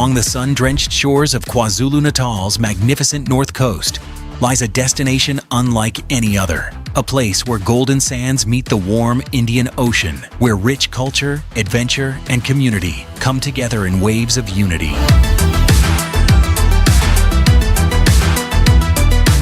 Along the sun-drenched shores of KwaZulu-Natal's magnificent north coast lies a destination unlike any other. A place where golden sands meet the warm Indian Ocean, where rich culture, adventure, and community come together in waves of unity.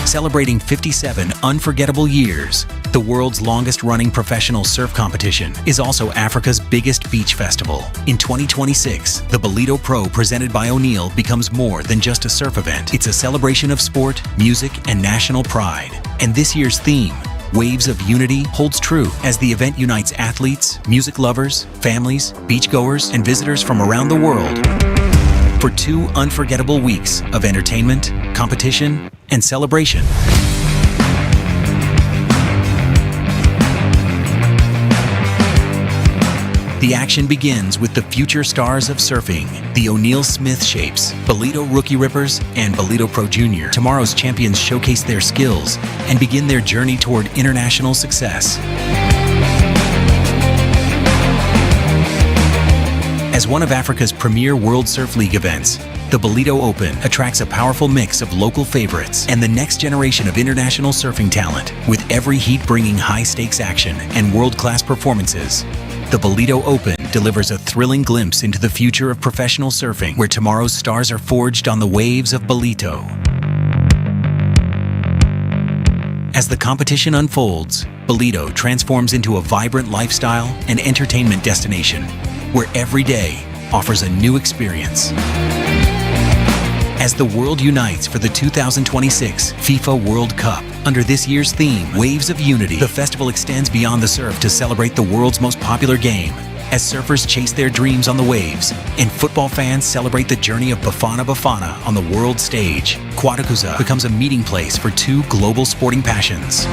Celebrating 57 unforgettable years, the world's longest-running professional surf competition is also Africa's biggest beach festival. In 2026, the Ballito Pro Presented by O'Neill becomes more than just a surf event. It's a celebration of sport, music, and national pride. And this year's theme, Waves of Unity, holds true as the event unites athletes, music lovers, families, beachgoers, and visitors from around the world for 2 unforgettable weeks of entertainment, competition, and celebration. The action begins with the future stars of surfing, the O'Neill Smith Shapes, Ballito Rookie Rippers, and Ballito Pro Junior. Tomorrow's champions showcase their skills and begin their journey toward international success. As one of Africa's premier World Surf League events, the Ballito Open attracts a powerful mix of local favorites and the next generation of international surfing talent, with every heat bringing high-stakes action and world-class performances. The Ballito Open delivers a thrilling glimpse into the future of professional surfing, where tomorrow's stars are forged on the waves of Ballito. As the competition unfolds, Ballito transforms into a vibrant lifestyle and entertainment destination, where every day offers a new experience. As the world unites for the 2026 FIFA World Cup, under this year's theme, Waves of Unity, the festival extends beyond the surf to celebrate the world's most popular game, as surfers chase their dreams on the waves, and football fans celebrate the journey of Bafana Bafana on the world stage. Qualification becomes a meeting place for 2 global sporting passions.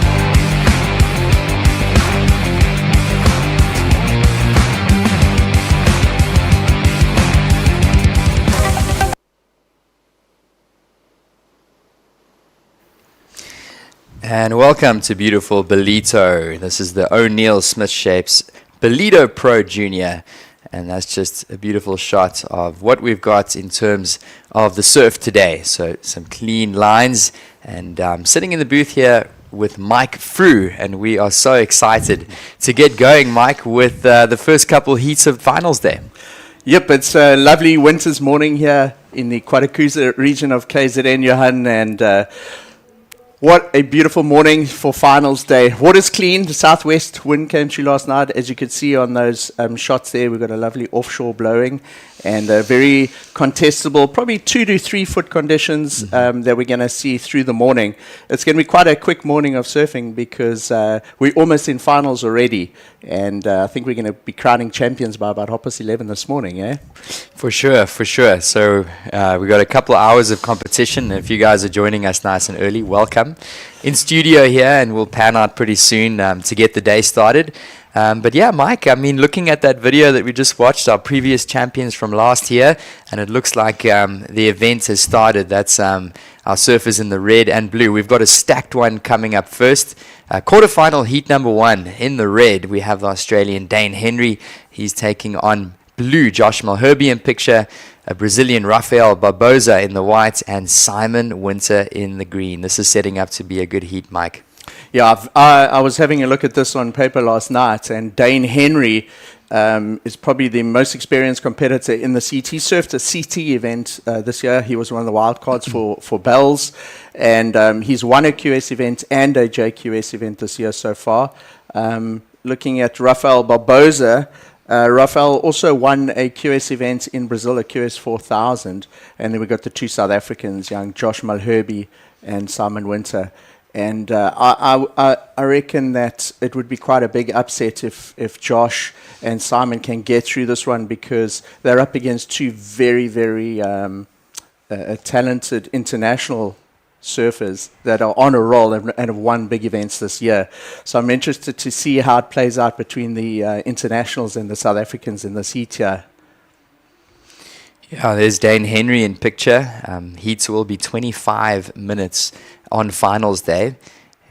And welcome to beautiful Ballito. This is the O'Neill Smith Shapes Ballito Pro Junior. And that's just a beautiful shot of what we've got in terms of the surf today. So some clean lines. And sitting in the booth here with Mike Frew. And we are so excited to get going, Mike, with the first couple heats of finals day. Yep, it's a lovely winter's morning here in the Quarterfinal region of KZN, Johan, and what a beautiful morning for finals day. Water's clean. The southwest wind came through last night. As you could see on those shots there, we've got a lovely offshore blowing and very contestable, probably 2 to 3 foot conditions that we're going to see through the morning. It's going to be quite a quick morning of surfing because we're almost in finals already. And I think we're going to be crowning champions by about 11:30 this morning, eh? For sure, for sure. So we've got a couple of hours of competition. If you guys are joining us nice and early, welcome. In studio here, and we'll pan out pretty soon to get the day started. But yeah, Mike, I mean, looking at that video that we just watched, our previous champions from last year, and it looks like the event has started. That's our surfers in the red and blue. We've got a stacked one coming up first. Quarterfinal heat number 1 in the red. We have the Australian Dane Henry. He's taking on blue Josh Malherbe in picture, a Brazilian Rafael Barbosa in the white, and Simon Winter in the green. This is setting up to be a good heat, Mike. Yeah, I was having a look at this on paper last night, and Dane Henry is probably the most experienced competitor in the CT. He surfed a CT event this year. He was one of the wild cards for Bells, and he's won a QS event and a JQS event this year so far. Looking at Rafael Barbosa, Rafael also won a QS event in Brazil, a QS 4000, and then we got the 2 South Africans, young Josh Malherbe and Simon Winter. And I reckon that it would be quite a big upset if Josh and Simon can get through this one, because they're up against 2 very, very talented international surfers that are on a roll and have won big events this year. So I'm interested to see how it plays out between the internationals and the South Africans in this heat here. Yeah, there's Dane Henry in picture. Heats will be 25 minutes on finals day,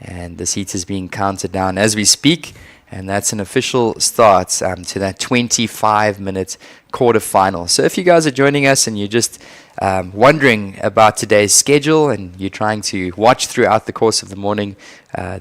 and this heat is being counted down as we speak. And that's an official start to that 25-minute quarterfinal. So if you guys are joining us and you're just wondering about today's schedule and you're trying to watch throughout the course of the morning,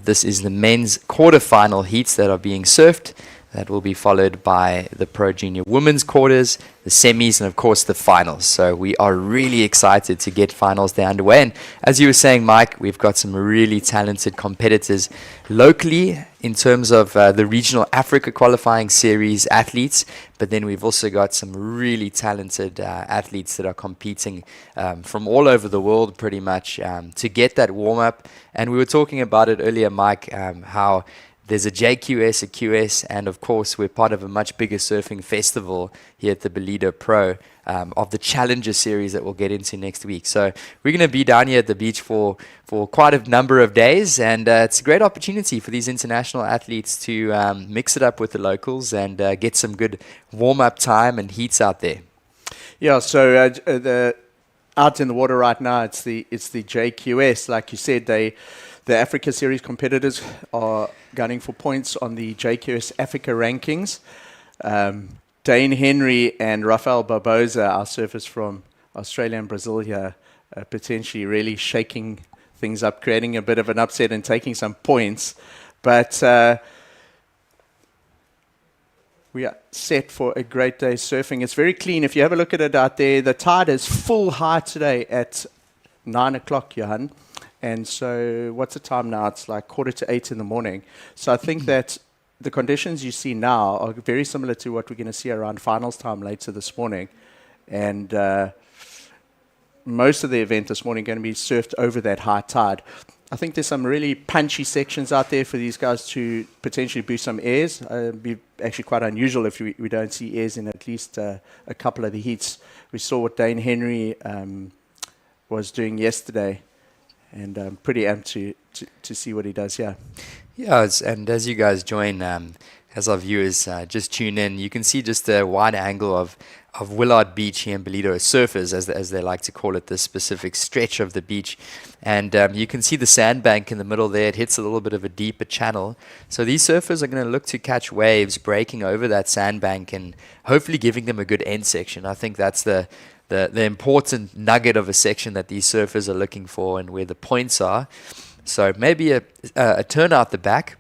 this is the men's quarterfinal heats that are being surfed. That will be followed by the Pro Junior Women's quarters, the semis, and of course the finals. So we are really excited to get finals there underway. And as you were saying, Mike, we've got some really talented competitors locally in terms of the Regional Africa Qualifying Series athletes. But then we've also got some really talented athletes that are competing from all over the world pretty much to get that warm-up. And we were talking about it earlier, Mike, how there's a JQS, a QS, and of course we're part of a much bigger surfing festival here at the Ballito Pro of the Challenger Series that we'll get into next week. So we're going to be down here at the beach for quite a number of days, and it's a great opportunity for these international athletes to mix it up with the locals and get some good warm-up time and heats out there. Yeah, so out in the water right now, it's the JQS. Like you said, the Africa Series competitors are gunning for points on the JQS Africa rankings. Dane Henry and Rafael Barboza, our surfers from Australia and Brazil here, potentially really shaking things up, creating a bit of an upset and taking some points. But we are set for a great day surfing. It's very clean. If you have a look at it out there, the tide is full high today at 9 o'clock, Johan. And so what's the time now? It's like 7:45 in the morning. So I think that the conditions you see now are very similar to what we're going to see around finals time later this morning. And most of the event this morning going to be surfed over that high tide. I think there's some really punchy sections out there for these guys to potentially boost some airs. It'd be actually quite unusual if we don't see airs in at least a couple of the heats. We saw what Dane Henry was doing yesterday. And I'm pretty amped to see what he does here. Yeah, and as you guys join, as our viewers just tune in, you can see just a wide angle of Willard Beach here in Ballito, surfers, as they like to call it, this specific stretch of the beach. And you can see the sandbank in the middle there. It hits a little bit of a deeper channel. So these surfers are going to look to catch waves breaking over that sandbank and hopefully giving them a good end section. I think that's the important nugget of a section that these surfers are looking for and where the points are. So maybe a turn out the back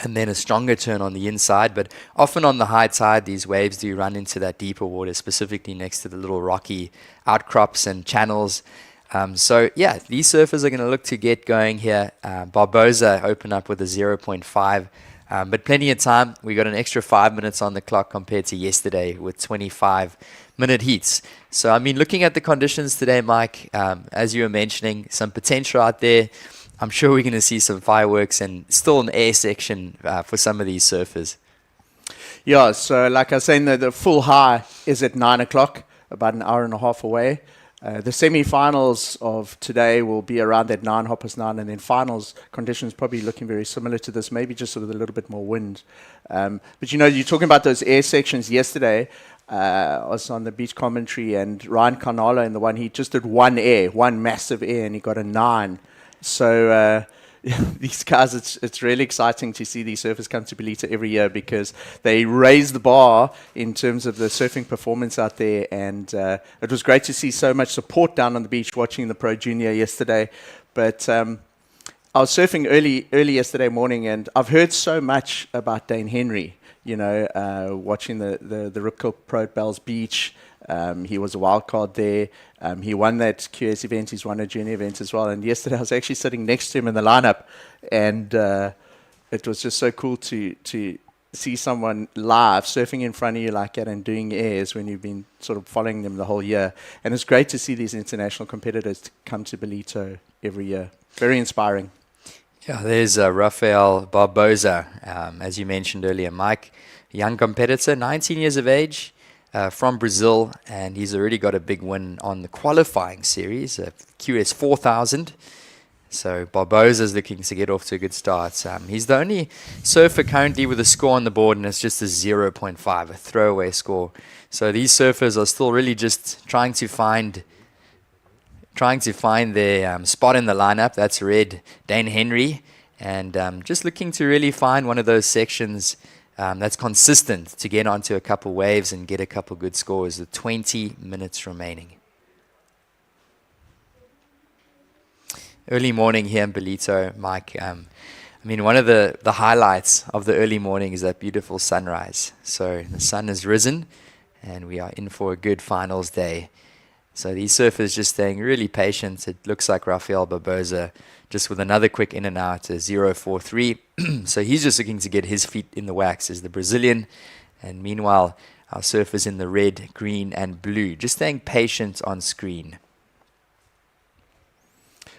and then a stronger turn on the inside. But often on the high tide, these waves do run into that deeper water, specifically next to the little rocky outcrops and channels. So yeah, these surfers are going to look to get going here. Barboza open up with a 0.5. But plenty of time. We got an extra 5 minutes on the clock compared to yesterday with 25-minute heats. So, I mean, looking at the conditions today, Mike, as you were mentioning, some potential out there. I'm sure we're going to see some fireworks and still an air section for some of these surfers. Yeah, so like I was saying, the full high is at 9 o'clock, about an hour and a half away. The semi-finals of today will be around that 9:09, and then finals conditions probably looking very similar to this, maybe just with a little bit more wind. But you know, you're talking about those air sections yesterday. I was on the beach commentary, and Ryan Carnala in the one, he just did one massive air, and he got a 9. So these guys, it's really exciting to see these surfers come to Ballito every year because they raise the bar in terms of the surfing performance out there. And it was great to see so much support down on the beach watching the Pro Junior yesterday. But I was surfing early yesterday morning, and I've heard so much about Dane Henry, you know, watching the Rip Curl Pro at Bells Beach. He was a wild card there. He won that QS event. He's won a junior event as well. And yesterday I was actually sitting next to him in the lineup, and it was just so cool to see someone live surfing in front of you like that and doing airs when you've been sort of following them the whole year. And it's great to see these international competitors come to Ballito every year. Very inspiring. Yeah, there's Rafael Barboza, as you mentioned earlier, Mike, a young competitor, 19 years of age. From Brazil, and he's already got a big win on the qualifying series, QS 4000. So Barboza's looking to get off to a good start. He's the only surfer currently with a score on the board, and it's just a 0.5, a throwaway score. So these surfers are still really just trying to find their spot in the lineup. That's red, Dane Henry, and just looking to really find one of those sections that's consistent to get onto a couple waves and get a couple good scores. The 20 minutes remaining. Early morning here in Ballito, Mike. I mean, one of the highlights of the early morning is that beautiful sunrise. So the sun has risen, and we are in for a good finals day. So these surfers just staying really patient. It looks like Rafael Barbosa just with another quick in and out, a 0.43. So he's just looking to get his feet in the wax as the Brazilian. And meanwhile, our surfers in the red, green, and blue, just staying patient on screen.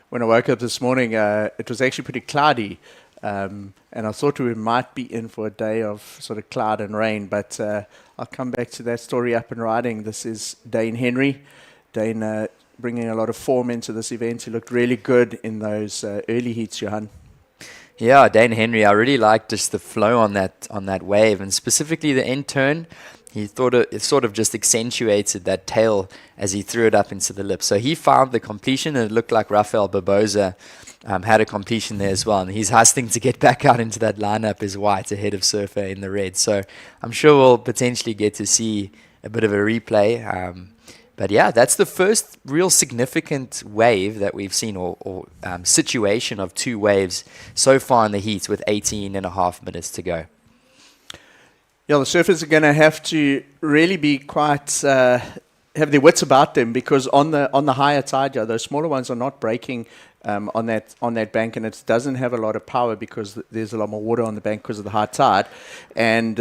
When I woke up this morning, it was actually pretty cloudy. And I thought we might be in for a day of sort of cloud and rain. But I'll come back to that story up and riding. This is Dane Henry. Dane bringing a lot of form into this event. He looked really good in those early heats, Johan. Yeah, Dane Henry, I really liked just the flow on that wave, and specifically the end turn. He thought it sort of just accentuated that tail as he threw it up into the lip. So he found the completion, and it looked like Rafael Barbosa had a completion there as well. And he's hustling to get back out into that lineup as white ahead of Surfer in the red. So I'm sure we'll potentially get to see a bit of a replay. But yeah, that's the first real significant wave that we've seen, or situation of two waves so far in the heats with 18 and a half minutes to go. Yeah, the surfers are going to have to really be quite have their wits about them, because on the higher tide, those smaller ones are not breaking on that bank, and it doesn't have a lot of power because there's a lot more water on the bank because of the high tide, and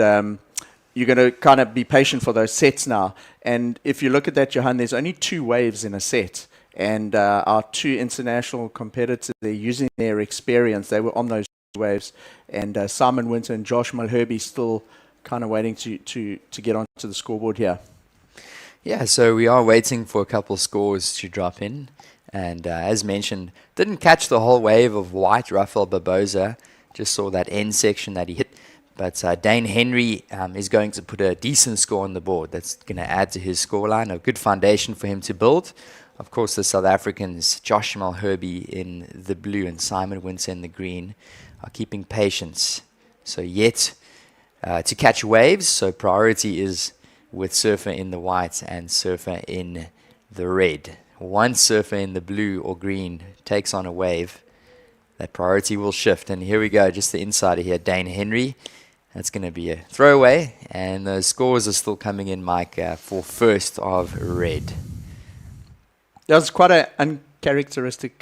you're going to kind of be patient for those sets now. And if you look at that, Johan, there's only two waves in a set, and our two international competitors, they're using their experience. They were on those waves, and Simon Winter and Josh Mulherby still kind of waiting to get onto the scoreboard here. Yeah, so we are waiting for a couple scores to drop in. And as mentioned, didn't catch the whole wave of white Rafael Barbosa. Just saw that end section that he hit. But Dane Henry is going to put a decent score on the board. That's going to add to his scoreline, a good foundation for him to build. Of course, the South Africans, Josh Mulherby in the blue and Simon Winter in the green, are keeping patience. So yet to catch waves, so priority is with Surfer in the white and Surfer in the red. Once Surfer in the blue or green takes on a wave, that priority will shift. And here we go, just the insider here, Dane Henry. That's going to be a throwaway, and the scores are still coming in, Mike, for first of red. That was quite an uncharacteristic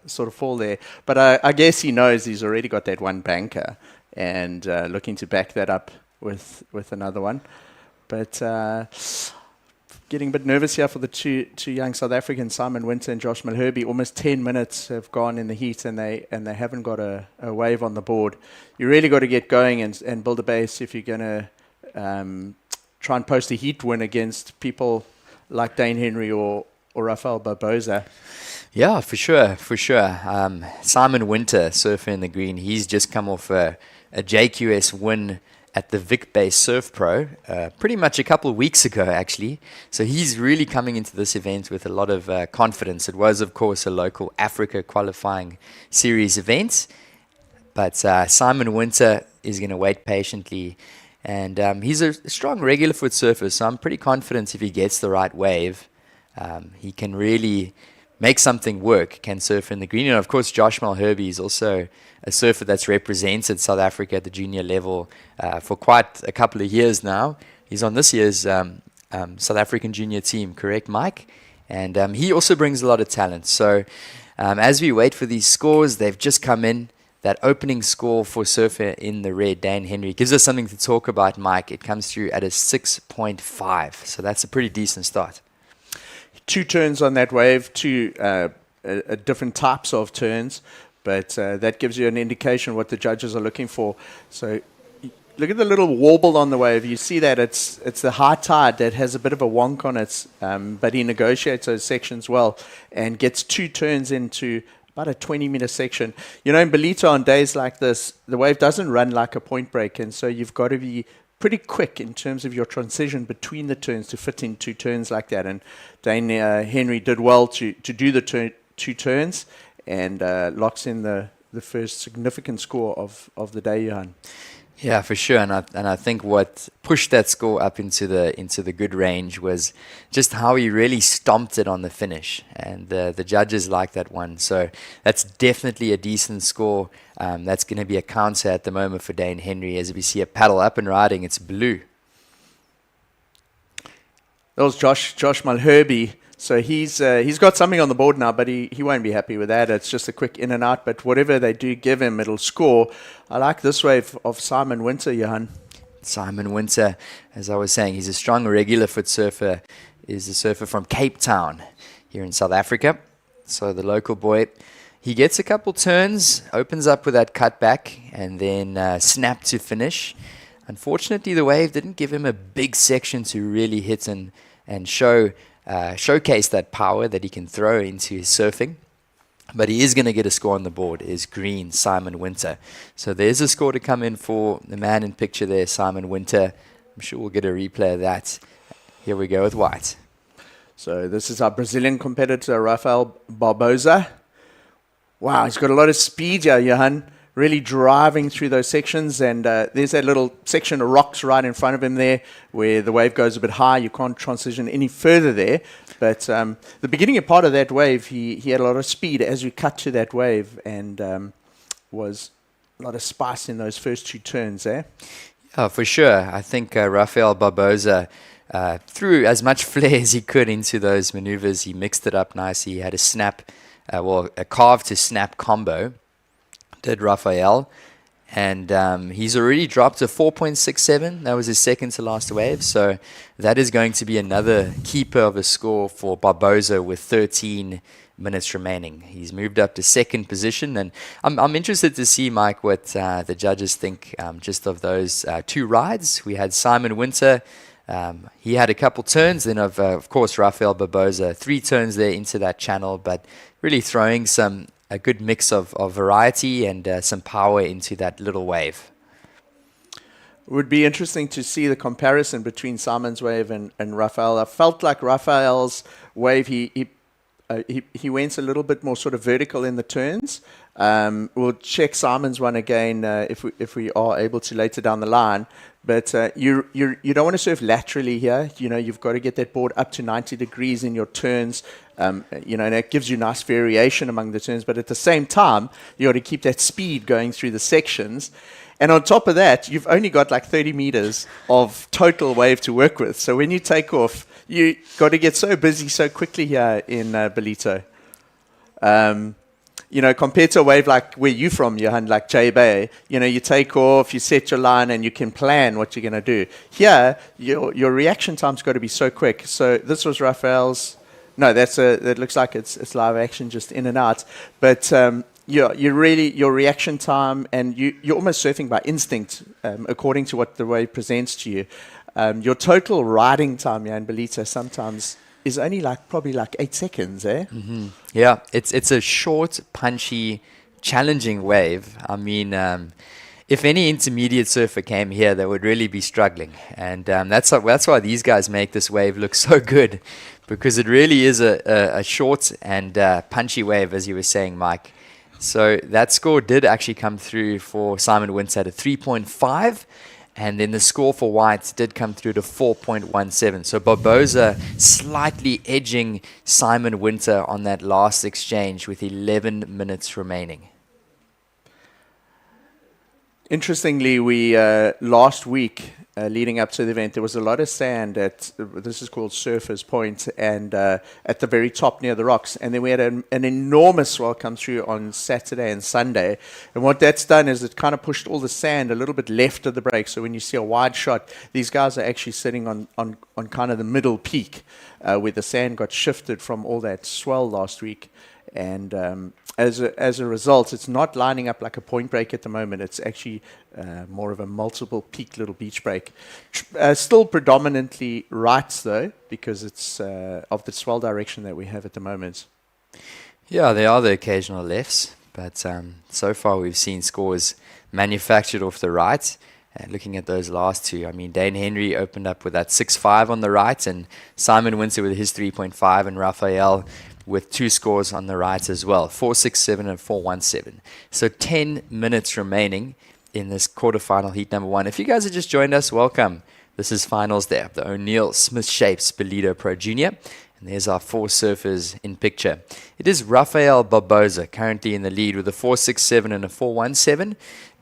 sort of fall there, but I guess he knows he's already got that one banker, and looking to back that up with another one. But getting a bit nervous here for the two young South Africans, Simon Winter and Josh Mulherby. Almost 10 minutes have gone in the heat, and they haven't got a wave on the board. You really got to get going and build a base if you're going to try and post a heat win against people like Dane Henry or Rafael Barbosa. Yeah, for sure. Simon Winter, surfer in the green, he's just come off a JQS win at the Vic Bay Surf Pro, pretty much a couple of weeks ago, actually. So he's really coming into this event with a lot of confidence. It was, of course, a local Africa qualifying series event, but Simon Winter is going to wait patiently, and he's a strong regular foot surfer, so I'm pretty confident if he gets the right wave, he can really make something work, can surf in the green. And of course, Josh Mulherby is also a surfer that's represented South Africa at the junior level for quite a couple of years now. He's on this year's South African junior team, correct, Mike? And he also brings a lot of talent. So as we wait for these scores, they've just come in. That opening score for surfer in the red, Dane Henry, gives us something to talk about, Mike. It comes through at a 6.5. So that's a pretty decent start. Two turns on that wave, two different types of turns, but that gives you an indication what the judges are looking for. So look at the little warble on the wave. You see that it's the high tide that has a bit of a wonk on it, but he negotiates those sections well and gets two turns into about a 20-meter section. You know, in Ballito, on days like this, the wave doesn't run like a point break, and so you've got to be pretty quick in terms of your transition between the turns to fit in two turns like that. And Dane Henry did well to do the two turns and locks in the the first significant score of the day, Johan. Yeah, for sure, and I think what pushed that score up into the good range was just how he really stomped it on the finish, and the judges liked that one. So that's definitely a decent score. That's going to be a counter at the moment for Dane Henry as we see a paddle up and riding. It's blue. That was Josh Malherbe. So he's got something on the board now, but he won't be happy with that. It's just a quick in and out, but whatever they do give him, it'll score. I like this wave of Simon Winter, Johan. Simon Winter, as I was saying, he's a strong regular foot surfer. He's a surfer from Cape Town here in South Africa. So the local boy, he gets a couple turns, opens up with that cutback, and then snap to finish. Unfortunately, the wave didn't give him a big section to really hit and showcase that power that he can throw into his surfing. But he is going to get a score on the board, is green, Simon Winter. So there's a score to come in for the man in picture there, Simon Winter. I'm sure we'll get a replay of that. Here we go with white. So this is our Brazilian competitor, Rafael Barbosa. Wow, he's got a lot of speed here, Johan. Really driving through those sections, and there's that little section of rocks right in front of him there where the wave goes a bit high. You can't transition any further there, but the beginning part of that wave, he had a lot of speed as we cut to that wave, and was a lot of spice in those first two turns there. Oh, for sure. I think Rafael Barbosa threw as much flair as he could into those maneuvers. He mixed it up nicely. He had a snap, a carve to snap combo. Did Rafael, and he's already dropped a 4.67. That was his second to last wave, so that is going to be another keeper of a score for Barbosa with 13 minutes remaining. He's moved up to second position, and I'm interested to see, Mike, what the judges think just of those two rides. We had Simon Winter. He had a couple turns, then of course Rafael Barbosa, 3 turns there into that channel, but really throwing a good mix of variety and some power into that little wave. It would be interesting to see the comparison between Simon's wave and Rafael. I felt like Rafael's wave, he went a little bit more sort of vertical in the turns. We'll check Simon's one again if we are able to later down the line. But you don't want to surf laterally here. You know, you've got to get that board up to 90 degrees in your turns. And that gives you nice variation among the turns. But at the same time, you got to keep that speed going through the sections. And on top of that, you've only got like 30 meters of total wave to work with. So when you take off, you got to get so busy so quickly here in Ballito. Compared to a wave like where you from, Johan, like J Bay, you take off, you set your line, and you can plan what you're going to do. Here, your reaction time's got to be so quick. So this was Rafael's. No, that looks like it's live action, just in and out. But your reaction time, and you're almost surfing by instinct, according to what the wave presents to you. Your total riding time, in Ballito, sometimes is only probably 8 seconds, eh? Mm-hmm. Yeah, it's a short, punchy, challenging wave. I mean, if any intermediate surfer came here, they would really be struggling, and that's why these guys make this wave look so good, because it really is a short and punchy wave, as you were saying, Mike. So that score did actually come through for Simon Winter at a 3.5. And then the score for whites did come through to 4.17. So Barbosa slightly edging Simon Winter on that last exchange with 11 minutes remaining. Interestingly, we last week, leading up to the event, there was a lot of sand this is called Surfers Point, and at the very top near the rocks. And then we had an enormous swell come through on Saturday and Sunday. And what that's done is it kind of pushed all the sand a little bit left of the break. So when you see a wide shot, these guys are actually sitting on kind of the middle peak, where the sand got shifted from all that swell last week. And as a result, it's not lining up like a point break at the moment. It's actually more of a multiple peak little beach break. Still predominantly rights, though, because it's of the swell direction that we have at the moment. Yeah, there are the occasional lefts, but so far we've seen scores manufactured off the right. And looking at those last two, I mean, Dane Henry opened up with that 6.5 on the right, and Simon Winter with his 3.5, and Rafael with 2 scores on the right as well, 467 and 417. So 10 minutes remaining in this quarterfinal heat number 1. If you guys have just joined us, welcome. This is finals there, the O'Neill Smith Shapes Ballito Pro Junior. And there's our 4 surfers in picture. It is Rafael Barbosa currently in the lead with a 467 and a 417.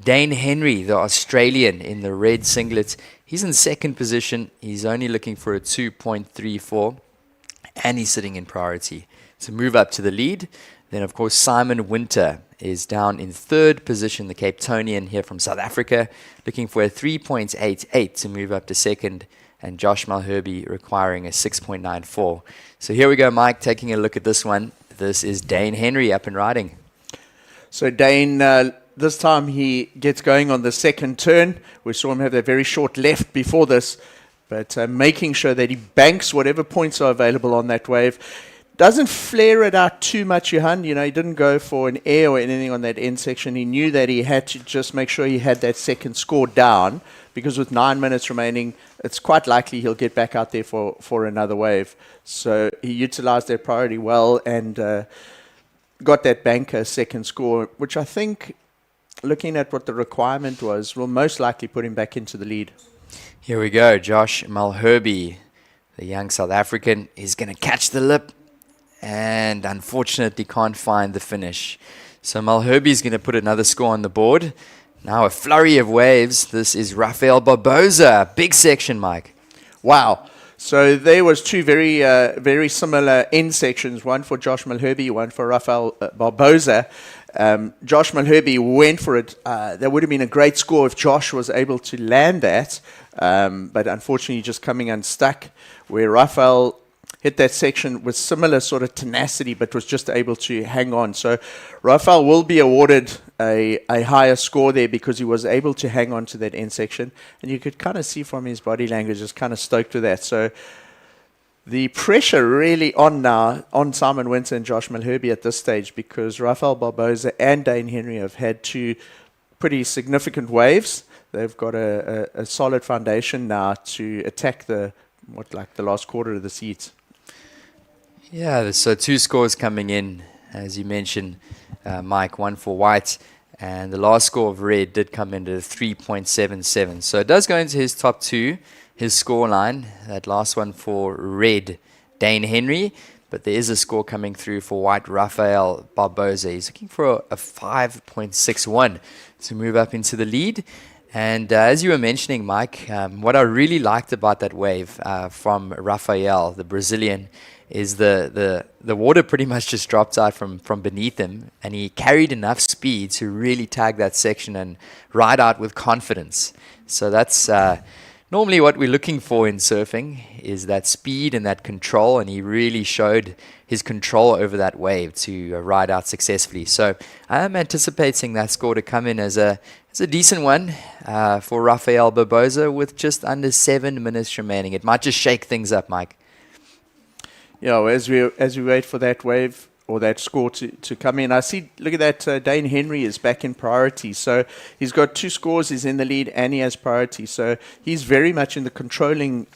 Dane Henry, the Australian in the red singlet, he's in second position. He's only looking for a 2.34, and he's sitting in priority to move up to the lead. Then, of course, Simon Winter is down in third position, the Cape Townian here from South Africa, looking for a 3.88 to move up to second, and Josh Malherbe requiring a 6.94. So here we go, Mike, taking a look at this one. This is Dane Henry up and riding. So Dane, this time he gets going on the second turn. We saw him have that very short left before this, but making sure that he banks whatever points are available on that wave. Doesn't flare it out too much, Johan. You know, he didn't go for an air or anything on that end section. He knew that he had to just make sure he had that second score down, because with 9 minutes remaining, it's quite likely he'll get back out there for another wave. So he utilized that priority well and got that banker second score, which I think, looking at what the requirement was, will most likely put him back into the lead. Here we go. Josh Malherbe, the young South African, is going to catch the lip and unfortunately can't find the finish. So Malherbe is going to put another score on the board. Now a flurry of waves. This is Rafael Barbosa. Big section, Mike. Wow. So there was 2 very similar end sections, one for Josh Malherbe, one for Rafael Barbosa. Josh Malherbe went for it. That would have been a great score if Josh was able to land that, but unfortunately just coming unstuck, where Rafael hit that section with similar sort of tenacity, but was just able to hang on. So Rafael will be awarded a higher score there because he was able to hang on to that end section. And you could kind of see from his body language, just kind of stoked with that. So the pressure really on now on Simon Winter and Josh Malherbe at this stage, because Rafael Barbosa and Dane Henry have had 2 pretty significant waves. They've got a solid foundation now to attack the last quarter of the seats. Yeah, so 2 scores coming in, as you mentioned, Mike, one for white, and the last score of red did come into 3.77. So it does go into his top 2, his score line, that last one for red, Dane Henry, but there is a score coming through for white, Rafael Barbosa. He's looking for a 5.61 to move up into the lead. And as you were mentioning, Mike, what I really liked about that wave from Rafael, the Brazilian, is the water pretty much just dropped out from beneath him, and he carried enough speed to really tag that section and ride out with confidence. So that's normally what we're looking for in surfing, is that speed and that control, and he really showed his control over that wave to ride out successfully. So I am anticipating that score to come in as a decent one for Rafael Barbosa with just under 7 minutes remaining. It might just shake things up, Mike. Yeah, as we wait for that wave or that score to come in, I see, look at that, Dane Henry is back in priority. So he's got 2 scores, he's in the lead, and he has priority. So he's very much in the controlling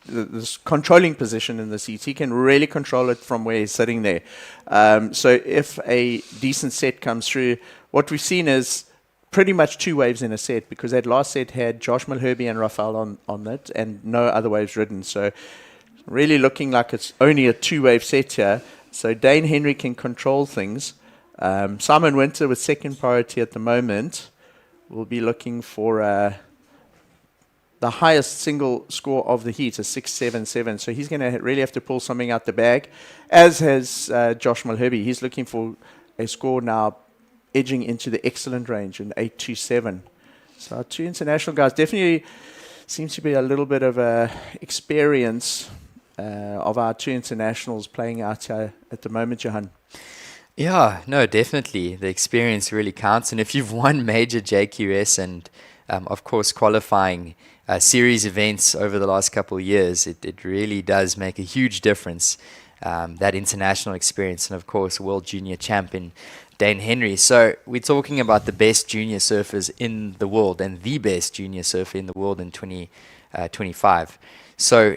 this controlling position in the seat. He can really control it from where he's sitting there. So if a decent set comes through, what we've seen is pretty much 2 waves in a set, because that last set had Josh Malherbe and Rafael on it and no other waves ridden. So really looking like it's only a 2-wave set here. So Dane Henry can control things. Simon Winter with second priority at the moment will be looking for the highest single score of the heat, a 6.77. So he's going to really have to pull something out the bag, as has Josh Malherbe. He's looking for a score now edging into the excellent range, an 8.27. So our 2 international guys definitely seems to be a little bit of a experience of our 2 internationals playing out here at the moment, Johan. Yeah, no, definitely. The experience really counts. And if you've won major JQS and, of course, qualifying series events over the last couple of years, it really does make a huge difference, that international experience. And, of course, world junior champion Dane Henry. So we're talking about the best junior surfers in the world and the best junior surfer in the world in 2025. So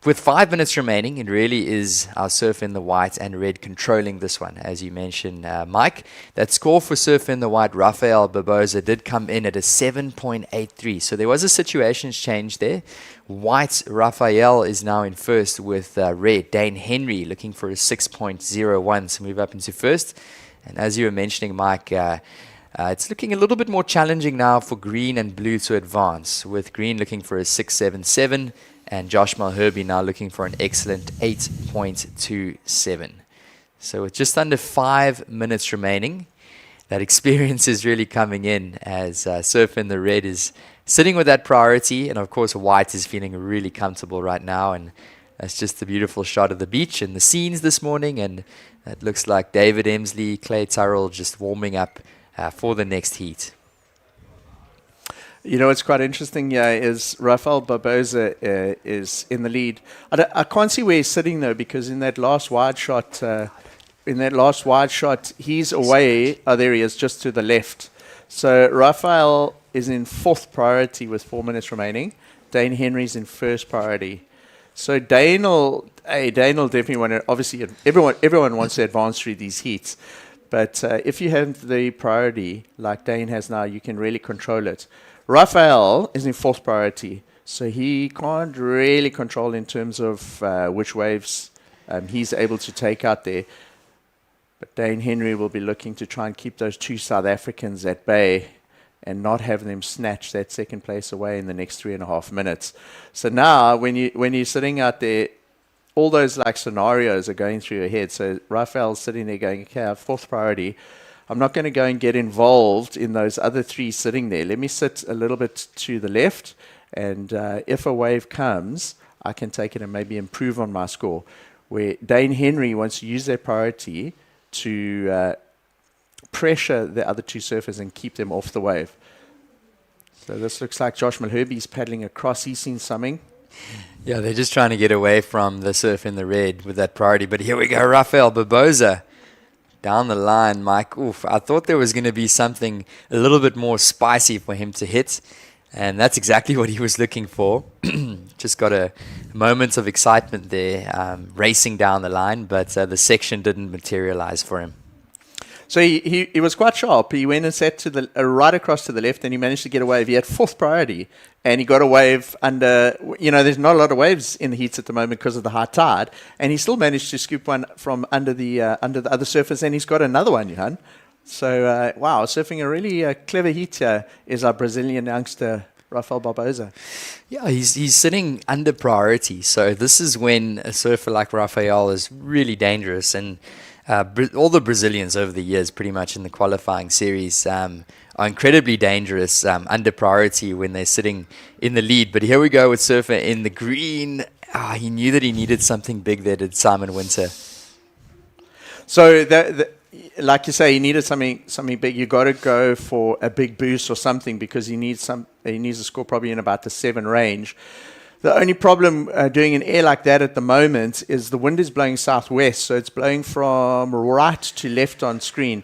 with 5 minutes remaining, it really is our surf in the white and red controlling this one, as you mentioned, Mike. That score for surf in the white, Rafael Barbosa, did come in at a 7.83. So there was a situations change there. White, Rafael is now in first with red. Dane Henry looking for a 6.01 to move up into first. And as you were mentioning, Mike, it's looking a little bit more challenging now for green and blue to advance, with green looking for a 6.77 and Josh Malherbe now looking for an excellent 8.27. So with just under 5 minutes remaining, that experience is really coming in as surf in the red is sitting with that priority, and of course white is feeling really comfortable right now, and that's just a beautiful shot of the beach and the scenes this morning, and it looks like David Emsley, Clay Tyrrell just warming up for the next heat. You know, it's quite interesting is Rafael Barbosa is in the lead. I can't see where he's sitting though, because in that last wide shot, he's away. Oh, there he is, just to the left. So Rafael is in fourth priority with 4 minutes remaining. Dane Henry's in first priority. So Dane will definitely want to. Obviously, everyone wants to advance through these heats, but if you have the priority like Dane has now, you can really control it. Rafael is in fourth priority, so he can't really control in terms of which waves he's able to take out there. But Dane Henry will be looking to try and keep those two South Africans at bay and not have them snatch that second place away in the next 3.5 minutes. So now, when you're sitting out there, all those like scenarios are going through your head. So Rafael's sitting there going, okay, I have fourth priority. I'm not going to go and get involved in those other three sitting there. Let me sit a little bit to the left, and if a wave comes, I can take it and maybe improve on my score. Where Dane Henry wants to use their priority to pressure the other two surfers and keep them off the wave. So this looks like Josh Malherbe's paddling across. He's seen something. Yeah, they're just trying to get away from the surf in the red with that priority. But here we go, Rafael Barbosa. Down the line, Mike. Oof, I thought there was going to be something a little bit more spicy for him to hit, and that's exactly what he was looking for. Just got a moment of excitement there, racing down the line, but the section didn't materialize for him. So he was quite sharp. He went and sat to the right across to the left, and he managed to get a wave. He had fourth priority, and he got a wave under. You know, there's not a lot of waves in the heats at the moment because of the high tide, and he still managed to scoop one from under the other surface, and he's got another one, Johan. So wow, surfing a really clever heat here is our Brazilian youngster Rafael Barbosa. Yeah, he's sitting under priority. So this is when a surfer like Rafael is really dangerous, and all the Brazilians over the years, pretty much in the qualifying series, are incredibly dangerous under priority when they're sitting in the lead. But here we go with surfer in the green. He knew that he needed something big there, did Simon Winter. So like you say, he needed something big. You got to go for a big boost or something, because he needs to score probably in about the 7 range. The only problem doing an air like that at the moment is the wind is blowing southwest, so it's blowing from right to left on screen,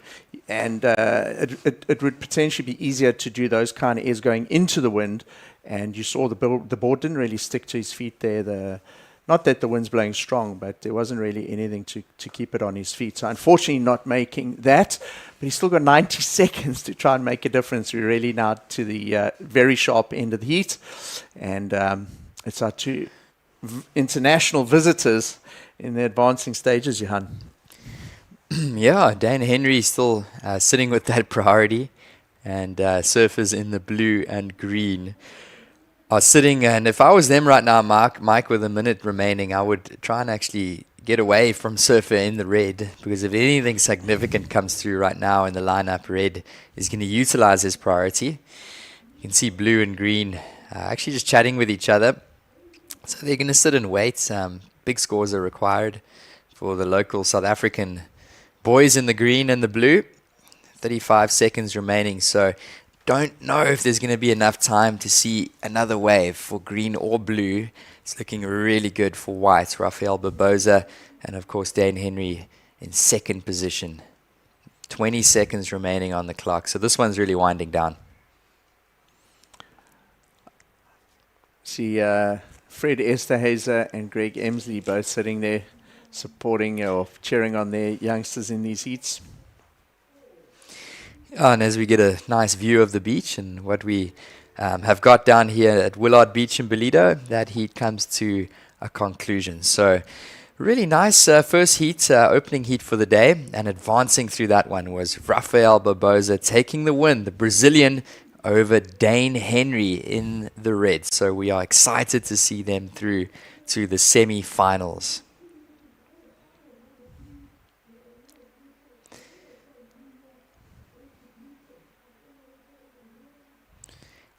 and it would potentially be easier to do those kind of airs going into the wind. And you saw the board didn't really stick to his feet there. Not that the wind's blowing strong, but there wasn't really anything to keep it on his feet. So unfortunately not making that, but he's still got 90 seconds to try and make a difference. We're really now to the very sharp end of the heat, and it's our two international visitors in the advancing stages, Johan. Yeah, Dane Henry still sitting with that priority, and surfers in the blue and green are sitting. And if I was them right now, Mike, with a minute remaining, I would try and actually get away from surfer in the red, because if anything significant comes through right now in the lineup, red is going to utilize his priority. You can see blue and green actually just chatting with each other. So they're going to sit and wait. Big scores are required for the local South African boys in the green and the blue. 35 seconds remaining. So don't know if there's going to be enough time to see another wave for green or blue. It's looking really good for white. Rafael Barbosa and, of course, Dane Henry in second position. 20 seconds remaining on the clock. So this one's really winding down. See, Fred Esterhazy and Greg Emsley both sitting there supporting or cheering on their youngsters in these heats. And as we get a nice view of the beach and what we have got down here at Willard Beach in Ballito, that heat comes to a conclusion. So really nice first heat, opening heat for the day, and advancing through that one was Rafael Barbosa taking the win, the Brazilian, over Dane Henry in the red. So we are excited to see them through to the semi-finals.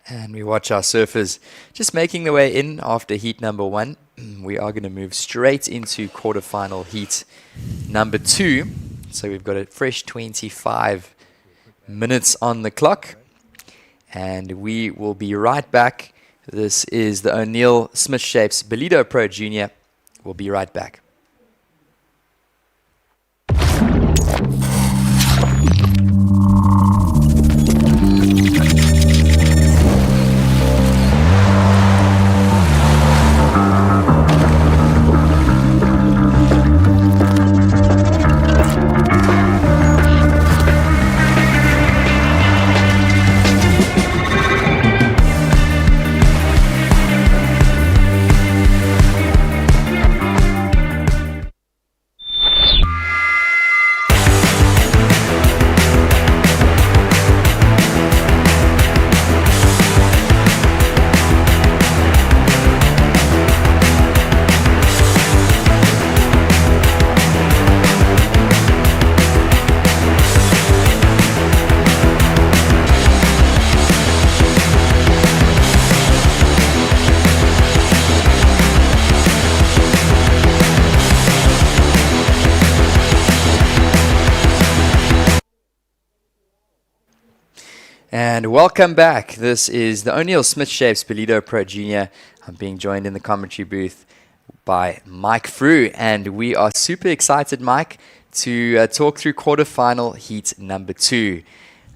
And we watch our surfers just making their way in after heat number 1. We are going to move straight into quarterfinal heat number 2. So we've got a fresh 25 minutes on the clock. And we will be right back. This is the O'Neill Smith Shapes Ballito Pro Junior. We'll be right back. And welcome back. This is the O'Neill Smith Shapes Ballito Pro Junior. I'm being joined in the commentary booth by Mike Frew, and we are super excited, Mike, to talk through quarterfinal heat number 2.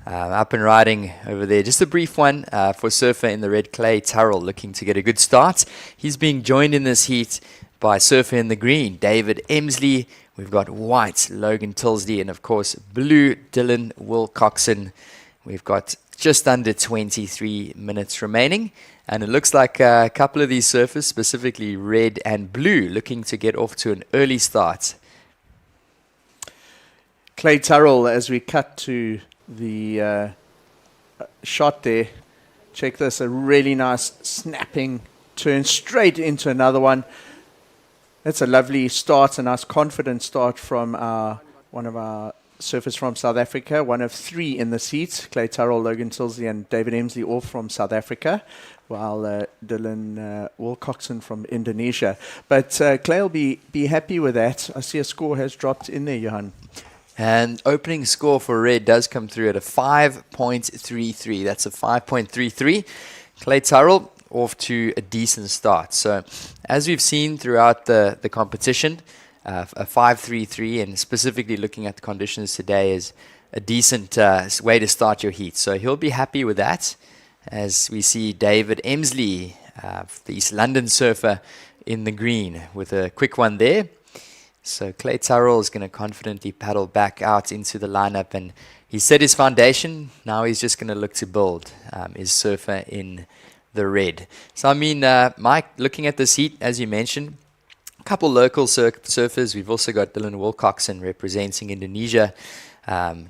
Up and riding over there. Just a brief one for surfer in the red, Clay Turrell, looking to get a good start. He's being joined in this heat by surfer in the green, David Emsley. We've got white, Logan Tilsley, and of course blue, Dylan Wilcoxon. We've got just under 23 minutes remaining, and it looks like a couple of these surfers, specifically red and blue, looking to get off to an early start. Clay Turrell, as we cut to the shot there, check this, a really nice snapping turn straight into another one. That's a lovely start, a nice confident start from one of our surfers from South Africa, one of 3 in the seat. Clay Turrell, Logan Tilsley and David Emsley all from South Africa, while Dylan Wilcoxon from Indonesia. But Clay will be happy with that. I see a score has dropped in there, Johan. And opening score for red does come through at a 5.33. That's a 5.33. Clay Turrell off to a decent start. So as we've seen throughout the competition, a 5.33, and specifically looking at the conditions today, is a decent way to start your heat. So he'll be happy with that. As we see David Emsley, the East London surfer, in the green with a quick one there. So Clay Turrell is going to confidently paddle back out into the lineup, and he set his foundation. Now he's just going to look to build his surfer in the red. So I mean, Mike, looking at this heat, as you mentioned, a couple local surfers. We've also got Dylan Wilcoxon representing Indonesia.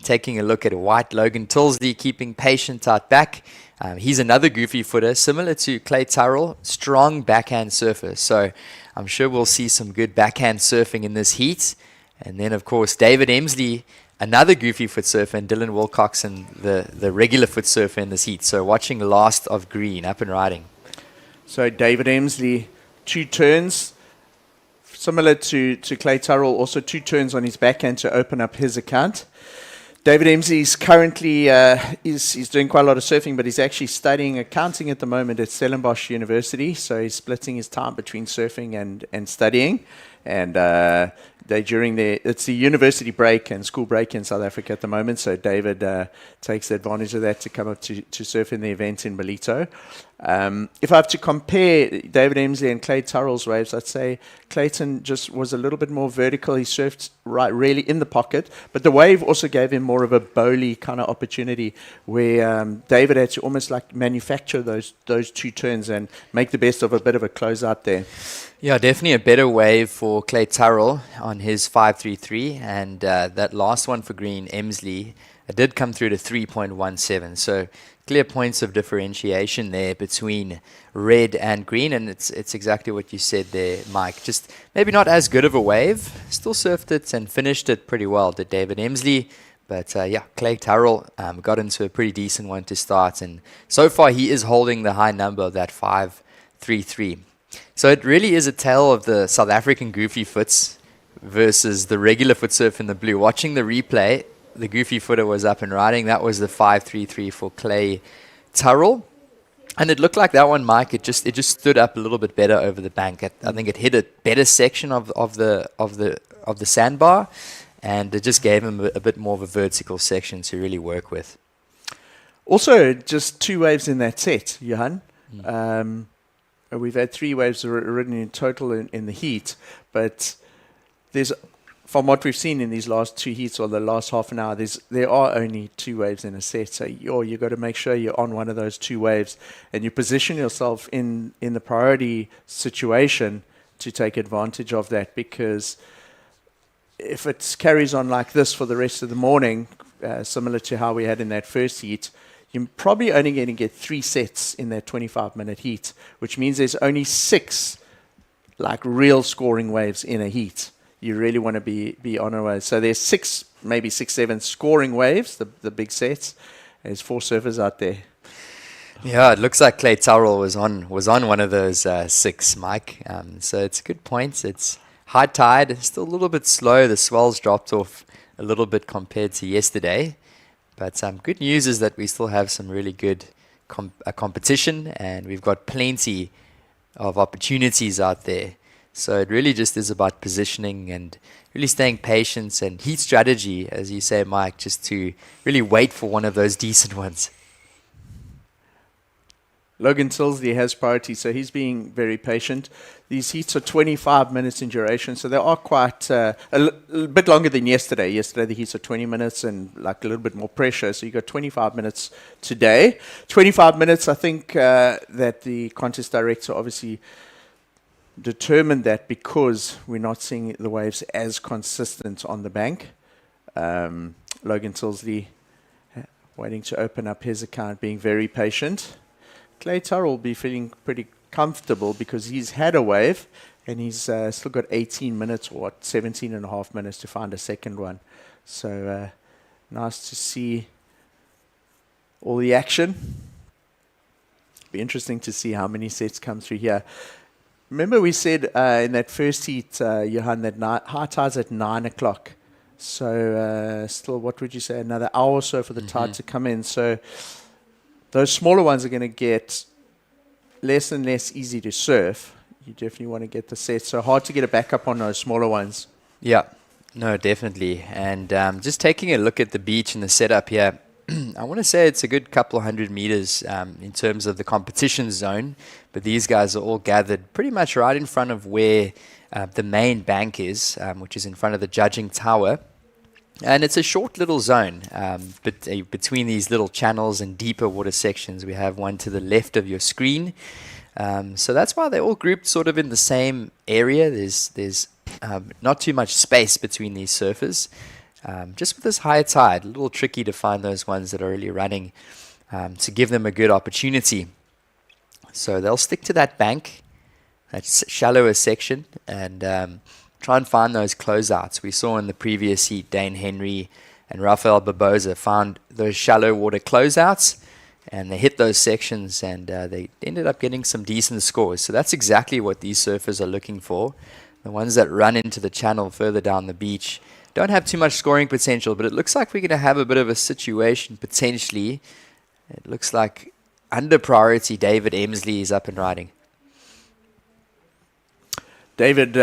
Taking a look at white Logan Tilsley, keeping patient out back. He's another goofy footer, similar to Clay Turrell, strong backhand surfer. So I'm sure we'll see some good backhand surfing in this heat. And then, of course, David Emsley, another goofy foot surfer, and Dylan Wilcoxon, the regular foot surfer in this heat. So watching last of green, up and riding. So David Emsley, 2 turns. Similar to Clay Turrell, also 2 turns on his backhand to open up his account. David Emsley is currently he's doing quite a lot of surfing, but he's actually studying accounting at the moment at Stellenbosch University. So he's splitting his time between surfing and studying. And it's the university break and school break in South Africa at the moment. So David takes advantage of that to come up to surf in the event in Ballito. If I have to compare David Emsley and Clay Turrell's waves, I'd say Clayton just was a little bit more vertical. He surfed right really in the pocket, but the wave also gave him more of a bowly kind of opportunity where David had to almost like manufacture those two turns and make the best of a bit of a closeout there. Yeah, definitely a better wave for Clay Turrell on his 5.33, and that last one for Green Emsley, it did come through to 3.17. So clear points of differentiation there between red and green, and it's exactly what you said there, Mike. Just maybe not as good of a wave. Still surfed it and finished it pretty well, did David Emsley. But yeah, Clay Turrell got into a pretty decent one to start, and so far he is holding the high number of that 5.33. So it really is a tale of the South African goofy foots versus the regular foot surf in the blue. Watching the replay, the goofy footer was up and riding. That was the 5.33 for Clay Turrell. And it looked like that one, Mike, it just stood up a little bit better over the bank. I think it hit a better section of the sandbar, and it just gave him a bit more of a vertical section to really work with. Also, just two waves in that set, Johan. We've had three waves ridden in total in the heat, but there's, from what we've seen in these last two heats or the last half an hour, there are only two waves in a set. So you've got to make sure you're on one of those two waves and you position yourself in the priority situation to take advantage of that, because if it carries on like this for the rest of the morning, similar to how we had in that first heat, you're probably only going to get 3 sets in that 25-minute heat, which means there's only 6 like real scoring waves in a heat. You really want to be on a wave. So there's 6, maybe 6, 7 scoring waves, the big sets. There's 4 surfers out there. Yeah, it looks like Clay Turrell was on one of those 6, Mike. So it's a good point. It's high tide. It's still a little bit slow. The swells dropped off a little bit compared to yesterday. But good news is that we still have some really good competition, and we've got plenty of opportunities out there. So it really just is about positioning and really staying patient and heat strategy, as you say, Mike, just to really wait for one of those decent ones. Logan Tilsley has priority, so he's being very patient. These heats are 25 minutes in duration, so they are quite a bit longer than yesterday. Yesterday the heats are 20 minutes and like a little bit more pressure, so you got 25 minutes today. 25 minutes, I think that the contest director obviously determined that because we're not seeing the waves as consistent on the bank. Logan Tilsley waiting to open up his account, being very patient. Clay Turrell will be feeling pretty comfortable because he's had a wave and he's still got 18 minutes or 17 and a half minutes to find a second one. So nice to see all the action. Be interesting to see how many sets come through here. Remember we said in that first heat, Johan, that high tide's at 9 o'clock. So still, what would you say, another hour or so for the tide to come in. So those smaller ones are going to get less and less easy to surf. You definitely want to get the set. So hard to get a backup on those smaller ones. Yeah, no, definitely. And just taking a look at the beach and the setup here, I want to say it's a good couple of 100 meters in terms of the competition zone. But these guys are all gathered pretty much right in front of where the main bank is, which is in front of the judging tower. And it's a short little zone between these little channels and deeper water sections. We have one to the left of your screen. So that's why they're all grouped sort of in the same area. There's not too much space between these surfers. Just with this high tide, a little tricky to find those ones that are really running to give them a good opportunity. So they'll stick to that bank, that shallower section, and try and find those closeouts. We saw in the previous heat, Dane Henry and Rafael Barboza found those shallow water closeouts, and they hit those sections, and they ended up getting some decent scores. So that's exactly what these surfers are looking for. The ones that run into the channel further down the beach don't have too much scoring potential, but it looks like we're going to have a bit of a situation potentially. It looks like under priority, David Emsley is up and riding. David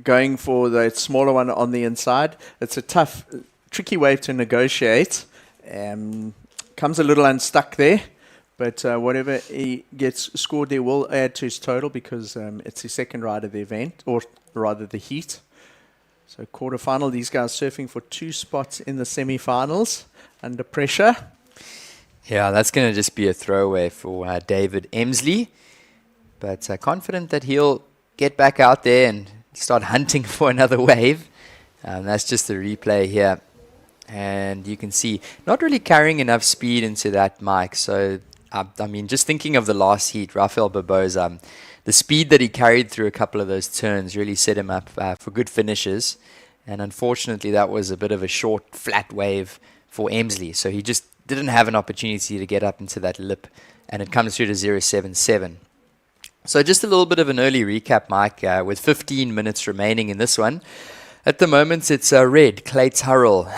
going for the smaller one on the inside. It's a tough, tricky wave to negotiate. Comes a little unstuck there, But whatever he gets scored there will add to his total because it's his second ride of the event, or rather the heat. So quarterfinal, these guys surfing for 2 spots in the semi-finals under pressure. Yeah, that's going to just be a throwaway for David Emsley. But confident that he'll get back out there and start hunting for another wave. That's just the replay here. And you can see, not really carrying enough speed into that mic. So, I mean, just thinking of the last heat, Rafael Barbosa, the speed that he carried through a couple of those turns really set him up for good finishes. And unfortunately, that was a bit of a short, flat wave for Emsley. So he just didn't have an opportunity to get up into that lip. And it comes through to 0.77. So just a little bit of an early recap, Mike, with 15 minutes remaining in this one. At the moment, it's red, Clay Turrell,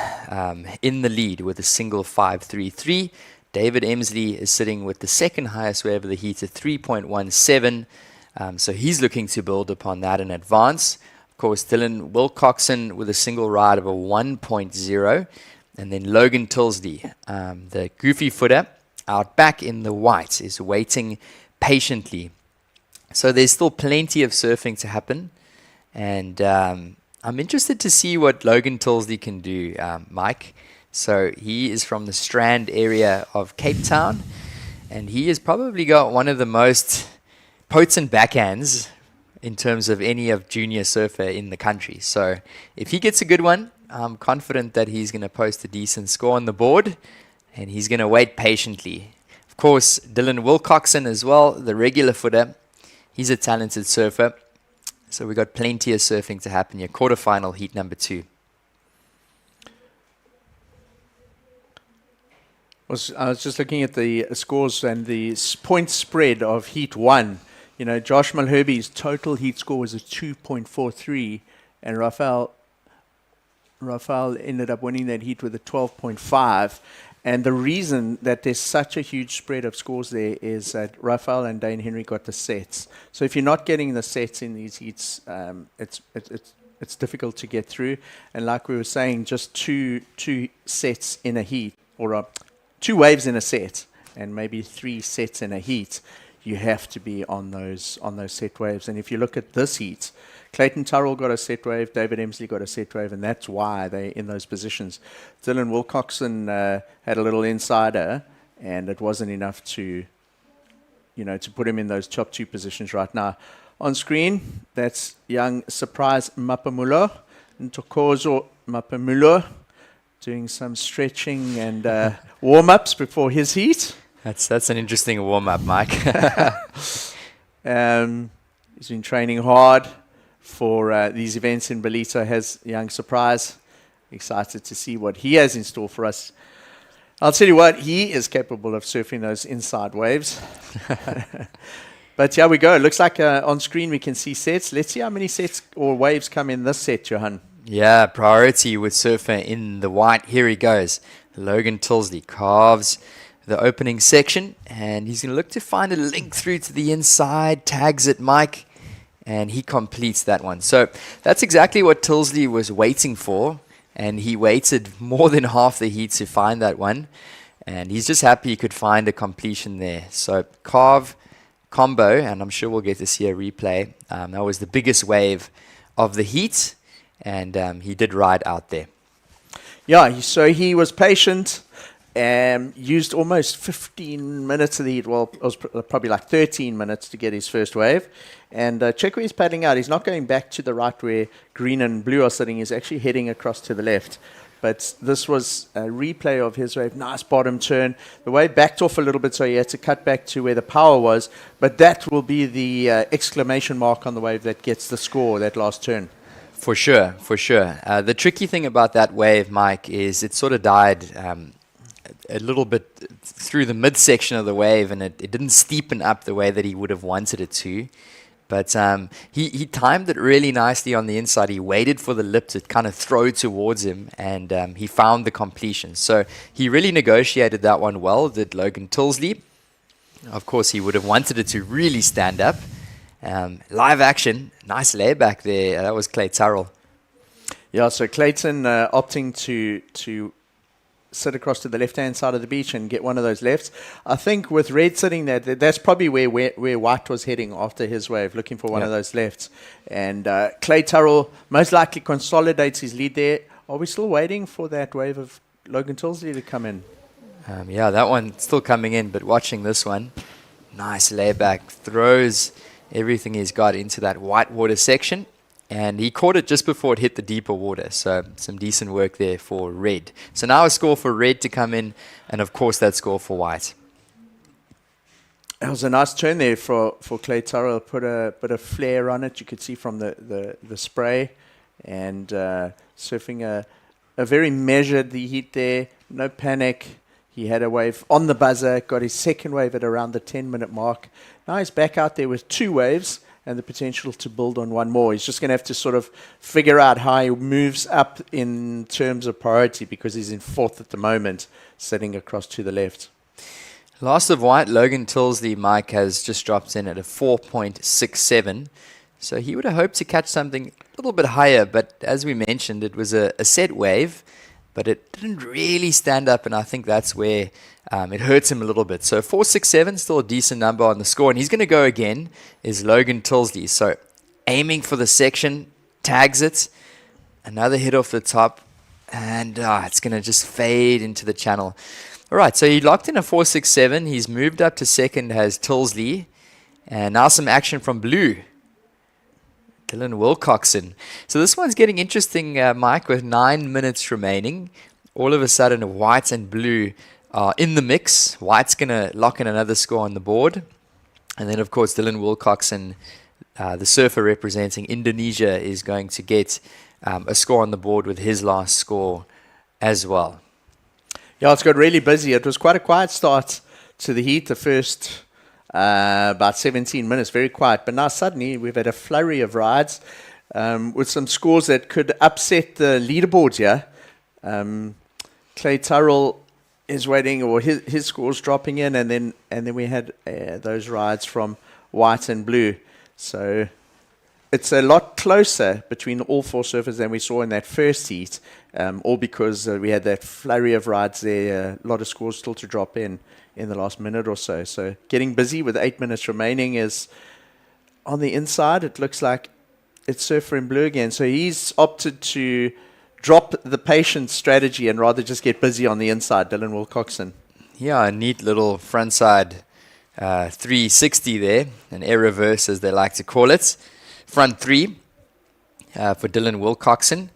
in the lead with a single 5.33. David Emsley is sitting with the second highest wave of the heat at 3.17. So he's looking to build upon that and advance. Of course, Dylan Wilcoxon with a single ride of a 1.0. And then Logan Tilsley, the goofy footer, out back in the white, is waiting patiently. So there's still plenty of surfing to happen. And I'm interested to see what Logan Tilsley can do, Mike. So he is from the Strand area of Cape Town. And he has probably got one of the most potent backhands in terms of any of junior surfer in the country. So if he gets a good one, I'm confident that he's going to post a decent score on the board. And he's going to wait patiently. Of course, Dylan Wilcoxon as well, the regular footer. He's a talented surfer. So we've got plenty of surfing to happen here. Quarterfinal heat number 2. I was just looking at the scores and the point spread of heat 1. You know, Josh Malherbe's total heat score was a 2.43, and Rafael ended up winning that heat with a 12.5. And the reason that there's such a huge spread of scores there is that Rafael and Dane Henry got the sets. So if you're not getting the sets in these heats, it's difficult to get through. And like we were saying, just two sets in a heat, or 2 waves in a set, and maybe 3 sets in a heat, you have to be on those set waves. And if you look at this heat, Clayton Turrell got a set wave, David Emsley got a set wave, and that's why they're in those positions. Dylan Wilcoxon had a little insider, and it wasn't enough to put him in those top 2 positions right now. On screen, that's young Surprise Mapamulo, Ntokozo Mapamulo, doing some stretching and warm-ups before his heat. That's an interesting warm-up, Mike. He's been training hard for these events in Ballito. Has young Surprise. Excited to see what he has in store for us. I'll tell you what, he is capable of surfing those inside waves. But here we go. Looks like on screen we can see sets. Let's see how many sets or waves come in this set, Johan. Yeah, priority with surfer in the white. Here he goes. Logan Tilsley carves the opening section, and he's going to look to find a link through to the inside, tags it, Mike, and he completes that one. So that's exactly what Tilsley was waiting for, and he waited more than half the heat to find that one, and he's just happy he could find a completion there. So carve combo, and I'm sure we'll get to see a replay. That was the biggest wave of the heat, and he did ride out there. Yeah, so he was patient. Used almost 15 minutes of the heat. Well, it was probably like 13 minutes to get his first wave. And check where he's paddling out. He's not going back to the right where green and blue are sitting. He's actually heading across to the left. But this was a replay of his wave. Nice bottom turn. The wave backed off a little bit, so he had to cut back to where the power was. But that will be the exclamation mark on the wave that gets the score, that last turn. For sure, for sure. The tricky thing about that wave, Mike, is it sort of died a little bit through the midsection of the wave, and it didn't steepen up the way that he would have wanted it to. But he timed it really nicely on the inside. He waited for the lip to kind of throw towards him, and he found the completion. So he really negotiated that one well, did Logan Tilsley. Of course, he would have wanted it to really stand up. Live action, nice layback there. That was Clay Turrell. Yeah, so Clayton opting to sit across to the left-hand side of the beach and get one of those lefts. I think with red sitting there, that's probably where white was heading after his wave, looking for one of those lefts. And Clay Turrell most likely consolidates his lead there. Are we still waiting for that wave of Logan Tilsley to come in? Yeah, that one's still coming in, but watching this one, nice layback, throws everything he's got into that white water section, and he caught it just before it hit the deeper water, so some decent work there for red. So now a score for red to come in, and of course that score for white. It was a nice turn there for Clay Turrell, put a bit of flair on it, you could see from the spray, and surfing a very measured heat there, no panic. He had a wave on the buzzer, got his second wave at around the 10-minute mark. Now he's back out there with 2 waves and the potential to build on one more. He's just going to have to sort of figure out how he moves up in terms of priority, because he's in 4th at the moment, sitting across to the left. Last of white, Logan Tilsley, Mike, has just dropped in at a 4.67. So he would have hoped to catch something a little bit higher, but as we mentioned, it was a set wave, but it didn't really stand up, and I think that's where it hurts him a little bit. So 4.67, still a decent number on the score, and he's going to go again, is Logan Tilsley. So aiming for the section, tags it, another hit off the top, and it's going to just fade into the channel. All right, so he locked in a 4.67. He's moved up to second, has Tilsley, and now some action from blue. Dylan Wilcoxon. So this one's getting interesting, Mike, with 9 minutes remaining. All of a sudden, white and blue are in the mix. White's going to lock in another score on the board. And then, of course, Dylan Wilcoxon, the surfer representing Indonesia, is going to get a score on the board with his last score as well. Yeah, it's got really busy. It was quite a quiet start to the heat, the first about 17 minutes, very quiet. But now suddenly we've had a flurry of rides with some scores that could upset the leaderboards here. Clay Turrell is waiting, or his scores dropping in, and then we had those rides from white and blue. So it's a lot closer between all 4 surfers than we saw in that first heat, all because we had that flurry of rides there, a lot of scores still to drop in the last minute or so. So getting busy with 8 minutes remaining is on the inside. It looks like it's surfer in blue again. So he's opted to drop the patience strategy and rather just get busy on the inside, Dylan Wilcoxon. Yeah, a neat little frontside 360 there, an air reverse as they like to call it. Front 3 for Dylan Wilcoxon.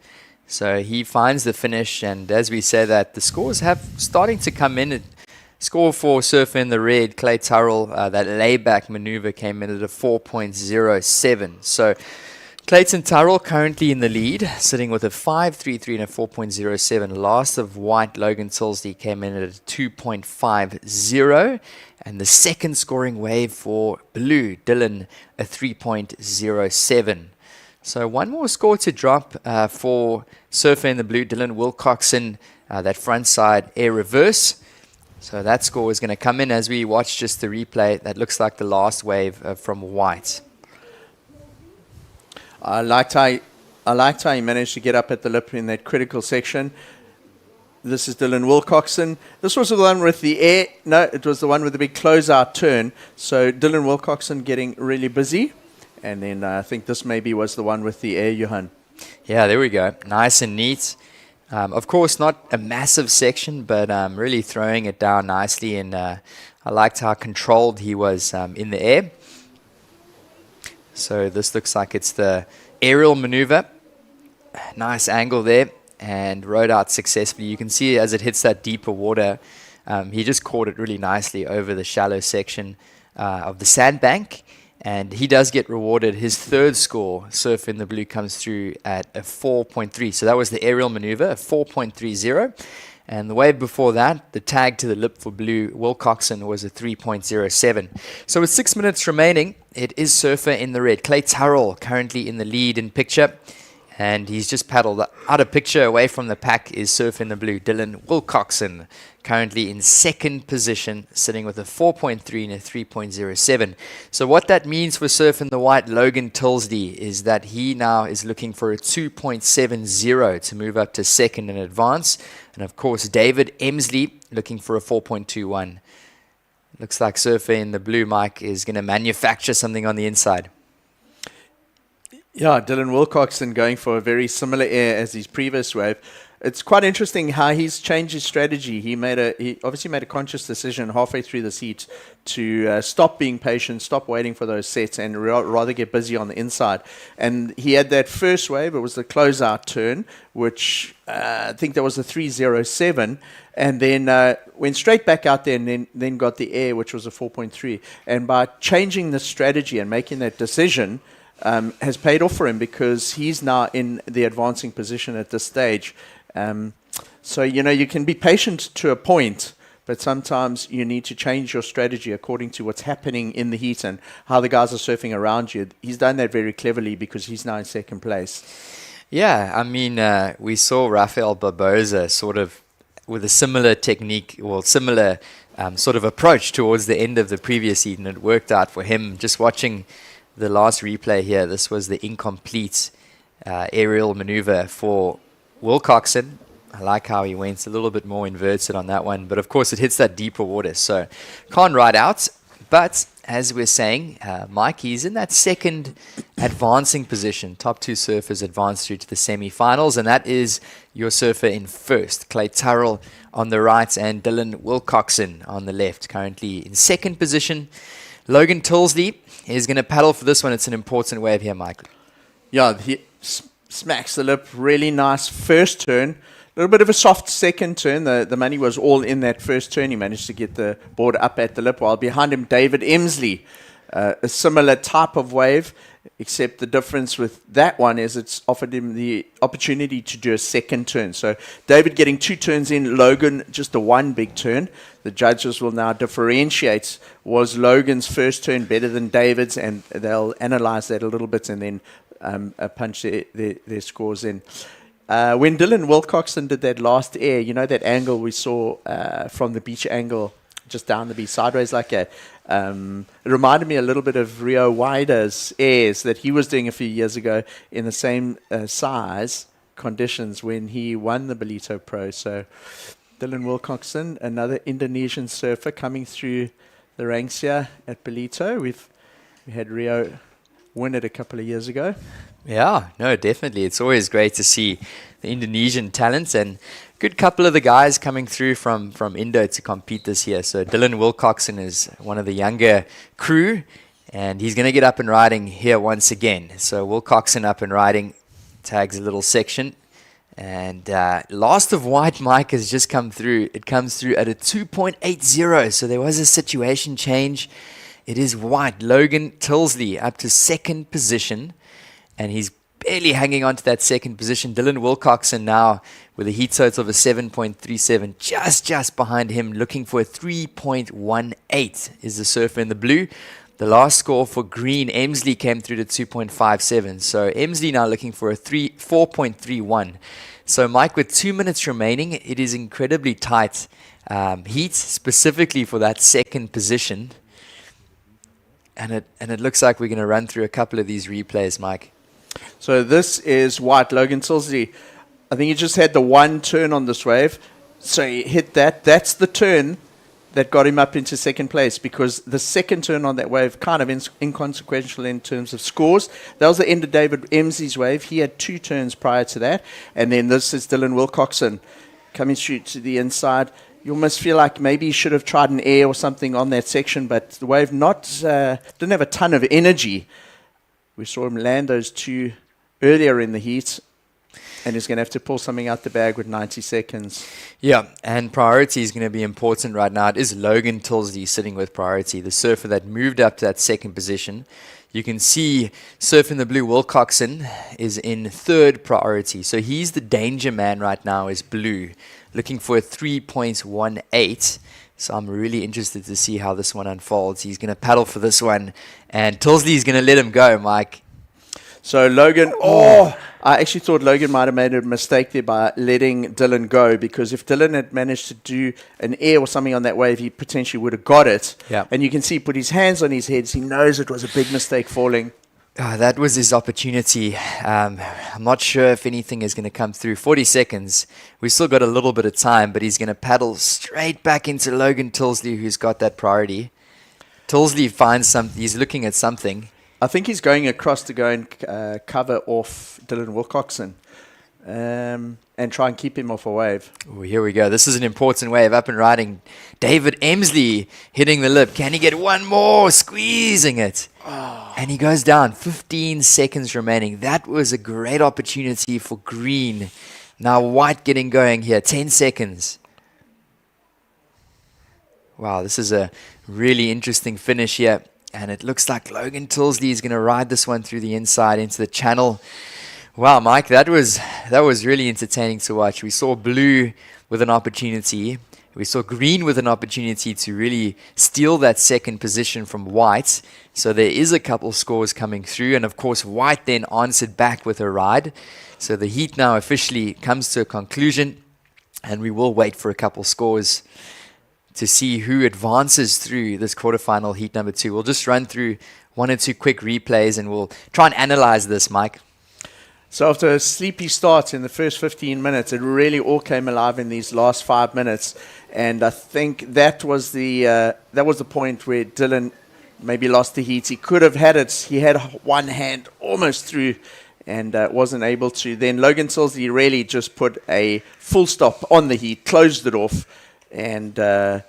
So he finds the finish, and as we say that, the scores have starting to come in. Score for surfer in the red, Clay Turrell, that layback maneuver came in at a 4.07. So Clayton Turrell currently in the lead, sitting with a 5.33 and a 4.07. Last of white, Logan Tilsley, came in at a 2.50. And the second scoring wave for blue, Dylan, a 3.07. So one more score to drop for surfer in the blue, Dylan Wilcoxon, that front side air reverse. So that score is going to come in as we watch just the replay. That looks like the last wave from white. I liked how he managed to get up at the lip in that critical section. This is Dylan Wilcoxon. This was the one with the air. No, it was the one with the big closeout turn. So Dylan Wilcoxon getting really busy. And then I think this maybe was the one with the air, Johan. Yeah, there we go. Nice and neat. Of course, not a massive section, but really throwing it down nicely. And I liked how controlled he was in the air. So this looks like it's the aerial maneuver. Nice angle there, and rode out successfully. You can see as it hits that deeper water, he just caught it really nicely over the shallow section of the sandbank. And he does get rewarded. His third score, surf in the blue, comes through at a 4.3. So that was the aerial maneuver, a 4.30. And the wave before that, the tag to the lip for blue, Wilcoxon, was a 3.07. So with 6 minutes remaining, it is surfer in the red. Clay Turrell currently in the lead in picture. And he's just paddled out of picture away from the pack is Surf in the Blue, Dylan Wilcoxon, currently in second position, sitting with a 4.3 and a 3.07. So what that means for Surf in the White, Logan Tilsley, is that he now is looking for a 2.70 to move up to second and advance. And of course, David Emsley looking for a 4.21. Looks like Surfer in the Blue, Mike, is going to manufacture something on the inside. Yeah, Dylan Wilcoxon going for a very similar air as his previous wave. It's quite interesting how he's changed his strategy. He obviously made a conscious decision halfway through this heat to stop being patient, stop waiting for those sets, and rather get busy on the inside. And he had that first wave. It was the closeout turn, which I think that was a 3.07, and then went straight back out there and then got the air, which was a 4.3. And by changing the strategy and making that decision, has paid off for him, because he's now in the advancing position at this stage. So, you can be patient to a point, but sometimes you need to change your strategy according to what's happening in the heat and how the guys are surfing around you. He's done that very cleverly, because he's now in second place. Yeah, I mean, we saw Rafael Barboza sort of with a similar technique, or similar sort of approach towards the end of the previous heat, and it worked out for him. Just watching the last replay here, this was the incomplete aerial maneuver for Wilcoxon. I like how he went a little bit more inverted on that one, but of course it hits that deeper water, so can't ride out. But as we're saying, Mike, he's in that second advancing position. Top two surfers advance through to the semi-finals, and that is your surfer in first, Clay Turrell on the right and Dylan Wilcoxon on the left, currently in second position. Logan Tilsley is going to paddle for this one. It's an important wave here, Mike. Yeah, he smacks the lip. Really nice first turn. A little bit of a soft second turn. The money was all in that first turn. He managed to get the board up at the lip, while behind him, David Emsley. A similar type of wave, except the difference with that one is it's offered him the opportunity to do a second turn. So David getting 2 turns in, Logan just the one big turn. The judges will now differentiate. Was Logan's first turn better than David's? And they'll analyze that a little bit and then punch their scores in. When Dylan Wilcoxon did that last air, that angle we saw from the beach angle, just down the beach, sideways like that. It reminded me a little bit of Rio Wider's airs that he was doing a few years ago in the same size conditions when he won the Ballito Pro. So Dylan Wilcoxon, another Indonesian surfer coming through the ranks here at Ballito. We had Rio win it a couple of years ago. Yeah, no, definitely. It's always great to see the Indonesian talents, and good couple of the guys coming through from Indo to compete this year. So Dylan Wilcoxon is one of the younger crew, and he's going to get up and riding here once again. So Wilcoxon up and riding, tags a little section. And Last of White, Mike, has just come through. It comes through at a 2.80, so there was a situation change. It is White, Logan Tilsley, up to second position, and he's barely hanging on to that second position. Dylan Wilcoxon now with a heat total of a 7.37, just behind him, looking for a 3.18 is the surfer in the blue. The last score for Green, Emsley, came through to 2.57. So Emsley now looking for a 4.31. So Mike, with 2 minutes remaining, it is incredibly tight heat, specifically for that second position. And it looks like we're going to run through a couple of these replays, Mike. So this is White, Logan Tilsley. I think he just had the one turn on this wave. So he hit that. That's the turn that got him up into second place, because the second turn on that wave kind of inconsequential in terms of scores. That was the end of David Emsley's wave. He had 2 turns prior to that. And then this is Dylan Wilcoxon coming straight to the inside. You almost feel like maybe he should have tried an air or something on that section, but the wave didn't have a ton of energy. We saw him land those 2 earlier in the heat, and he's going to have to pull something out the bag with 90 seconds. Yeah, and priority is going to be important right now. It is Logan Tilsley sitting with priority, the surfer that moved up to that second position. You can see Surf in the Blue Wilcoxon is in third priority. So he's the danger man right now, is Blue, looking for a 3.18. So I'm really interested to see how this one unfolds. He's going to paddle for this one, and Tilsley is going to let him go, Mike. So Logan, I actually thought Logan might have made a mistake there by letting Dylan go, because if Dylan had managed to do an air or something on that wave, he potentially would have got it. Yeah. And you can see he put his hands on his head. He knows it was a big mistake falling. That was his opportunity. I'm not sure if anything is going to come through. 40 seconds. We've still got a little bit of time, but he's going to paddle straight back into Logan Tilsley, who's got that priority. Tilsley finds something. He's looking at something. I think he's going across to go and cover off Dylan Wilcoxon and try and keep him off a wave. Oh, here we go. This is an important wave, up and riding. David Emsley hitting the lip. Can he get one more? Squeezing it. And he goes down. 15 seconds remaining. That was a great opportunity for green. Now white getting going here. 10 seconds. Wow, this is a really interesting finish here. And it looks like Logan Tilsley is going to ride this one through the inside into the channel. Wow, Mike, that was really entertaining to watch. We saw blue with an opportunity. We saw green with an opportunity to really steal that second position from white. So there is a couple scores coming through. And of course, white then answered back with a ride. So the heat now officially comes to a conclusion. And we will wait for a couple scores to see who advances through this quarterfinal heat number 2. We'll just run through one or two quick replays and we'll try and analyze this, Mike. So after a sleepy start in the first 15 minutes, it really all came alive in these last 5 minutes. And I think that was the point where Dylan maybe lost the heat. He could have had it. He had one hand almost through and wasn't able to. Then Logan Tilsley really just put a full stop on the heat, closed it off. And that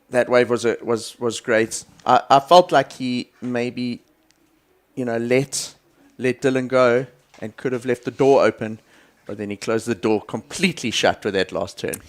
wave was great. I felt like he maybe, let Dylan go and could have left the door open, but then he closed the door completely shut with that last turn.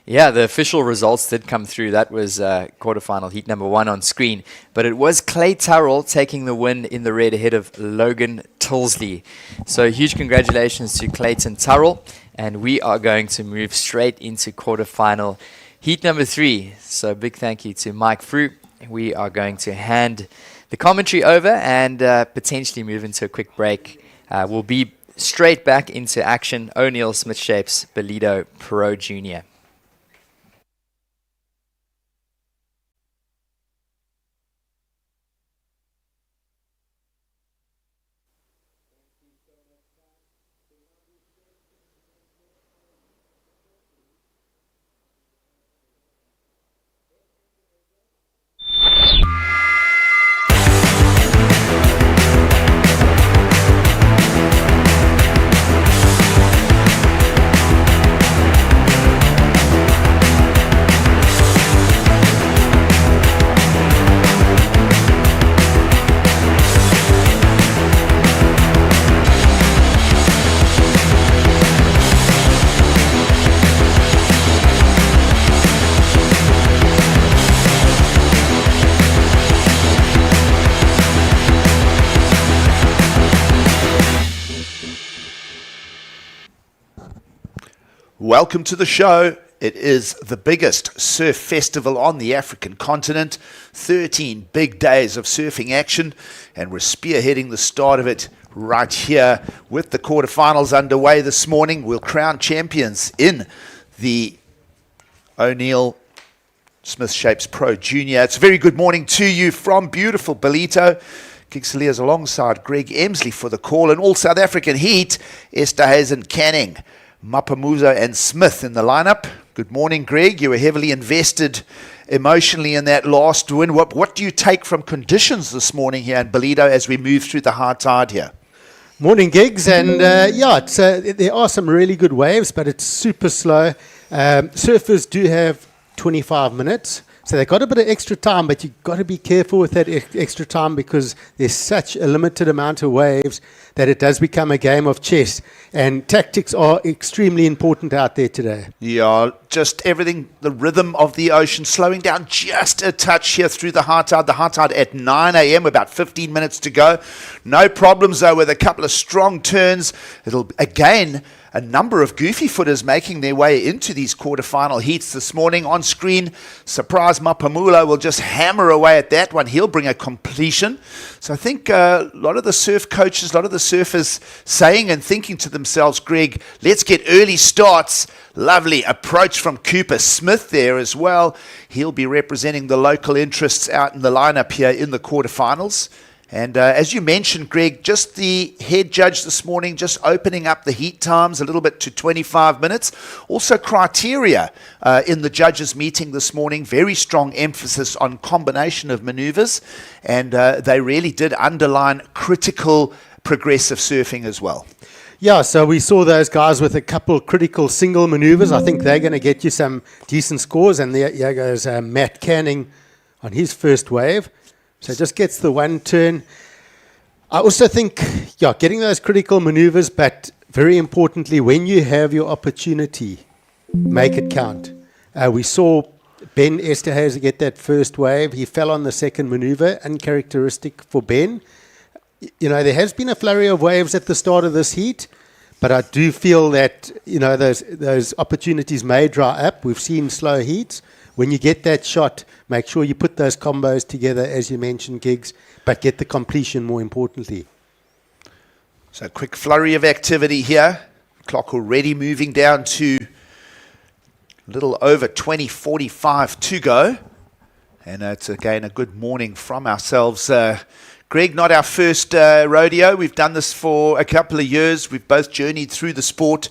Yeah, the official results did come through. That was quarterfinal heat number 1 on screen. But it was Clay Turrell taking the win in the red ahead of Logan Tilsley. So huge congratulations to Clayton Turrell. And we are going to move straight into quarterfinal heat number 3. So big thank you to Mike Frew. We are going to hand the commentary over and potentially move into a quick break. We'll be straight back into action. O'Neill Smith Shapes, Ballito Pro Junior. Welcome to the show. It is the biggest surf festival on the African continent. 13 big days of surfing action, and we're spearheading the start of it right here with the quarterfinals underway this morning. We'll crown champions in the O'Neill Smith Shapes Pro Junior. It's a very good morning to you from beautiful Ballito. Kingsley alongside Greg Emsley for the call, and all South African heat, Esterhazen, Canning, Mapamuzo and Smith in the lineup. Good morning, Greg. You were heavily invested emotionally in that last win. What do you take from conditions this morning here in Ballito as we move through the high tide here? Morning, gigs, and there are some really good waves, but it's super slow. Surfers do have 25 minutes, so they've got a bit of extra time, but you've got to be careful with that extra time because there's such a limited amount of waves that it does become a game of chess, and tactics are extremely important out there today. Yeah, just everything, the rhythm of the ocean, slowing down just a touch here through the high tide. The high tide at 9 a.m., about 15 minutes to go. No problems, though, with a couple of strong turns. It'll, again, a number of goofy footers making their way into these quarterfinal heats this morning. On screen, Surprise Mapamulo will just hammer away at that one. He'll bring a completion. So I think a lot of the surf coaches, a lot of the surfers saying and thinking to themselves, Greg, let's get early starts. Lovely approach from Cooper Smith there as well. He'll be representing the local interests out in the lineup here in the quarterfinals. And as you mentioned, Greg, just the head judge this morning, just opening up the heat times a little bit to 25 minutes. Also criteria in the judges' meeting this morning, very strong emphasis on combination of maneuvers. And they really did underline critical progressive surfing as well. Yeah, so we saw those guys with a couple critical single maneuvers. I think they're going to get you some decent scores. And there goes Matt Canning on his first wave. So just gets the one turn. I also think, getting those critical maneuvers, but very importantly, when you have your opportunity, make it count. We saw Ben Esterhazy get that first wave. He fell on the second maneuver, uncharacteristic for Ben. There has been a flurry of waves at the start of this heat, but I do feel that, those opportunities may dry up. We've seen slow heats. When you get that shot, make sure you put those combos together, as you mentioned, Gigs, but get the completion more importantly. So quick flurry of activity here. Clock already moving down to a little over 20:45 to go. And it's again a good morning from ourselves. Greg, not our first rodeo. We've done this for a couple of years. We've both journeyed through the sport.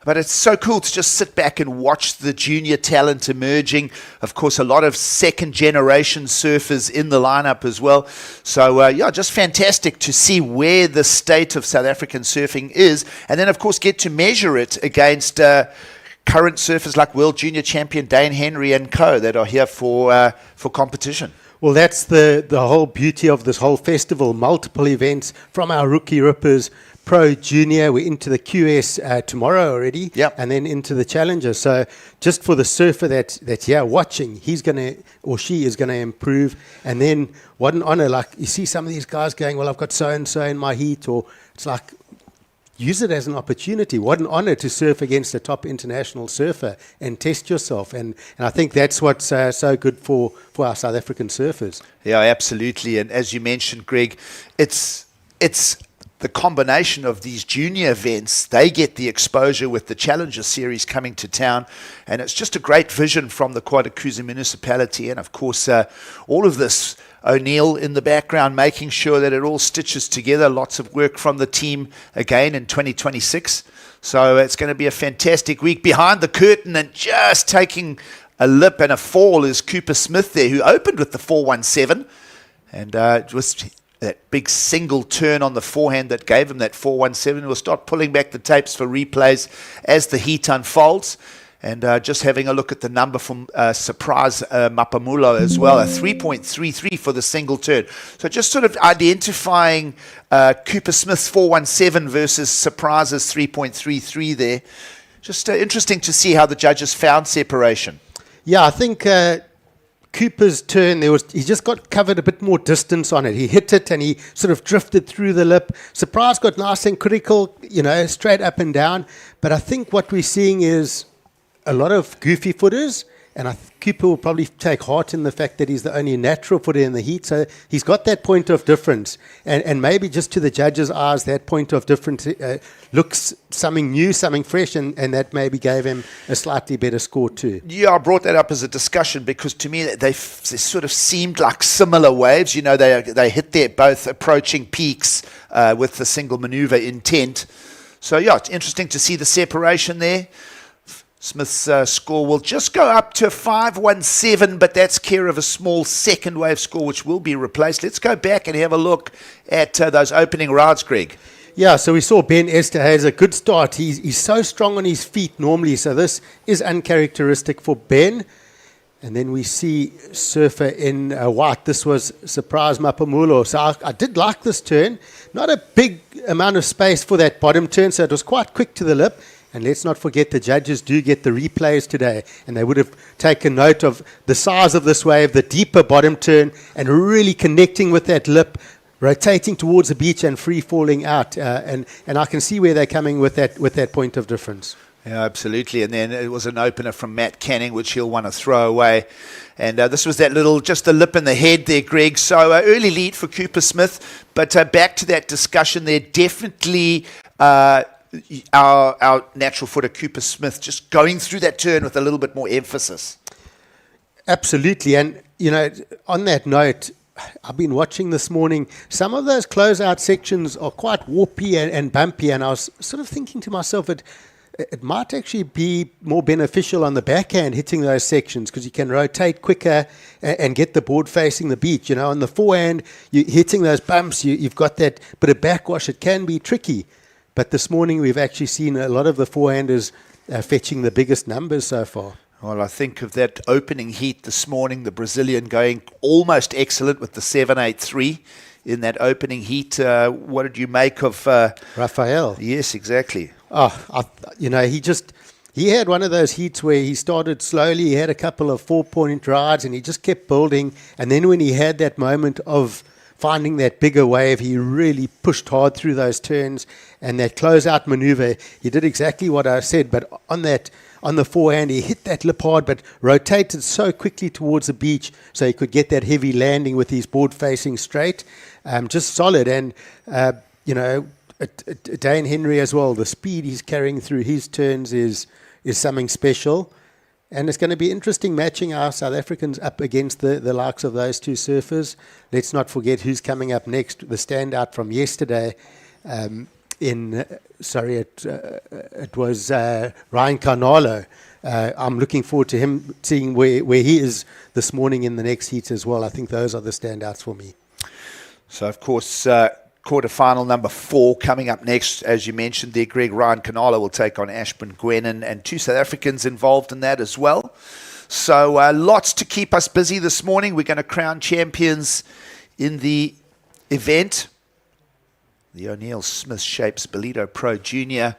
But it's so cool to just sit back and watch the junior talent emerging. Of course, a lot of second-generation surfers in the lineup as well. So, just fantastic to see where the state of South African surfing is. And then, of course, get to measure it against current surfers like world junior champion Dane Henry and co. that are here for competition. Well, that's the whole beauty of this whole festival. Multiple events from our rookie rippers, Pro, Junior. We're into the QS tomorrow already, and then into the Challenger. So just for the surfer that's here watching, he's going to, or she is going to improve. And then what an honor. Like, you see some of these guys going, well, I've got so-and-so in my heat, or it's like, use it as an opportunity. What an honor to surf against a top international surfer and test yourself. And I think that's what's so good for our South African surfers. Yeah, absolutely. And as you mentioned, Greg, it's the combination of these junior events. They get the exposure with the Challenger Series coming to town. And it's just a great vision from the Quadacruza municipality. And, of course, all of this, O'Neill in the background, making sure that it all stitches together. Lots of work from the team again in 2026. So it's going to be a fantastic week. Behind the curtain and just taking a lip and a fall is Cooper Smith there, who opened with the 417. And it was that big single turn on the forehand that gave him that 417. We'll start pulling back the tapes for replays as the heat unfolds. And just having a look at the number from Surprise Mapamulo as well, a 3.33 for the single turn. So just sort of identifying Cooper Smith's 417 versus Surprise's 3.33 there. Just interesting to see how the judges found separation. Yeah, I think Cooper's turn, he just got covered a bit more distance on it. He hit it and he sort of drifted through the lip. Surprise got nice and critical, straight up and down. But I think what we're seeing is a lot of goofy footers, and Cooper will probably take heart in the fact that he's the only natural footer in the heat. So he's got that point of difference. And maybe just to the judges' eyes, that point of difference looks something new, something fresh, and that maybe gave him a slightly better score too. Yeah, I brought that up as a discussion because to me they sort of seemed like similar waves. They hit their both approaching peaks with the single maneuver intent. So yeah, it's interesting to see the separation there. Smith's score will just go up to 517, but that's care of a small second wave score, which will be replaced. Let's go back and have a look at those opening rounds, Greg. Yeah, so we saw Ben Esterhazy, a good start. He's so strong on his feet normally, so this is uncharacteristic for Ben. And then we see surfer in white. This was Surprise Mapamulo. So I did like this turn. Not a big amount of space for that bottom turn, so it was quite quick to the lip. And let's not forget the judges do get the replays today, and they would have taken note of the size of this wave, the deeper bottom turn, and really connecting with that lip. rotating towards the beach and free falling out. And I can see where they're coming with that point of difference. Yeah, absolutely. And then it was an opener from Matt Canning, which he'll want to throw away. And this was that little, just the lip in the head there, Greg. So early lead for Cooper Smith. But back to that discussion there, definitely our natural footer, Cooper Smith, just going through that turn with a little bit more emphasis. Absolutely. And, on that note, I've been watching this morning. Some of those closeout sections are quite warpy and bumpy. And I was sort of thinking to myself, it might actually be more beneficial on the backhand hitting those sections because you can rotate quicker and get the board facing the beach. On the forehand, you're hitting those bumps, you've got that bit of backwash. It can be tricky. But this morning, we've actually seen a lot of the forehanders fetching the biggest numbers so far. Well, I think of that opening heat this morning, the Brazilian going almost excellent with the 7.83 in that opening heat. What did you make of Rafael? Yes, exactly. He had one of those heats where he started slowly. He had a couple of 4-point rides and he just kept building. And then when he had that moment of finding that bigger wave, he really pushed hard through those turns. And that closeout maneuver, he did exactly what I said. But on the forehand, he hit that lip hard, but rotated so quickly towards the beach so he could get that heavy landing with his board facing straight. Just solid. And, Dane Henry as well, the speed he's carrying through his turns is something special. And it's going to be interesting matching our South Africans up against the likes of those two surfers. Let's not forget who's coming up next. The standout from yesterday, it was Ryan Carnalo. I'm looking forward to him seeing where he is this morning in the next heat as well. I think those are the standouts for me. So, of course, quarterfinal number 4 coming up next. As you mentioned there, Greg, Ryan Canala will take on Ashburn Gwenin, and 2 South Africans involved in that as well. So lots to keep us busy this morning. We're going to crown champions in the event. The O'Neill Smith Shapes Ballito Pro Junior.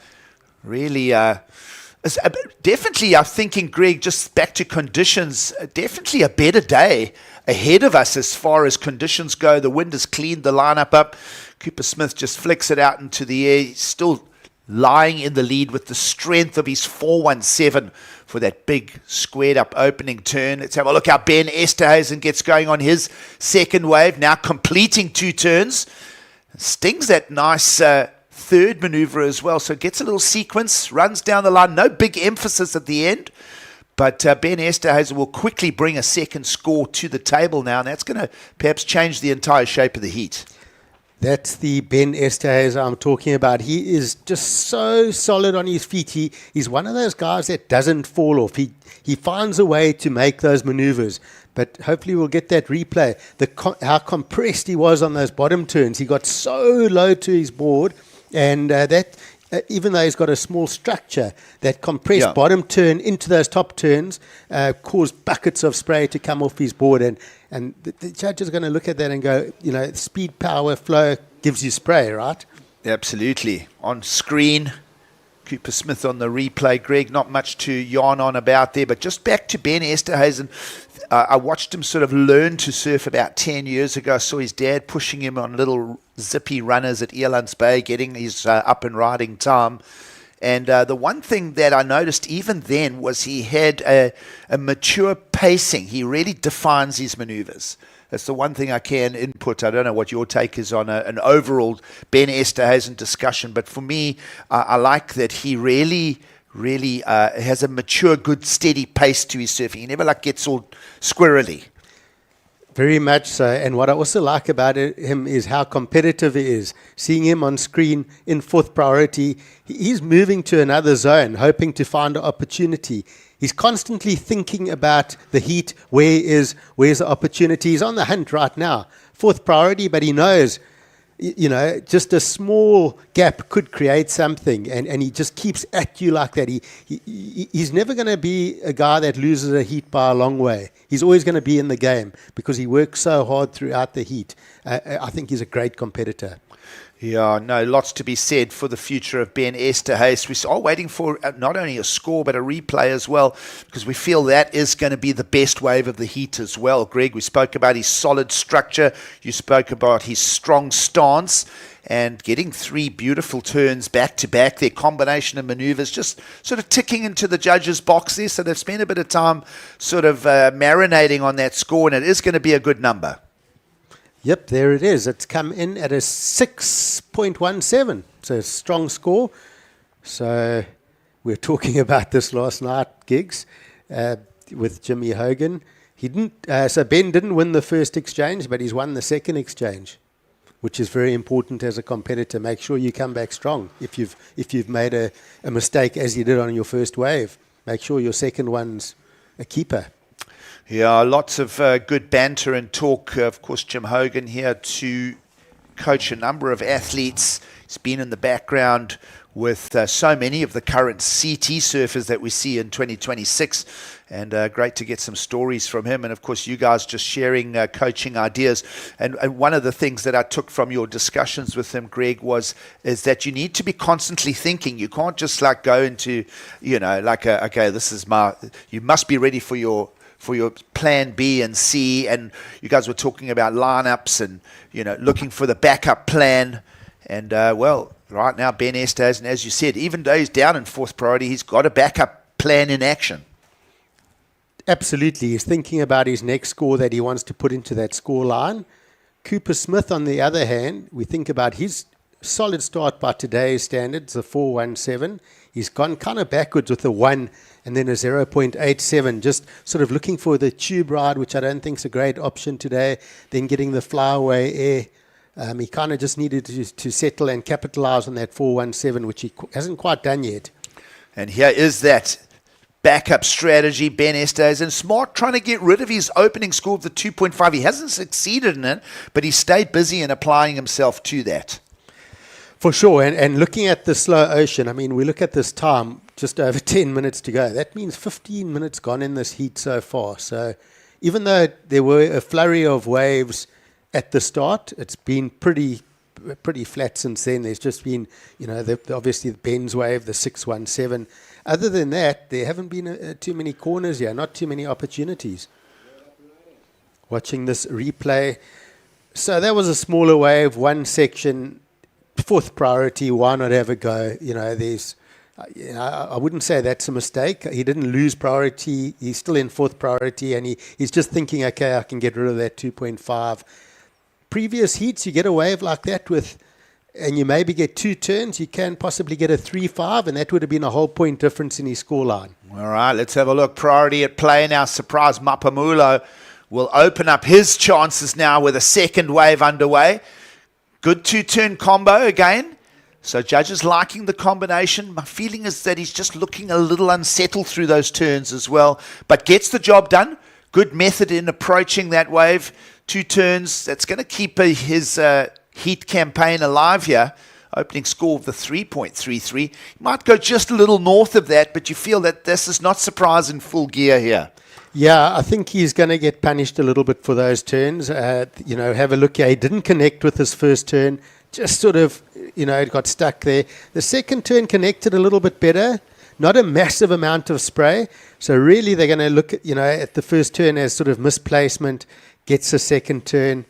Really, definitely, I'm thinking, Greg, just back to conditions, definitely a better day ahead of us as far as conditions go. The wind has cleaned the lineup up. Cooper Smith just flicks it out into the air. He's still lying in the lead with the strength of his 417 for that big squared up opening turn. Let's have a look how Ben Esterhuizen gets going on his second wave, now completing 2 turns. Stings that nice third maneuver as well, so gets a little sequence, runs down the line, no big emphasis at the end. But Ben Esterhuizen will quickly bring a second score to the table now, and that's going to perhaps change the entire shape of the heat. That's the Ben Esterhuizen I'm talking about. He is just so solid on his feet. He's one of those guys that doesn't fall off. He finds a way to make those maneuvers. But hopefully we'll get that replay. How compressed he was on those bottom turns. He got so low to his board, and even though he's got a small structure, that compressed bottom turn into those top turns caused buckets of spray to come off his board. And the judge is going to look at that and go, speed, power, flow gives you spray, right? Absolutely. On screen, Cooper Smith on the replay. Greg, not much to yarn on about there, but just back to Ben Esterhuizen. I watched him sort of learn to surf about 10 years ago. I saw his dad pushing him on little zippy runners at Elands Bay, getting his up and riding time. And the one thing that I noticed even then was he had a mature pacing. He really defines his maneuvers. That's the one thing I can input. I don't know what your take is on an overall Ben Esterhuizen discussion, but for me, I like that he really has a mature, good, steady pace to his surfing. He never gets all squirrely. Very much so. And what I also like about him is how competitive he is. Seeing him on screen in 4th priority, he's moving to another zone, hoping to find an opportunity. He's constantly thinking about the heat. Where's the opportunity? He's on the hunt right now. 4th priority, but he knows, just a small gap could create something, and he just keeps at you like that. He's never going to be a guy that loses a heat by a long way. He's always going to be in the game because he works so hard throughout the heat. I think he's a great competitor. Yeah, no, lots to be said for the future of Ben Esterhuis. We are waiting for not only a score but a replay as well, because we feel that is going to be the best wave of the heat as well. Greg, we spoke about his solid structure. You spoke about his strong stance and getting 3 beautiful turns back to back. Their combination of maneuvers just sort of ticking into the judges' box there. So they've spent a bit of time sort of marinating on that score, and it is going to be a good number. Yep, there it is. It's come in at a 6.17. So a strong score. So we were talking about this last night, Gigs, with Jimmy Hogan. So Ben didn't win the first exchange, but he's won the second exchange, which is very important as a competitor. Make sure you come back strong. If you've made a mistake as you did on your first wave, make sure your second one's a keeper. Yeah, lots of good banter and talk. Of course, Jim Hogan here to coach a number of athletes. He's been in the background with so many of the current CT surfers that we see in 2026. And great to get some stories from him. And, of course, you guys just sharing coaching ideas. And one of the things that I took from your discussions with him, Greg, is that you need to be constantly thinking. You can't just like go into, okay, you must be ready for your plan B and C, and you guys were talking about lineups and looking for the backup plan. And right now Ben Esterhuis, and as you said, even though he's down in 4th priority, he's got a backup plan in action. Absolutely, he's thinking about his next score that he wants to put into that score line. Cooper Smith, on the other hand, we think about his solid start by today's standards, a 4.17. He's gone kind of backwards with a 1 and then a 0.87, just sort of looking for the tube ride, which I don't think is a great option today, then getting the flyaway air. He kind of just needed to settle and capitalize on that 4.17, which he hasn't quite done yet. And here is that backup strategy, Ben Esterhuis, and smart, trying to get rid of his opening score of the 2.5. He hasn't succeeded in it, but he stayed busy in applying himself to that. For sure, and looking at the slow ocean, I mean, we look at this time, just over 10 minutes to go. That means 15 minutes gone in this heat so far. So even though there were a flurry of waves at the start, it's been pretty flat since then. There's just been, obviously the Ben's wave, the 6.17. Other than that, there haven't been too many corners here, not too many opportunities. Watching this replay. So that was a smaller wave, one section, 4th priority, why not have a go? I wouldn't say that's a mistake. He didn't lose priority. He's still in 4th priority, and he's just thinking, okay, I can get rid of that 2.5. Previous heats, you get a wave like that and you maybe get 2 turns. You can possibly get a 3.5, and that would have been a whole point difference in his scoreline. All right, let's have a look. Priority at play now. Surprise Mapamulo will open up his chances now with a second wave underway. Good 2-turn combo again. So judges liking the combination. My feeling is that he's just looking a little unsettled through those turns as well, but gets the job done. Good method in approaching that wave. 2 turns. That's going to keep his heat campaign alive here. Opening score of the 3.33. He might go just a little north of that, but you feel that this is not surprise in full gear here. Yeah, I think he's going to get punished a little bit for those turns. Have a look here. He didn't connect with his first turn. Just sort of, it got stuck there. The second turn connected a little bit better. Not a massive amount of spray. So really they're going to look at the first turn as sort of misplacement. Gets a second turn.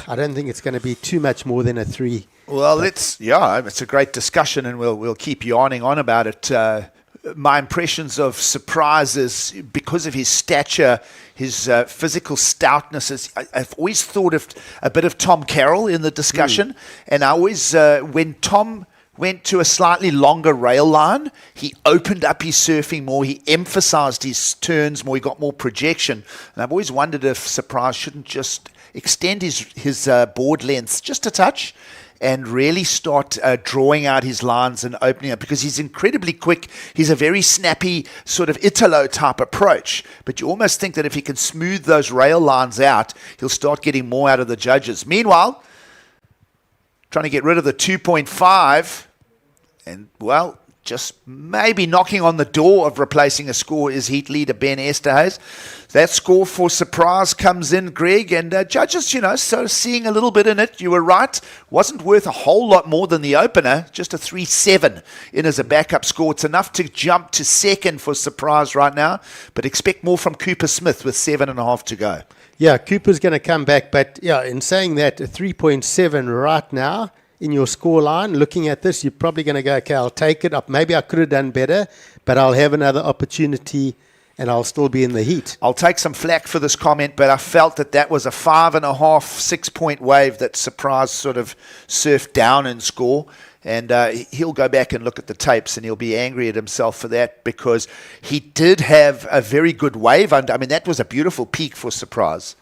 I don't think it's going to be too much more than a 3. Well, it's a great discussion, and we'll keep yarning on about it. My impressions of Surprise is because of his stature, his physical stoutness. I've always thought of a bit of Tom Carroll in the discussion, and I always, when Tom went to a slightly longer rail line, he opened up his surfing more, he emphasized his turns more, he got more projection. And I've always wondered if Surprise shouldn't just extend his board lengths just a touch and really start drawing out his lines and opening up, because he's incredibly quick. He's a very snappy sort of Italo type approach, but you almost think that if he can smooth those rail lines out, he'll start getting more out of the judges. Meanwhile, trying to get rid of the 2.5, and just maybe knocking on the door of replacing a score is heat leader Ben Esterhuis. That score for Surprise comes in, Greg, and judges, sort of seeing a little bit in it. You were right. Wasn't worth a whole lot more than the opener, just a 3-7 in as a backup score. It's enough to jump to second for Surprise right now, but expect more from Cooper Smith with 7.5 to go. Yeah, Cooper's going to come back, but in saying that, a 3.7 right now in your score line, looking at this, you're probably going to go, okay, I'll take it up. Maybe I could have done better, but I'll have another opportunity and I'll still be in the heat. I'll take some flack for this comment, but I felt that was a 5.5, 6-point wave that Surprise sort of surfed down in score. And he'll go back and look at the tapes and he'll be angry at himself for that because he did have a very good wave. That was a beautiful peak for Surprise.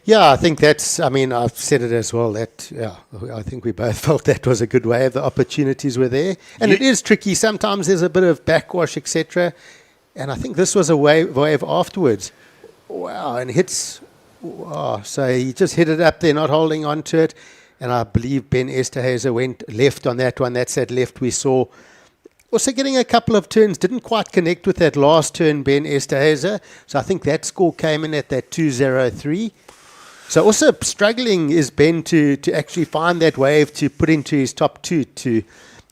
Yeah, I think I've said it as well. I think we both felt that was a good wave. The opportunities were there. And it is tricky. Sometimes there's a bit of backwash, etc. And I think this was a wave afterwards. Wow, and hits. Wow, so he just hit it up there, not holding on to it. And I believe Ben Esterhuis went left on that one. That's that left we saw. Also getting a couple of turns, didn't quite connect with that last turn, Ben Esterhuis. So I think that score came in at that 2.03. So also struggling is Ben to actually find that wave to put into his top two to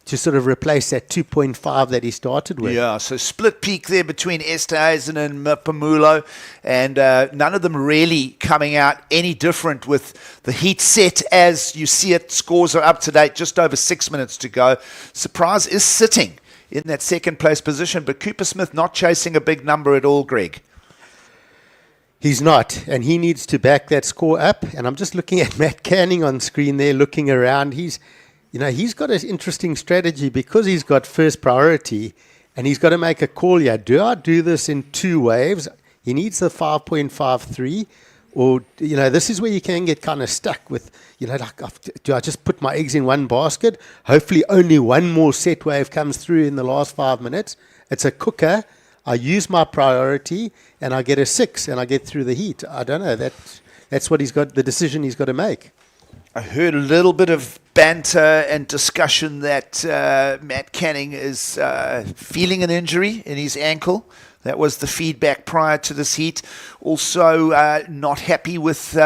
sort of replace that 2.5 that he started with. Yeah, so split peak there between Esterhuizen and Mapamulo, and none of them really coming out any different with the heat set as you see it. Scores are up to date, just over 6 minutes to go. Surprise is sitting in that second place position, but Cooper Smith not chasing a big number at all, Greg. He's not, and he needs to back that score up. And I'm just looking at Matt Canning on screen there, looking around. He's got an interesting strategy because he's got first priority, and he's got to make a call here. Do I do this in two waves? He needs the 5.53, or this is where you can get kind of stuck with, do I just put my eggs in one basket? Hopefully, only one more set wave comes through in the last 5 minutes. It's a cooker. I use my priority and I get a 6 and I get through the heat. I don't know. That's what the decision he's got to make. I heard a little bit of banter and discussion that Matt Canning is feeling an injury in his ankle. That was the feedback prior to this heat. Also, not happy with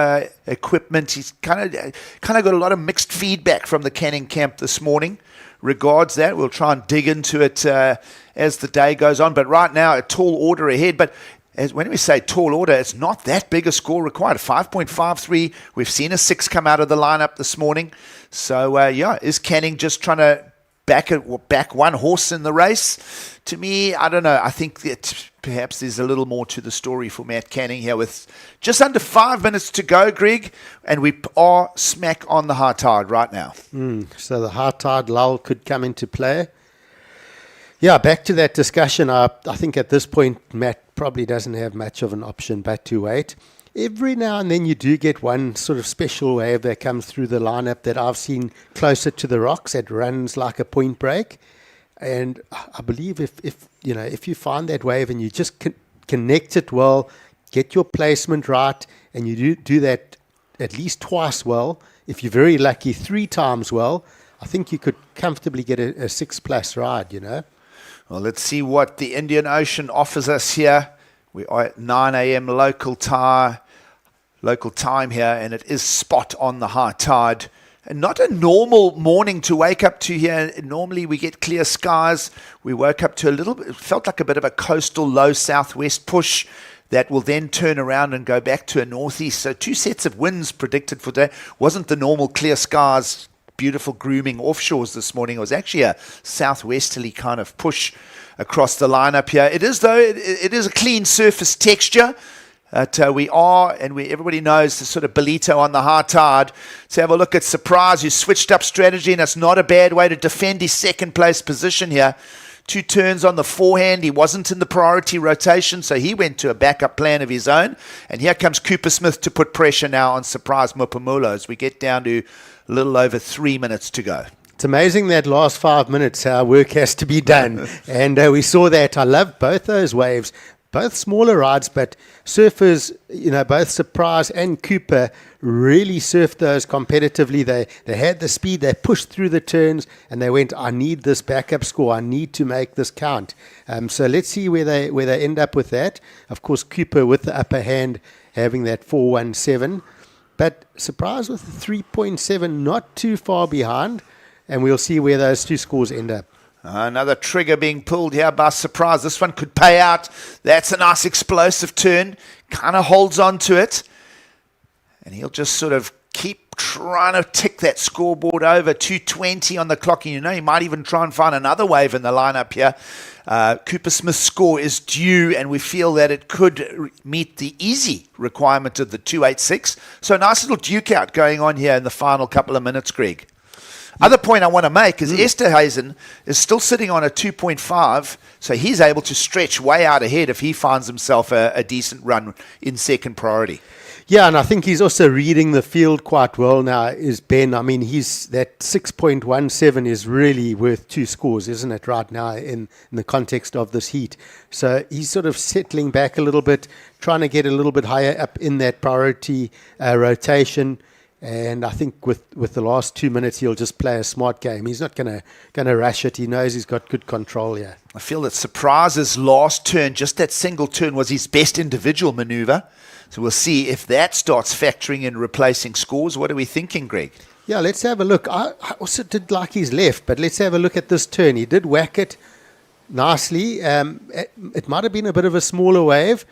equipment. He's kind of got a lot of mixed feedback from the Canning camp this morning. Regards that. We'll try and dig into it as the day goes on. But right now, a tall order ahead. But when we say tall order, it's not that big a score required. 5.53. We've seen a 6 come out of the lineup this morning. So, is Canning just trying to back one horse in the race? To me, I don't know. I think that perhaps there's a little more to the story for Matt Canning here with just under 5 minutes to go, Greg, and we are smack on the high tide right now. So the high tide lull could come into play. Yeah, back to that discussion. I think at this point, Matt probably doesn't have much of an option but to wait. Every now and then you do get one sort of special wave that comes through the lineup that I've seen closer to the rocks that runs like a point break. And I believe if you find that wave and you just connect it well, get your placement right, and you do that at least twice well, if you're very lucky, 3 times well, I think you could comfortably get a 6+ ride, Well, let's see what the Indian Ocean offers us here. We are at 9 a.m. local time here, and it is spot on the high tide. And not a normal morning to wake up to here. Normally we get clear skies. We woke up to a little bit, it felt like a bit of a coastal low southwest push that will then turn around and go back to a northeast. So 2 sets of winds predicted for today. Wasn't the normal clear skies, beautiful grooming offshores this morning. It was actually a southwesterly kind of push across the lineup here. It is, though, it is a clean surface texture. Everybody knows the sort of Ballito on the high tide. So have a look at Surprise, who switched up strategy, and it's not a bad way to defend his second place position here. 2 turns on the forehand. He wasn't in the priority rotation, so he went to a backup plan of his own. And here comes Cooper Smith to put pressure now on Surprise Mapamulo as we get down to a little over 3 minutes to go. It's amazing that last 5 minutes, how work has to be done. And we saw that. I love both those waves. both smaller rides, but surfers, both Surprise and Cooper really surfed those competitively. They had the speed, they pushed through the turns, and they went, I need this backup score, I need to make this count. So let's see where they end up with that. Of course, Cooper with the upper hand, having that 4.17, but Surprise with 3.7, not too far behind, and we'll see where those two scores end up. Another trigger being pulled here by Surprise. This one could pay out. That's a nice explosive turn. Kind of holds on to it. And he'll just sort of keep trying to tick that scoreboard over. 2:20 on the clock. And he might even try and find another wave in the lineup here. Cooper Smith's score is due, and we feel that it could meet the easy requirement of the 2.86. So a nice little duke out going on here in the final couple of minutes, Greg. Other point I want to make is Esterhuizen is still sitting on a 2.5, so he's able to stretch way out ahead if he finds himself a decent run in second priority. Yeah, and I think he's also reading the field quite well now, is Ben. I mean, that 6.17 is really worth two scores, isn't it, right now in the context of this heat. So he's sort of settling back a little bit, trying to get a little bit higher up in that priority rotation. And I think with the last 2 minutes, he'll just play a smart game. He's not gonna rush it. He knows he's got good control here. I feel that Surprise's last turn, just that single turn, was his best individual maneuver. So we'll see if that starts factoring in replacing scores. What are we thinking, Greg? Yeah, let's have a look. I also did like his left, but let's have a look at this turn. He did whack it nicely. It might have been a bit of a smaller wave.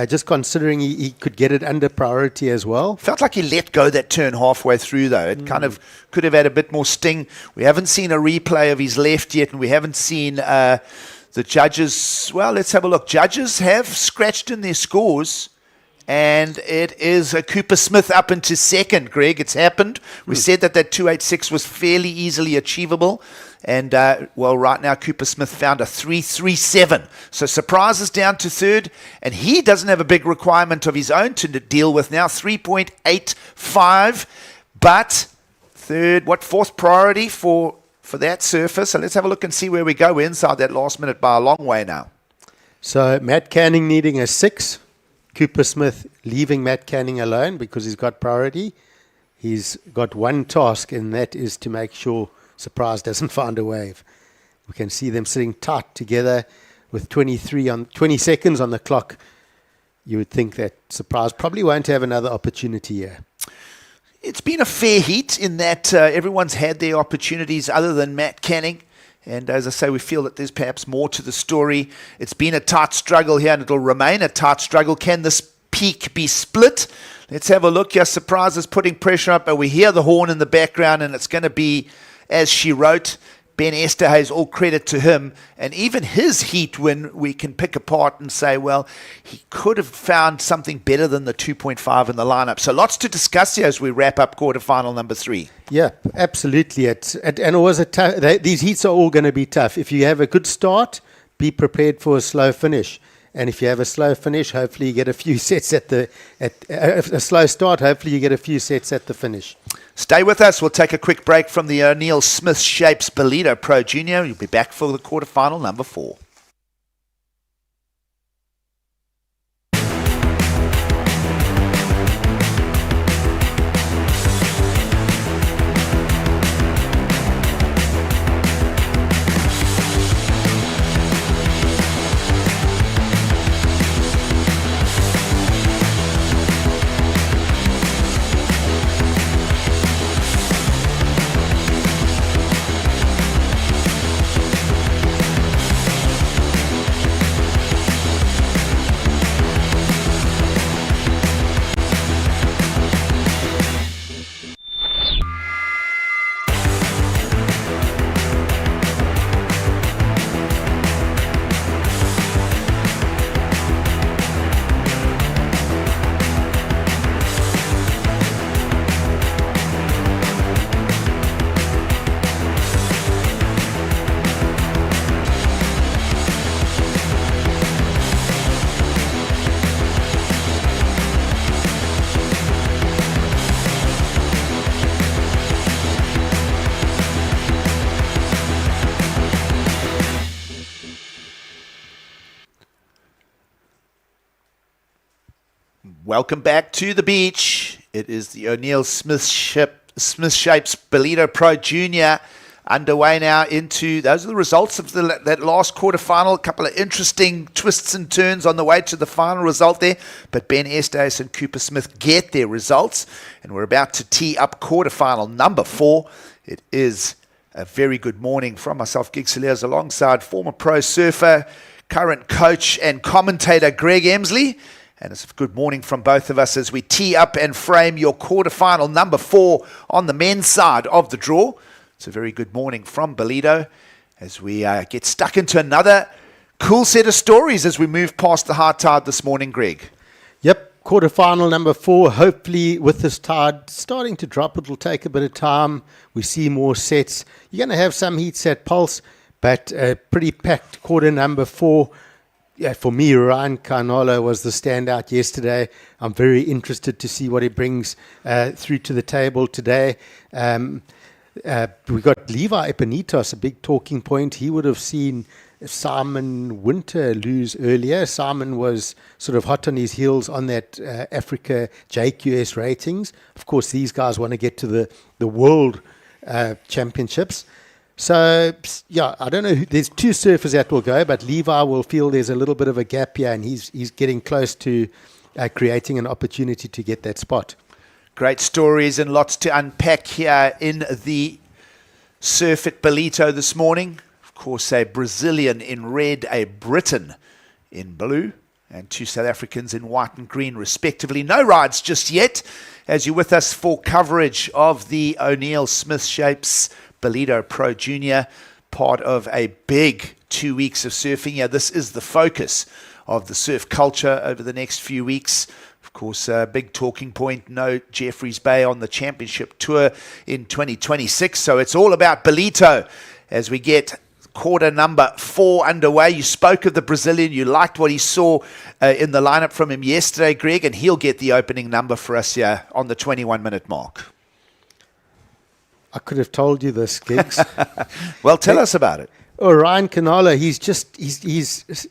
Just considering he could get it under priority as well. Felt like he let go that turn halfway through, though. It kind of could have had a bit more sting. We haven't seen a replay of his left yet, and we haven't seen the judges. Well, let's have a look. Judges have scratched in their scores, and it is a Cooper Smith up into second, Greg. It's happened. We said that 2.86 was fairly easily achievable. And, right now, Cooper Smith found a 3.37. So Surprise is down to third, and he doesn't have a big requirement of his own to deal with now, 3.85. But fourth priority for that surfer? So let's have a look and see where we go. We're inside that last minute by a long way now. So Matt Canning needing a 6. Cooper Smith leaving Matt Canning alone because he's got priority. He's got one task, and that is to make sure Surprise doesn't find a wave. We can see them sitting tight together with 20 seconds on the clock. You would think that Surprise probably won't have another opportunity here. It's been a fair heat in that everyone's had their opportunities other than Matt Canning. And as I say, we feel that there's perhaps more to the story. It's been a tight struggle here, and it'll remain a tight struggle. Can this peak be split? Let's have a look here. Surprise is putting pressure up, but we hear the horn in the background, and it's going to be, as she wrote, Ben Esterhuizen, all credit to him. And even his heat win, we can pick apart and say, well, he could have found something better than the 2.5 in the lineup. So lots to discuss here as we wrap up quarterfinal number 3. Yeah, absolutely. And it was these heats are all going to be tough. If you have a good start, be prepared for a slow finish. And if you have a slow finish, hopefully you get a few sets a slow start. Hopefully you get a few sets at the finish. Stay with us. We'll take a quick break from the O'Neill Smith Shapes Ballito Pro Junior. You'll be back for the quarterfinal number 4. Welcome back to the beach. It is the O'Neill Smith Shapes Ballito Pro Junior underway now into, those are the results of that last quarterfinal. A couple of interesting twists and turns on the way to the final result there. But Ben Estes and Cooper Smith get their results. And we're about to tee up quarterfinal number 4. It is a very good morning from myself, Gig Saliers, alongside former pro surfer, current coach and commentator Greg Emsley. And it's a good morning from both of us as we tee up and frame your quarterfinal number 4 on the men's side of the draw. It's a very good morning from Ballito as we get stuck into another cool set of stories as we move past the hard tide this morning, Greg. Yep, quarterfinal number 4. Hopefully with this tide starting to drop, it will take a bit of time. We see more sets. You're going to have some heats at Pulse, but pretty packed quarter number 4. Yeah, for me, Ryan Carnolo was the standout yesterday. I'm very interested to see what he brings through to the table today. We got Levi Epinitos, a big talking point. He would have seen Simon Winter lose earlier. Simon was sort of hot on his heels on that Africa JQS ratings. Of course, these guys want to get to the World Championships. So, yeah, I don't know. There's 2 surfers that will go, but Levi will feel there's a little bit of a gap here, and he's getting close to creating an opportunity to get that spot. Great stories and lots to unpack here in the surf at Ballito this morning. Of course, a Brazilian in red, a Briton in blue, and 2 South Africans in white and green, respectively. No rides just yet, as you're with us for coverage of the O'Neill Smith Shapes Ballito Pro Junior, part of a big 2 weeks of surfing. Yeah, this is the focus of the surf culture over the next few weeks. Of course, a big talking point, no Jeffreys Bay on the championship tour in 2026. So it's all about Ballito as we get quarter number 4 underway. You spoke of the Brazilian. You liked what he saw in the lineup from him yesterday, Greg, and he'll get the opening number for us here on the 21-minute mark. I could have told you this, Gigs. Well, tell us about it. Oh, Ryan Canala, his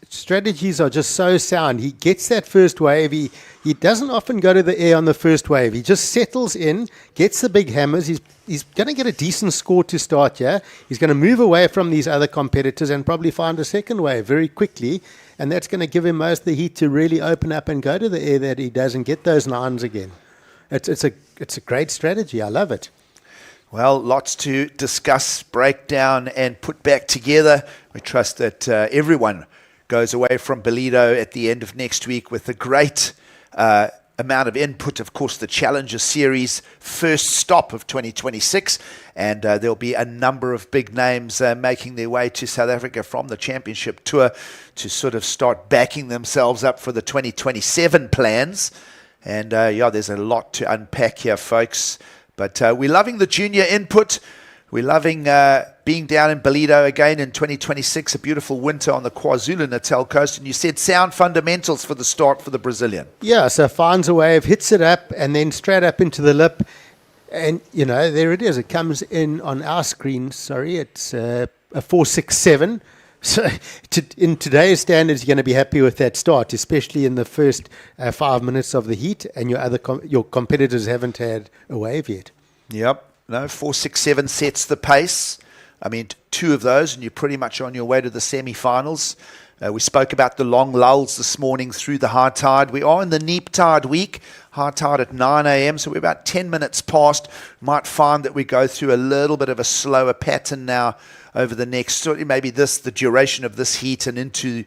strategies are just so sound. He gets that first wave. He doesn't often go to the air on the first wave. He just settles in, gets the big hammers. He's going to get a decent score to start, yeah? He's going to move away from these other competitors and probably find a second wave very quickly, and that's going to give him most of the heat to really open up and go to the air that he does and get those 9s again. It's a great strategy. I love it. Well, lots to discuss, break down, and put back together. We trust that everyone goes away from Ballito at the end of next week with a great amount of input. Of course, the Challenger Series first stop of 2026, and there'll be a number of big names making their way to South Africa from the Championship Tour to sort of start backing themselves up for the 2027 plans. And yeah, there's a lot to unpack here, folks. But we're loving the junior input. We're loving being down in Ballito again in 2026, a beautiful winter on the KwaZulu-Natal coast. And you said sound fundamentals for the start for the Brazilian. Yeah, so finds a wave, hits it up, and then straight up into the lip. And, you know, there it is. It comes in on our screen. Sorry, it's a 4.67. So in today's standards, you're going to be happy with that start, especially in the first 5 minutes of the heat, and your competitors haven't had a wave yet. Yep. No, 4.67 sets the pace. I mean, 2 of those, and you're pretty much on your way to the semi-finals. We spoke about the long lulls this morning through the high tide. We are in the neap tide week, high tide at 9 a.m., so we're about 10 minutes past. Might find that we go through a little bit of a slower pattern now over the next, maybe the duration of this heat and into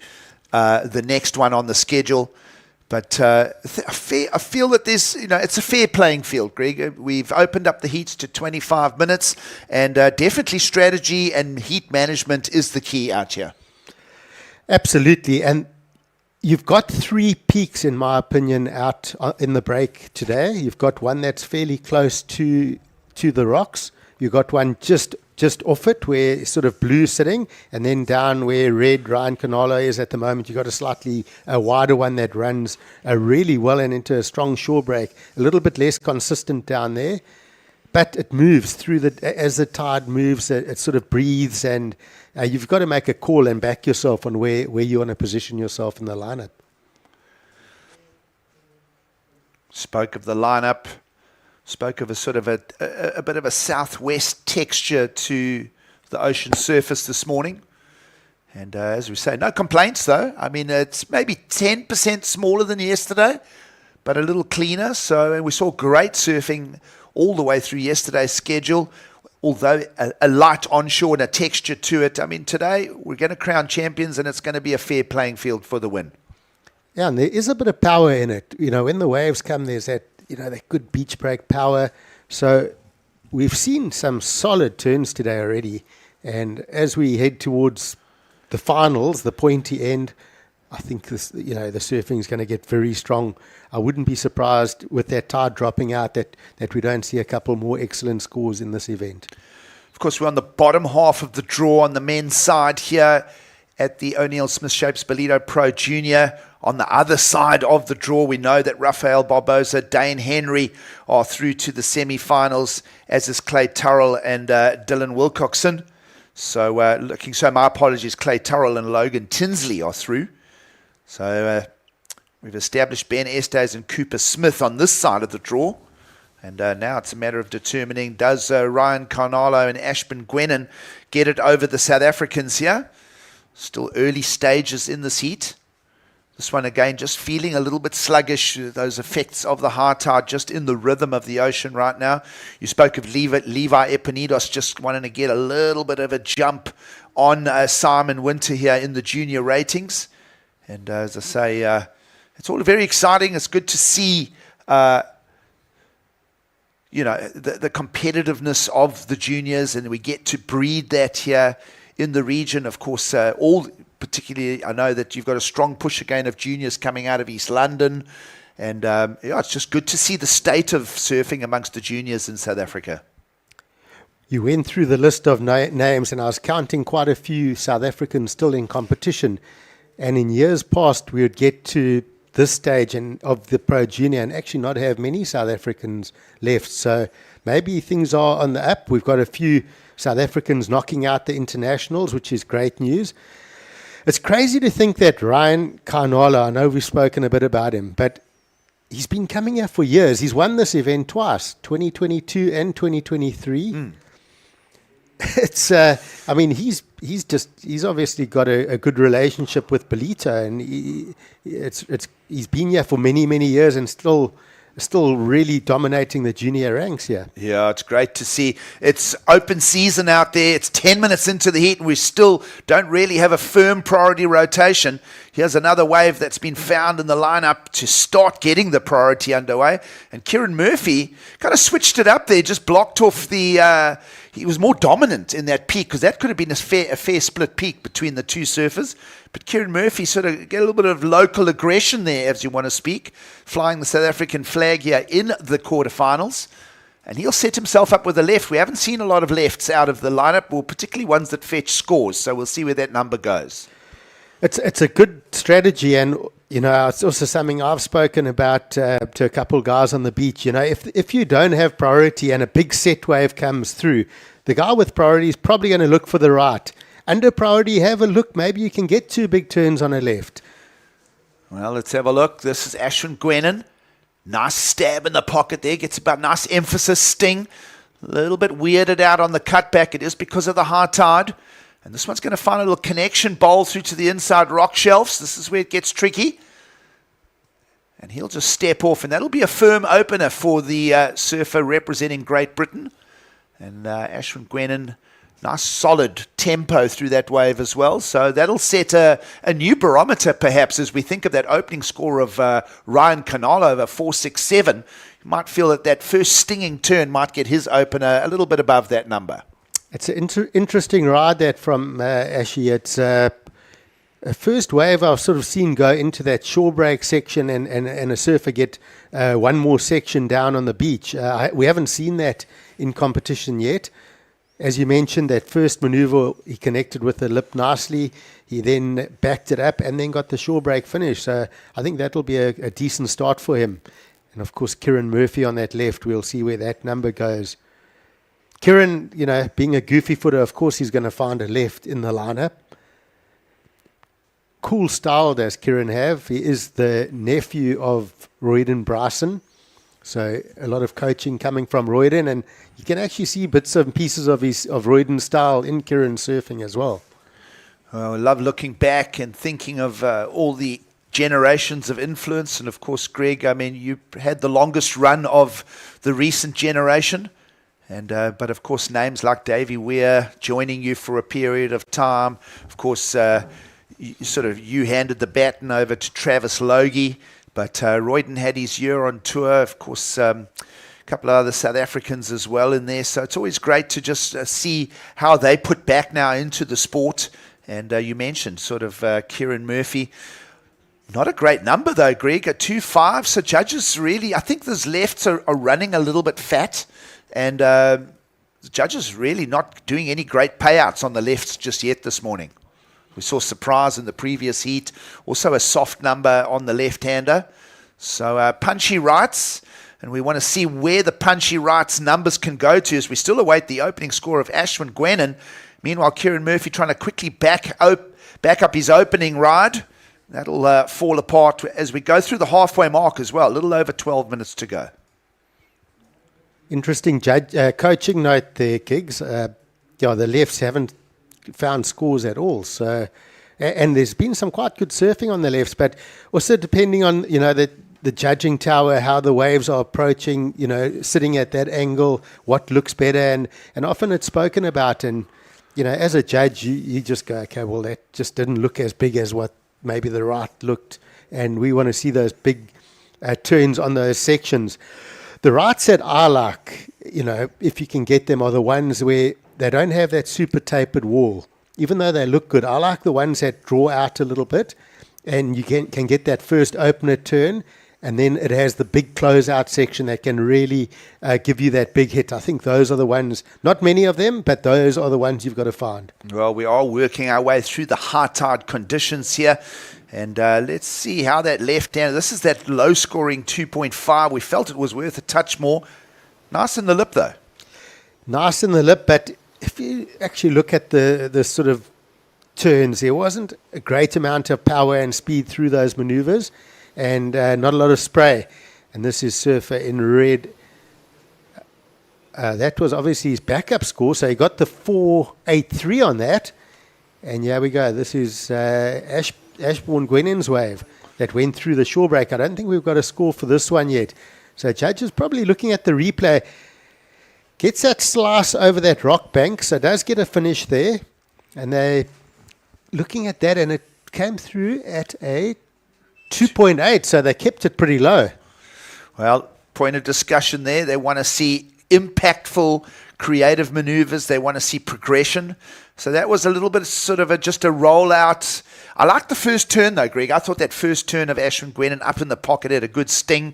the next one on the schedule. But I feel that there's, it's a fair playing field, Greg. We've opened up the heats to 25 minutes, and definitely strategy and heat management is the key out here. Absolutely. And you've got 3 peaks, in my opinion, out in the break today. You've got one that's fairly close to the rocks. You've got one just off it, where it's sort of blue sitting, and then down where red Ryan Canolo is at the moment, you've got a slightly wider one that runs really well and into a strong shore break. A little bit less consistent down there, but it moves through as the tide moves, it sort of breathes, and you've got to make a call and back yourself on where you want to position yourself in the lineup. Spoke of the lineup, spoke of a sort of a bit of a southwest texture to the ocean surface this morning. And as we say, no complaints though. I mean, it's maybe 10% smaller than yesterday, but a little cleaner. So and we saw great surfing all the way through yesterday's schedule, although a light onshore and a texture to it. I mean, today we're going to crown champions and it's going to be a fair playing field for the win. Yeah, and there is a bit of power in it. You know, when the waves come, there's that, you know, that good beach break power. So we've seen some solid turns today already. And as we head towards the finals, the pointy end, I think this, you know, the surfing is going to get very strong. I wouldn't be surprised with that tide dropping out that we don't see a couple more excellent scores in this event. Of course, we're on the bottom half of the draw on the men's side here at the O'Neill Smith Shapes Ballito Pro Junior. On the other side of the draw, we know that Rafael Barbosa, Dane Henry are through to the semi-finals, as is Clay Turrell and Dylan Wilcoxon. So my apologies, Clay Turrell and Logan Tinsley are through. So we've established Ben Estes and Cooper Smith on this side of the draw. And now it's a matter of determining, does Ryan Carnalo and Ashburn Gwennon get it over the South Africans here? Still early stages in this heat. This one again just feeling a little bit sluggish, those effects of the high tide just in the rhythm of the ocean right now. You spoke of Levi Epinidos just wanting to get a little bit of a jump on Simon Winter here in the junior ratings. And as I say, it's all very exciting. It's good to see the competitiveness of the juniors, and we get to breed that here in the region. Of course, particularly, I know that you've got a strong push again of juniors coming out of East London. And it's just good to see the state of surfing amongst the juniors in South Africa. You went through the list of names, and I was counting quite a few South Africans still in competition. And in years past, we would get to this stage of the Pro Junior and actually not have many South Africans left. So maybe things are on the up. We've got a few South Africans knocking out the internationals, which is great news. It's crazy to think that Ryan Carnala, I know we've spoken a bit about him, but he's been coming here for years. He's won this event twice, 2022 and 2023. It's, he's obviously got a good relationship with Ballito, and he's been here for many, many years and still really dominating the junior ranks here. Yeah, it's great to see. It's open season out there. It's 10 minutes into the heat, and we still don't really have a firm priority rotation. Here's another wave that's been found in the lineup to start getting the priority underway. And Kieran Murphy kind of switched it up there, just blocked off the... he was more dominant in that peak, because that could have been a fair split peak between the two surfers. But Kieran Murphy sort of get a little bit of local aggression there, as you want to speak, flying the South African flag here in the quarterfinals. And he'll set himself up with a left. We haven't seen a lot of lefts out of the lineup, or particularly ones that fetch scores. So we'll see where that number goes. It's a good strategy, and it's also something I've spoken about to a couple of guys on the beach. If you don't have priority and a big set wave comes through, the guy with priority is probably going to look for the right. Under priority, have a look. Maybe you can get two big turns on a left. Well, let's have a look. This is Ashwin Gwennon. Nice stab in the pocket there. Gets about nice emphasis, sting. A little bit weirded out on the cutback. It is because of the high tide. And this one's going to find a little connection bowl through to the inside rock shelves. This is where it gets tricky. And he'll just step off, and that'll be a firm opener for the surfer representing Great Britain. And Ashwin Gwennon, nice solid tempo through that wave as well. So that'll set a new barometer perhaps as we think of that opening score of Ryan Carnala over 4.67. You might feel that first stinging turn might get his opener a little bit above that number. It's an interesting ride that from Ashy. It's a first wave I've sort of seen go into that shore break section and a surfer get one more section down on the beach. We haven't seen that in competition yet. As you mentioned, that first maneuver, he connected with the lip nicely. He then backed it up and then got the shore break finish. So I think that'll be a decent start for him. And of course, Kieran Murphy on that left, we'll see where that number goes. Kieran, being a goofy footer, of course, he's going to find a left in the lineup. Cool style does Kieran have. He is the nephew of Royden Bryson. So a lot of coaching coming from Royden, and you can actually see bits and pieces of Royden's style in Kieran's surfing as well. Well, I love looking back and thinking of all the generations of influence. And of course, Greg, I mean, you had the longest run of the recent generation. And but of course, names like Davey Weir joining you for a period of time. Of course, you handed the baton over to Travis Logie. But Royden had his year on tour. Of course, a couple of other South Africans as well in there. So it's always great to just see how they put back now into the sport. And you mentioned sort of Kieran Murphy. Not a great number though, Greg, at 2.5. So judges really, I think those lefts are running a little bit fat. And the judges really not doing any great payouts on the lefts just yet this morning. We saw Surprise in the previous heat. Also a soft number on the left-hander. So punchy rights. And we want to see where the punchy rights numbers can go to as we still await the opening score of Ashwin Gwennon. Meanwhile, Kieran Murphy trying to quickly back up his opening ride. That'll fall apart as we go through the halfway mark as well. A little over 12 minutes to go. Interesting coaching note there, Gigs. The lefts haven't found scores at all. So, and there's been some quite good surfing on the lefts, but also depending on, the judging tower, how the waves are approaching, sitting at that angle, what looks better. And often it's spoken about. And, as a judge, you just go, okay, well, that just didn't look as big as what maybe the right looked. And we want to see those big turns on those sections. The rights that I like, if you can get them, are the ones where they don't have that super tapered wall. Even though they look good, I like the ones that draw out a little bit, and you can get that first opener turn, and then it has the big closeout section that can really give you that big hit. I think those are the ones, not many of them, but those are the ones you've got to find. Well, we are working our way through the high tide conditions here. And let's see how that left-hander, this is that low-scoring 2.5. We felt it was worth a touch more. Nice in the lip, though. Nice in the lip, but if you actually look at the sort of turns, there wasn't a great amount of power and speed through those maneuvers, and not a lot of spray. And this is Surfer in red. That was obviously his backup score, so he got the 4.83 on that. And here we go. This is Ashbourne Gwennon's wave that went through the shore break. I don't think we've got a score for this one yet. So judges probably looking at the replay. Gets that slice over that rock bank, so does get a finish there. And they looking at that, and it came through at a 2.8, so they kept it pretty low. Well, point of discussion there. They want to see impactful, creative maneuvers. They want to see progression. So that was a little bit sort of just a rollout. I like the first turn, though, Greg. I thought that first turn of Ashwin Gwennon up in the pocket had a good sting.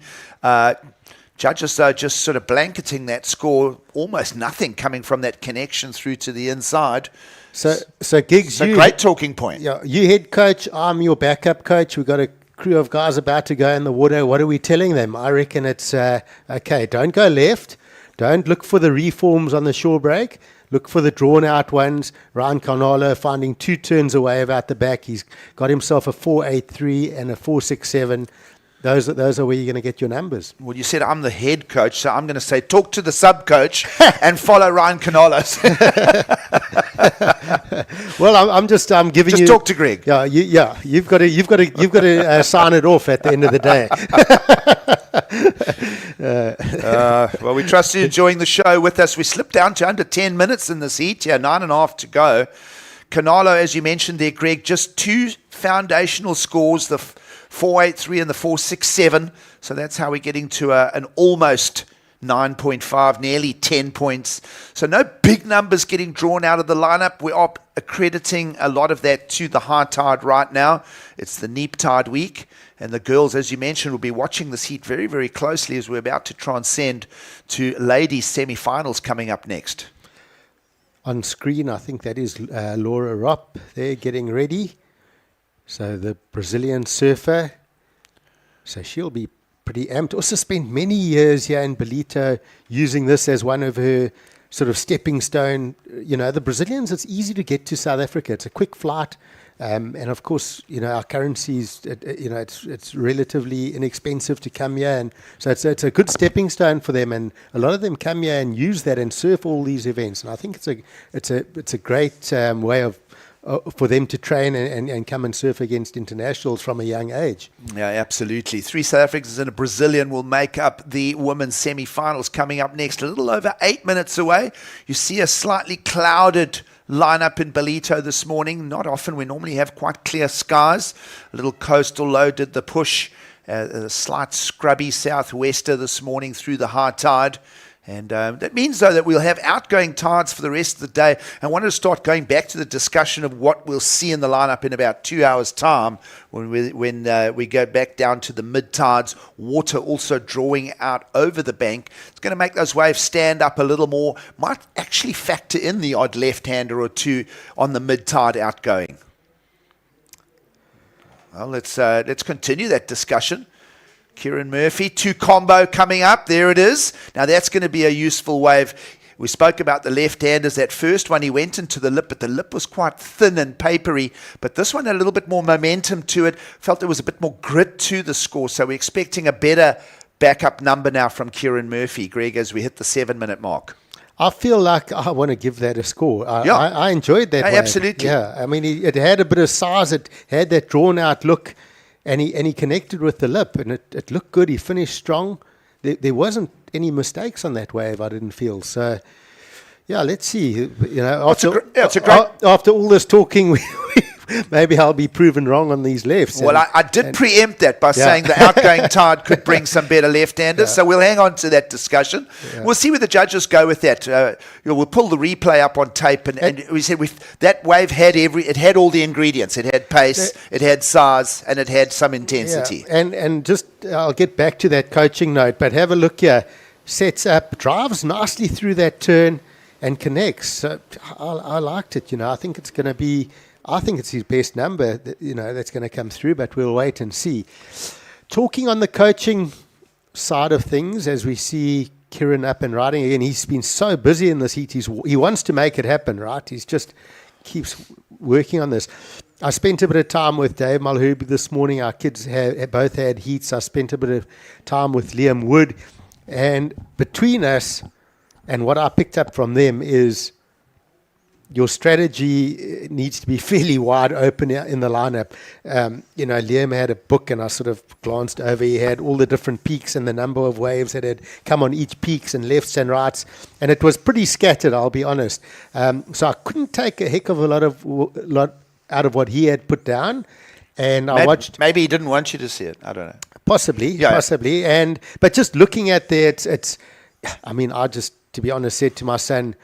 Judges, though, just sort of blanketing that score, almost nothing coming from that connection through to the inside. So Giggs, it's a great talking point. Yeah, you head coach, I'm your backup coach. We've got a crew of guys about to go in the water. What are we telling them? I reckon it's, okay, don't go left. Don't look for the reforms on the shore break. Look for the drawn-out ones. Ryan Carnalo finding 2 turns away about the back. He's got himself a 4.83 and a 4.67. Those are where you're going to get your numbers. Well, you said I'm the head coach, so I'm going to say talk to the sub-coach and follow Ryan Carnalo's. Well, I'm giving you. Just talk to Greg. Yeah, you've got to sign it off at the end of the day. Well, we trust you enjoying the show with us. We slipped down to under 10 minutes in this heat. 9.5 to go. Carnalo, as you mentioned there, Greg, just 2 foundational scores, the 4.83 and the 4.67. So that's how we're getting to an almost 9.5, nearly 10 points. So no big numbers getting drawn out of the lineup. We are accrediting a lot of that to the high tide right now. It's the neap tide week. And the girls, as you mentioned, will be watching this heat very, very closely as we're about to transcend to ladies semi-finals coming up next. On screen, I think that is Laura Ropp there getting ready. So the Brazilian surfer. So she'll be pretty amped. Also spent many years here in Ballito using this as one of her sort of stepping stone. The Brazilians, it's easy to get to South Africa. It's a quick flight. And of course, our currency is, it's relatively inexpensive to come here, and so it's a good stepping stone for them. And a lot of them come here and use that and surf all these events. And I think it's a great way of for them to train and come and surf against internationals from a young age. Yeah, absolutely. 3 South Africans and a Brazilian will make up the women's semi-finals coming up next, a little over 8 minutes away. You see a slightly clouded lineup in Ballito this morning. Not often. We normally have quite clear skies. A little coastal low did the push. A slight scrubby southwester this morning through the high tide. And that means, though, that we'll have outgoing tides for the rest of the day. I wanted to start going back to the discussion of what we'll see in the lineup in about 2 hours' time when we go back down to the mid-tides. Water also drawing out over the bank. It's going to make those waves stand up a little more. Might actually factor in the odd left-hander or two on the mid-tide outgoing. Well, let's continue that discussion. Kieran Murphy, 2 combo coming up. There it is. Now that's going to be a useful wave. We spoke about the left-handers. That first one, he went into the lip, but the lip was quite thin and papery. But this one had a little bit more momentum to it. Felt there was a bit more grit to the score. So we're expecting a better backup number now from Kieran Murphy, Greg, as we hit the 7-minute mark. I feel like I want to give that a score. I enjoyed that. Absolutely. Yeah, I mean, it had a bit of size. It had that drawn-out look. And he connected with the lip, and it looked good. He finished strong. There wasn't any mistakes on that wave, I didn't feel. So, yeah, let's see. After all this talking, maybe I'll be proven wrong on these lefts. Well, I did preempt that by saying the outgoing tide could bring some better left-handers. So we'll hang on to that discussion. Yeah. We'll see where the judges go with that. We'll pull the replay up on tape, and we said that wave had all the ingredients. It had pace, it had size, and it had some intensity. Yeah. And just I'll get back to that coaching note, but have a look here. Sets up, drives nicely through that turn, and connects. So I liked it. I think it's going to be. I think it's his best number, that's going to come through, but we'll wait and see. Talking on the coaching side of things, as we see Kieran up and riding again, he's been so busy in this heat. He wants to make it happen, right? He's just keeps working on this. I spent a bit of time with Dave Mulherby this morning. Our kids both had heats. I spent a bit of time with Liam Wood. And between us and what I picked up from them is your strategy needs to be fairly wide open in the lineup. Liam had a book, and I sort of glanced over. He had all the different peaks and the number of waves that had come on each peaks and lefts and rights, and it was pretty scattered, I'll be honest. So I couldn't take a heck of a lot out of what he had put down. And I watched. Maybe he didn't want you to see it. I don't know. Possibly. But just looking at there, I just, to be honest, said to my son,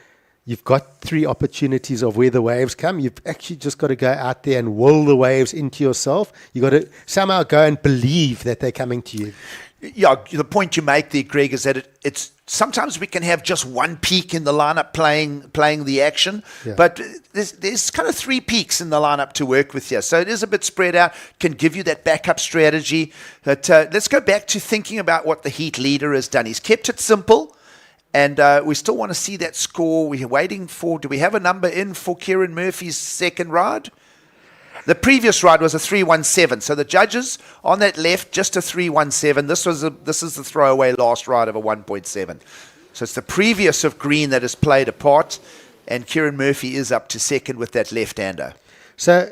you've got 3 opportunities of where the waves come. You've actually just got to go out there and will the waves into yourself. You've got to somehow go and believe that they're coming to you. Yeah, the point you make there, Greg, is that it's sometimes we can have just one peak in the lineup playing the action, but there's kind of 3 peaks in the lineup to work with here. So it is a bit spread out, can give you that backup strategy. But let's go back to thinking about what the heat leader has done. He's kept it simple. And we still want to see that score. We're waiting for, do we have a number in for Kieran Murphy's second ride? The previous ride was a 317. So the judges on that left, just a 317. This is the throwaway last ride of a 1.7. So it's the previous of green that has played a part. And Kieran Murphy is up to second with that left-hander. So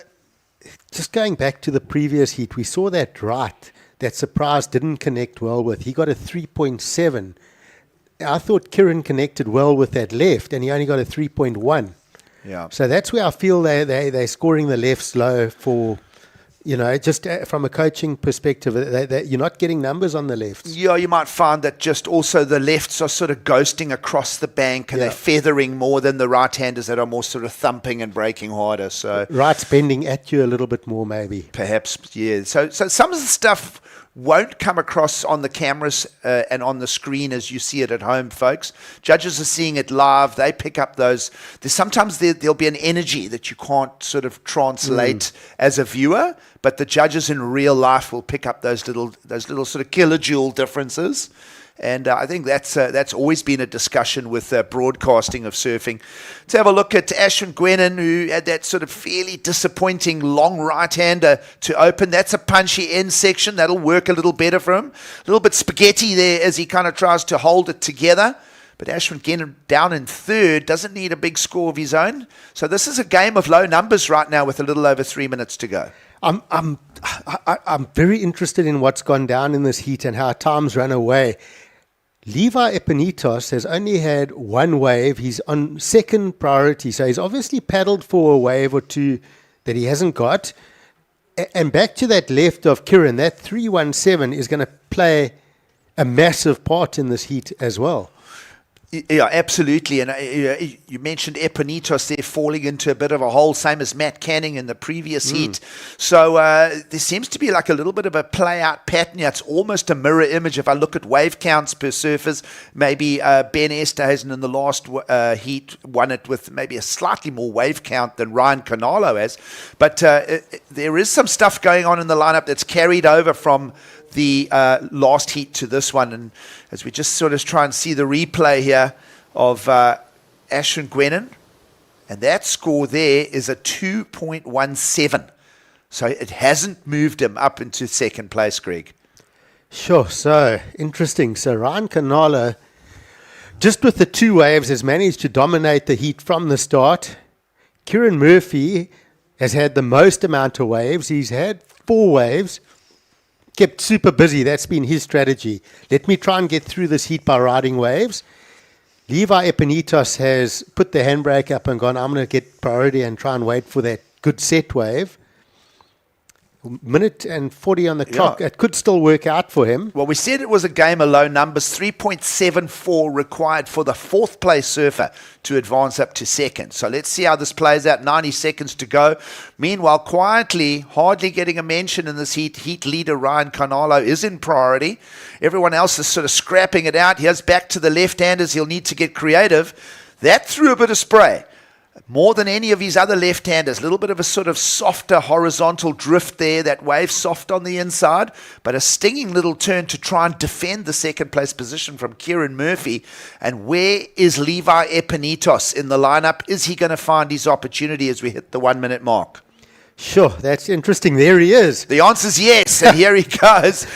just going back to the previous heat, we saw that right, that Surprise didn't connect well with. He got a 3.7. I thought Kieran connected well with that left, and he only got a 3.1. Yeah. So that's where I feel they're scoring the lefts low for, just from a coaching perspective, you're not getting numbers on the lefts. Yeah, you might find that just also the lefts are sort of ghosting across the bank, and they're feathering more than the right-handers that are more sort of thumping and breaking harder. So right's bending at you a little bit more, maybe. Perhaps, yeah. So some of the stuff won't come across on the cameras and on the screen as you see it at home, folks. Judges are seeing it live. They pick up those. Sometimes there'll be an energy that you can't sort of translate as a viewer, but the judges in real life will pick up those little sort of kilojoule differences. And I think that's always been a discussion with broadcasting of surfing. Let's have a look at Ashwin Gwenan, who had that sort of fairly disappointing long right-hander to open. That's a punchy end section. That'll work a little better for him. A little bit spaghetti there as he kind of tries to hold it together. But Ashwin Gwenan down in third, doesn't need a big score of his own. So this is a game of low numbers right now with a little over 3 minutes to go. I'm very interested in what's gone down in this heat and how time's run away. Levi Epinitos has only had one wave. He's on second priority, so he's obviously paddled for a wave or two that he hasn't got. And back to that left of Kieran, that 317 is going to play a massive part in this heat as well. Yeah, absolutely. And you mentioned Epinitos there falling into a bit of a hole, same as Matt Canning in the previous heat. So there seems to be like a little bit of a play-out pattern here. It's almost a mirror image. If I look at wave counts per surfers, maybe Ben Esterhuizen in the last heat won it with maybe a slightly more wave count than Ryan Canalo has. But there is some stuff going on in the lineup that's carried over from the last heat to this one. And as we just sort of try and see the replay here of Ashwin Gwenan, and that score there is a 2.17. So it hasn't moved him up into second place, Greg. Sure, so interesting. So Ryan Canalo, just with the two waves, has managed to dominate the heat from the start. Kieran Murphy has had the most amount of waves. He's had 4 waves. Kept super busy. That's been his strategy. Let me try and get through this heat by riding waves. Levi Epinitos has put the handbrake up and gone, I'm going to get priority and try and wait for that good set wave. Minute and 40 on the clock. It could still work out for him. Well, we said it was a game of low numbers. 3.74 required for the fourth place surfer to advance up to second. So let's see how this plays out. 90 seconds to go. Meanwhile, quietly, hardly getting a mention in this heat, heat leader Ryan Canalo is in priority. Everyone else is sort of scrapping it out. Here's back to the left-handers. He'll need to get creative. That threw a bit of spray. More than any of his other left-handers. A little bit of a sort of softer horizontal drift there. That wave soft on the inside. But a stinging little turn to try and defend the second place position from Kieran Murphy. And where is Levi Epinitos in the lineup? Is he going to find his opportunity as we hit the 1 minute mark? Sure, that's interesting. There he is. The answer's yes, and here he goes.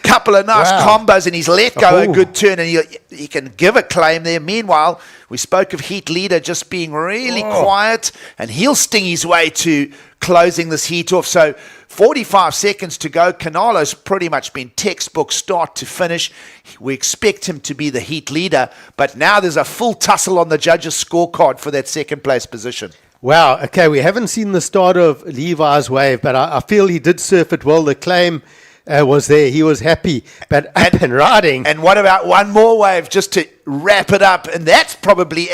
Couple of nice combos, and he's let go a good turn, and he can give a claim there. Meanwhile, we spoke of heat leader just being really quiet, and he'll sting his way to closing this heat off. So 45 seconds to go. Canalo's pretty much been textbook start to finish. We expect him to be the heat leader, but now there's a full tussle on the judges' scorecard for that second place position. Wow, okay, we haven't seen the start of Levi's wave, but I feel he did surf it well. The claim was there. He was happy, but up and riding. And what about one more wave just to wrap it up? And that's probably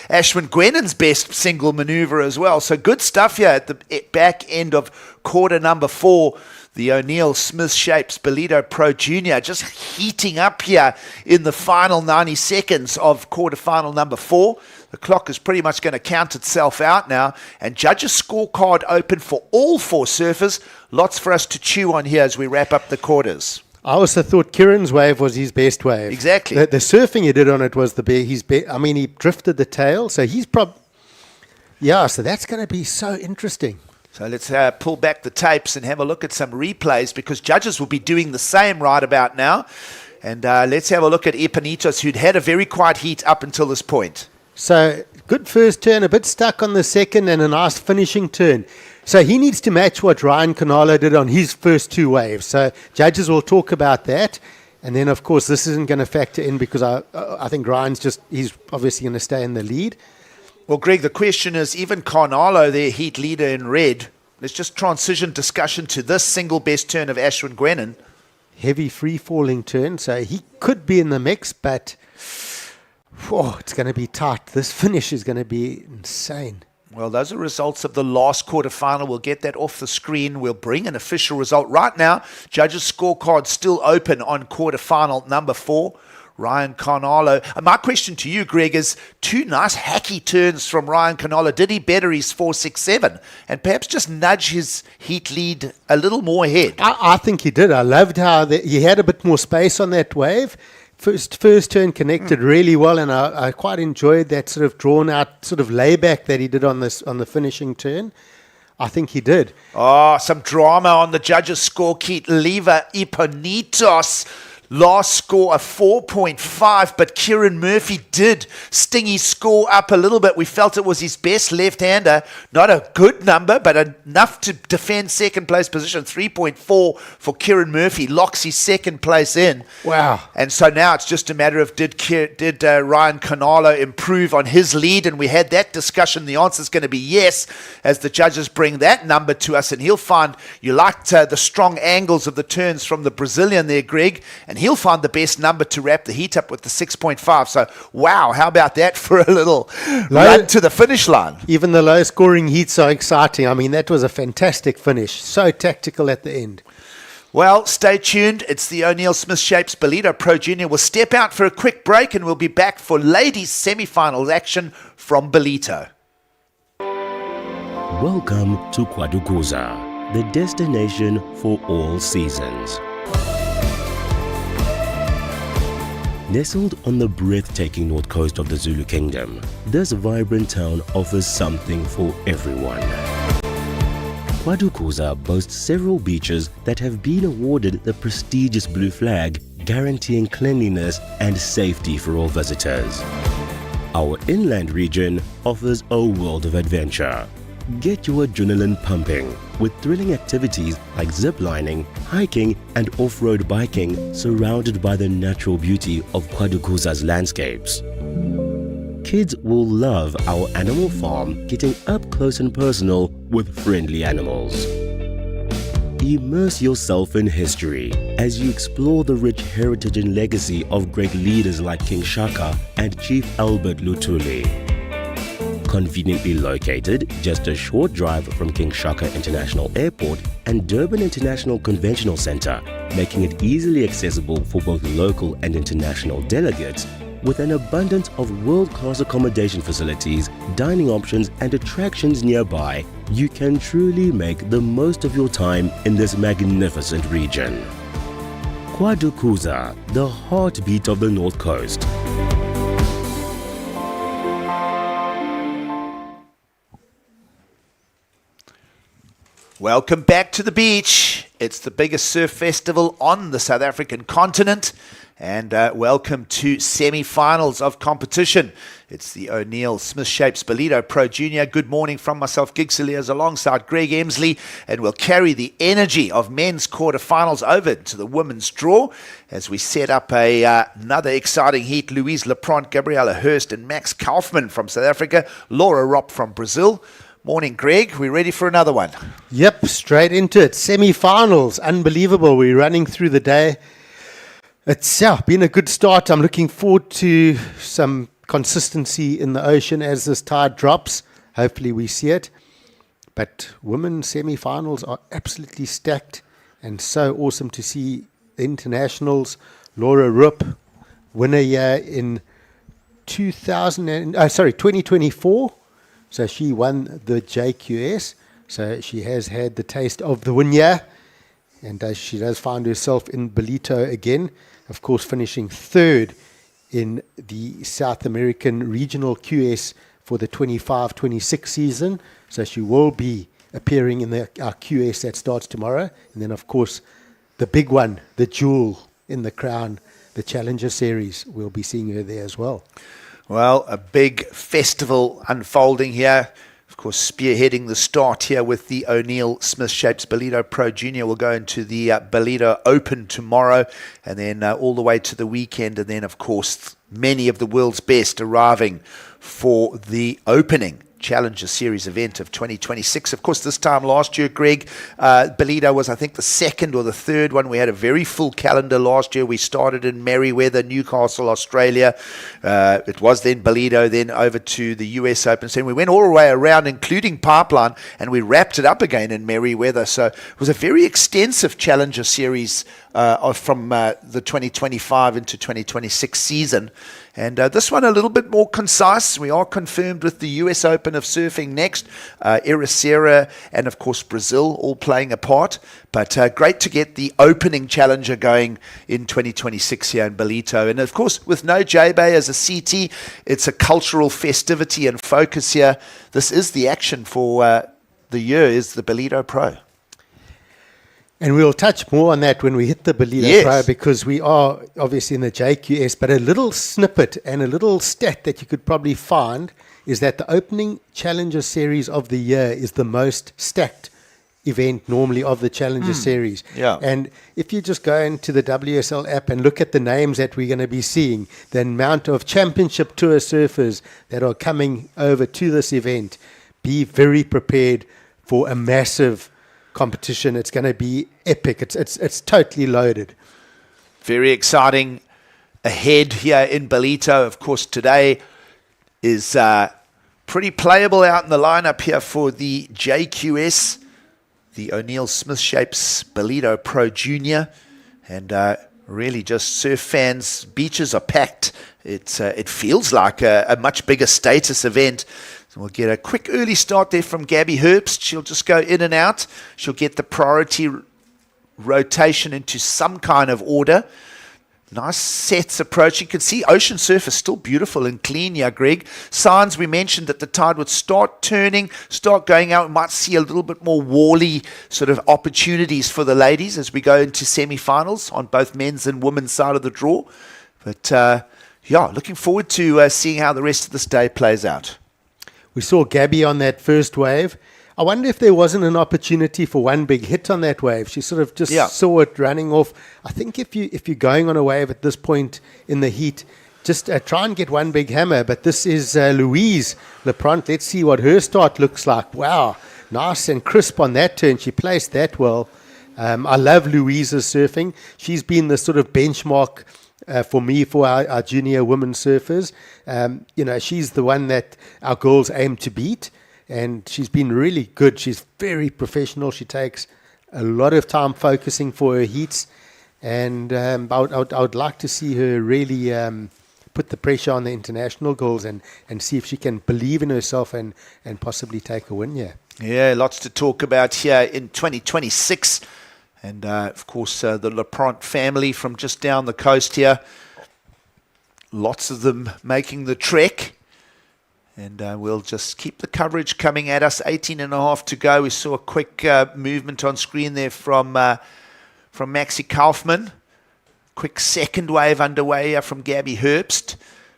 Ashwin Gwenan's best single maneuver as well. So good stuff here at the back end of quarter number 4. The O'Neill Smith Shapes Ballito Pro Junior just heating up here in the final 90 seconds of quarterfinal number 4. The clock is pretty much going to count itself out now. And judges' scorecard open for all 4 surfers. Lots for us to chew on here as we wrap up the quarters. I also thought Kieran's wave was his best wave. Exactly. The surfing he did on it was his best. I mean, he drifted the tail, so he's so that's going to be so interesting. So let's pull back the tapes and have a look at some replays, because judges will be doing the same right about now. And let's have a look at Epinitos, who'd had a very quiet heat up until this point. So good first turn, a bit stuck on the second, and a nice finishing turn. So he needs to match what Ryan Canalo did on his first 2 waves. So judges will talk about that. And then, of course, this isn't going to factor in because I think he's obviously going to stay in the lead. Well, Greg, the question is, even Canalo, their heat leader in red, let's just transition discussion to this single best turn of Ashwin Gwenan. Heavy free-falling turn, so he could be in the mix, but it's going to be tight. This finish is going to be insane. Well, those are results of the last quarterfinal. We'll get that off the screen. We'll bring an official result. Right now, judges' scorecard still open on quarterfinal number 4. Ryan Canalo. My question to you, Greg, is 2 nice hacky turns from Ryan Canalo. Did he better his 4.67 and perhaps just nudge his heat lead a little more ahead? I think he did. I loved how he had a bit more space on that wave. First turn connected really well, and I quite enjoyed that sort of drawn out sort of layback that he did on the finishing turn. I think he did. Oh, some drama on the judges' score. Keith Lever Iponitos. Last score a 4.5, but Kieran Murphy did sting his score up a little bit. We felt it was his best left-hander. Not a good number, but enough to defend second place position. 3.4 for Kieran Murphy. Locks his second place in. Wow. And so now it's just a matter of did Ryan Canalo improve on his lead? And we had that discussion. The answer is going to be yes, as the judges bring that number to us. And he'll find, you liked the strong angles of the turns from the Brazilian there, Greg, and he'll find the best number to wrap the heat up with the 6.5. So, wow, how about that for a little run to the finish line? Even the low-scoring heats are exciting. I mean, that was a fantastic finish. So tactical at the end. Well, stay tuned. It's the O'Neill Smith Shapes Ballito Pro Junior. We'll step out for a quick break and we'll be back for ladies' semi-finals action from Ballito. Welcome to Kwadukuza, the destination for all seasons. Nestled on the breathtaking north coast of the Zulu Kingdom, this vibrant town offers something for everyone. Kwadukuza boasts several beaches that have been awarded the prestigious Blue Flag, guaranteeing cleanliness and safety for all visitors. Our inland region offers a world of adventure. Get your adrenaline pumping with thrilling activities like ziplining, hiking and off-road biking surrounded by the natural beauty of Kwadukuza's landscapes. Kids will love our animal farm, getting up close and personal with friendly animals. Immerse yourself in history as you explore the rich heritage and legacy of great leaders like King Shaka and Chief Albert Lutuli. Conveniently located just a short drive from King Shaka International Airport and Durban International Conventional Center, making it easily accessible for both local and international delegates, with an abundance of world-class accommodation facilities, dining options and attractions nearby, you can truly make the most of your time in this magnificent region. Kwadukuza, the heartbeat of the North Coast. Welcome back to the beach. It's the biggest surf festival on the South African continent. And welcome to semi-finals of competition. It's the O'Neill Smith Shapes Ballito Pro Junior. Good morning from myself, Gig Saliers, alongside Greg Emsley. And we'll carry the energy of men's quarterfinals over to the women's draw as we set up another exciting heat. Louise Lepront, Gabriella Hurst and Max Kaufman from South Africa. Laura Ropp from Brazil. Morning, Greg. We ready for another one? Yep, straight into it. Semi-finals. Unbelievable. We're running through the day. It's been a good start. I'm looking forward to some consistency in the ocean as this tide drops. Hopefully we see it. But women's semi-finals are absolutely stacked and so awesome to see the internationals. Laura Rupp, winner here in 2024. So she won the JQS. So she has had the taste of the win year. And she does find herself in Ballito again. Of course, finishing third in the South American Regional QS for the 25-26 season. So she will be appearing in our QS that starts tomorrow. And then, of course, the big one, the jewel in the crown, the Challenger Series. We'll be seeing her there as well. Well, a big festival unfolding here. Of course, spearheading the start here with the O'Neill Smith Shapes Ballito Pro Junior. We'll go into the Ballito Open tomorrow and then all the way to the weekend. And then, of course, many of the world's best arriving for the opening Challenger Series event of 2026. Of course, this time last year, Greg, Ballito was, I think, the second or the third one. We had a very full calendar last year. We started in Merriweather, Newcastle, Australia. It was then Ballito, then over to the US Open. So we went all the way around, including Pipeline, and we wrapped it up again in Merriweather. So it was a very extensive Challenger Series from the 2025 into 2026 season. And this one a little bit more concise. We are confirmed with the US Open Open of surfing next. Ericeira and, of course, Brazil all playing a part. But great to get the opening challenger going in 2026 here in Ballito. And, of course, with no J-Bay as a CT, it's a cultural festivity and focus here. This is the action for the year, is the Ballito Pro. And we'll touch more on that when we hit the Ballito Pro, because we are obviously in the JQS. But a little snippet and a little stat that you could probably find is that the opening Challenger Series of the year is the most stacked event normally of the Challenger Series. Yeah. And if you just go into the WSL app and look at the names that we're going to be seeing, the amount of championship tour surfers that are coming over to this event, be very prepared for a massive competition. It's going to be epic. It's totally loaded. Very exciting ahead here in Ballito. Of course, today is pretty playable out in the lineup here for the JQS, the O'Neill Smith Shapes Ballito Pro Junior, and really just surf fans. Beaches are packed. It feels like a much bigger status event. We'll get a quick early start there from Gabby Herbst. She'll just go in and out. She'll get the priority rotation into some kind of order. Nice sets approach. You can see ocean surf is still beautiful and clean here, Greg. Signs we mentioned that the tide would start turning, start going out. We might see a little bit more wally sort of opportunities for the ladies as we go into semi-finals on both men's and women's side of the draw. But, looking forward to seeing how the rest of this day plays out. We saw Gabby on that first wave. I wonder if there wasn't an opportunity for one big hit on that wave. She sort of just saw it running off. I think if you're going on a wave at this point in the heat, just try and get one big hammer. But this is Louise Leprant. Let's see what her start looks like. Wow, nice and crisp on that turn. She placed that well. I love Louise's surfing. She's been the sort of benchmark for me, for our junior women surfers. She's the one that our girls aim to beat, and she's been really good. She's very professional. She takes a lot of time focusing for her heats, and I would like to see her really put the pressure on the international girls and see if she can believe in herself and possibly take a win here. Yeah, lots to talk about here in 2026. And, of course, the Leprant family from just down the coast here. Lots of them making the trek. And we'll just keep the coverage coming at us. 18 and a half to go. We saw a quick movement on screen there from Maxi Kaufman. Quick second wave underway here from Gabby Herbst.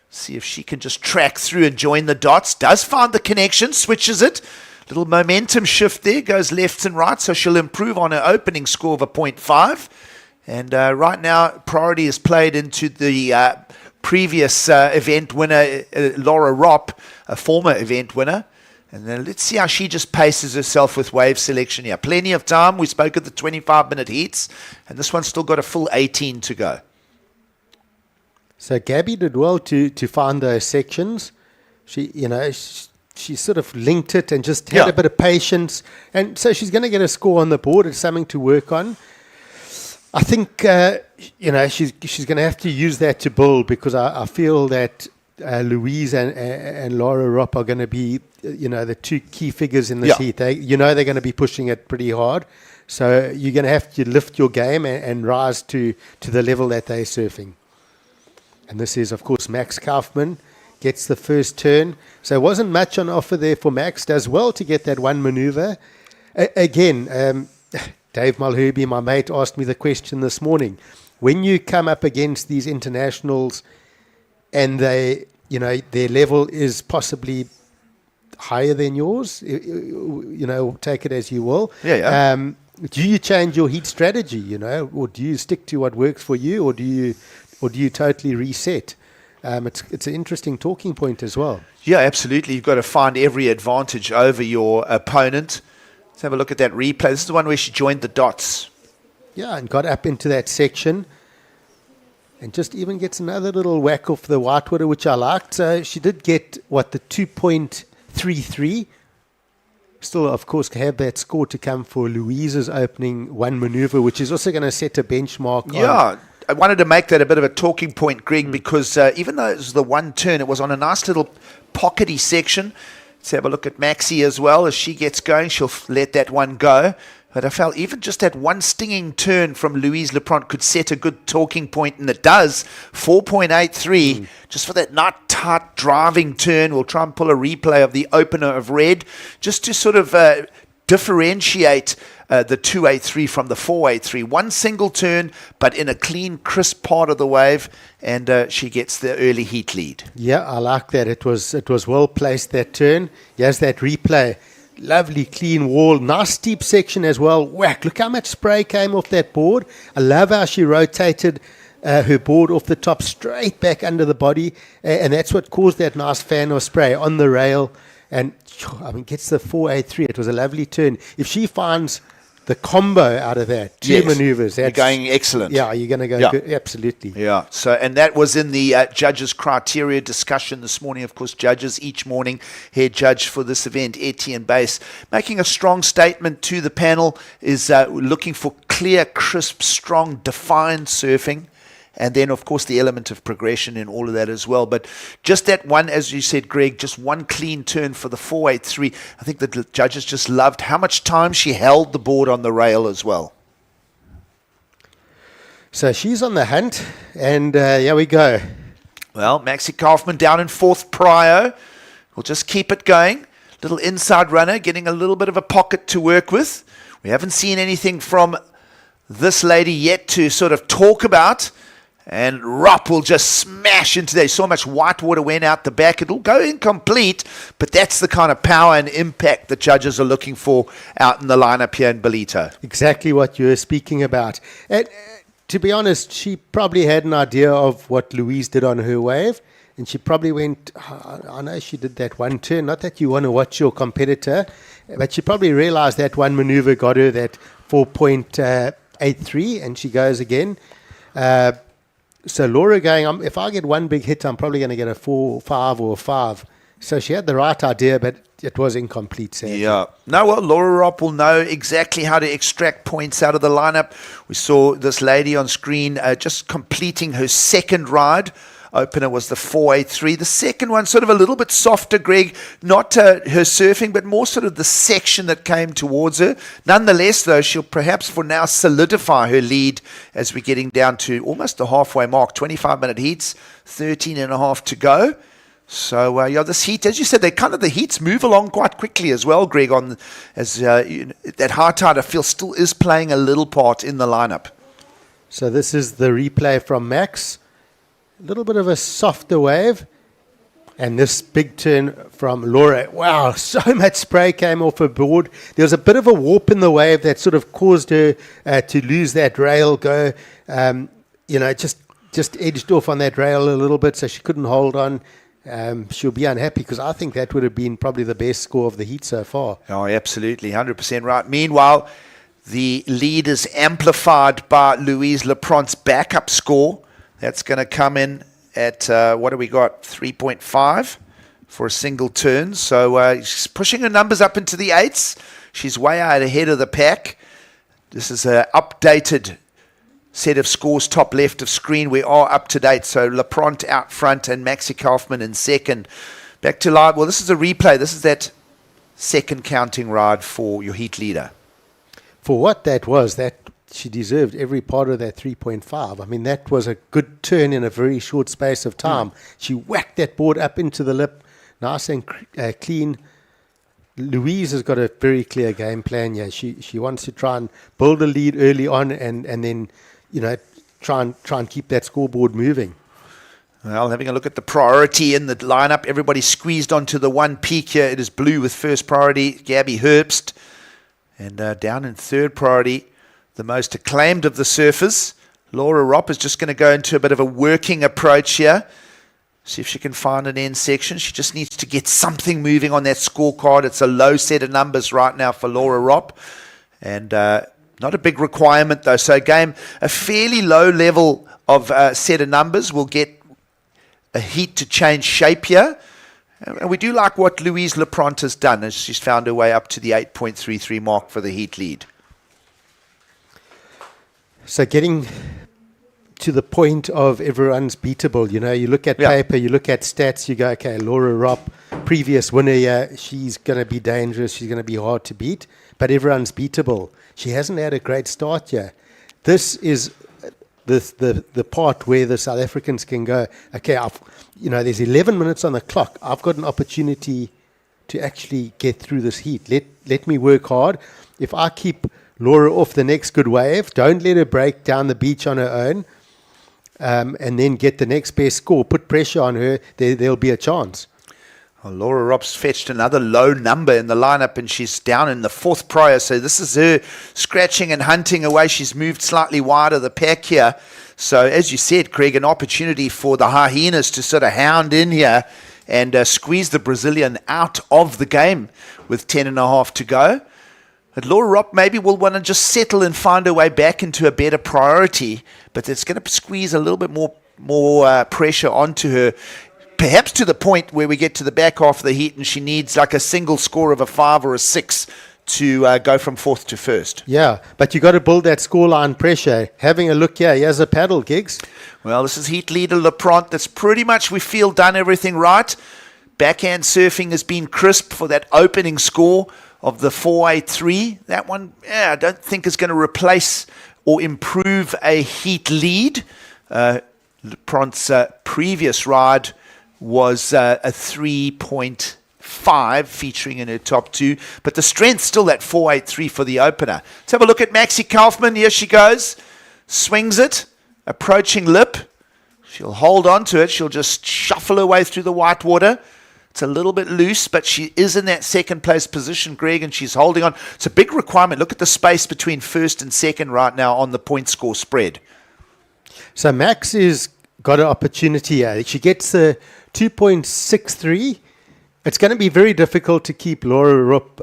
See if she can just track through and join the dots. Does find the connection, switches it. Little momentum shift there, goes left and right, so she'll improve on her opening score of a 0.5. And right now, priority is played into the previous event winner, Laura Ropp, a former event winner. And then let's see how she just paces herself with wave selection here. Plenty of time. We spoke at the 25-minute heats, and this one's still got a full 18 to go. So Gabby did well to find those sections. She sort of linked it and just had a bit of patience. And so she's going to get a score on the board. It's something to work on. I think, she's going to have to use that to build, because I feel that Louise and Laura Ropp are going to be, the two key figures in this heat. They're going to be pushing it pretty hard. So you're going to have to lift your game and rise to the level that they're surfing. And this is, of course, Max Kaufman. Gets the first turn. So it wasn't much on offer there for Max. Does well to get that one maneuver. Again, Dave Mulherby, my mate, asked me the question this morning. When you come up against these internationals and their level is possibly higher than yours, take it as you will. Do you change your heat strategy, or do you stick to what works for you, or do you totally reset? It's an interesting talking point as well. Yeah, absolutely. You've got to find every advantage over your opponent. Let's have a look at that replay. This is the one where she joined the dots. Yeah, and got up into that section. And just even gets another little whack off the whitewater, which I liked. So she did get, the 2.33. Still, of course, have that score to come for Louise's opening one maneuver, which is also going to set a benchmark. I wanted to make that a bit of a talking point, Greg, because even though it was the one turn, it was on a nice little pockety section. Let's have a look at Maxi as well. As she gets going, she'll let that one go. But I felt even just that one stinging turn from Louise Lepront could set a good talking point, and it does. 4.83, just for that not tight driving turn. We'll try and pull a replay of the opener of red, just to sort of differentiate the 283 from the 483. One single turn, but in a clean, crisp part of the wave, and she gets the early heat lead. Yeah, I like that. It was well placed, that turn. Here's that replay. Lovely clean wall, nice steep section as well. Whack, look how much spray came off that board. I love how she rotated her board off the top straight back under the body, and that's what caused that nice fan of spray on the rail. And I mean, gets the 483. It was a lovely turn. If she finds the combo out of that, two maneuvers, you're going excellent. Yeah, you're going to go good. Absolutely. Yeah. So, and that was in the judges' criteria discussion this morning. Of course, judges each morning, head judge for this event, Etienne Base, making a strong statement to the panel, is looking for clear, crisp, strong, defined surfing. And then, of course, the element of progression in all of that as well. But just that one, as you said, Greg, just one clean turn for the 483. I think the judges just loved how much time she held the board on the rail as well. So she's on the hunt, and here we go. Well, Maxi Kaufman down in fourth prio. We'll just keep it going. Little inside runner, getting a little bit of a pocket to work with. We haven't seen anything from this lady yet to sort of talk about. And Rop will just smash into there. So much white water went out the back. It'll go incomplete, but that's the kind of power and impact the judges are looking for out in the lineup here in Ballito. Exactly what you were speaking about. And to be honest, she probably had an idea of what Louise did on her wave. And she probably went, I know she did that one turn. Not that you want to watch your competitor, but she probably realized that one maneuver got her that 4.83, and she goes again. So Laura going, if I get one big hit, I'm probably going to get a 4, 5, or a 5. So she had the right idea, but it was incomplete. Sadly. Yeah. No, well, Laura Ropp will know exactly how to extract points out of the lineup. We saw this lady on screen just completing her second ride. Opener was the 483. The second one, sort of a little bit softer, Greg. Not her surfing, but more sort of the section that came towards her. Nonetheless, though, she'll perhaps for now solidify her lead as we're getting down to almost the halfway mark. 25-minute heats, 13 and a half to go. So, this heat, as you said, the heats move along quite quickly as well, Greg, that high tide, I feel, still is playing a little part in the lineup. So this is the replay from Max. A little bit of a softer wave, and this big turn from Laura. Wow, so much spray came off her board. There was a bit of a warp in the wave that sort of caused her to lose that rail go. Just edged off on that rail a little bit, so she couldn't hold on. She'll be unhappy because I think that would have been probably the best score of the heat so far. Oh, absolutely, 100% right. Meanwhile, the lead is amplified by Louise Lepront's backup score. That's going to come in at, what do we got, 3.5 for a single turn. So she's pushing her numbers up into the 8s. She's way out ahead of the pack. This is an updated set of scores, top left of screen. We are up to date. So Lepront out front and Maxi Kaufman in second. Back to live. Well, this is a replay. This is that second counting ride for your heat leader. For what that was, that she deserved every part of that 3.5. I mean, that was a good turn in a very short space of time. She whacked that board up into the lip, nice and clean. Louise has got a very clear game plan. Yeah, she wants to try and build a lead early on, and then try and keep that scoreboard moving. Well, having a look at the priority in the lineup, everybody squeezed onto the one peak here. It is blue with first priority, Gabby Herbst, and down in third priority, the most acclaimed of the surfers, Laura Ropp, is just going to go into a bit of a working approach here. See if she can find an end section. She just needs to get something moving on that scorecard. It's a low set of numbers right now for Laura Ropp. And not a big requirement, though. So, again, a fairly low level of set of numbers will get a heat to change shape here. And we do like what Louise Lepront has done as she's found her way up to the 8.33 mark for the heat lead. So getting to the point of everyone's beatable. You know, you look at paper, you look at stats, you go, okay, Laura Ropp, previous winner here, she's going to be dangerous, she's going to be hard to beat, but everyone's beatable. She hasn't had a great start yet. This is the part where the South Africans can go, okay, there's 11 minutes on the clock. I've got an opportunity to actually get through this heat. Let me work hard. If I keep Laura off the next good wave, don't let her break down the beach on her own, and then get the next best score, put pressure on her, there'll be a chance. Well, Laura Ropp's fetched another low number in the lineup, and she's down in the fourth prior. So this is her scratching and hunting away. She's moved slightly wider the pack here. So as you said, Craig, an opportunity for the hyenas to sort of hound in here and squeeze the Brazilian out of the game with 10.5 to go. But Laura Ropp maybe will want to just settle and find her way back into a better priority, but it's going to squeeze a little bit more pressure onto her, perhaps to the point where we get to the back half of the heat and she needs like a single score of a 5 or a 6 to go from fourth to first. Yeah, but you got to build that scoreline pressure. Having a look here, here's a paddle, Gigs. Well, this is heat leader Leprant. That's pretty much, we feel, done everything right. Backhand surfing has been crisp for that opening score of the 483. That one, I don't think is going to replace or improve a heat lead. Leprant's previous ride was a 3.5 featuring in her top 2, but the strength's still that 483 for the opener. Let's have a look at Maxi Kaufman. Here she goes, swings it, approaching lip. She'll hold on to it. She'll just shuffle her way through the white water. It's a little bit loose, but she is in that second place position, Greg, and she's holding on. It's a big requirement. Look at the space between first and second right now on the point score spread. So Max has got an opportunity here. She gets a 2.63. It's going to be very difficult to keep Laura Rupp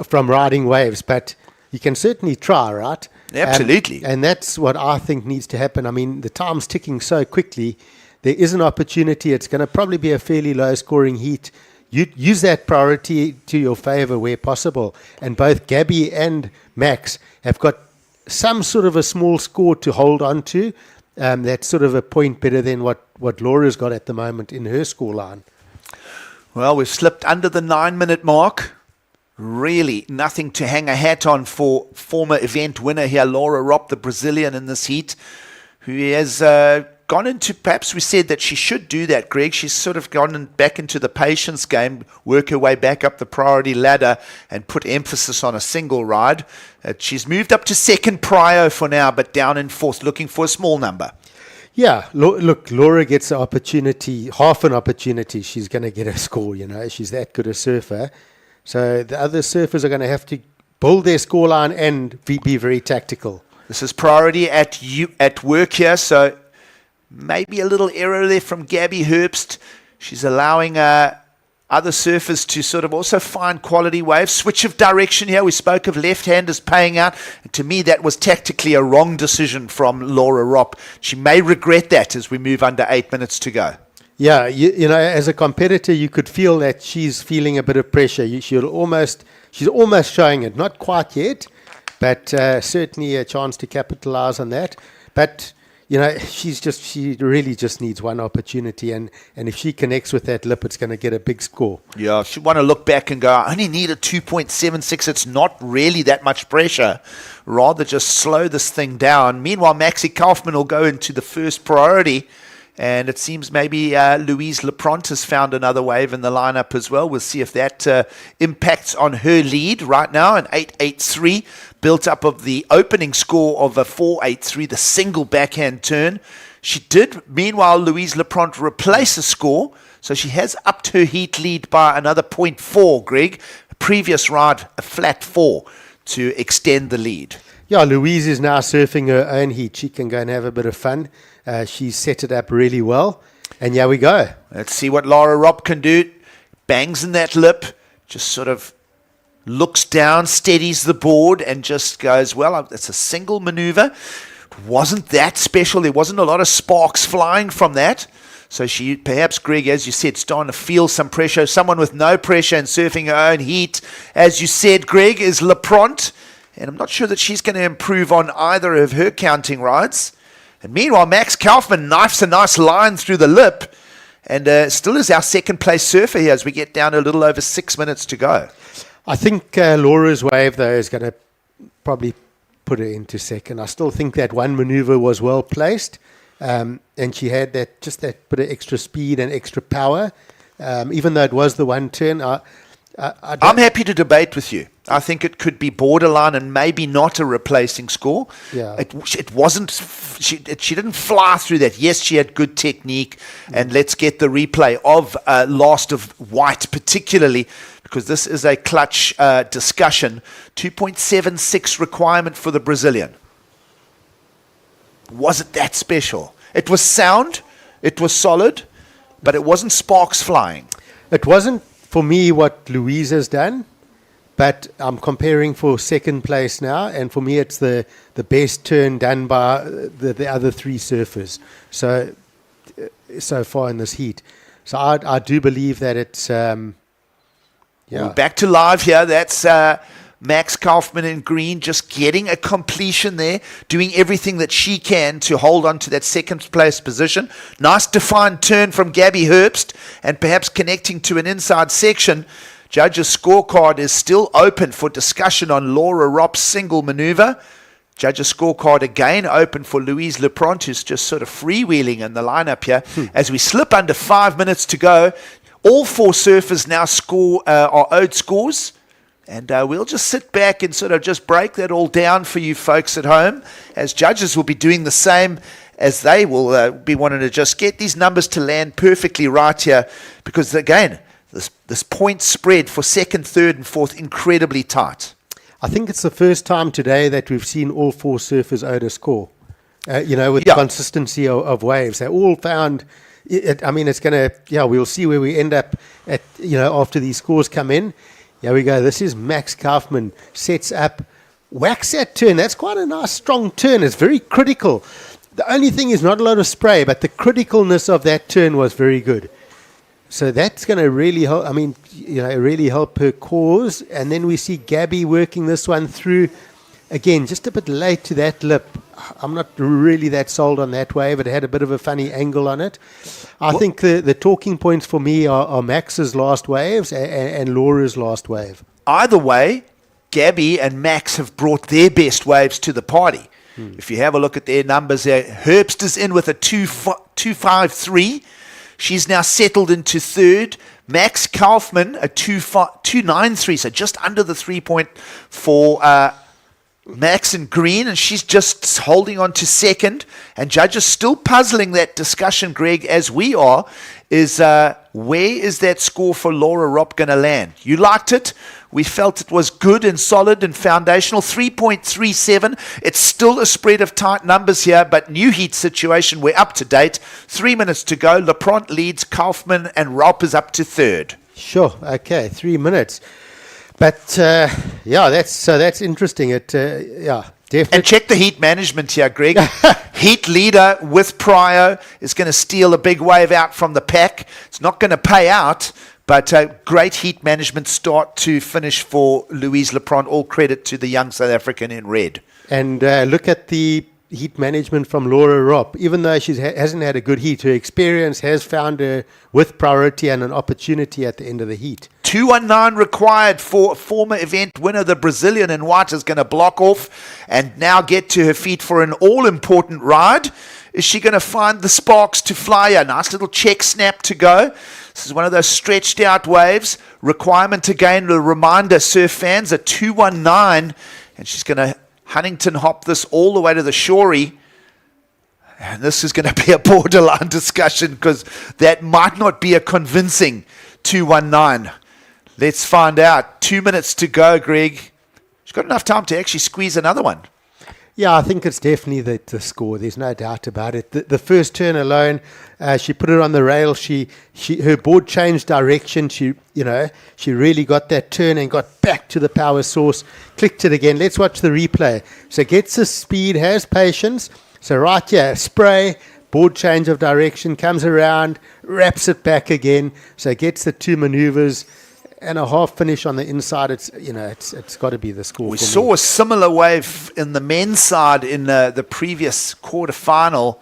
from riding waves, but you can certainly try, right? Absolutely. And that's what I think needs to happen. I mean, the time's ticking so quickly. There is an opportunity. It's going to probably be a fairly low-scoring heat. You use that priority to your favor where possible. And both Gabby and Max have got some sort of a small score to hold on to. That's sort of a point better than what Laura's got at the moment in her scoreline. Well, we've slipped under the 9-minute mark. Really nothing to hang a hat on for former event winner here, Laura Ropp, the Brazilian in this heat, who has gone into, perhaps we said that she should do that, Greg. She's sort of gone back into the patience game, work her way back up the priority ladder and put emphasis on a single ride. She's moved up to second prio for now, but down in fourth, looking for a small number. Yeah, look, Laura gets an opportunity, half an opportunity. She's going to get a score, She's that good a surfer. So the other surfers are going to have to build their scoreline and be very tactical. This is priority at work here, so maybe a little error there from Gabby Herbst. She's allowing other surfers to sort of also find quality waves. Switch of direction here. We spoke of left-handers paying out. And to me, that was tactically a wrong decision from Laura Ropp. She may regret that as we move under 8 minutes to go. Yeah, as a competitor, you could feel that she's feeling a bit of pressure. She's almost showing it. Not quite yet, but certainly a chance to capitalize on that. But she really just needs one opportunity, and if she connects with that lip, it's going to get a big score. Yeah, she want to look back and go, I only need a 2.76. It's not really that much pressure. Rather just slow this thing down. Meanwhile, Maxi Kaufman will go into the first priority, and it seems maybe Louise Leprant has found another wave in the lineup as well. We'll see if that impacts on her lead right now, an 8.83, built up of the opening score of a 4.83, the single backhand turn. She did, meanwhile, Louise Leprant replace a score, so she has upped her heat lead by another 0.4, Greg. A previous ride, a flat 4, to extend the lead. Yeah, Louise is now surfing her own heat. She can go and have a bit of fun. She's set it up really well. And here we go. Let's see what Laura Ropp can do. Bangs in that lip, just sort of looks down, steadies the board, and just goes, well, it's a single maneuver. It wasn't that special. There wasn't a lot of sparks flying from that. So she, perhaps, Greg, as you said, starting to feel some pressure. Someone with no pressure and surfing her own heat, as you said, Greg, is Leprant. And I'm not sure that she's going to improve on either of her counting rides. And meanwhile, Max Kaufman knifes a nice line through the lip and still is our second place surfer here as we get down to a little over 6 minutes to go. I think Laura's wave, though, is going to probably put her into second. I still think that one maneuver was well placed, and she had that bit of extra speed and extra power. Even though it was the one turn, I'm happy to debate with you. I think it could be borderline and maybe not a replacing score. Yeah. It wasn't. She didn't fly through that. Yes, she had good technique, and let's get the replay of Last of White particularly, because this is a clutch discussion. 2.76 requirement for the Brazilian. Was it that special? It was sound, it was solid, but it wasn't sparks flying. It wasn't, for me, what Louise has done, but I'm comparing for second place now, and for me it's the best turn done by the other three surfers so far in this heat. So I do believe that it's... We're back to live here. That's Max Kaufman in green, just getting a completion there, doing everything that she can to hold on to that second place position. Nice defined turn from Gabby Herbst, and perhaps connecting to an inside section. Judges' scorecard is still open for discussion on Laura Ropp's single maneuver. Judges' scorecard again open for Louise Lepront, who's just sort of freewheeling in the lineup here. As we slip under 5 minutes to go, all four surfers now are owed scores. And we'll just sit back and sort of just break that all down for you folks at home, as judges will be doing the same, as they will be wanting to just get these numbers to land perfectly right here. Because, again, this point spread for second, third, and fourth incredibly tight. I think it's the first time today that we've seen all four surfers owed a score. With consistency of waves. They all found... it's going to... we'll see where we end up at, after these scores come in. Here we go. This is Max Kaufman. Sets up. Whacks that turn. That's quite a nice, strong turn. It's very critical. The only thing is not a lot of spray, but the criticalness of that turn was very good. So that's going to really help. Really help her cause. And then we see Gabby working this one through. Again, just a bit late to that lip. I'm not really that sold on that wave. It had a bit of a funny angle on it. I think the talking points for me are Max's last waves and Laura's last wave. Either way, Gabby and Max have brought their best waves to the party. If you have a look at their numbers there, Herbst is in with a 2.53. She's now settled into third. Max Kaufman, a 2.93, so just under the 3.4. Max in green, and she's just holding on to second. And judges still puzzling that discussion, Greg, as we are, is where is that score for Laura Ropp going to land? You liked it. We felt it was good and solid and foundational. 3.37. It's still a spread of tight numbers here, but new heat situation, we're up to date. 3 minutes to go. Lepront leads, Kaufman, and Ropp is up to third. Sure. Okay, 3 minutes. But that's interesting. Definitely. And check the heat management here, Greg. Heat leader with Pryor is going to steal a big wave out from the pack. It's not going to pay out, but great heat management start to finish for Louise Lepront. All credit to the young South African in red. And look at the heat management from Laura Ropp. Even though she hasn't had a good heat, her experience has found her with priority and an opportunity at the end of the heat. 219 required for former event winner. The Brazilian in white is going to block off and now get to her feet for an all-important ride. Is she going to find the sparks to fly? A nice little check snap to go. This is one of those stretched out waves. Requirement again, a reminder, surf fans, a 219. And she's going to Huntington hop this all the way to the shorey. And this is going to be a borderline discussion because that might not be a convincing 219. Let's find out. 2 minutes to go, Greg. She's got enough time to actually squeeze another one. Yeah, I think it's definitely the score. There's no doubt about it. The first turn alone, she put it on the rail. Her board changed direction. She really got that turn and got back to the power source. Clicked it again. Let's watch the replay. So gets the speed, has patience. So right here, spray, board change of direction, comes around, wraps it back again. So gets the two maneuvers. and a half finish on the inside. It's got to be the score. We for saw me. a similar wave in the men's side in the previous quarterfinal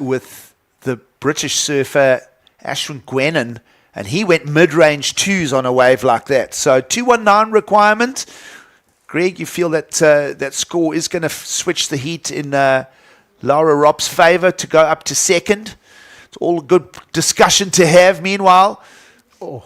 with the British surfer Ashwin Gwenan, and he went mid-range twos on a wave like that. So 219 requirement. Greg, you feel that that score is going to switch the heat in Laura Ropp's favour to go up to second? It's all a good discussion to have. Meanwhile,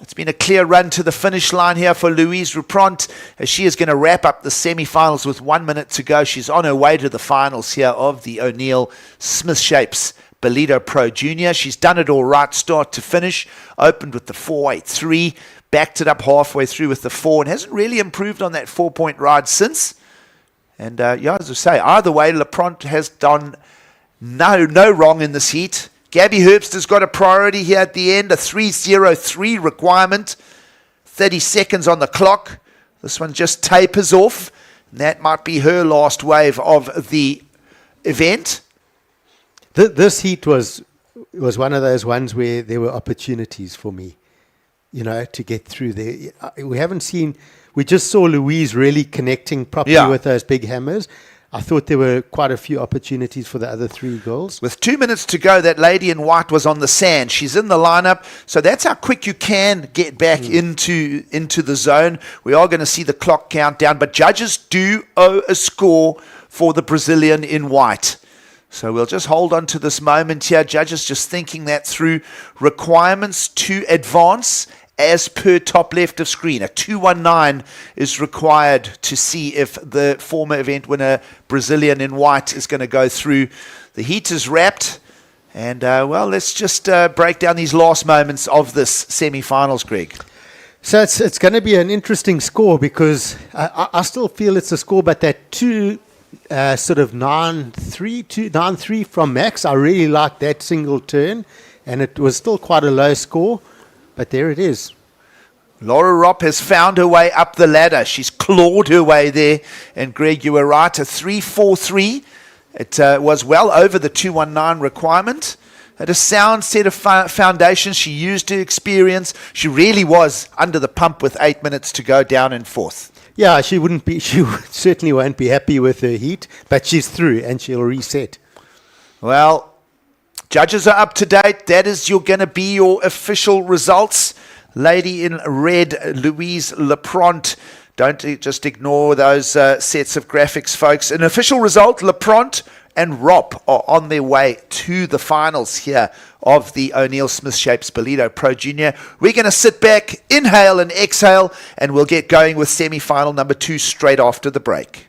it's been a clear run to the finish line here for Louise Rupront, as she is going to wrap up the semi-finals with 1 minute to go. She's on her way to the finals here of the O'Neill Smith Shapes Ballito Pro Junior. She's done it all right, start to finish. Opened with the 4.83, backed it up halfway through with the 4, and hasn't really improved on that 4-point ride since. And as I say, either way, Lapront has done no wrong in this heat. Gabby Herbster's got a priority here at the end, a 3:03 requirement, 30 seconds on the clock. This one just tapers off, and that might be her last wave of the event. This heat was one of those ones where there were opportunities for me, to get through there. We just saw Louise really connecting properly with those big hammers. I thought there were quite a few opportunities for the other three girls. With 2 minutes to go, that lady in white was on the sand. She's in the lineup, so that's how quick you can get back into the zone. We are going to see the clock count down, but judges do owe a score for the Brazilian in white. So we'll just hold on to this moment here. Judges just thinking that through. Requirements to advance as per top left of screen. A 219 is required to see if the former event winner, Brazilian in white, is going to go through. The heat is wrapped. And, let's just break down these last moments of this semi-finals, Greg. So it's going to be an interesting score, because I still feel it's a score, but that sort of 9-3 from Max, I really liked that single turn, and it was still quite a low score. But there it is. Laura Ropp has found her way up the ladder. She's clawed her way there. And Greg, you were right, a 3.43. It was well over the 219 requirement. Had a sound set of foundations. She used her experience. She really was under the pump with 8 minutes to go, down in fourth. Yeah, she certainly won't be happy with her heat, but she's through and she'll reset. Well, judges are up to date. That is going to be your official results. Lady in red, Louise Lapront. Don't just ignore those sets of graphics, folks. An official result, Lapront and Ropp are on their way to the finals here of the O'Neill Smith Shapes Ballito Pro Junior. We're going to sit back, inhale and exhale, and we'll get going with semi-final number 2 straight after the break.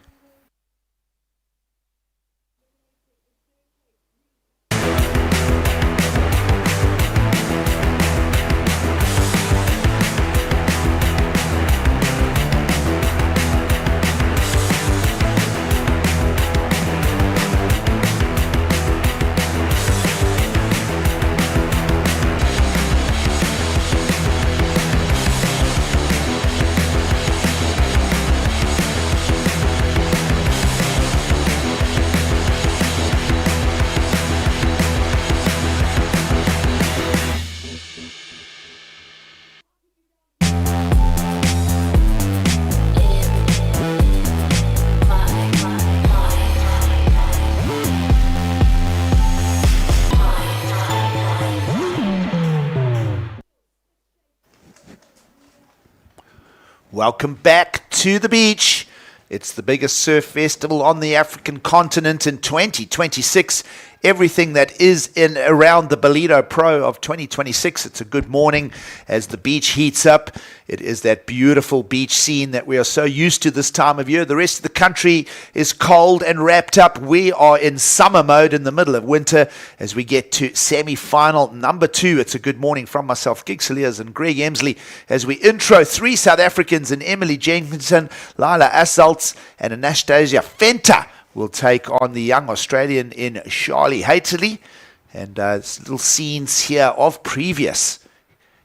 Welcome back to the beach. It's the biggest surf festival on the African continent in 2026. Everything that is in around the Ballito Pro of 2026. It's a good morning as the beach heats up. It is that beautiful beach scene that we are so used to this time of year. The rest of the country is cold and wrapped up. We are in summer mode in the middle of winter as we get to semi-final number 2. It's a good morning from myself, Gig Saliers and Greg Emsley, as we intro 3 South Africans in Emily Jenkinson, Lila Assalts, and Anastasia Fenta will take on the young Australian in Charlie Haterley. And little scenes here of previous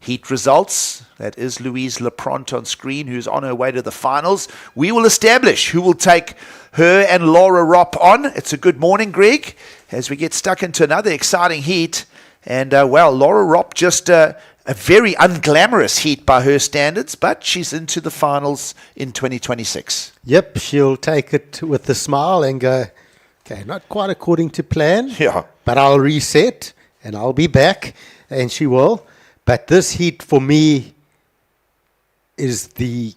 heat results. That is Louise Lapront on screen, who's on her way to the finals. We will establish who will take her and Laura Ropp on. It's a good morning, Greg, as we get stuck into another exciting heat. And, Laura Ropp just a very unglamorous heat by her standards, but she's into the finals in 2026. Yep, she'll take it with a smile and go, okay, not quite according to plan, Yeah. but I'll reset and I'll be back, and she will. But this heat for me is the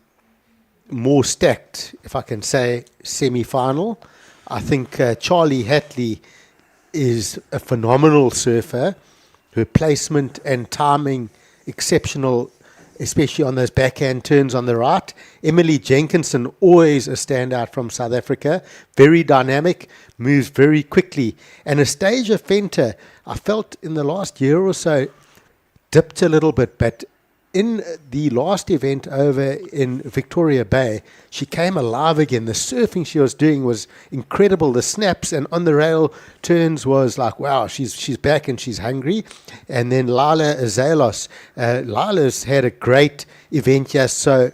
more stacked, if I can say, semi-final. I think Charlie Hatley is a phenomenal surfer. Her placement and timing exceptional, especially on those backhand turns on the right. Emily Jenkinson, always a standout from South Africa, very dynamic, moves very quickly. Anastasia Fenter, I felt in the last year or so, dipped a little bit, but in the last event over in Victoria Bay, she came alive again. The surfing she was doing was incredible. The snaps and on the rail turns was like, wow, she's back and she's hungry. And then Lila Azalos. Lila's had a great event here so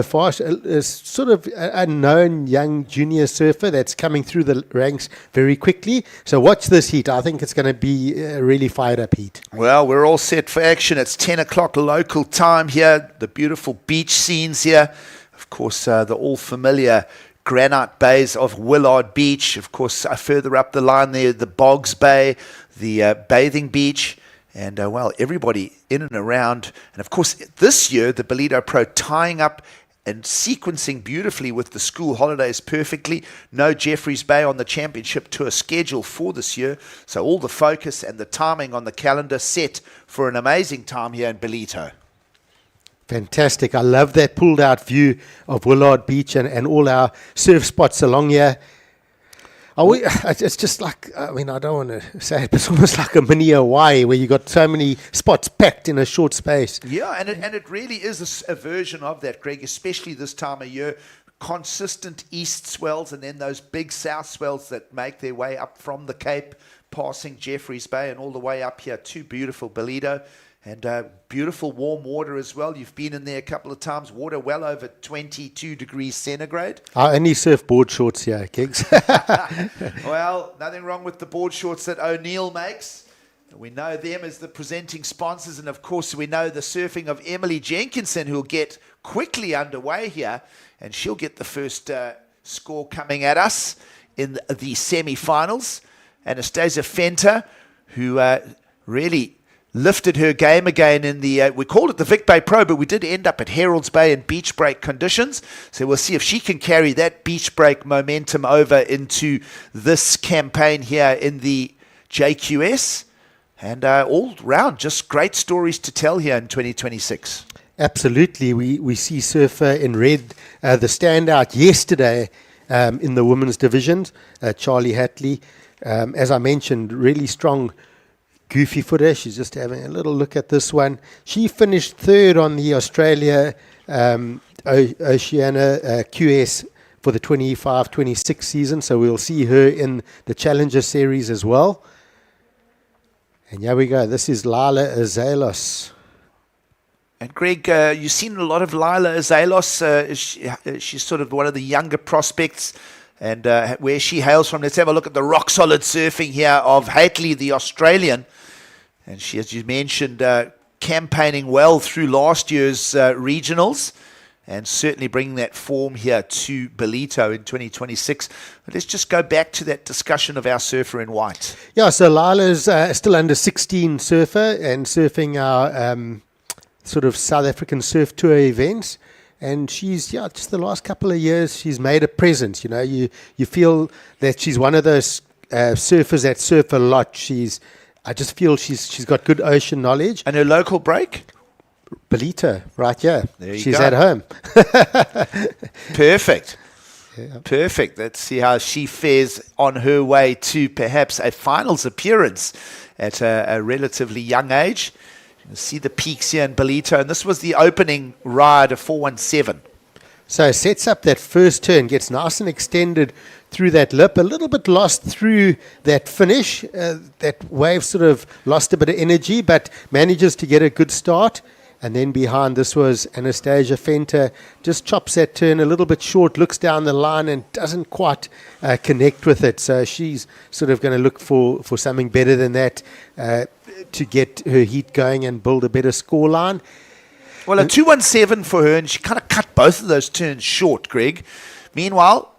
far. She's sort of an unknown young junior surfer that's coming through the ranks very quickly. So watch this heat. I think it's going to be a really fired up heat. Well, we're all set for action. It's 10 o'clock local time here. The beautiful beach scenes here. Of course, the all-familiar granite bays of Willard Beach. Of course, further up the line there, the Boggs Bay, the bathing beach. And, everybody in and around. And, of course, this year, the Ballito Pro tying up and sequencing beautifully with the school holidays perfectly. No Jeffreys Bay on the championship tour schedule for this year. So all the focus and the timing on the calendar set for an amazing time here in Ballito. Fantastic. I love that pulled out view of Willard Beach and all our surf spots along here. It's just like, I don't want to say it, but it's almost like a mini Hawaii where you got so many spots packed in a short space. Yeah, and it really is a version of that, Greg, especially this time of year. Consistent east swells and then those big south swells that make their way up from the Cape, passing Jeffreys Bay and all the way up here to beautiful Ballito. And beautiful warm water as well. You've been in there a couple of times. Water well over 22 degrees centigrade. I only surf board shorts here, Kiggs. Well, nothing wrong with the board shorts that O'Neill makes. We know them as the presenting sponsors. And, of course, we know the surfing of Emily Jenkinson, who will get quickly underway here. And she'll get the first score coming at us in the semi-finals. Anastasia Fenter, who really lifted her game again in the, we called it the Vic Bay Pro, but we did end up at Herald's Bay in beach break conditions. So we'll see if she can carry that beach break momentum over into this campaign here in the JQS. And all round, just great stories to tell here in 2026. Absolutely. We see surfer in red, the standout yesterday in the women's divisions, Charlie Hatley. As I mentioned, really strong goofy footer. She's just having a little look at this one. She finished third on the Australia Oceania QS for the 25-26 season, so we'll see her in the Challenger Series as well. And here we go. This is Lila Azalos. And Greg, you've seen a lot of Lila Azalos. She's sort of one of the younger prospects. And where she hails from, let's have a look at the rock-solid surfing here of Hatley, the Australian. And she, as you mentioned, campaigning well through last year's regionals and certainly bringing that form here to Ballito in 2026. But let's just go back to that discussion of our surfer in white. Yeah, so Lila's still under 16 surfer and surfing our sort of South African surf tour events. And she's, just the last couple of years, she's made a presence. You know, you feel that she's one of those surfers that surf a lot. I just feel she's got good ocean knowledge. And her local break? Ballito, right here. There you she's go. at home. Perfect. Yeah. Perfect. Let's see how she fares on her way to perhaps a finals appearance at a relatively young age. You see the peaks here in Ballito, and this was the opening ride of 417. So sets up that first turn, gets nice and extended through that lip, a little bit lost through that finish. That wave sort of lost a bit of energy, but manages to get a good start. And then behind this was Anastasia Fenter, just chops that turn a little bit short, looks down the line and doesn't quite connect with it. So she's sort of going to look for something better than that to get her heat going and build a better score line. Well, a 2:17 for her, and she kind of cut both of those turns short, Greg. Meanwhile,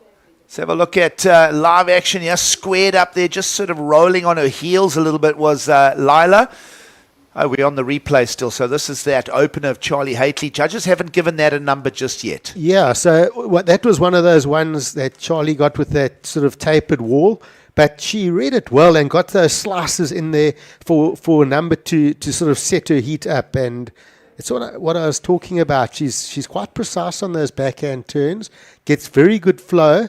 let's have a look at live action here. Squared up there, just sort of rolling on her heels a little bit was Lila. Oh, we're on the replay still. So this is that opener of Charlie Haitley. Judges haven't given that a number just yet. Yeah, so that was one of those ones that Charlie got with that sort of tapered wall. But she read it well and got those slices in there for number two to sort of set her heat up. And it's what I was talking about. She's quite precise on those backhand turns, gets very good flow.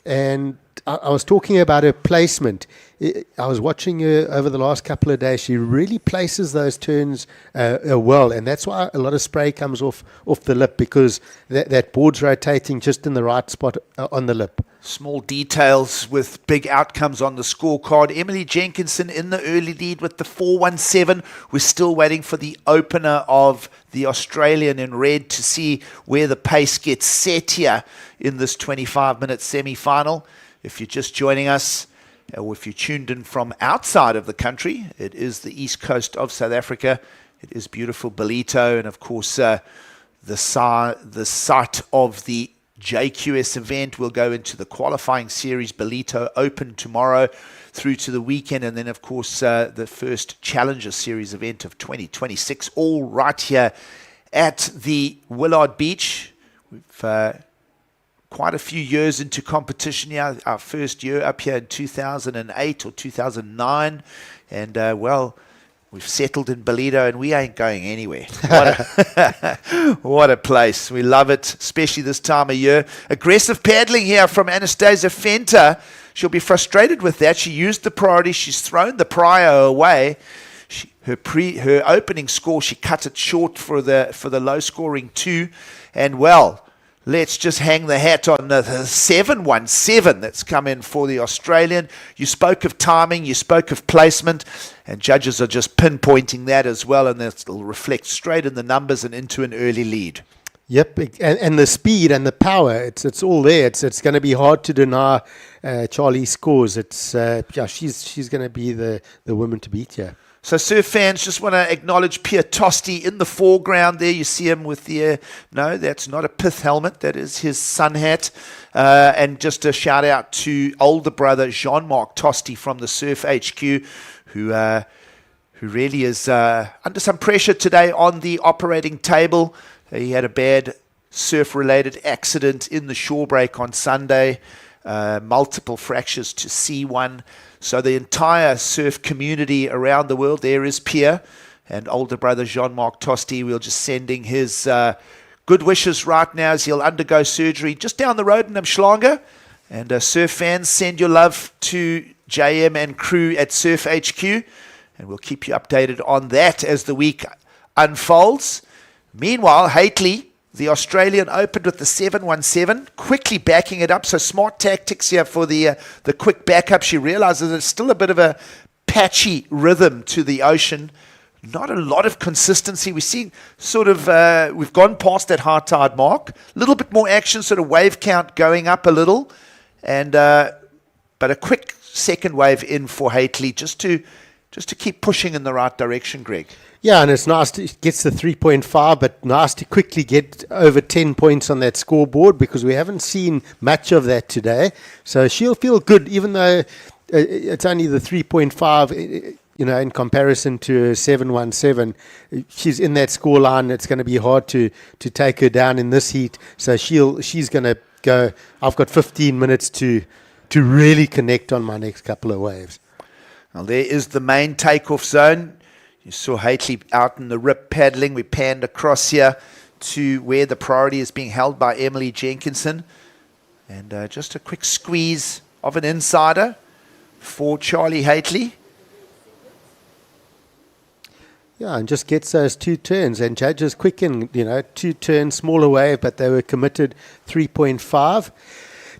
And I was talking about her placement. I was watching her over the last couple of days. She really places those turns well, and that's why a lot of spray comes off the lip, because that board's rotating just in the right spot on the lip. Small details with big outcomes on the scorecard. Emily Jenkinson in the early lead with the 4:17. We're still waiting for the opener of the Australian in red to see where the pace gets set here in this 25-minute semi-final. If you're just joining us, or if you tuned in from outside of the country, it is the east coast of South Africa. It is beautiful Ballito, and of course the site of the JQS event. Will go into the qualifying series, Ballito Open tomorrow through to the weekend, and then of course the first Challenger Series event of 2026, all right here at the Willard Beach. We've quite a few years into competition here. Our first year up here in 2008 or 2009. And, well, we've settled in Ballito and we ain't going anywhere. What a place. We love it, especially this time of year. Aggressive paddling here from Anastasia Fenter. She'll be frustrated with that. She used the priority. She's thrown the prior away. Her opening score, she cut it short for the low-scoring 2. And, well, let's just hang the hat on the 7:17 that's come in for the Australian. You spoke of timing, you spoke of placement, and judges are just pinpointing that as well, and that'll reflect straight in the numbers and into an early lead. Yep, and the speed and the power, it's all there. It's going to be hard to deny Charlie's scores. She's going to be the woman to beat here. So surf fans, just want to acknowledge Pierre Tosti in the foreground there. You see him with the, no, that's not a pith helmet. That is his sun hat. And just a shout out to older brother Jean-Marc Tosti from the Surf HQ, who really is under some pressure today on the operating table. He had a bad surf-related accident in the shore break on Sunday. Multiple fractures to C1. So the entire surf community around the world, there is Pierre and older brother Jean-Marc Tosti. We're just sending his good wishes right now as he'll undergo surgery just down the road in Umhlanga. And surf fans, send your love to JM and crew at Surf HQ. And we'll keep you updated on that as the week unfolds. Meanwhile, Haitley, the Australian, opened with the 7:17, quickly backing it up. So smart tactics here for the quick backup. She realizes it's still a bit of a patchy rhythm to the ocean. Not a lot of consistency. We're seeing sort of, we've gone past that high tide mark. A little bit more action, sort of wave count going up a little. And but a quick second wave in for Haitley just to keep pushing in the right direction, Greg. Yeah, and it's nice it gets the 3.5, but nice to quickly get over 10 points on that scoreboard, because we haven't seen much of that today. So she'll feel good, even though it's only the 3.5, in comparison to 7:17. She's in that score line. It's going to be hard to take her down in this heat. So she's going to go, I've got 15 minutes to really connect on my next couple of waves. Well, there is the main takeoff zone. You saw Haitley out in the rip paddling. We panned across here to where the priority is being held by Emily Jenkinson. And just a quick squeeze of an insider for Charlie Haitley. Yeah, and just gets those 2 turns. And judges quicken, 2 turns, smaller wave, but they were committed 3.5.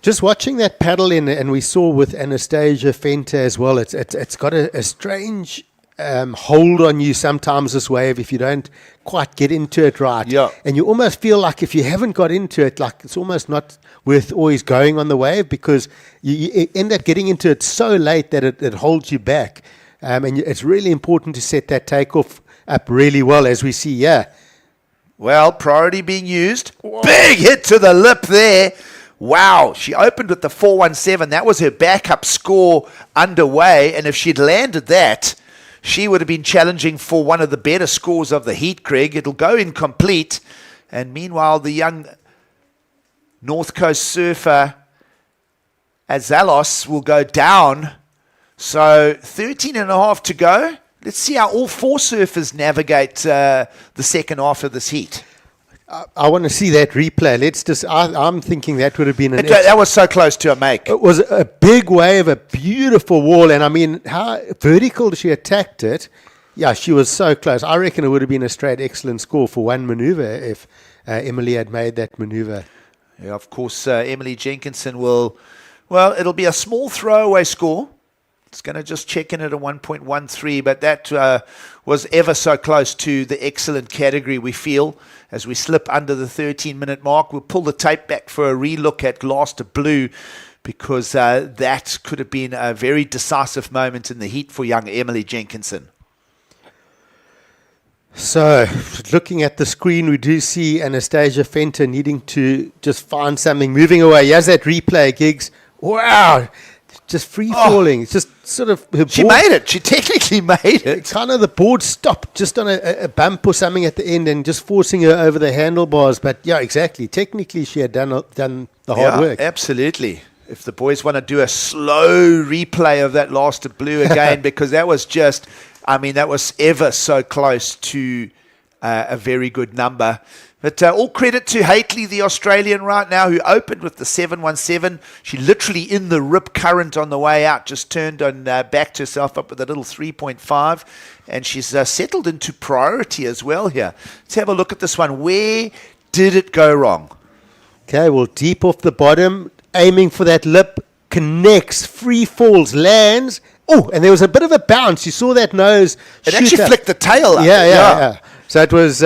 Just watching that paddle in, and we saw with Anastasia Fenter as well, it's got a strange hold on you sometimes, this wave, if you don't quite get into it right. Yeah. And you almost feel like if you haven't got into it, like it's almost not worth always going on the wave, because you end up getting into it so late that it holds you back. And it's really important to set that takeoff up really well, as we see here. Well, priority being used. Big hit to the lip there. Wow, she opened with the 417. That was her backup score underway. And if she'd landed that, she would have been challenging for one of the better scores of the heat, Greg. It'll go incomplete. And meanwhile, the young North Coast surfer Azalos will go down. So 13 and a half to go. Let's see how all four surfers navigate the second half of this heat. I want to see that replay. I'm thinking that would have been That was so close to a make. It was a big wave, a beautiful wall, and I mean, how vertical she attacked it. Yeah, she was so close. I reckon it would have been a straight excellent score for one maneuver if Emily had made that maneuver. Yeah, of course, Emily Jenkinson it'll be a small throwaway score. It's going to just check in at a 1.13, but that was ever so close to the excellent category, we feel. As we slip under the 13-minute mark, we'll pull the tape back for a relook at Glaster Blue, because that could have been a very decisive moment in the heat for young Emily Jenkinson. So, looking at the screen, we do see Anastasia Fenter needing to just find something, moving away. Here's that replay, Gigs. Wow! Just free falling. It's just sort of her She board, made it. She technically made it. kind of the board stopped just on a bump or something at the end and just forcing her over the handlebars. But yeah, exactly. Technically, she had done the hard work. Absolutely. If the boys want to do a slow replay of that last blue again, because that was just, that was ever so close to a very good number. But all credit to Haitley, the Australian right now, who opened with the 717. She literally in the rip current on the way out, just turned and backed herself up with a little 3.5. And she's settled into priority as well here. Let's have a look at this one. Where did it go wrong? Okay, well, deep off the bottom, aiming for that lip, connects, free falls, lands. Oh, and there was a bit of a bounce. You saw that nose. It actually flicked the tail up. Yeah. So it was...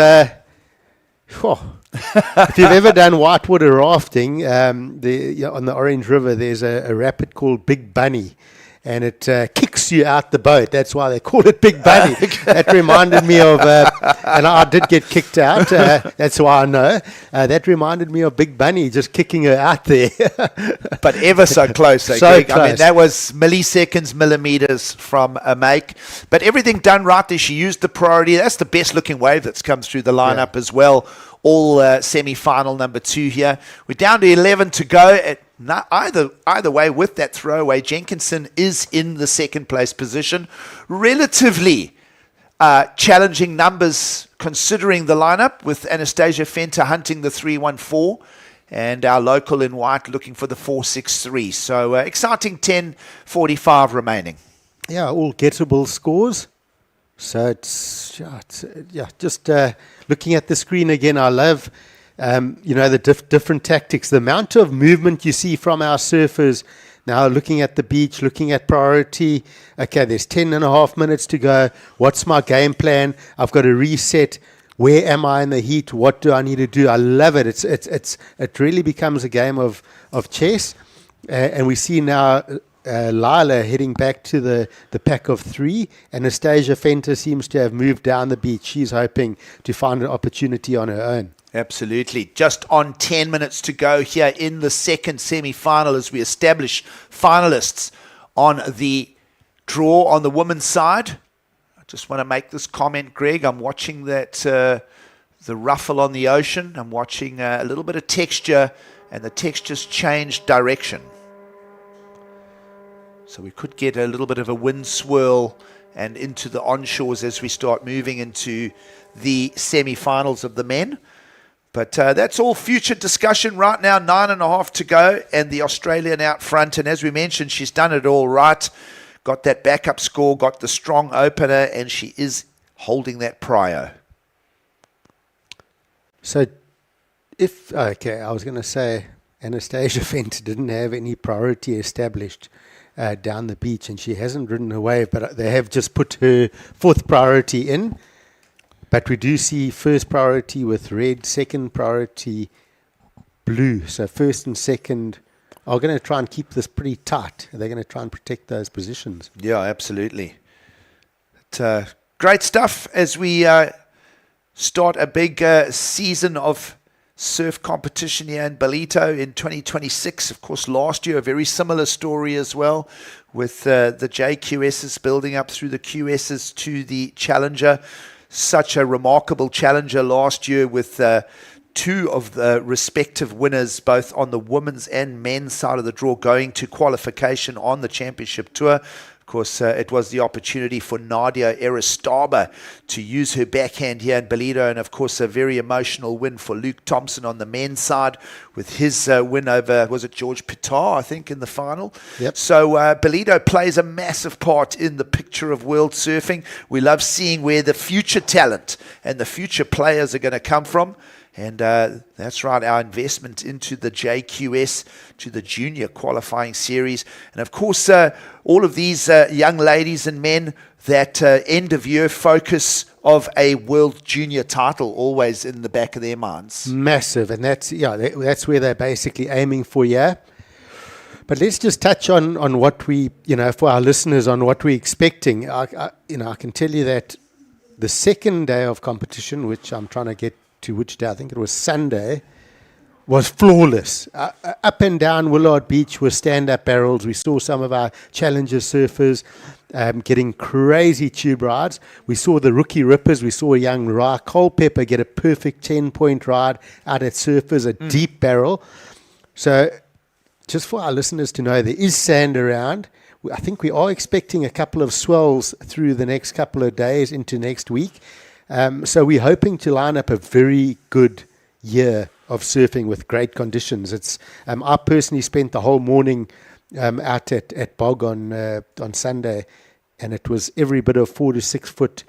if you've ever done whitewater rafting, on the Orange River, there's a rapid called Big Bunny, and it kicks you out the boat. That's why they call it Big Bunny. That reminded me of, and I did get kicked out. That's why I know. That reminded me of Big Bunny just kicking her out there. But ever so close. So close. That was milliseconds, millimeters from a make. But everything done right there. She used the priority. That's the best looking wave that's come through the lineup as well. All semi-final number 2 here. We're down to 11 to go. Either way, with that throwaway, Jenkinson is in the second place position. Relatively challenging numbers considering the lineup, with Anastasia Fenter hunting the 314 and our local in white looking for the 463. So exciting 10:45 remaining. Yeah, all gettable scores. So it's just looking at the screen again, I love the different tactics, the amount of movement you see from our surfers. Now looking at the beach, looking at priority. Okay, there's 10 and a half minutes to go. What's my game plan? I've got to reset. Where am I in the heat? What do I need to do? I love it. It really becomes a game of chess. And we see now Lila heading back to the pack of 3. Anastasia Fenter seems to have moved down the beach. She's hoping to find an opportunity on her own. Absolutely. Just on 10 minutes to go here in the second semi-final as we establish finalists on the draw on the women's side. I just want to make this comment, Greg. I'm watching that the ruffle on the ocean. I'm watching a little bit of texture, and the texture's changed direction. So we could get a little bit of a wind swirl and into the onshores as we start moving into the semi-finals of the men. But that's all future discussion right now. 9.5 to go, and the Australian out front. And as we mentioned, she's done it all right. Got that backup score, got the strong opener, and she is holding that prio. So I was going to say Anastasia Fenter didn't have any priority established. down the beach, and she hasn't ridden a wave, but they have just put her fourth priority in. But we do see first priority with red, second priority blue. So first and second are going to try and keep this pretty tight. They're going to try and protect those positions. Yeah, absolutely. Great stuff as we start a big season of surf competition here in Ballito in 2026. Of course, last year, a very similar story as well, with the JQSs building up through the QSs to the Challenger. Such a remarkable Challenger last year with two of the respective winners, both on the women's and men's side of the draw, going to qualification on the championship tour. Of course, it was the opportunity for Nadia Aristaba to use her backhand here in Ballito, and of course a very emotional win for Luke Thompson on the men's side with his win over, was it George Pitar, I think, in the final. Yep. So Ballito plays a massive part in the picture of world surfing. We love seeing where the future talent and the future players are going to come from. And that's right, our investment into the JQS, to the junior qualifying series. And of course, all of these young ladies and men, that end of year focus of a world junior title always in the back of their minds. Massive. And that's where they're basically aiming for, yeah. But let's just touch on what we, for our listeners, on what we're expecting. I can tell you that the second day of competition, which I'm trying to get to which day, I think it was Sunday, was flawless. Up and down Willard Beach were stand-up barrels. We saw some of our challenger surfers getting crazy tube rides. We saw the rookie rippers. We saw a young Ra Culpepper get a perfect 10-point ride out at Surfers, a deep barrel. So just for our listeners to know, there is sand around. I think we are expecting a couple of swells through the next couple of days into next week. So we're hoping to line up a very good year of surfing with great conditions. It's I personally spent the whole morning out at Bog on Sunday, and it was every bit of 4 to 6 foot.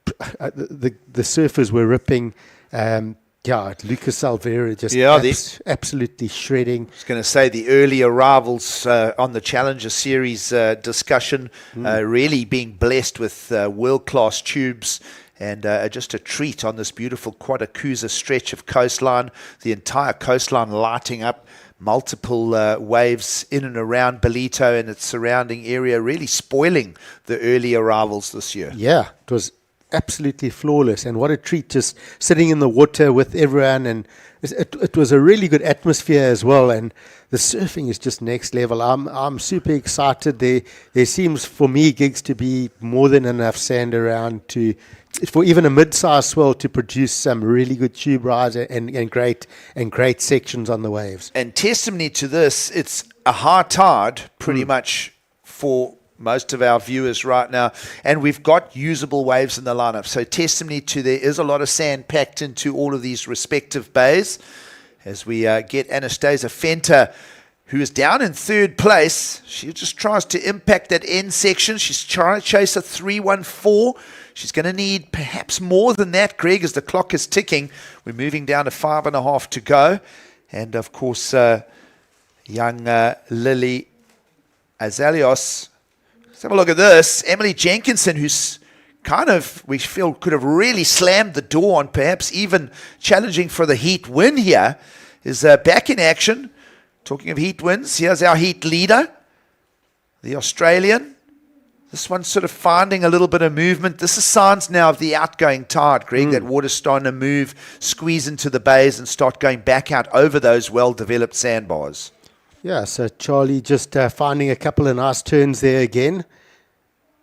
The surfers were ripping. Lucas Alvera just absolutely shredding. I was going to say the early arrivals on the Challenger Series discussion, really being blessed with world-class tubes. And just a treat on this beautiful Quatakuza stretch of coastline. The entire coastline lighting up, multiple waves in and around Ballito and its surrounding area, really spoiling the early arrivals this year. Yeah, it was absolutely flawless. And what a treat, just sitting in the water with everyone. And it was a really good atmosphere as well. And the surfing is just next level. I'm super excited. There seems, for me, gigs to be more than enough sand around for even a mid-sized swell to produce some really good tube rides and great sections on the waves. And testimony to this, it's a high tide pretty much for most of our viewers right now, and we've got usable waves in the lineup. So testimony to there is a lot of sand packed into all of these respective bays. As we get Anastasia Fenter, who is down in third place. She just tries to impact that end section. She's trying to chase a 3:14. She's going to need perhaps more than that, Greg, as the clock is ticking. We're moving down to 5.5 to go. And, of course, young Lily Azalios. Let's have a look at this. Emily Jenkinson, who's we feel could have really slammed the door on perhaps even challenging for the heat win here, is back in action. Talking of heat wins, here's our heat leader, the Australian. This one's sort of finding a little bit of movement. This is signs now of the outgoing tide, Greg. That water's starting to move, squeeze into the bays and start going back out over those well-developed sandbars. Yeah, so Charlie just finding a couple of nice turns there again.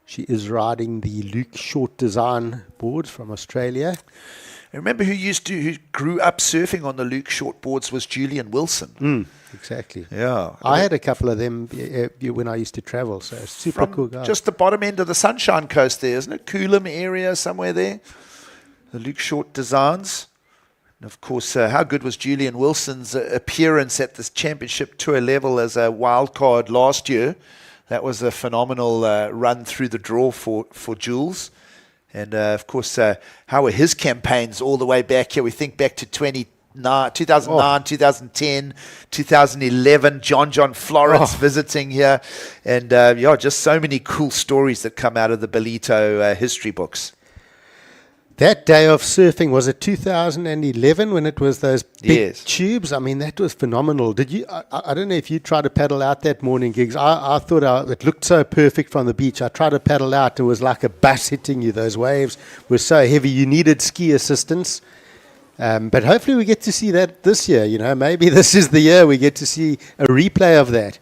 She is riding the Luke Short Design boards from Australia. And remember who grew up surfing on the Luke Short boards was Julian Wilson. Exactly. Yeah. I had a couple of them when I used to travel, so super From cool guy. just the bottom end of the Sunshine Coast there, isn't it? Coolum area somewhere there. The Luke Short Designs. And of course, how good was Julian Wilson's appearance at this championship tour level as a wild card last year? That was a phenomenal run through the draw for Jules. And, of course, how were his campaigns all the way back here? We think back to 2019 2009, 2010, 2011. John Florence visiting here. And just so many cool stories that come out of the Ballito history books. That day of surfing, was it 2011 when it was those big Yes. tubes? I mean, that was phenomenal. Did you? I don't know if you tried to paddle out that morning, Gigs. I thought it looked so perfect from the beach. I tried to paddle out. It was like a bus hitting you. Those waves were so heavy. You needed ski assistance. But hopefully we get to see that this year. Maybe this is the year we get to see a replay of that.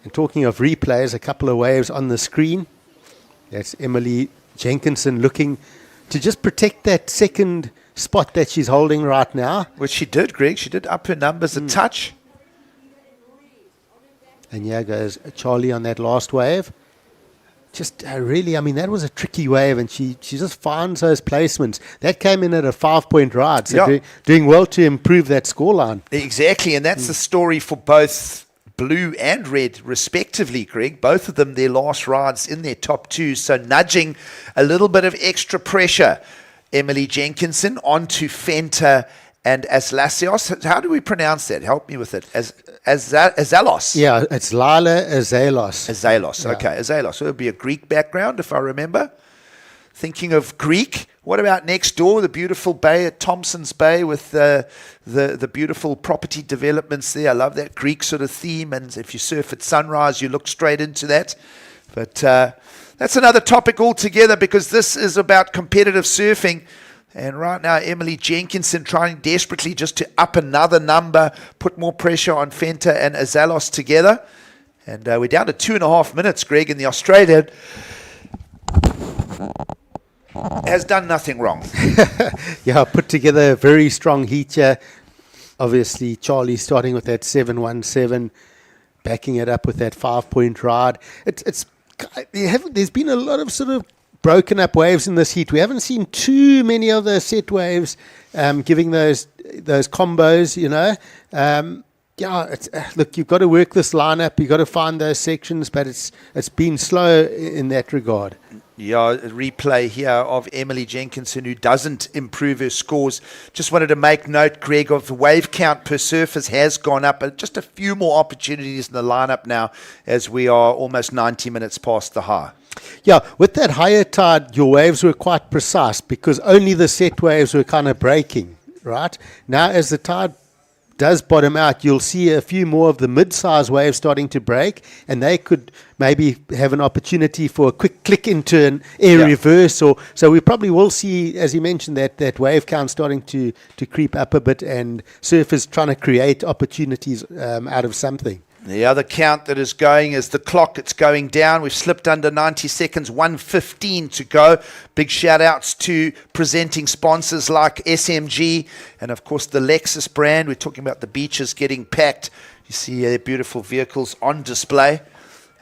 And talking of replays, a couple of waves on the screen. That's Emily Jenkinson looking to just protect that second spot that she's holding right now. Which she did, Greg. She did up her numbers a touch. And here goes Charlie on that last wave. Just really, I mean, that was a tricky wave, and she just finds those placements. That came in at a 5-point ride, so doing well to improve that scoreline. Exactly, and that's the story for both blue and red, respectively, Greg. Both of them, their last rides in their top two, so nudging a little bit of extra pressure. Emily Jenkinson onto Fenta and Aslasios. How do we pronounce that? Help me with it. Azalos. Yeah, it's Lila Azalos. Azalos, okay. Azalos. So it would be a Greek background, if I remember. Thinking of Greek, what about next door, the beautiful bay at Thompson's Bay with the beautiful property developments there? I love that Greek sort of theme, and if you surf at sunrise, you look straight into that. But that's another topic altogether, because this is about competitive surfing. And right now, Emily Jenkinson trying desperately just to up another number, put more pressure on Fenta and Azalos together. And we're down to 2.5 minutes, Greg, and the Australian has done nothing wrong. Yeah, put together a very strong heat here. Obviously, Charlie starting with that 717, backing it up with that 5-point ride. There's been a lot of sort of broken up waves in this heat. We haven't seen too many of those set waves giving those combos, look, you've got to work this lineup. You've got to find those sections, but it's been slow in that regard. Yeah, a replay here of Emily Jenkinson, who doesn't improve her scores. Just wanted to make note, Greg, of the wave count per surface has gone up. Just a few more opportunities in the lineup now, as we are almost 90 minutes past the high. Yeah, with that higher tide, your waves were quite precise because only the set waves were kind of breaking, right? Now, as the tide does bottom out, you'll see a few more of the mid-size waves starting to break, and they could maybe have an opportunity for a quick click into an air reverse. So we probably will see, as you mentioned, that wave count starting to creep up a bit, and surfers trying to create opportunities out of something. The other count that is going is the clock. It's going down. We've slipped under 90 seconds, 1:15 to go. Big shout outs to presenting sponsors like SMG and, of course, the Lexus brand. We're talking about the beaches getting packed. You see their beautiful vehicles on display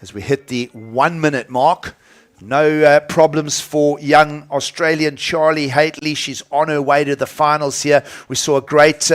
as we hit the 1 minute mark. No problems for young Australian Charlie Haitley. She's on her way to the finals here. We saw a great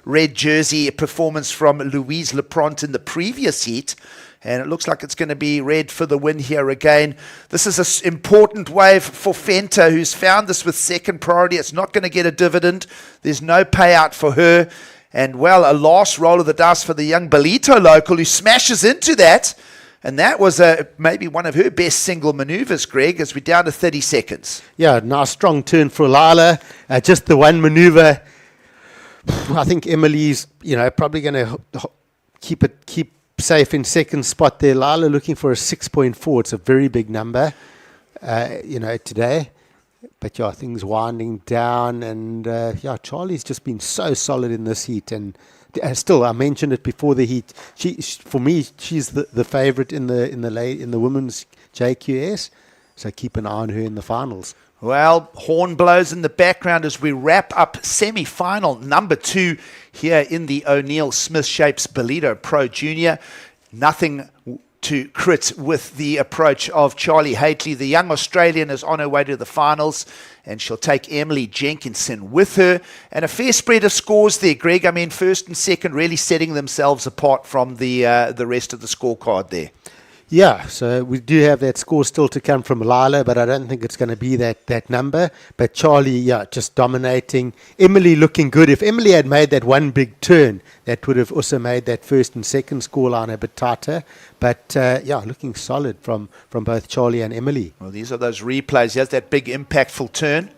red jersey performance from Louise Lepront in the previous heat, and it looks like it's going to be red for the win here again. This is an important wave for Fenta, who's found this with second priority. It's not going to get a dividend. There's no payout for her. And, well, a last roll of the dice for the young Ballito local, who smashes into that. And that was maybe one of her best single maneuvers, Greg, as we're down to 30 seconds. Yeah, nice strong turn for Lila. Just the one maneuver. I think Emily's, probably going to keep safe in second spot there. Lila looking for a 6.4. It's a very big number, today. But, things winding down. And, Charlie's just been so solid in this heat. And still, I mentioned it before the heat. For me, she's the favorite in the women's JQS. So keep an eye on her in the finals. Well, horn blows in the background as we wrap up semi-final number 2 here in the O'Neill Smith Shapes Ballito Pro Junior. Nothing to crit with the approach of Charlie Haitley. The young Australian is on her way to the finals, and she'll take Emily Jenkinson with her. And a fair spread of scores there, Greg. I mean, first and second really setting themselves apart from the rest of the scorecard there. Yeah, so we do have that score still to come from Lila, but I don't think it's going to be that number. But Charlie, yeah, just dominating. Emily looking good. If Emily had made that one big turn, that would have also made that first and second scoreline a bit tighter. But yeah, looking solid from both Charlie and Emily. Well, these are those replays. Here's that big impactful turn.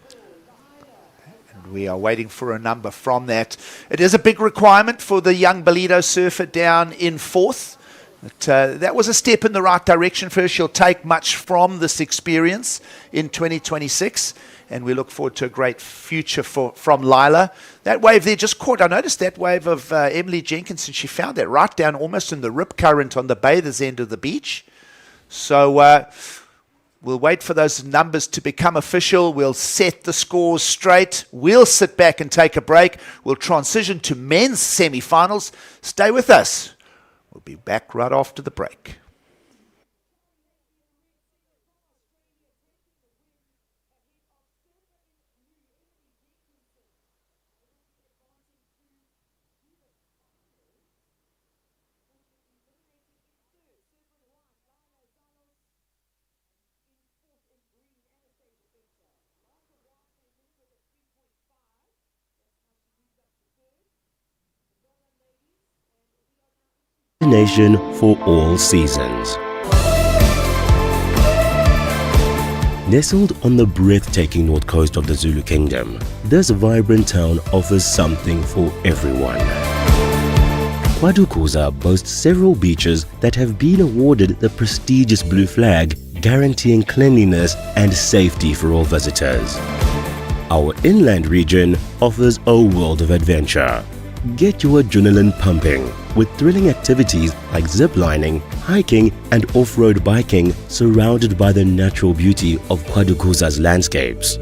And we are waiting for a number from that. It is a big requirement for the young Ballito surfer down in fourth. But, that was a step in the right direction for her. She'll take much from this experience in 2026, and we look forward to a great future from Lila. That wave there just caught. I noticed that wave of Emily Jenkinson. She found that right down almost in the rip current on the bathers' end of the beach. So we'll wait for those numbers to become official. We'll set the scores straight. We'll sit back and take a break. We'll transition to men's semi-finals. Stay with us. We'll be back right after the break. Destination for all seasons. Nestled on the breathtaking north coast of the Zulu Kingdom, this vibrant town offers something for everyone. Quarterfinal boasts several beaches that have been awarded the prestigious Blue Flag, guaranteeing cleanliness and safety for all visitors. Our inland region offers a world of adventure. Get your adrenaline pumping with thrilling activities like ziplining, hiking and off-road biking surrounded by the natural beauty of Quarterfinal's landscapes.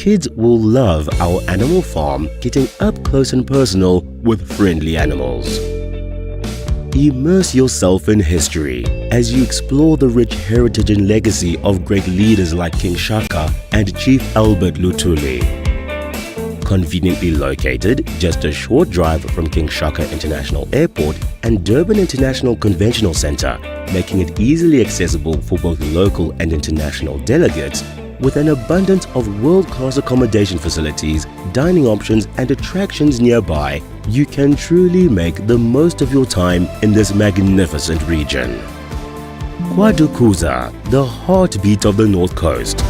Kids will love our animal farm, getting up close and personal with friendly animals. Immerse yourself in history as you explore the rich heritage and legacy of great leaders like King Shaka and Chief Albert Lutuli. Conveniently located just a short drive from King Shaka International Airport and Durban International Conventional Center, making it easily accessible for both local and international delegates, with an abundance of world-class accommodation facilities, dining options and attractions nearby, you can truly make the most of your time in this magnificent region. Quarterfinal, the heartbeat of the North Coast.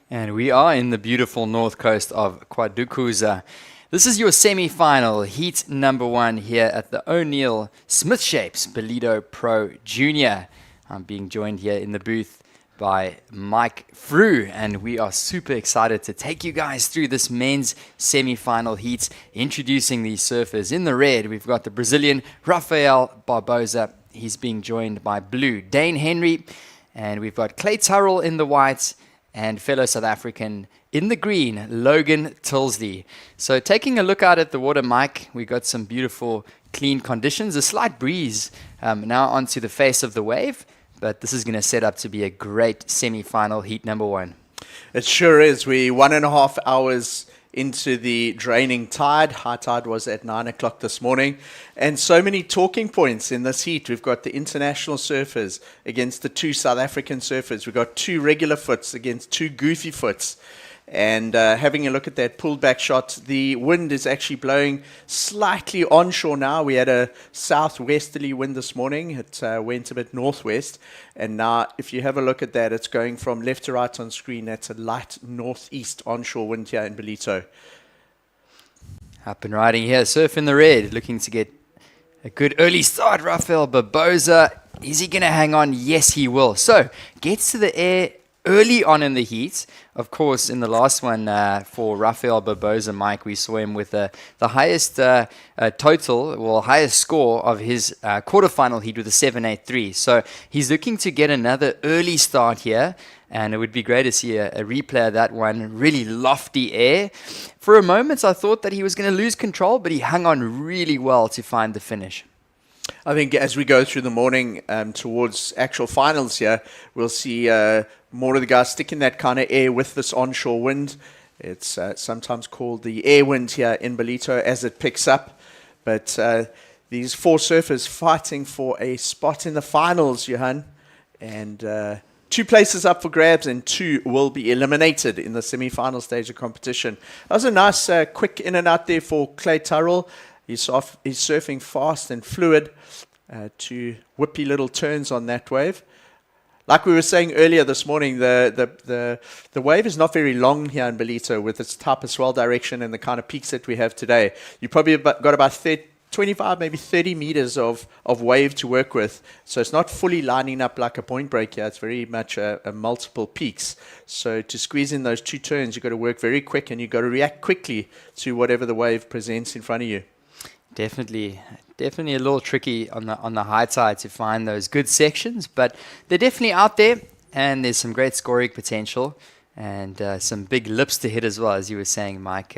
And we are in the beautiful north coast of Quarterfinal. This is your semi-final, heat number 1 here at the O'Neill Smith Shapes Ballito Pro Junior. I'm being joined here in the booth by Mike Frew, and we are super excited to take you guys through this men's semi-final heat. Introducing these surfers in the red, we've got the Brazilian Rafael Barbosa. He's being joined by blue Dane Henry, and we've got Clay Turrell in the white, and fellow South African in the green, Logan Tilsley. So taking a look out at the water, Mike, we got some beautiful, clean conditions. A slight breeze now onto the face of the wave, but this is going to set up to be a great semi-final heat number 1. It sure is. We're 1.5 hours into the draining tide. High tide was at 9 o'clock this morning. And so many talking points in this heat. We've got the international surfers against the 2 South African surfers. We've got 2 regular foots against 2 goofy foots. And having a look at that pulled back shot, the wind is actually blowing slightly onshore now. We had a southwesterly wind this morning. It went a bit northwest. And now, if you have a look at that, it's going from left to right on screen. That's a light northeast onshore wind here in Ballito. Up and riding here, surf in the red, looking to get a good early start. Rafael Barbosa, is he going to hang on? Yes, he will. So, gets to the air early on in the heat. Of course, in the last one for Rafael Barbosa, Mike, we saw him with the highest highest score of his quarterfinal heat with a 7.83. So he's looking to get another early start here, and it would be great to see a replay of that one. Really lofty air. For a moment, I thought that he was going to lose control, but he hung on really well to find the finish. I think as we go through the morning towards actual finals here, we'll see more of the guys sticking that kind of air with this onshore wind. It's sometimes called the air wind here in Ballito as it picks up. But these 4 surfers fighting for a spot in the finals, Johan. And 2 places up for grabs and 2 will be eliminated in the semi-final stage of competition. That was a nice quick in and out there for Clay Turrell. He's surfing fast and fluid, 2 whippy little turns on that wave. Like we were saying earlier this morning, the wave is not very long here in Ballito with its type of swell direction and the kind of peaks that we have today. You probably have got about 25, maybe 30 meters of wave to work with. So it's not fully lining up like a point break here. It's very much a multiple peaks. So to squeeze in those 2 turns, you've got to work very quick and you've got to react quickly to whatever the wave presents in front of you. Definitely a little tricky on the high tide to find those good sections, but they're definitely out there, and there's some great scoring potential and some big lips to hit as well, as you were saying, Mike.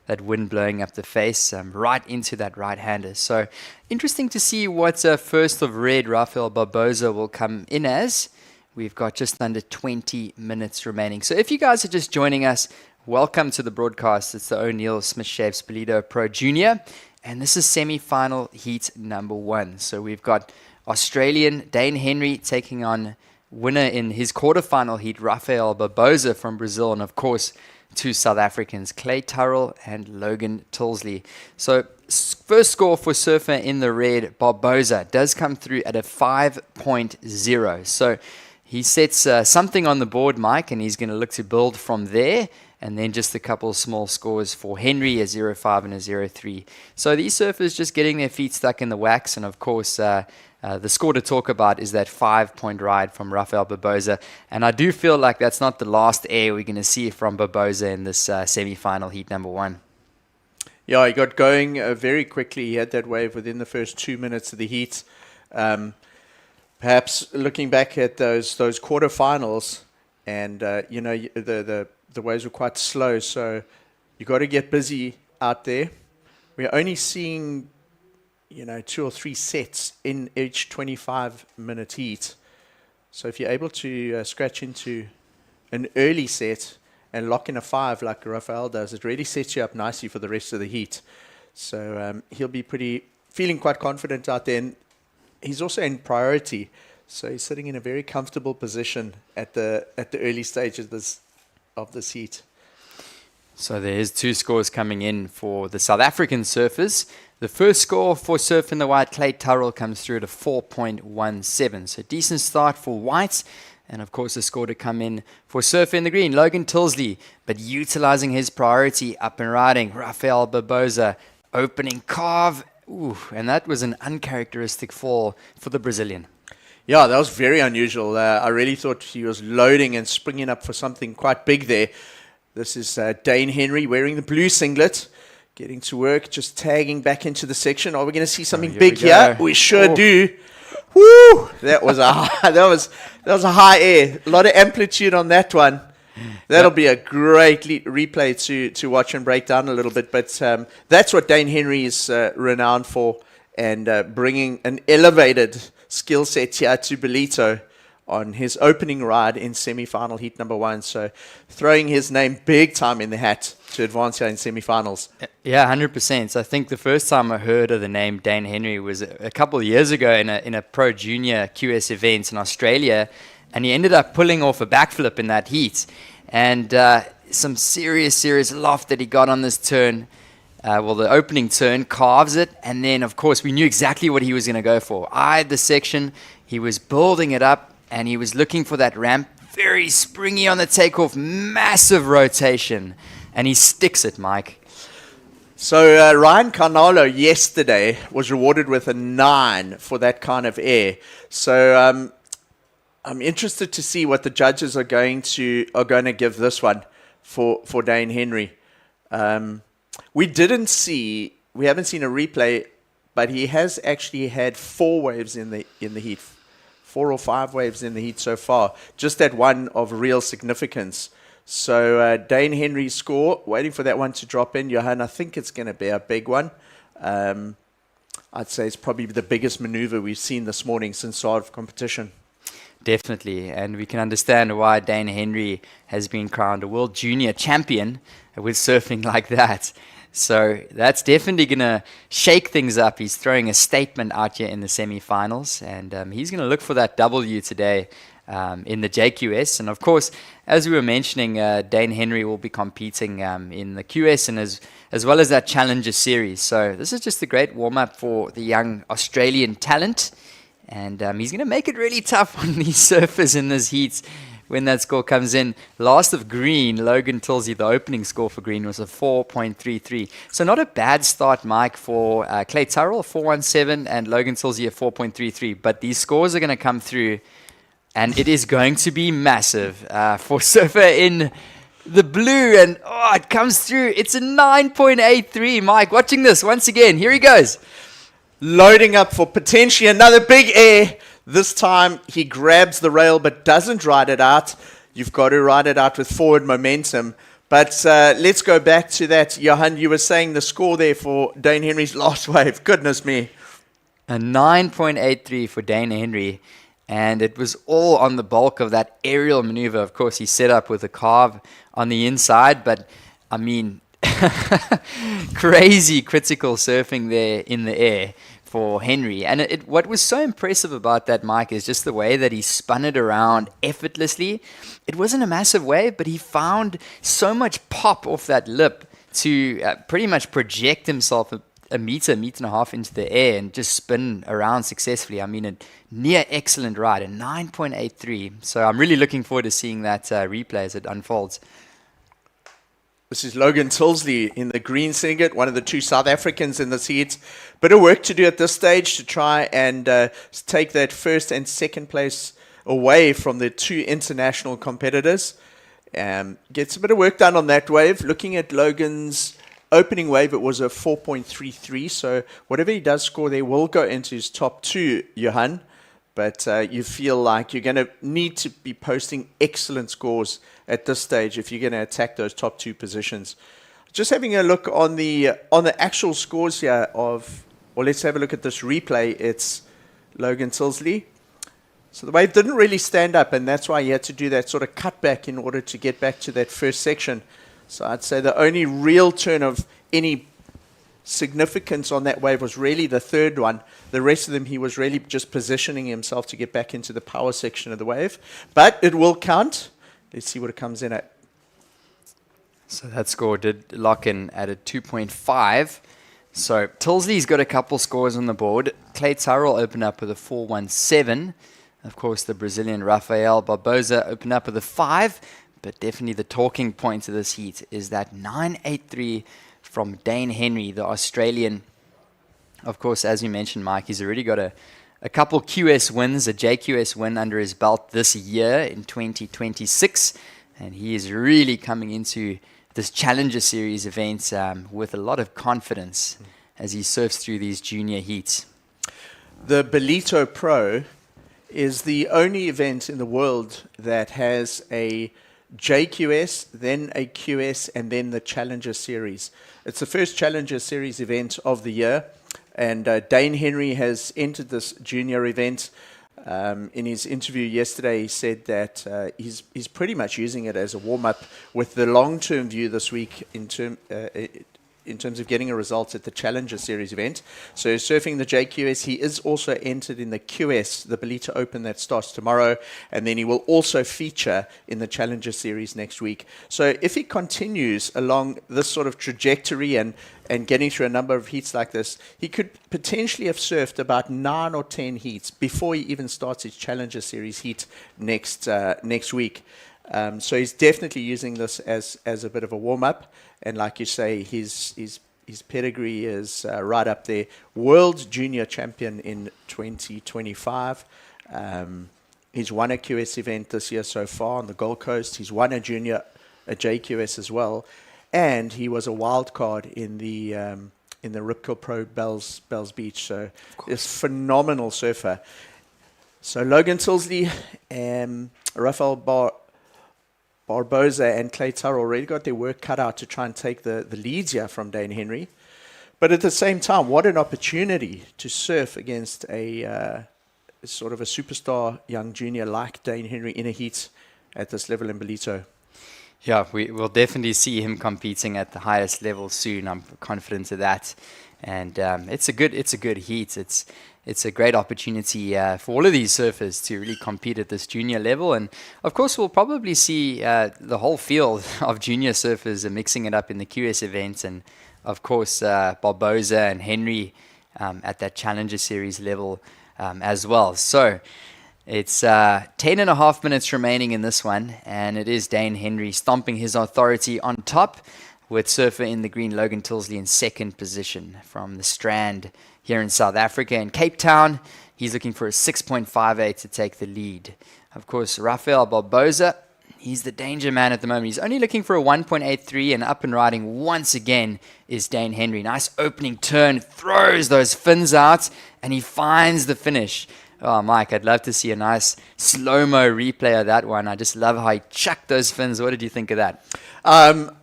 That wind blowing up the face right into that right-hander. So interesting to see what first of red Rafael Barbosa will come in as. We've got just under 20 minutes remaining. So if you guys are just joining us, welcome to the broadcast. It's the O'Neill Smith Shapes Ballito Pro Junior. And this is semi-final heat number 1. So we've got Australian Dane Henry taking on winner in his quarterfinal heat, Rafael Barbosa from Brazil. And of course, 2 South Africans, Clay Turrell and Logan Tilsley. So first score for surfer in the red, Barbosa, does come through at a 5.0. So he sets something on the board, Mike, and he's going to look to build from there. And then just a couple small scores for Henry, a 0.5 and a 0.3. So these surfers just getting their feet stuck in the wax. And of course, the score to talk about is that 5-point ride from Rafael Barbosa. And I do feel like that's not the last air we're going to see from Barbosa in this semi-final heat number 1. Yeah, he got going very quickly. He had that wave within the first 2 minutes of the heat. Perhaps looking back at those quarterfinals, and the waves were quite slow, so you got to get busy out there. We're only seeing 2 or 3 sets in each 25-minute heat. So if you're able to scratch into an early set and lock in a 5 like Rafael does, it really sets you up nicely for the rest of the heat. So he'll be feeling quite confident out there. And he's also in priority, so he's sitting in a very comfortable position at the early stages of this heat. So there's 2 scores coming in for the South African surfers. The first score for surf in the white, Clay Turrell, comes through at a 4.17. So decent start for whites. And of course, the score to come in for surf in the green, Logan Tilsley, but utilizing his priority up and riding, Rafael Barbosa, opening carve. Ooh, and that was an uncharacteristic fall for the Brazilian. Yeah, that was very unusual. I really thought he was loading and springing up for something quite big there. This is Dane Henry wearing the blue singlet, getting to work, just tagging back into the section. Are we going to see something big here? We sure do. Woo! That was a high air. A lot of amplitude on that one. That'll be a great replay to watch and break down a little bit. But that's what Dane Henry is renowned for, and bringing an elevated skill set here to Ballito on his opening ride in semi-final heat number 1. So throwing his name big time in the hat to advance here in semi-finals. Yeah, 100%. So I think the first time I heard of the name Dane Henry was a couple of years ago in a Pro Junior QS event in Australia, and he ended up pulling off a backflip in that heat. And some serious loft that he got on this turn. The opening turn, carves it, and then, of course, we knew exactly what he was going to go for. Eyed the section, he was building it up, and he was looking for that ramp. Very springy on the takeoff, massive rotation, and he sticks it, Mike. So Ryan Carnalo yesterday was rewarded with a 9 for that kind of air. So I'm interested to see what the judges are going to give this one for Dane Henry. We haven't seen a replay, but he has actually had 4 waves in the heat, 4 or 5 waves in the heat so far. Just that one of real significance. So Dane Henry's score, waiting for that one to drop in. Johan, I think it's going to be a big one. I'd say it's probably the biggest maneuver we've seen this morning since start of competition. Definitely, and we can understand why Dane Henry has been crowned a world junior champion with surfing like that. So that's definitely going to shake things up. He's throwing a statement out here in the semi-finals, and he's going to look for that W today in the JQS. And of course, as we were mentioning, Dane Henry will be competing in the QS and as well as that Challenger Series. So this is just a great warm-up for the young Australian talent. And he's going to make it really tough on these surfers in this heat when that score comes in. Last of green, Logan tells you the opening score for green was a 4.33. So not a bad start, Mike, for Clay Turrell, 4.17, and Logan tells you a 4.33. But these scores are going to come through, and it is going to be massive for surfer in the blue. And it comes through. It's a 9.83. Mike, watching this once again. Here he goes. Loading up for potentially another big air. This time he grabs the rail but doesn't ride it out. You've got to ride it out with forward momentum. But let's go back to that. Johan, you were saying the score there for Dane Henry's last wave. Goodness me. A 9.83 for Dane Henry. And it was all on the bulk of that aerial maneuver. Of course, he set up with a carve on the inside. But, I mean, crazy critical surfing there in the air for Henry. And what was so impressive about that, Mike, is just the way that he spun it around effortlessly. It wasn't a massive wave, but he found so much pop off that lip to pretty much project himself a meter and a half into the air and just spin around successfully. I mean, a near excellent ride, a 9.83. So I'm really looking forward to seeing that replay as it unfolds. This is Logan Tilsley in the green singlet, one of the two South Africans in this heat. Bit of work to do at this stage to try and take that first and second place away from the two international competitors. Gets a bit of work done on that wave. Looking at Logan's opening wave, it was a 4.33. So whatever he does score there will go into his top two, Johan. But you feel like you're going to need to be posting excellent scores at this stage if you're going to attack those top two positions. Just having a look on the actual scores here let's have a look at this replay. It's Logan Tilsley. So the wave didn't really stand up, and that's why he had to do that sort of cutback in order to get back to that first section. So I'd say the only real turn of any significance on that wave was really the third one. The rest of them, he was really just positioning himself to get back into the power section of the wave. But it will count. Let's see what it comes in at. So that score did lock in at a 2.5. So Tilsley's got a couple scores on the board. Clay Turrell opened up with a 4.17. Of course, the Brazilian Rafael Barbosa opened up with a 5. But definitely the talking point of this heat is that 9.83 from Dane Henry, the Australian. Of course, as you mentioned, Mike, he's already got a couple QS wins, a JQS win under his belt this year in 2026. And he is really coming into this Challenger Series event with a lot of confidence as he surfs through these junior heats. The Ballito Pro is the only event in the world that has a JQS, then a QS, and then the Challenger Series. It's the first Challenger Series event of the year, and Dane Henry has entered this junior event. In his interview yesterday, he said that he's pretty much using it as a warm-up with the long-term view this week in terms of getting a result at the Challenger Series event. So surfing the JQS, he is also entered in the QS, the Ballito Open that starts tomorrow, and then he will also feature in the Challenger Series next week. So if he continues along this sort of trajectory and getting through a number of heats like this, he could potentially have surfed about 9 or 10 heats before he even starts his Challenger Series heat next week. So he's definitely using this as a bit of a warm-up. And like you say, his pedigree is right up there. World Junior Champion in 2025. He's won a QS event this year so far on the Gold Coast. He's won a JQS as well. And he was a wild card in the Rip Curl Pro Bells Beach. So he's a phenomenal surfer. So Logan Tilsley, Rafael Barbosa and Clay Turrell already got their work cut out to try and take the leads here from Dane Henry. But at the same time, what an opportunity to surf against a sort of a superstar young junior like Dane Henry in a heat at this level in Ballito. Yeah, we will definitely see him competing at the highest level soon. I'm confident of that, and it's a good heat. It's a great opportunity for all of these surfers to really compete at this junior level, and of course we'll probably see the whole field of junior surfers mixing it up in the QS event, and of course Barboza and Henry at that Challenger Series level as well. So. It's 10.5 minutes remaining in this one, and it is Dane Henry stomping his authority on top, with surfer in the green Logan Tilsley in second position from the Strand here in South Africa. In Cape Town, he's looking for a 6.58 to take the lead. Of course, Rafael Barboza, he's the danger man at the moment. He's only looking for a 1.83, and up and riding once again is Dane Henry. Nice opening turn, throws those fins out, and he finds the finish. Oh, Mike, I'd love to see a nice slow-mo replay of that one. I just love how he chucked those fins. What did you think of that?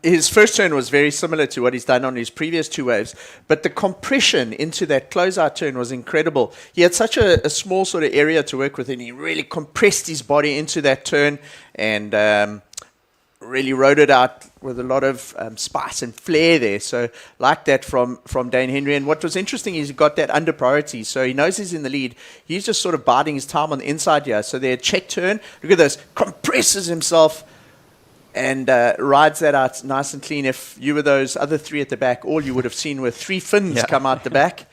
His first turn was very similar to what he's done on his previous two waves, but the compression into that closeout turn was incredible. He had such a small sort of area to work with, and he really compressed his body into that turn and really rode it out with a lot of spice and flair there. So like that from Dane Henry. And what was interesting is he got that under priority. So he knows he's in the lead. He's just sort of biding his time on the inside here. So there, check turn. Look at this. Compresses himself and rides that out nice and clean. If you were those other three at the back, all you would have seen were 3 fins come out the back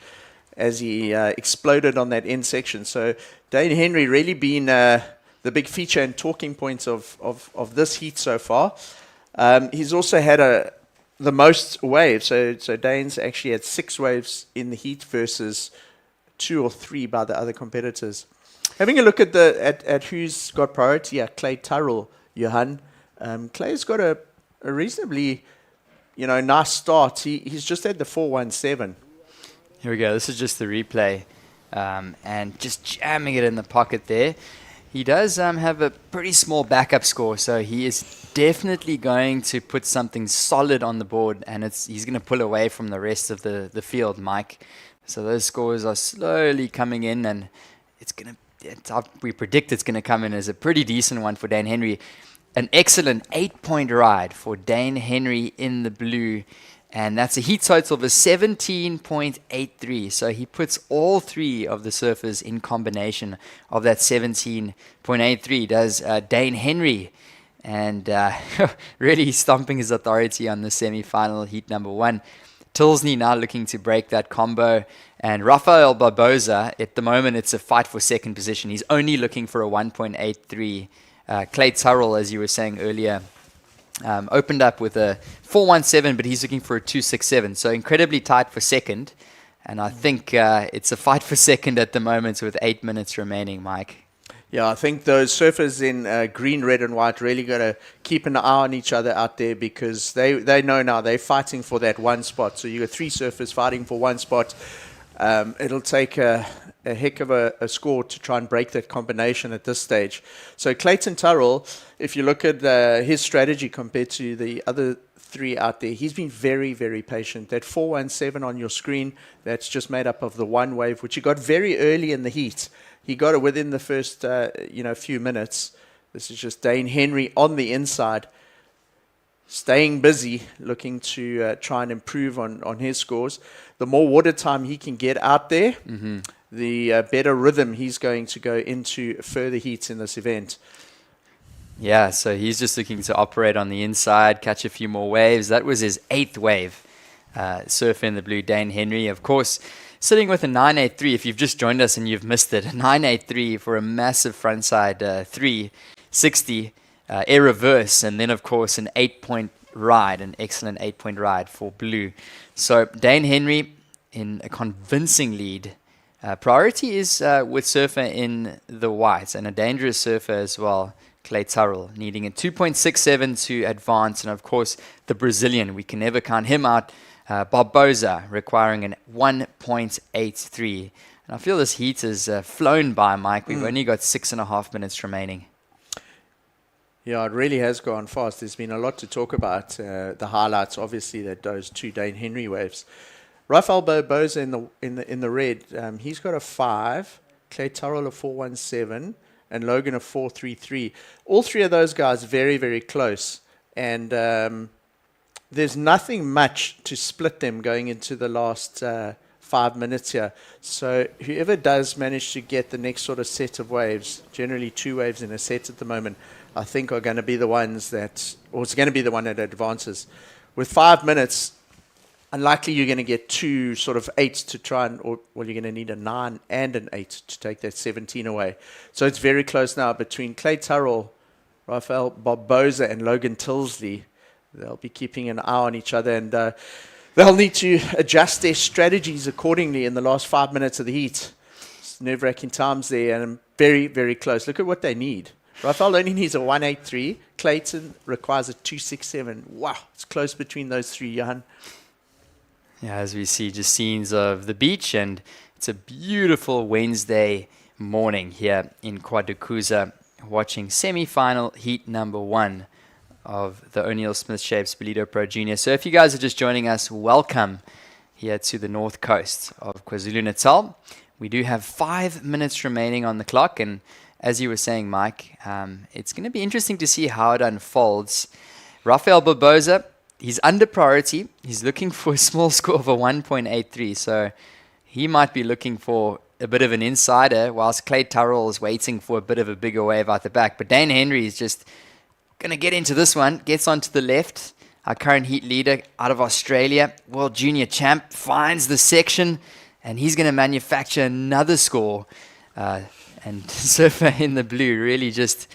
as he exploded on that end section. So Dane Henry really been... the big feature and talking points of this heat so far. He's also had the most waves. So Dane's actually had 6 waves in the heat versus 2 or 3 by the other competitors. Having a look at who's got priority, Clay Turrell, Johan. Clay's got a reasonably, nice start. He's just had the 417. Here we go. This is just the replay, and just jamming it in the pocket there. He does have a pretty small backup score, so he is definitely going to put something solid on the board, and he's going to pull away from the rest of the field, Mike. So those scores are slowly coming in, and we predict it's going to come in as a pretty decent one for Dane Henry. An excellent 8-point ride for Dane Henry in the blue. And that's a heat total of a 17.83. So he puts all 3 of the surfers in combination of that 17.83. Does Dane Henry. And really stomping his authority on the semi-final heat number 1. Tilsley now looking to break that combo. And Rafael Barboza, at the moment, it's a fight for second position. He's only looking for a 1.83. Clay Turrell, as you were saying earlier, opened up with a 417, but he's looking for a 267. So incredibly tight for second. And I think it's a fight for second at the moment with 8 minutes remaining, Mike. Yeah, I think those surfers in green, red, and white really got to keep an eye on each other out there, because they know now they're fighting for that one spot. So you got 3 surfers fighting for one spot. It'll take a heck of a score to try and break that combination at this stage. So Clayton Turrell, if you look at his strategy compared to the other 3 out there, he's been very, very patient. That 417 on your screen, that's just made up of the 1 wave, which he got very early in the heat. He got it within the first few minutes. This is just Dane Henry on the inside, staying busy, looking to try and improve on his scores. The more water time he can get out there, the better rhythm he's going to go into further heats in this event. Yeah, so he's just looking to operate on the inside, catch a few more waves. That was his 8th wave, surfer in the blue, Dane Henry. Of course, sitting with a 983, if you've just joined us and you've missed it, a 983 for a massive frontside 360 air reverse, and then, of course, an 8-point ride, an excellent 8-point ride for blue. So Dane Henry in a convincing lead. Priority is with surfer in the white, and a dangerous surfer as well, Clay Turrell, needing a 2.67 to advance. And of course, the Brazilian, we can never count him out, Barboza, requiring a 1.83. And I feel this heat has flown by, Mike. We've only got 6.5 minutes remaining. Yeah, it really has gone fast. There's been a lot to talk about. The highlights, obviously, that those 2 Dane Henry waves. Rafael Barboza in the red, he's got a 5. Clay Turrell a 417, and Logan a 433. All three of those guys very, very close. And there's nothing much to split them going into the last 5 minutes here. So whoever does manage to get the next sort of set of waves, generally 2 waves in a set at the moment, I think are going to be the ones that, or it's going to be the one that advances. With 5 minutes, unlikely you're going to get 2 sort of 8s to try and, or well, you're going to need a 9 and an 8 to take that 17 away. So it's very close now between Clay Turrell, Rafael Barboza, and Logan Tilsley. They'll be keeping an eye on each other, and they'll need to adjust their strategies accordingly in the last 5 minutes of the heat. It's nerve-wracking times there, and very, very close. Look at what they need. Rafael only needs a 183. Clayton requires a 267. Wow, it's close between those three, Johan. Yeah, as we see just scenes of the beach, and it's a beautiful Wednesday morning here in Quadricuza, watching semi-final heat number 1 of the O'Neill Smith Shapes Ballito Pro Junior. So if you guys are just joining us, welcome here to the north coast of KwaZulu-Natal. We do have 5 minutes remaining on the clock, and as you were saying, Mike, it's going to be interesting to see how it unfolds. Rafael Barboza, he's under priority. He's looking for a small score of a 1.83, so he might be looking for a bit of an insider, whilst Clay Turrell is waiting for a bit of a bigger wave out the back. But Dane Henry is just going to get into this one, gets onto the left. Our current heat leader out of Australia, world junior champ, finds the section, and he's going to manufacture another score. And surfer in the blue, really just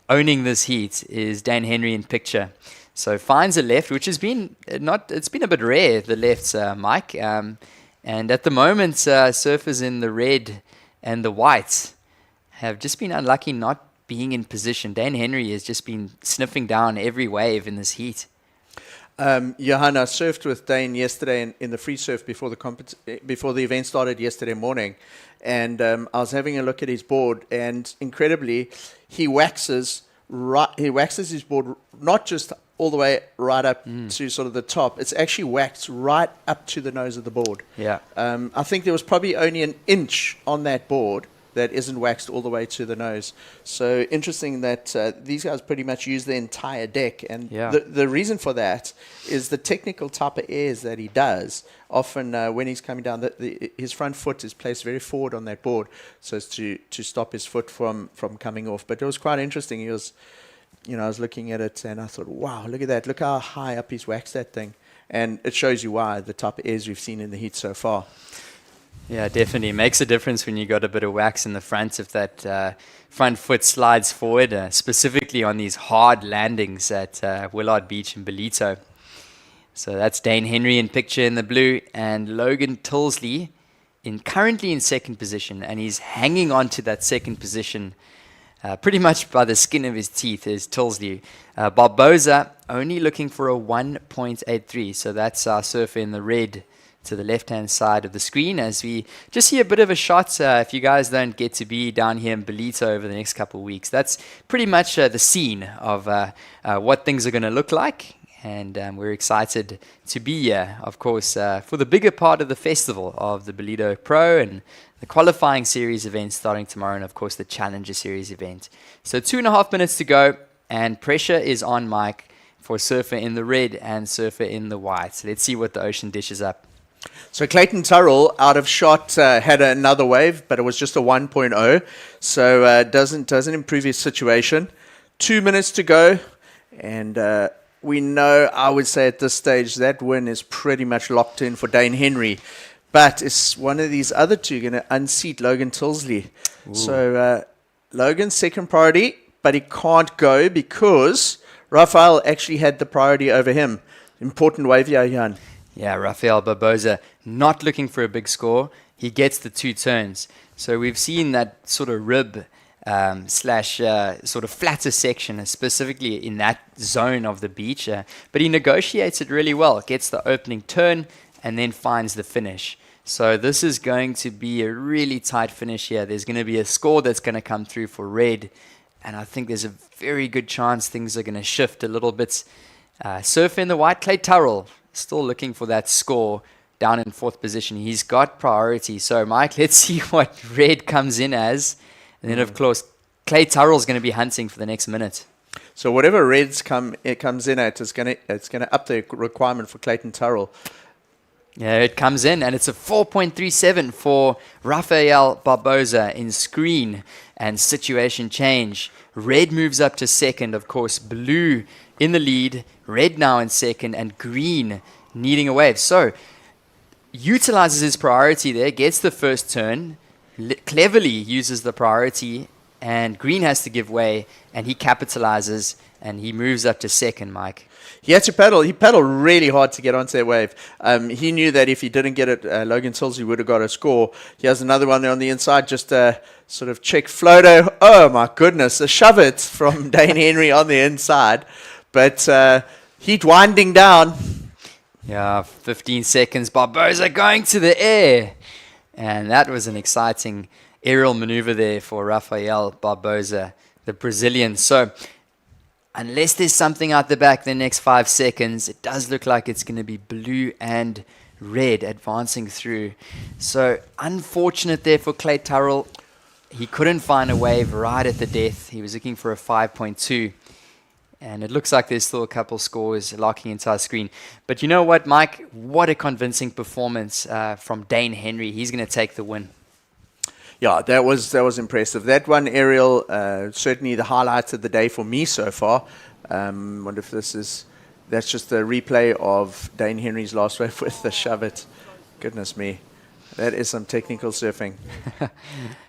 owning this heat, is Dane Henry in picture. So finds a left, which has been it's been a bit rare, the lefts, Mike. And at the moment, surfers in the red and the white have just been unlucky not being in position. Dane Henry has just been sniffing down every wave in this heat. Johan, I surfed with Dane yesterday in the free surf before the event started yesterday morning, and I was having a look at his board, and incredibly, he waxes his board not just all the way right up to sort of the top. It's actually waxed right up to the nose of the board. Yeah. I think there was probably only an inch on that board that isn't waxed all the way to the nose. So interesting that these guys pretty much use the entire deck. And the reason for that is the technical type of airs that he does. Often when he's coming down, his front foot is placed very forward on that board so as to stop his foot from coming off. But it was quite interesting. He was, I was looking at it and I thought, wow, look at that. Look how high up he's waxed that thing. And it shows you why, the type of airs we've seen in the heat so far. Yeah, definitely. It makes a difference when you got a bit of wax in the front if that front foot slides forward, specifically on these hard landings at Willard Beach in Ballito. So that's Dane Henry in picture in the blue, and Logan Tilsley currently in second position, and he's hanging on to that second position pretty much by the skin of his teeth is Tilsley. Barboza only looking for a 1.83, so that's our surfer in the red to the left-hand side of the screen, as we just see a bit of a shot. If you guys don't get to be down here in Ballito over the next couple of weeks, that's pretty much the scene of what things are going to look like. And we're excited to be here, of course, for the bigger part of the festival of the Ballito Pro and the qualifying series event starting tomorrow, and of course the Challenger Series event. So 2.5 minutes to go, and pressure is on Mike for surfer in the red and surfer in the white. So let's see what the ocean dishes up. So Clayton Turrell out of shot had another wave, but it was just a 1.0, so doesn't improve his situation. 2 minutes to go, and we know, I would say at this stage, that win is pretty much locked in for Dane Henry. But is one of these other two going to unseat Logan Tilsley? Ooh. So Logan's second priority, but he can't go because Rafael actually had the priority over him. Important wave here, Jan. Yeah, Rafael Barboza not looking for a big score. He gets the 2 turns. So we've seen that sort of rib slash sort of flatter section, specifically in that zone of the beach. But he negotiates it really well. Gets the opening turn and then finds the finish. So this is going to be a really tight finish here. There's going to be a score that's going to come through for red. And I think there's a very good chance things are going to shift a little bit. Surf in the white, Clay Turrell still looking for that score down in 4th position. He's got priority. So, Mike, let's see what red comes in as. And then, of course, Clay Turrell's going to be hunting for the next minute. So whatever reds it comes in at, it's gonna up the requirement for Clayton Turrell. Yeah, it comes in, and it's a 4.37 for Rafael Barbosa in screen and situation change. Red moves up to 2nd, of course. Blue in the lead. Red now in 2nd, and green needing a wave. So, utilizes his priority there, gets the first turn, cleverly uses the priority, and green has to give way, and he capitalizes, and he moves up to 2nd, Mike. He had to paddle. He paddled really hard to get onto that wave. He knew that if he didn't get it, Logan Tilsley would have got a score. He has another one there on the inside, just a sort of check floato. Oh, my goodness. A shove it from Dane Henry on the inside. But heat winding down. Yeah, 15 seconds. Barbosa going to the air. And that was an exciting aerial maneuver there for Rafael Barbosa, the Brazilian. So, unless there's something out the back the next 5 seconds, it does look like it's going to be blue and red advancing through. So, unfortunate there for Clay Turrell. He couldn't find a wave right at the death. He was looking for a 5.2. And it looks like there's still a couple scores locking into our screen. But you know what, Mike? What a convincing performance from Dane Henry. He's going to take the win. Yeah, that was impressive. That one aerial, certainly the highlight of the day for me so far. Wonder if that's just a replay of Dane Henry's last wave with the shove it. Goodness me, that is some technical surfing.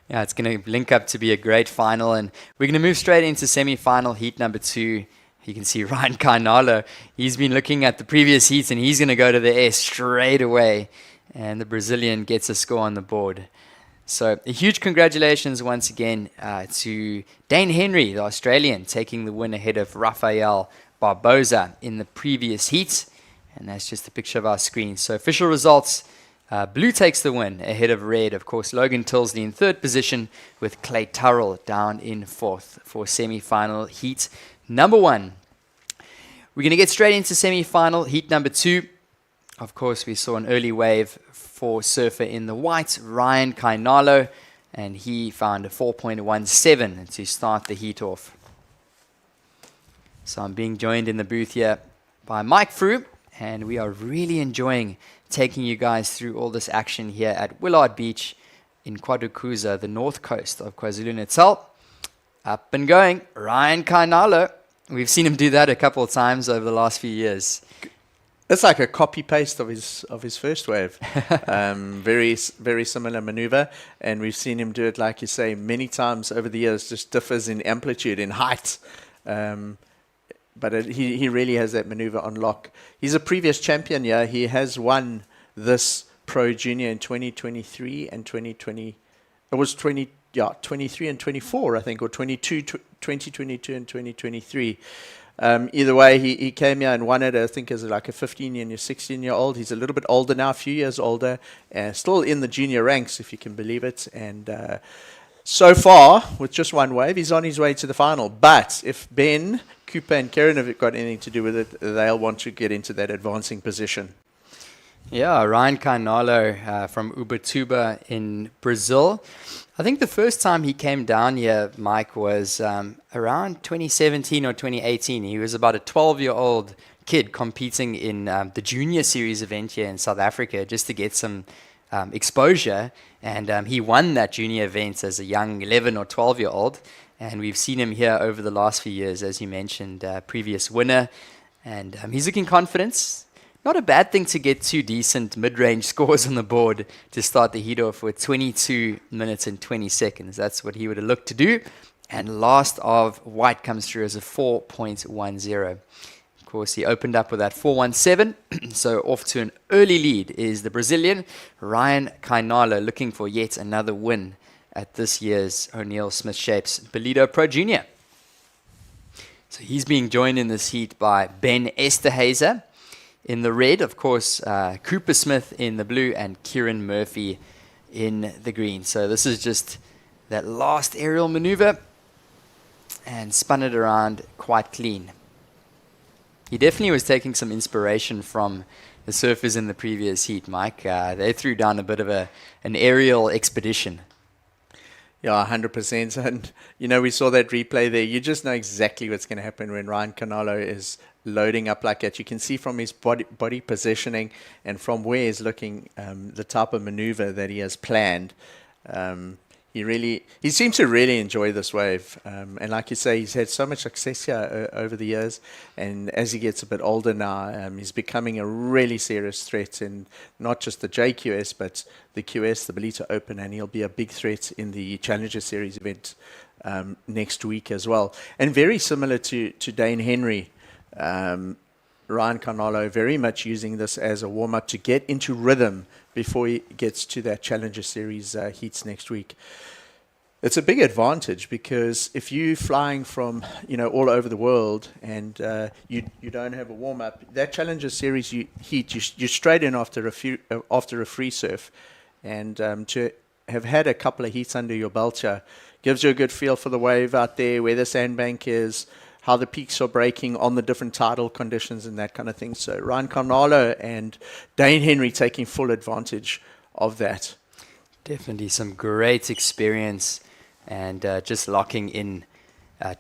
Yeah, it's going to link up to be a great final, and we're going to move straight into semi-final heat number 2. You can see Ryan Kainalo. He's been looking at the previous heats, and he's going to go to the air straight away, and the Brazilian gets a score on the board. So a huge congratulations once again to Dane Henry, the Australian, taking the win ahead of Rafael Barbosa in the previous heat. And that's just a picture of our screen. So official results, blue takes the win ahead of red. Of course, Logan Tilsley in 3rd position with Clay Turrell down in 4th for semi-final heat number 1. We're going to get straight into semi-final heat number 2. Of course, we saw an early wave for surfer in the white, Ryan Kainalo, and he found a 4.17 to start the heat off. So I'm being joined in the booth here by Mike Frew, and we are really enjoying taking you guys through all this action here at Willard Beach in Quadricuza, the north coast of KwaZulu-Natal. Up and going, Ryan Kainalo. We've seen him do that a couple of times over the last few years. It's like a copy paste of his first wave. Very similar maneuver, and we've seen him do it, like you say, many times over the years. Just differs in amplitude, in height, but he really has that maneuver on lock. He's a previous champion. Yeah, he has won this Pro Junior in 2023 and 2020. It was 23 and 24, I think, or 2022 and 2023. Either way, he came here and won it, I think, as like a 15 and 16-year-old. He's a little bit older now, a few years older, still in the junior ranks, if you can believe it. And so far, with just one wave, he's on his way to the final. But if Ben, Cooper, and Karen have got anything to do with it, they'll want to get into that advancing position. Yeah, Ryan Kainalo from Ubatuba in Brazil. I think the first time he came down here, Mike, was around 2017 or 2018. He was about a 12-year-old kid competing in the junior series event here in South Africa just to get some exposure. And he won that junior event as a young 11 or 12-year-old. And we've seen him here over the last few years, as you mentioned, previous winner. And he's looking confident. Not a bad thing to get 2 decent mid-range scores on the board to start the heat off with 22 minutes and 20 seconds. That's what he would have looked to do. And last of white comes through as a 4.10. Of course, he opened up with that 4.17. So off to an early lead is the Brazilian Ryan Kainalo, looking for yet another win at this year's O'Neill Smith Shapes Ballito Pro Junior. So he's being joined in this heat by Ben Esterhazer in the red, of course, Cooper Smith in the blue, and Kieran Murphy in the green. So this is just that last aerial maneuver and spun it around quite clean. He definitely was taking some inspiration from the surfers in the previous heat, Mike. They threw down a bit of an aerial expedition. Yeah, 100%. And, we saw that replay there. You just know exactly what's going to happen when Ryan Canalo is loading up like that. You can see from his body positioning and from where he's looking, the type of maneuver that he has planned. He seems to really enjoy this wave. And like you say, he's had so much success here over the years. And as he gets a bit older now, he's becoming a really serious threat in not just the JQS, but the QS, the Ballito Open, and he'll be a big threat in the Challenger Series event next week as well. And very similar to Dane Henry, Ryan Canalo very much using this as a warm-up to get into rhythm before he gets to that Challenger Series heats next week. It's a big advantage because if you're flying from all over the world and you don't have a warm-up, that Challenger Series heat, you're straight in after a free surf, and to have had a couple of heats under your belt here gives you a good feel for the wave out there, where the sandbank is, how the peaks are breaking on the different tidal conditions and that kind of thing. So Ryan Canalo and Dane Henry taking full advantage of that. Definitely some great experience and just locking in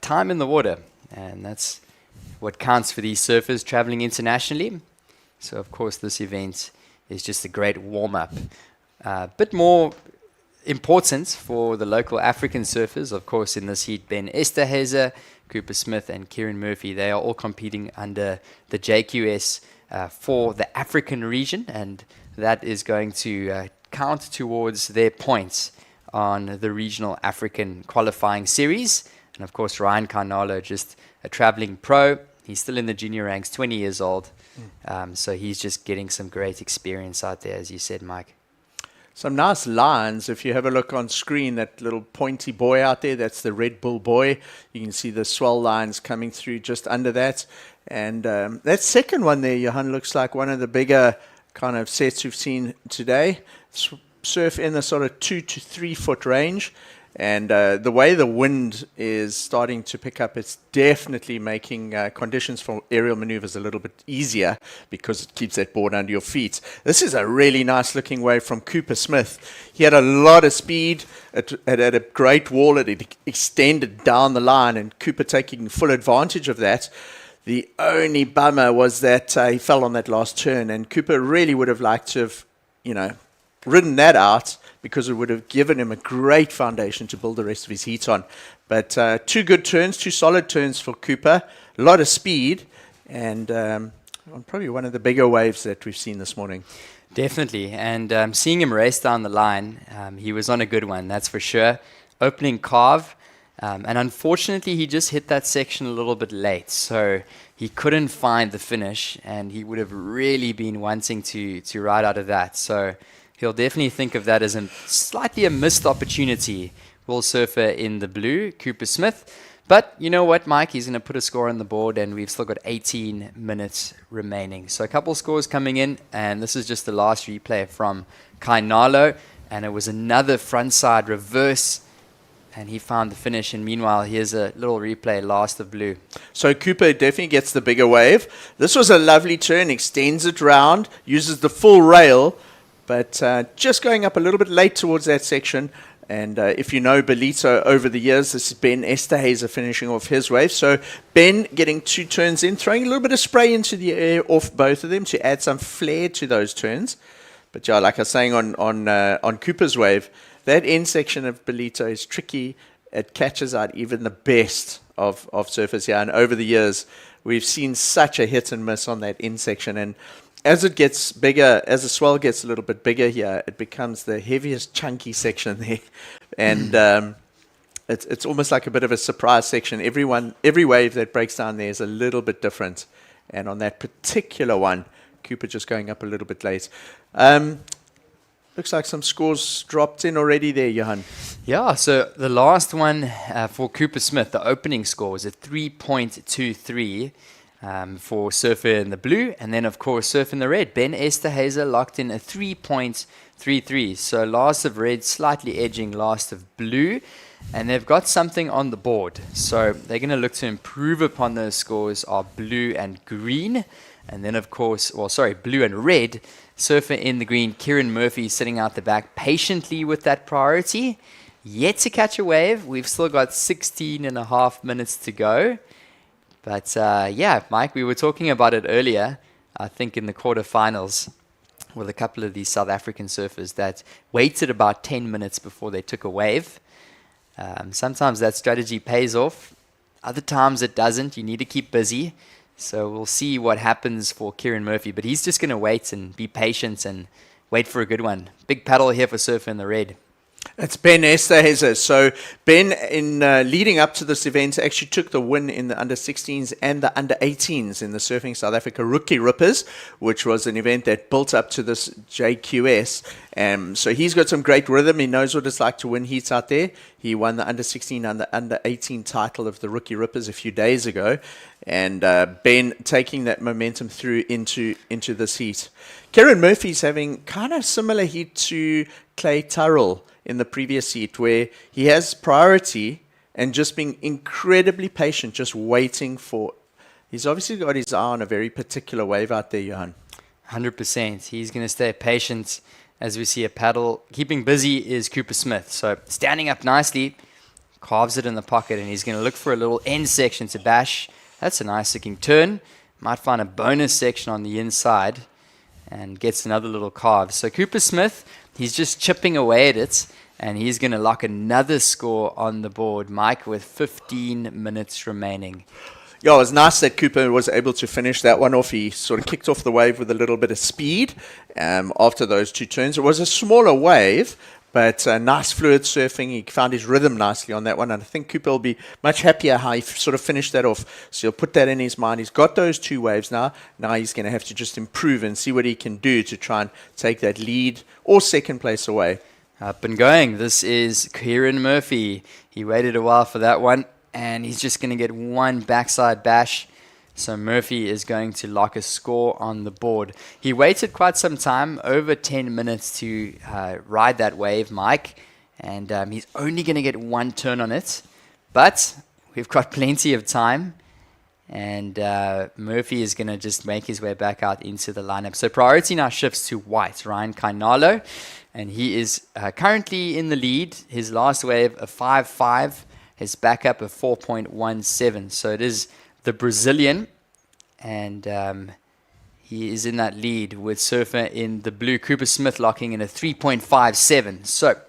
time in the water. And that's what counts for these surfers traveling internationally. So, of course, this event is just a great warm-up. A bit more important for the local African surfers, of course, in this heat, Ben Esterhazy, Cooper Smith and Kieran Murphy. They are all competing under the JQS for the African region, and that is going to count towards their points on the regional African qualifying series. And of course, Ryan Canalo, just a traveling pro. He's still in the junior ranks, 20 years old. So he's just getting some great experience out there, as you said, Mike. Some nice lines. If you have a look on screen, that little pointy boy out there, that's the Red Bull boy. You can see the swell lines coming through just under that. And that second one there, Johan, looks like one of the bigger kind of sets we've seen today. Surf in the sort of 2 to 3 foot range. And the way the wind is starting to pick up, it's definitely making conditions for aerial maneuvers a little bit easier because it keeps that board under your feet. This is a really nice looking wave from Cooper Smith. He had a lot of speed. It had a great wall. It extended down the line, and Cooper taking full advantage of that. The only bummer was that he fell on that last turn, and Cooper really would have liked to have, ridden that out, because it would have given him a great foundation to build the rest of his heat on. But 2 good turns, 2 solid turns for Cooper, a lot of speed, and probably one of the bigger waves that we've seen this morning. Definitely, and seeing him race down the line, he was on a good one, that's for sure. Opening carve, and unfortunately he just hit that section a little bit late, so he couldn't find the finish, and he would have really been wanting to ride out of that. So he'll definitely think of that as slightly a missed opportunity. World surfer in the blue, Cooper Smith. But you know what, Mike? He's going to put a score on the board, and we've still got 18 minutes remaining. So a couple scores coming in, and this is just the last replay from Canalo, and it was another frontside reverse, and he found the finish. And meanwhile, here's a little replay, last of blue. So Cooper definitely gets the bigger wave. This was a lovely turn, extends it round, uses the full rail, but just going up a little bit late towards that section. And if you know Ballito over the years, this is Ben Esterhazy finishing off his wave. So Ben getting 2 turns in, throwing a little bit of spray into the air off both of them to add some flair to those turns. But yeah, like I was saying on Cooper's wave, that end section of Ballito is tricky. It catches out even the best of surfers here. And over the years, we've seen such a hit and miss on that end section. And as it gets bigger, as the swell gets a little bit bigger here, it becomes the heaviest, chunky section there. And it's almost like a bit of a surprise section. Every wave that breaks down there is a little bit different. And on that particular one, Cooper just going up a little bit late. Looks like some scores dropped in already there, Johan. Yeah, so the last one for Cooper Smith, the opening score was a 3.23. For surfer in the blue, and then of course surf in the red. Ben Esterhazy locked in a 3.33. So last of red slightly edging last of blue, and they've got something on the board. So they're going to look to improve upon those scores of blue and green. And then, of course, blue and red. Surfer in the green, Kieran Murphy sitting out the back patiently with that priority. Yet to catch a wave. We've still got 16 and a half minutes to go. But Mike, we were talking about it earlier, I think in the quarterfinals, with a couple of these South African surfers that waited about 10 minutes before they took a wave. Sometimes that strategy pays off. Other times it doesn't. You need to keep busy. So we'll see what happens for Kieran Murphy. But he's just going to wait and be patient and wait for a good one. Big paddle here for Surfer in the red. It's Ben Esterhuizen. So Ben, in leading up to this event, actually took the win in the under-16s and the under-18s in the Surfing South Africa Rookie Rippers, which was an event that built up to this JQS. So he's got some great rhythm. He knows what it's like to win heats out there. He won the under-16 and the under-18 title of the Rookie Rippers a few days ago. And Ben taking that momentum through into this heat. Kieran Murphy's having kind of similar heat to Clay Turrell in the previous heat, where he has priority and just being incredibly patient, just waiting for. He's obviously got his eye on a very particular wave out there, Johan. 100%. He's going to stay patient as we see a paddle. Keeping busy is Cooper Smith. So standing up nicely, carves it in the pocket, and he's going to look for a little end section to bash. That's a nice looking turn. Might find a bonus section on the inside and gets another little carve. So Cooper Smith, he's just chipping away at it, and he's going to lock another score on the board, Mike, with 15 minutes remaining. Yeah, it was nice that Cooper was able to finish that one off. He sort of kicked off the wave with a little bit of speed after those two turns. It was a smaller wave, but nice fluid surfing. He found his rhythm nicely on that one, and I think Cooper will be much happier how he sort of finished that off. So he'll put that in his mind. He's got those two waves now. Now he's going to have to just improve and see what he can do to try and take that lead or second place away. Up and going. This is Kieran Murphy. He waited a while for that one, and he's just going to get one backside bash. So Murphy is going to lock a score on the board. He waited quite some time, over 10 minutes, to ride that wave, Mike. And he's only going to get one turn on it. But we've got plenty of time. And Murphy is going to just make his way back out into the lineup. So priority now shifts to white, Ryan Kainalo. And he is currently in the lead. His last wave, a 5.5. His backup, a 4.17. So it is the Brazilian, and he is in that lead with Surfer in the blue. Cooper Smith locking in a 3.57. So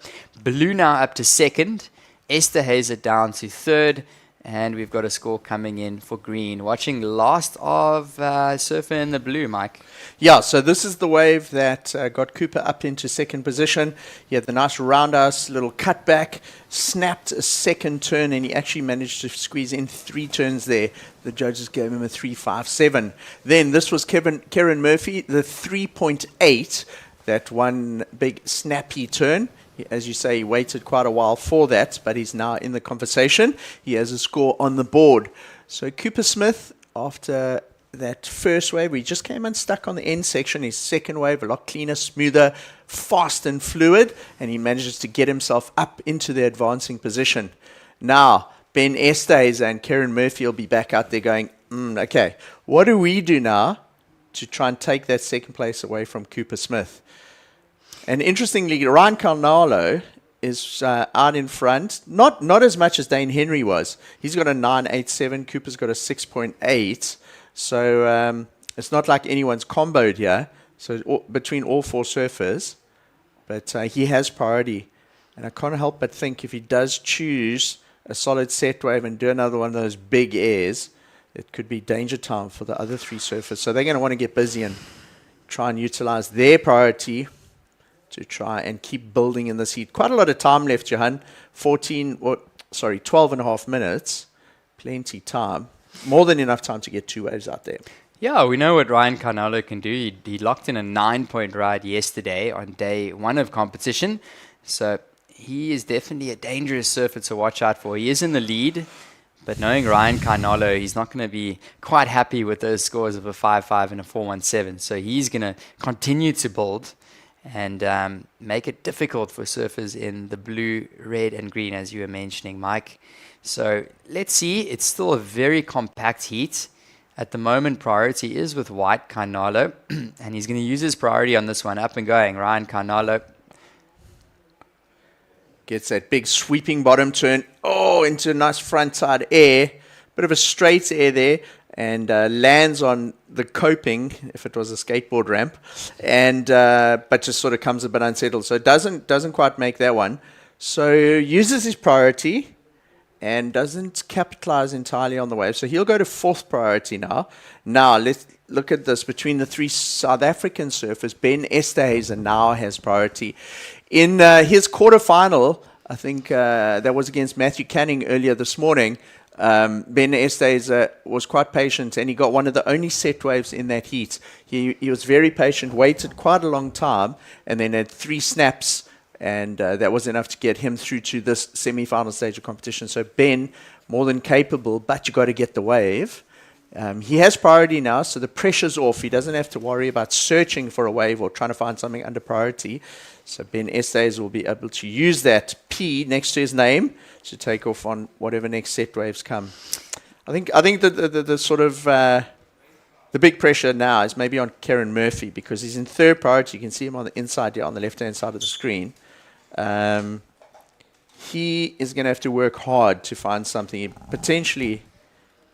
blue now up to second, Esterhuizen down to third, and we've got a score coming in for green. Watching last of Surfer in the blue, Mike. Yeah, so this is the wave that got Cooper up into second position. He had the nice roundhouse, little cutback, snapped a second turn, and he actually managed to squeeze in 3 turns there. The judges gave him a 3.57. Then this was Kieran Murphy, the 3.8, that one big snappy turn. As you say, he waited quite a while for that, but he's now in the conversation. He has a score on the board. So Cooper Smith, after that first wave, he just came unstuck on the end section. His second wave, a lot cleaner, smoother, fast and fluid, and he manages to get himself up into the advancing position. Now, Ben Esterhuizen and Kieran Murphy will be back out there going, okay, what do we do now to try and take that second place away from Cooper Smith? And interestingly, Ryan Kainalo is out in front, not as much as Dane Henry was. He's got a 9.87, Cooper's got a 6.8. So it's not like anyone's comboed here. So between all 4 surfers, but he has priority. And I can't help but think if he does choose a solid set wave and do another one of those big airs, it could be danger time for the other 3 surfers. So they're going to want to get busy and try and utilize their priority to try and keep building in this heat. Quite a lot of time left, Johan. 12 and a half minutes. Plenty time. More than enough time to get 2 waves out there. Yeah, we know what Ryan Kainalo can do. He locked in a 9-point ride yesterday on day 1 of competition. So he is definitely a dangerous surfer to watch out for. He is in the lead, but knowing Ryan Kainalo, he's not going to be quite happy with those scores of a 5.5 and a 4.17. So he's going to continue to build and make it difficult for surfers in the blue, red, and green, as you were mentioning, Mike. So let's see. It's still a very compact heat. At the moment, priority is with white, Carnalo, and he's going to use his priority on this one. Up and going, Ryan Carnalo. Gets that big sweeping bottom turn. Oh, into a nice front side air. Bit of a straight air there. And lands on the coping, if it was a skateboard ramp, and but just sort of comes a bit unsettled. So it doesn't quite make that one. So uses his priority and doesn't capitalize entirely on the wave. So he'll go to fourth priority now. Now let's look at this. Between the three South African surfers, Ben Esterhazy now has priority. In his quarterfinal, I think that was against Matthew Canning earlier this morning, Ben Esterhazy was quite patient, and he got one of the only set waves in that heat. He was very patient, waited quite a long time, and then had 3 snaps, and that was enough to get him through to this semi-final stage of competition. So Ben, more than capable, but you got to get the wave. He has priority now, so the pressure's off. He doesn't have to worry about searching for a wave or trying to find something under priority. So Ben Esterhazy will be able to use that P next to his name to take off on whatever next set waves come. I think the sort of the big pressure now is maybe on Kieran Murphy, because he's in third priority. You can see him on the inside here, on the left-hand side of the screen. He is going to have to work hard to find something, potentially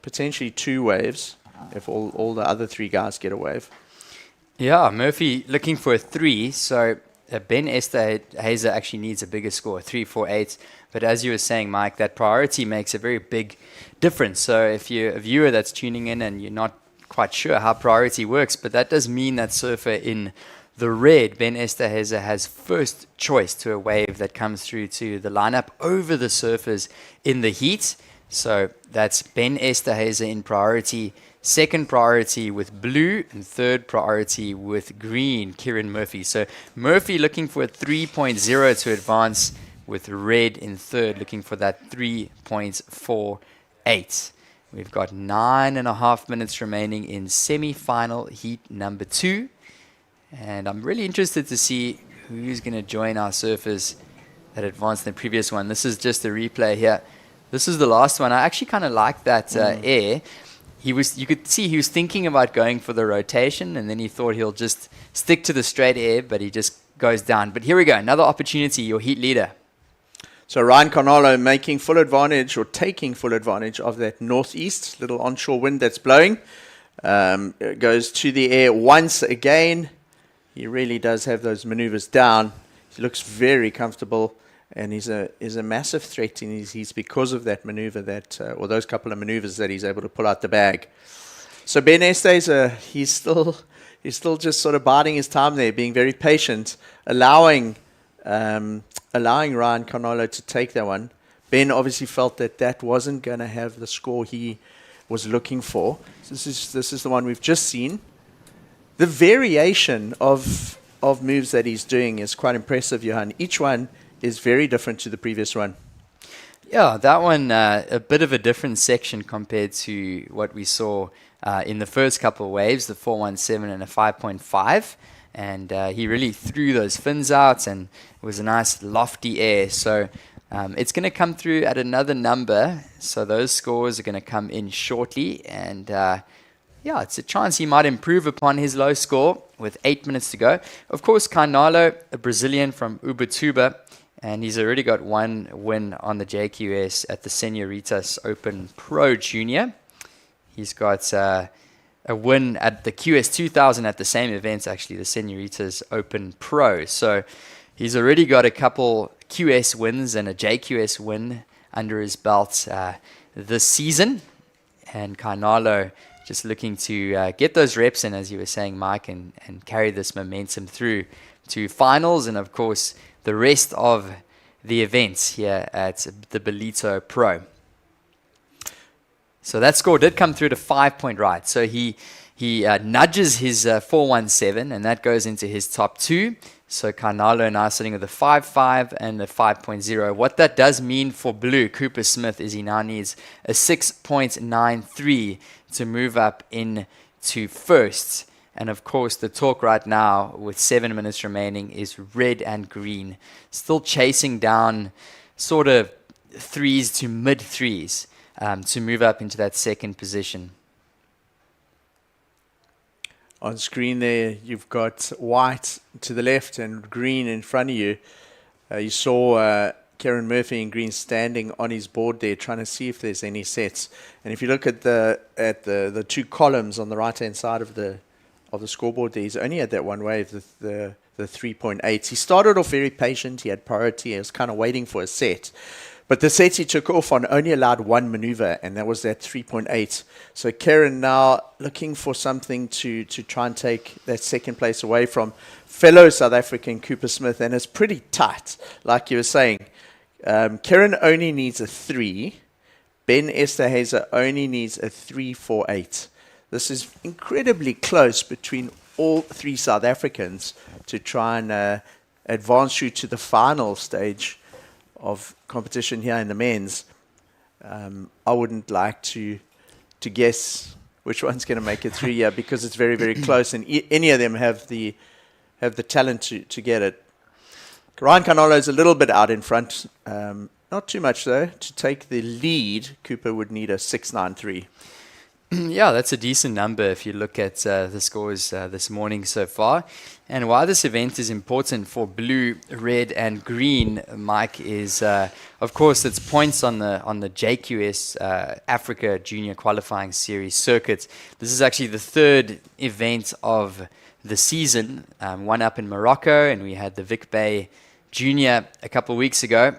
2 waves, if all the other 3 guys get a wave. Yeah, Murphy looking for a 3, so Ben Esterhazy actually needs a bigger score, 348. But as you were saying, Mike, that priority makes a very big difference. So if you're a viewer that's tuning in and you're not quite sure how priority works, but that does mean that surfer in the red, Ben Esterhazy, has first choice to a wave that comes through to the lineup over the surfers in the heat. So that's Ben Esterhazy in priority, second priority with blue, and third priority with green, Kieran Murphy. So Murphy looking for a 3.0 to advance, with red in third looking for that 3.48. We've got 9.5 minutes remaining in semi-final heat number 2. And I'm really interested to see who's going to join our surfers that advanced in the previous one. This is just a replay here. This is the last one. I actually kind of like that air. You could see he was thinking about going for the rotation, and then he thought he'll just stick to the straight air, but he just goes down. But here we go, another opportunity, your heat leader. So Ryan Carnalo making full advantage, or taking full advantage of that northeast little onshore wind that's blowing. Goes to the air once again. He really does have those maneuvers down. He looks very comfortable. And he's a massive threat in his heats because of that maneuver or those couple of maneuvers that he's able to pull out the bag. So Ben Esterhazy, he's still just sort of biding his time there, being very patient, allowing Ryan Carnalo to take that one. Ben obviously felt that wasn't going to have the score he was looking for. So this is the one we've just seen. The variation of moves that he's doing is quite impressive, Johan. Each one is very different to the previous one. Yeah, that one, a bit of a different section compared to what we saw in the first couple of waves, the 417 and a 5.5. And he really threw those fins out, and it was a nice lofty air. So it's going to come through at another number. So those scores are going to come in shortly. And it's a chance he might improve upon his low score with 8 minutes to go. Of course, Carnalo, a Brazilian from Ubatuba, and he's already got 1 win on the JQS at the Senoritas Open Pro Junior. He's got a win at the QS 2000 at the same event, actually, the Senoritas Open Pro. So he's already got a couple QS wins and a JQS win under his belt this season. And Carnalo just looking to get those reps in, as you were saying, Mike, and carry this momentum through to finals and, of course, the rest of the events here at the Ballito Pro. So that score did come through to 5 point right. So he nudges his 417, and that goes into his top 2. So Carnalo now sitting with a 5.5 and a 5.0. What that does mean for Blue, Cooper Smith, is he now needs a 6.93 to move up into first. And of course, the talk right now with 7 minutes remaining is red and green, still chasing down sort of threes to mid threes to move up into that second position. On screen there, you've got white to the left and green in front of you. You saw Kieran Murphy in green standing on his board there, trying to see if there's any sets. And if you look at the two columns on the right-hand side of the scoreboard there, he's only had that one wave, the 3.8. He started off very patient. He had priority. He was kind of waiting for a set. But the sets he took off on only allowed one maneuver, and that was that 3.8. So Kieran now looking for something to try and take that second place away from fellow South African Cooper Smith, and it's pretty tight, like you were saying. Kieran only needs a 3. Ben Esterhazy only needs a 3.48. This is incredibly close between all three South Africans to try and advance you to the final stage of competition here in the men's. I wouldn't like to guess which one's going to make it through here because it's very, very close, and any of them have the talent to get it. Ryan Carnolo is a little bit out in front, not too much though. To take the lead, Cooper would need a 6.93. Yeah, that's a decent number if you look at the scores this morning so far. And why this event is important for blue, red, and green, Mike, is of course it's points on the JQS Africa Junior Qualifying Series circuit. This is actually the third event of the season. One up in Morocco, and we had the Vic Bay Junior a couple of weeks ago.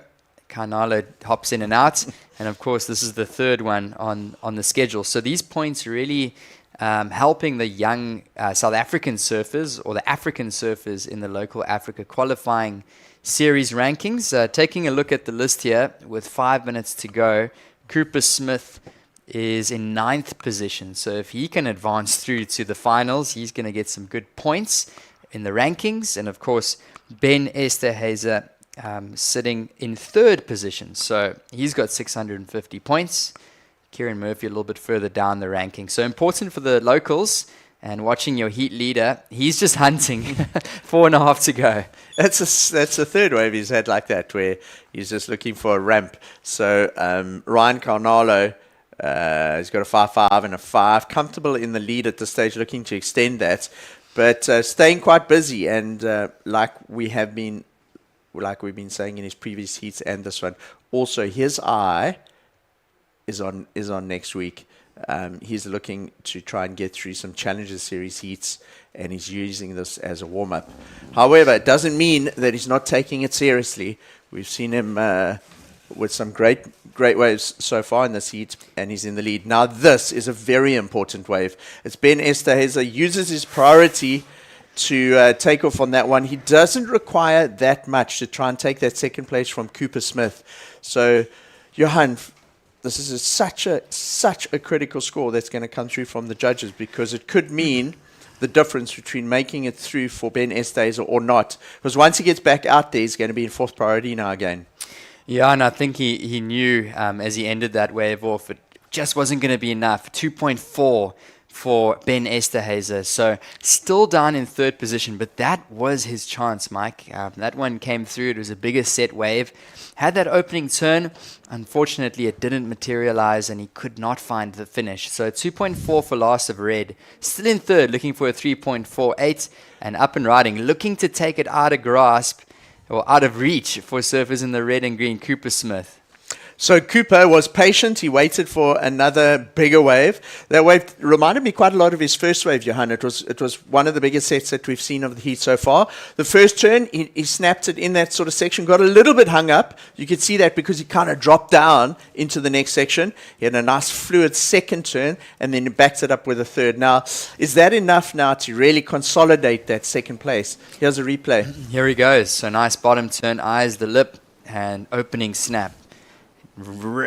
Carnalo hops in and out, and of course this is the third one on the schedule. So these points really helping the young South African surfers or the African surfers in the local Africa qualifying series rankings. Taking a look at the list here with 5 minutes to go, Cooper Smith is in 9th position. So if he can advance through to the finals, he's going to get some good points in the rankings. And of course, Ben Esterhazy sitting in 3rd position. So he's got 650 points. Kieran Murphy a little bit further down the ranking. So important for the locals. And watching your heat leader, he's just hunting. 4.5 to go. That's a third wave he's had like that, where he's just looking for a ramp. So Ryan Carnalo, he's got a 5.5 and a 5. Comfortable in the lead at this stage, looking to extend that. But staying quite busy. And like we've been saying in his previous heats and this one, also his eye is on next week. He's looking to try and get through some Challenger Series heats, and he's using this as a warm-up. However, it doesn't mean that he's not taking it seriously. We've seen him with some great waves so far in this heat, and he's in the lead. Now, this is a very important wave. It's Ben Esterhazy uses his priority to take off on that one. He doesn't require that much to try and take that second place from Cooper Smith. So, Johan, this is such a critical score that's going to come through from the judges, because it could mean the difference between making it through for Ben Esterhazy or not. Because once he gets back out there, he's going to be in 4th priority now again. Yeah, and I think he knew as he ended that wave off, it just wasn't going to be enough. 2.4 for Ben Esterhazy. So still down in 3rd position, but that was his chance, Mike. That one came through. It was a bigger set wave. Had that opening turn. Unfortunately, it didn't materialize, and he could not find the finish. So 2.4 for Last of Red. Still in 3rd, looking for a 3.48, and up and riding, looking to take it out of grasp or out of reach for surfers in the red and green, Cooper Smith. So Cooper was patient. He waited for another bigger wave. That wave reminded me quite a lot of his first wave, Johan. It was one of the biggest sets that we've seen of the heat so far. The first turn, he snapped it in that sort of section, got a little bit hung up. You could see that because he kind of dropped down into the next section. He had a nice fluid second turn, and then he backed it up with a third. Now, is that enough now to really consolidate that second place? Here's a replay. Here he goes. So nice bottom turn, eyes the lip, and opening snap.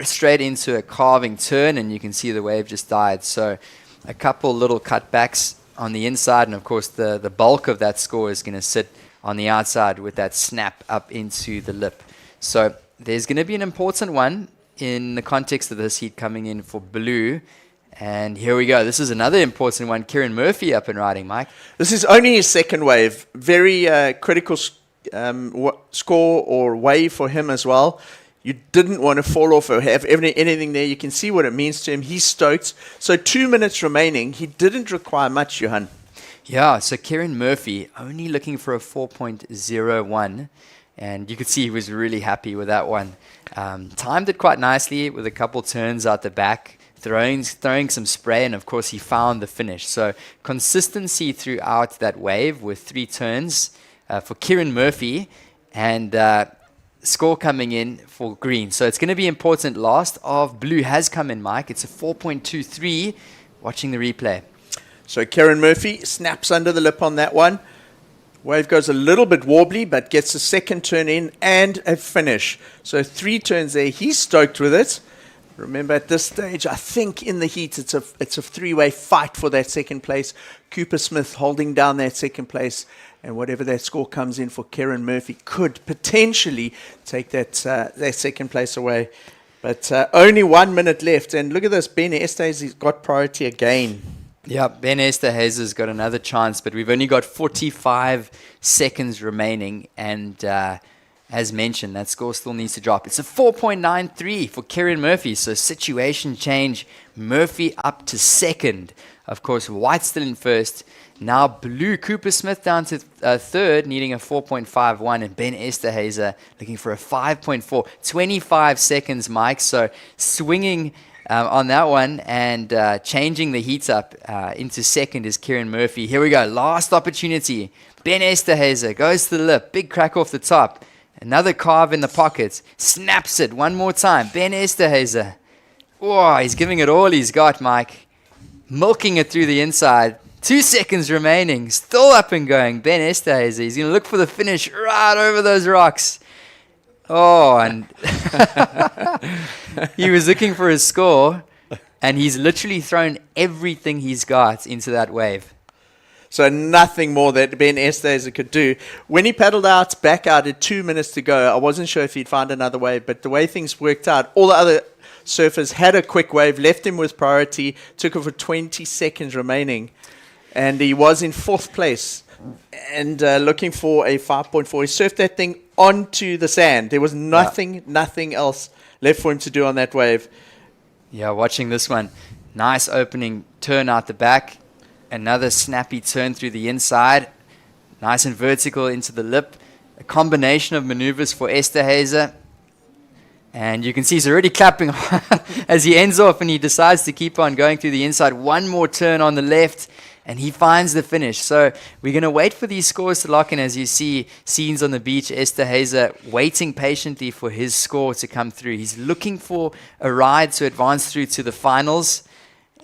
Straight into a carving turn, and you can see the wave just died. So a couple little cutbacks on the inside, and of course the bulk of that score is going to sit on the outside with that snap up into the lip. So there's going to be an important one in the context of this heat coming in for blue, And here we go. This is another important one. Kieran Murphy up and riding, Mike. This is only his second wave. Very critical score or wave for him as well. You didn't want to fall off or have anything there. You can see what it means to him. He's stoked. So 2 minutes remaining. He didn't require much, Johan. Yeah, so Kieran Murphy only looking for a 4.01. And you could see he was really happy with that one. Timed it quite nicely with a couple turns out the back, throwing some spray, and of course he found the finish. So consistency throughout that wave with 3 turns for Kieran Murphy, and score coming in for green. So it's going to be important. Last of blue has come in, Mike. It's a 4.23. Watching the replay. So Kieran Murphy snaps under the lip on that one. Wave goes a little bit wobbly, but gets a second turn in and a finish. So 3 turns there. He's stoked with it. Remember, at this stage, I think in the heat, it's a 3-way fight for that second place. Cooper Smith holding down that second place, and whatever that score comes in for Kieran Murphy could potentially take that second place away. But only 1 minute left, and look at this. Ben Esterhazy's got priority again. Yeah, Ben Esterhazy's got another chance, but we've only got 45 seconds remaining, and as mentioned, that score still needs to drop. It's a 4.93 for Kieran Murphy, so situation change. Murphy up to second. Of course, White still in first. Now blue, Cooper Smith down to third, needing a 4.51, and Ben Esterhazy looking for a 5.4. 25 seconds, Mike, so swinging on that one, and changing the heat up into second is Kieran Murphy. Here we go, last opportunity. Ben Esterhazy goes to the lip, big crack off the top. Another carve in the pocket, snaps it one more time. Ben Esterhazy. Oh, he's giving it all he's got, Mike. Milking it through the inside. 2 seconds remaining, still up and going. Ben Esterhazy, he's going to look for the finish right over those rocks. Oh, and he was looking for his score, and he's literally thrown everything he's got into that wave. So nothing more that Ben Esterhazy could do. When he paddled back out at 2 minutes to go, I wasn't sure if he'd find another wave, but the way things worked out, all the other surfers had a quick wave, left him with priority, took it for 20 seconds remaining, and he was in 4th place and looking for a 5.4. He surfed that thing onto the sand. There was nothing else left for him to do on that wave. Yeah, watching this one. Nice opening turn out the back. Another snappy turn through the inside. Nice and vertical into the lip. A combination of maneuvers for Esterhazy. And you can see he's already clapping as he ends off, and he decides to keep on going through the inside. One more turn on the left, and he finds the finish. So we're going to wait for these scores to lock in. As you see scenes on the beach, Esterhazy waiting patiently for his score to come through. He's looking for a ride to advance through to the finals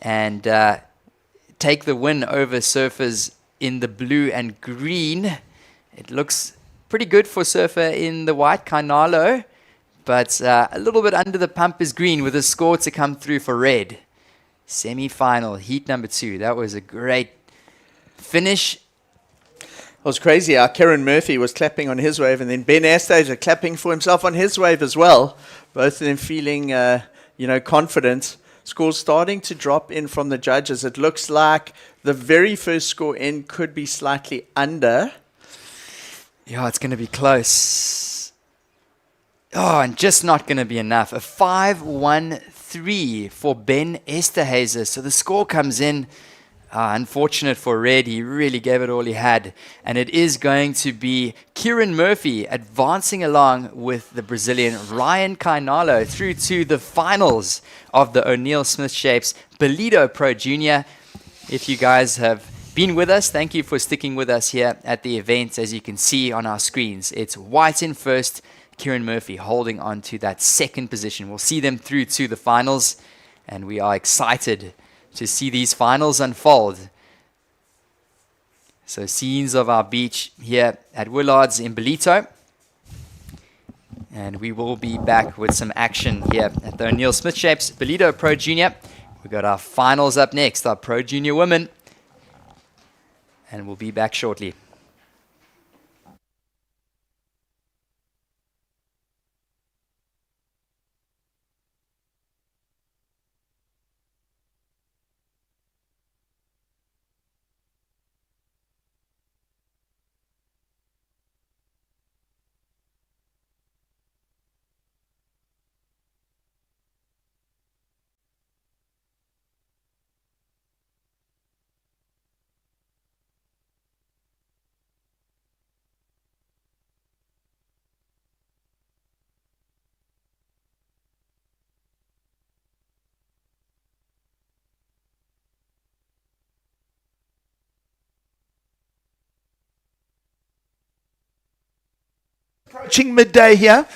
and take the win over surfers in the blue and green. It looks pretty good for surfer in the white, Kainalo, but a little bit under the pump is green with a score to come through for red. Semi-final, heat number 2. That was a great finish. It was crazy how Kieran Murphy was clapping on his wave, and then Ben Esterhazy clapping for himself on his wave as well. Both of them feeling, confident. Scores starting to drop in from the judges. It looks like the very first score in could be slightly under. Yeah, it's going to be close. Oh, and just not going to be enough. A 5.13 for Ben Esterhazy. So the score comes in. Unfortunate for Red. He really gave it all he had. And it is going to be Kieran Murphy advancing along with the Brazilian Ryan Kainalo through to the finals of the O'Neill Smith Shapes Ballito Pro Junior. If you guys have been with us, thank you for sticking with us here at the event. As you can see on our screens, it's White in first, Kieran Murphy holding on to that second position. We'll see them through to the finals, and we are excited to see these finals unfold. So scenes of our beach here at Willard's in Ballito. And we will be back with some action here at the O'Neill Smith Shapes Ballito Pro Junior. We've got our finals up next, our Pro Junior women. And we'll be back shortly. Approaching midday here.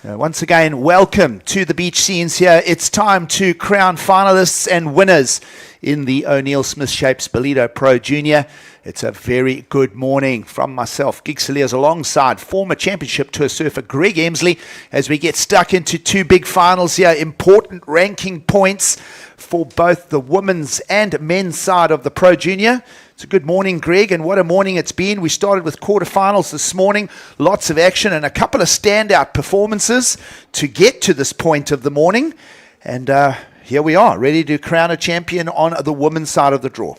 Once again, welcome to the beach scenes here. It's time to crown finalists and winners in the O'Neill Smith Shapes Ballito Pro Junior. It's a very good morning from myself, Gig Saliers, alongside former championship tour surfer Greg Emsley, as we get stuck into two big finals here. Important ranking points for both the women's and men's side of the Pro Junior. It's a good morning, Greg, and what a morning it's been. We started with quarterfinals this morning, lots of action and a couple of standout performances to get to this point of the morning. And here we are, ready to crown a champion on the women's side of the draw.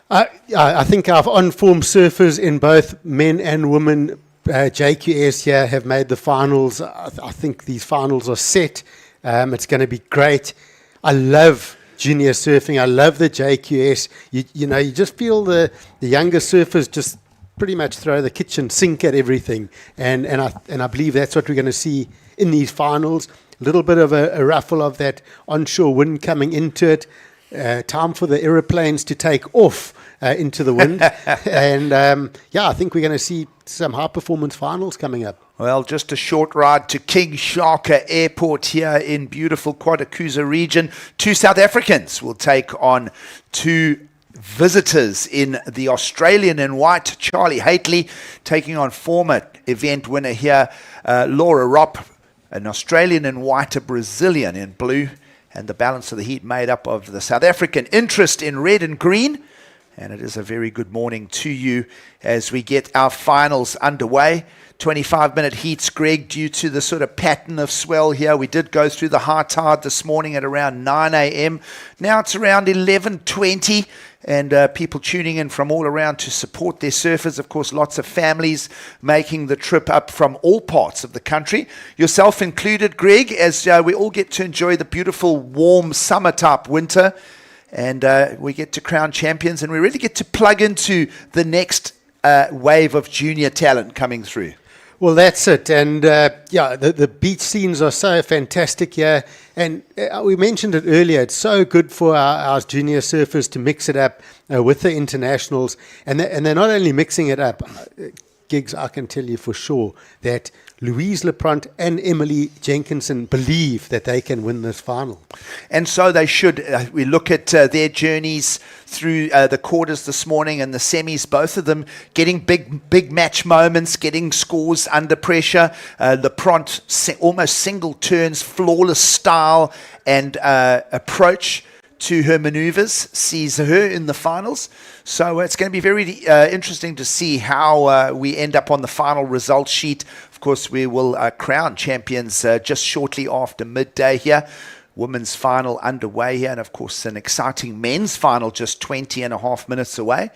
I think our on-form surfers in both men and women JQS here have made the finals. I think these finals are set. It's going to be great. I love junior surfing. I love the JQS. You know, you just feel the younger surfers just pretty much throw the kitchen sink at everything. And I believe that's what we're going to see in these finals. A little bit of a ruffle of that onshore wind coming into it. Time for the aeroplanes to take off into the wind. And I think we're going to see some high performance finals coming up. Well, just a short ride to King Shaka Airport here in beautiful Quatakuza region. Two South Africans will take on two visitors in the Australian in white, Charlie Haitley, taking on former event winner here, Laura Ropp, an Australian in white, a Brazilian in blue, and the balance of the heat made up of the South African interest in red and green. And it is a very good morning to you as we get our finals underway. 25-minute heats, Greg, due to the sort of pattern of swell here. We did go through the high tide this morning at around 9 a.m. Now it's around 11:20, and people tuning in from all around to support their surfers. Of course, lots of families making the trip up from all parts of the country, yourself included, Greg, as we all get to enjoy the beautiful, warm, summer-type winter. And we get to crown champions, and we really get to plug into the next wave of junior talent coming through. Well, that's it. And the beach scenes are so fantastic here. And we mentioned it earlier. It's so good for our junior surfers to mix it up with the internationals. And they're not only mixing it up, Gigs, I can tell you for sure that Louise Lepront and Emily Jenkinson believe that they can win this final. And so they should. We look at their journeys through the quarters this morning and the semis, both of them getting big match moments, getting scores under pressure. Lepront almost single turns, flawless style and approach to her maneuvers sees her in the finals. So it's going to be very interesting to see how we end up on the final result sheet. Of course, we will crown champions just shortly after midday here. Women's final underway here, and of course an exciting men's final just 20 and a half minutes away.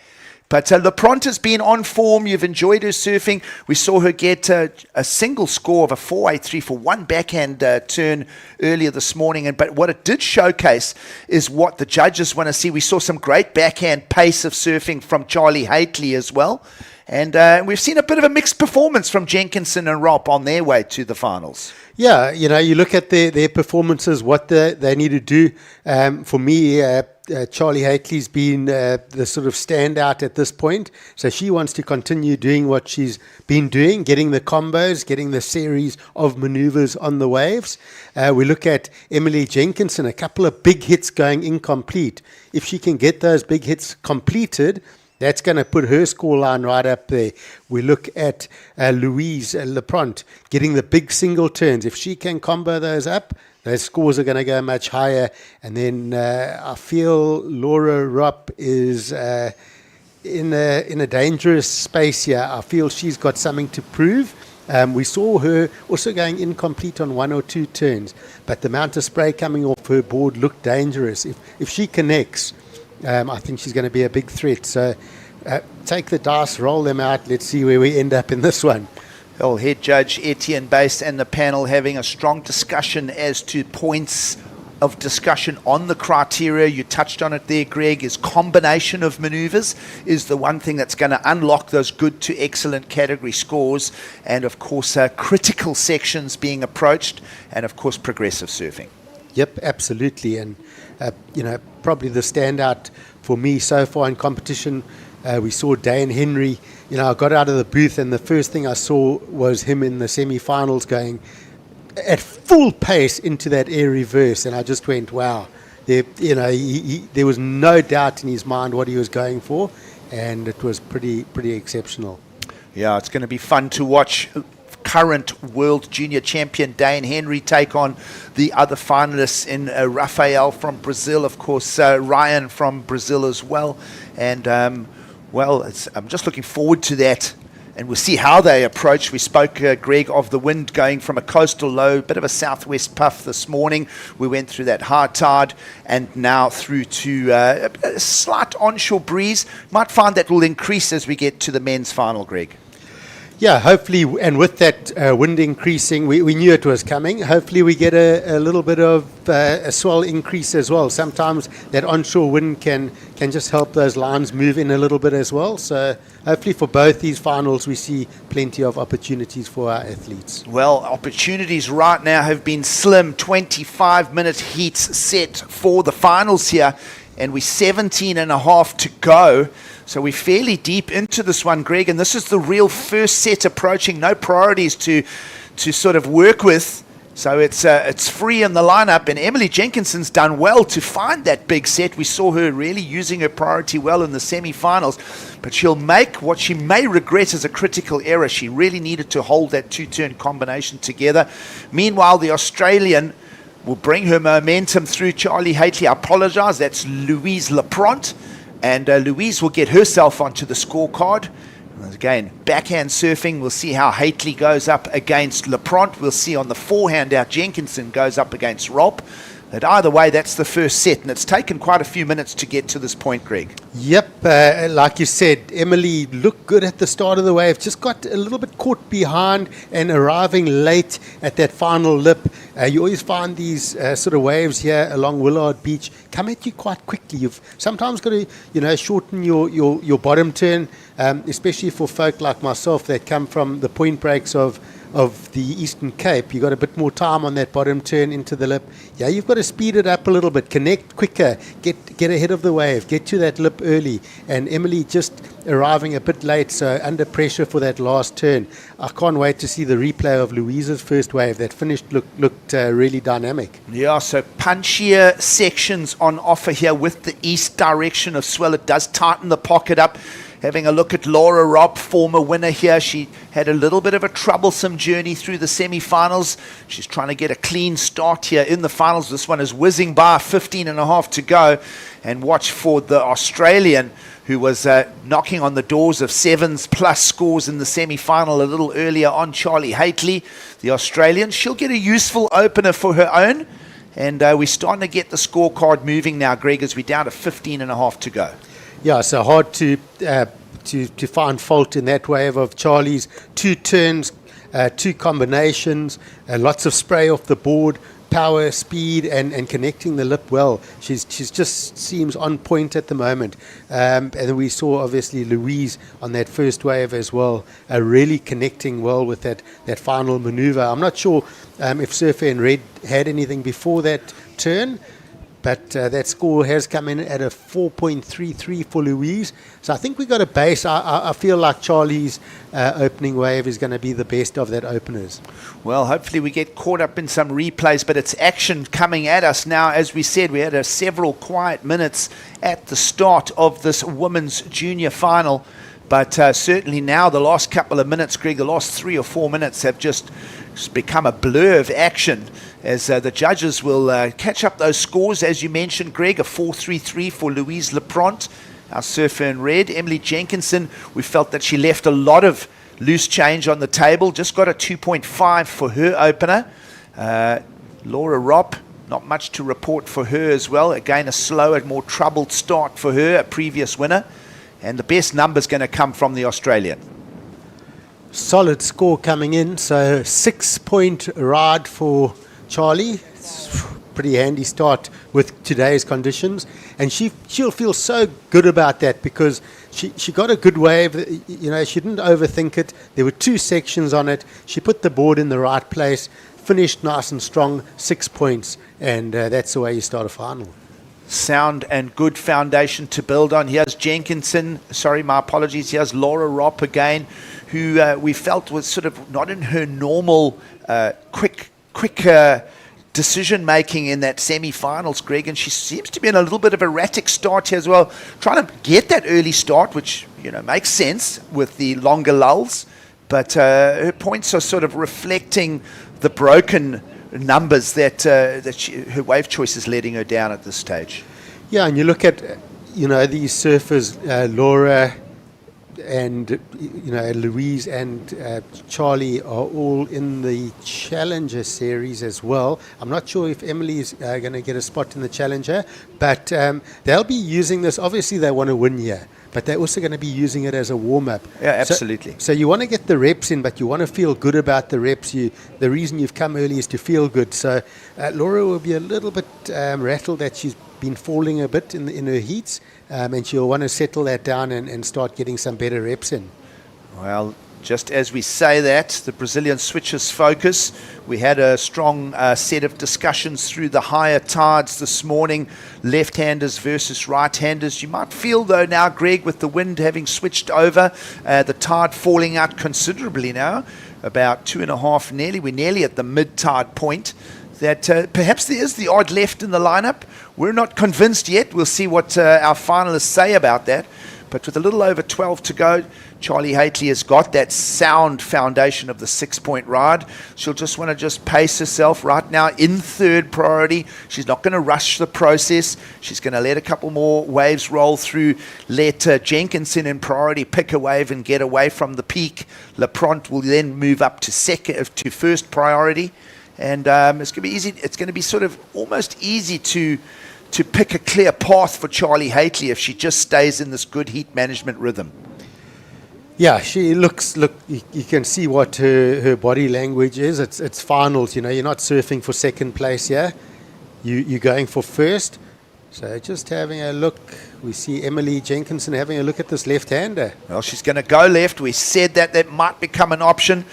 But Lepront has been on form. You've enjoyed her surfing. We saw her get a single score of a 483 for one backhand turn earlier this morning. But what it did showcase is what the judges want to see. We saw some great backhand pace of surfing from Charlie Haitley as well. And we've seen a bit of a mixed performance from Jenkinson and Ropp on their way to the finals. Yeah, you know, you look at their performances, what they need to do. For me, Charlie Haitley's been the sort of standout at this point. So she wants to continue doing what she's been doing, getting the combos, getting the series of maneuvers on the waves. We look at Emily Jenkinson, a couple of big hits going incomplete. If she can get those big hits completed, that's going to put her scoreline right up there. We look at Louise Lepront getting the big single turns. If she can combo those up, those scores are going to go much higher. And then I feel Laura Ropp is in a dangerous space here. I feel she's got something to prove. We saw her also going incomplete on one or two turns, but the amount of spray coming off her board looked dangerous. If she connects, I think she's going to be a big threat. So take the dice, roll them out. Let's see where we end up in this one. Well, head judge Etienne Baste and the panel having a strong discussion as to points of discussion on the criteria. You touched on it there, Greg, is combination of maneuvers is the one thing that's going to unlock those good to excellent category scores. And, of course, critical sections being approached and, of course, progressive surfing. Yep, absolutely. And, probably the standout for me so far in competition We saw Dane Henry. I got out of the booth, and the first thing I saw was him in the semi-finals going at full pace into that air reverse, and I just went, wow. There was no doubt in his mind what he was going for, and it was pretty exceptional. Yeah, it's going to be fun to watch current world junior champion Dane Henry take on the other finalists in Rafael from Brazil, of course, Ryan from Brazil as well. And, I'm just looking forward to that. And we'll see how they approach. We spoke, Greg, of the wind going from a coastal low, bit of a southwest puff this morning. We went through that high tide and now through to a slight onshore breeze. Might find that will increase as we get to the men's final, Greg. Yeah, hopefully, and with that wind increasing, we knew it was coming. Hopefully we get a little bit of a swell increase as well. Sometimes that onshore wind can just help those lines move in a little bit as well. So hopefully for both these finals we see plenty of opportunities for our athletes. Well, opportunities right now have been slim. 25-minute heats set for the finals here, and we're 17 and a half to go. So we're fairly deep into this one, Greg, and this is the real first set approaching. No priorities to sort of work with. So it's free in the lineup, and Emily Jenkinson's done well to find that big set. We saw her really using her priority well in the semi-finals, but she'll make what she may regret as a critical error. She really needed to hold that two-turn combination together. Meanwhile, the Australian will bring her momentum through Charlie Haitley. I apologize, that's Louise Lapront. And Louise will get herself onto the scorecard. Again, backhand surfing. We'll see how Haitley goes up against Lapront. We'll see on the forehand how Jenkinson goes up against Rob. But either way, that's the first set. And it's taken quite a few minutes to get to this point, Greg. Yep, like you said, Emily looked good at the start of the wave. Just got a little bit caught behind and arriving late at that final lip. You always find these sort of waves here along Willard Beach come at you quite quickly. You've sometimes got to, shorten your bottom turn, especially for folk like myself that come from the point breaks of the Eastern Cape. You got a bit more time on that bottom turn into the lip. Yeah, you've got to speed it up a little bit, connect quicker, get ahead of the wave, get to that lip early. And Emily just arriving a bit late, so under pressure for that last turn. I can't wait to see the replay of Louise's first wave. That finished looked really dynamic. Yeah, so punchier sections on offer here with the east direction of swell. It does tighten the pocket up. Having a look at Laura Robb, former winner here. She had a little bit of a troublesome journey through the semi-finals. She's trying to get a clean start here in the finals. This one is whizzing by, 15 and a half to go. And watch for the Australian, who was knocking on the doors of sevens plus scores in the semi-final a little earlier on, Charlie Haitley. The Australian, she'll get a useful opener for her own. And we're starting to get the scorecard moving now, Greg, as we're down to 15 and a half to go. Yeah, so hard to find fault in that wave of Charlie's. 2 turns, 2 combinations, lots of spray off the board, power, speed, and connecting the lip well. She's just seems on point at the moment. And then we saw obviously Louise on that first wave as well, really connecting well with that final maneuver. I'm not sure if Surfer in Red had anything before that turn, but that score has come in at a 4.33 for Louise. So I think we got a base. I feel like Charlie's opening wave is going to be the best of that openers. Well, hopefully we get caught up in some replays, but it's action coming at us now. As we said, we had several quiet minutes at the start of this women's junior final. But certainly now, the last couple of minutes, Greg, the last 3 or 4 minutes have just become a blur of action as the judges will catch up those scores. As you mentioned, Greg, a 4.33 for Louise Lapront, our surfer in red. Emily Jenkinson, we felt that she left a lot of loose change on the table, just got a 2.5 for her opener. Laura Ropp, not much to report for her as well. Again, a slower, more troubled start for her, a previous winner. And the best number's going to come from the Australian. Solid score coming in, so 6-point ride for Charlie. It's pretty handy start with today's conditions, and she'll feel so good about that because she got a good wave. She didn't overthink it. There were 2 sections on it. She put the board in the right place, finished nice and strong, 6 points, and that's the way you start a final. sound and good foundation to build on. Here's Jenkinson. Sorry, my apologies. Here's Laura Ropp again, who we felt was sort of not in her normal quick decision making in that semi-finals, Greg, and she seems to be in a little bit of erratic start here as well, trying to get that early start, which makes sense with the longer lulls, but her points are sort of reflecting the broken numbers that her wave choice is letting her down at this stage. Yeah, and you look at these surfers, Laura and Louise and Charlie are all in the Challenger series as well. I'm not sure if Emily is going to get a spot in the Challenger, but they'll be using this. Obviously, they want to win here, but they're also going to be using it as a warm-up. Yeah, absolutely. So you want to get the reps in, but you want to feel good about the reps. The reason you've come early is to feel good. So Laura will be a little bit rattled that she's been falling a bit in her heats, and she'll want to settle that down and start getting some better reps in. Well, just as we say that, the Brazilian switches focus. We had a strong set of discussions through the higher tides this morning, left-handers versus right-handers. You might feel, though, now, Greg, with the wind having switched over, the tide falling out considerably now, about 2.5, we're nearly at the mid-tide point, that perhaps there is the odd left in the lineup. We're not convinced yet. We'll see what our finalists say about that. But with a little over 12 to go, Charlie Haitley has got that sound foundation of the 6-point ride. She'll just want to just pace herself right now in third priority. She's not going to rush the process. She's going to let a couple more waves roll through. Let Jenkinson in priority pick a wave and get away from the peak. Lapront will then move up to first priority. And it's going to be easy. It's going to be sort of almost easy to pick a clear path for Charlie Haitley if she just stays in this good heat management rhythm. Yeah, she looks. Look, you can see what her body language is. It's finals. You're not surfing for second place here. You're going for first. So just having a look, we see Emily Jenkinson having a look at this left-hander. Well, she's going to go left. We said that might become an option.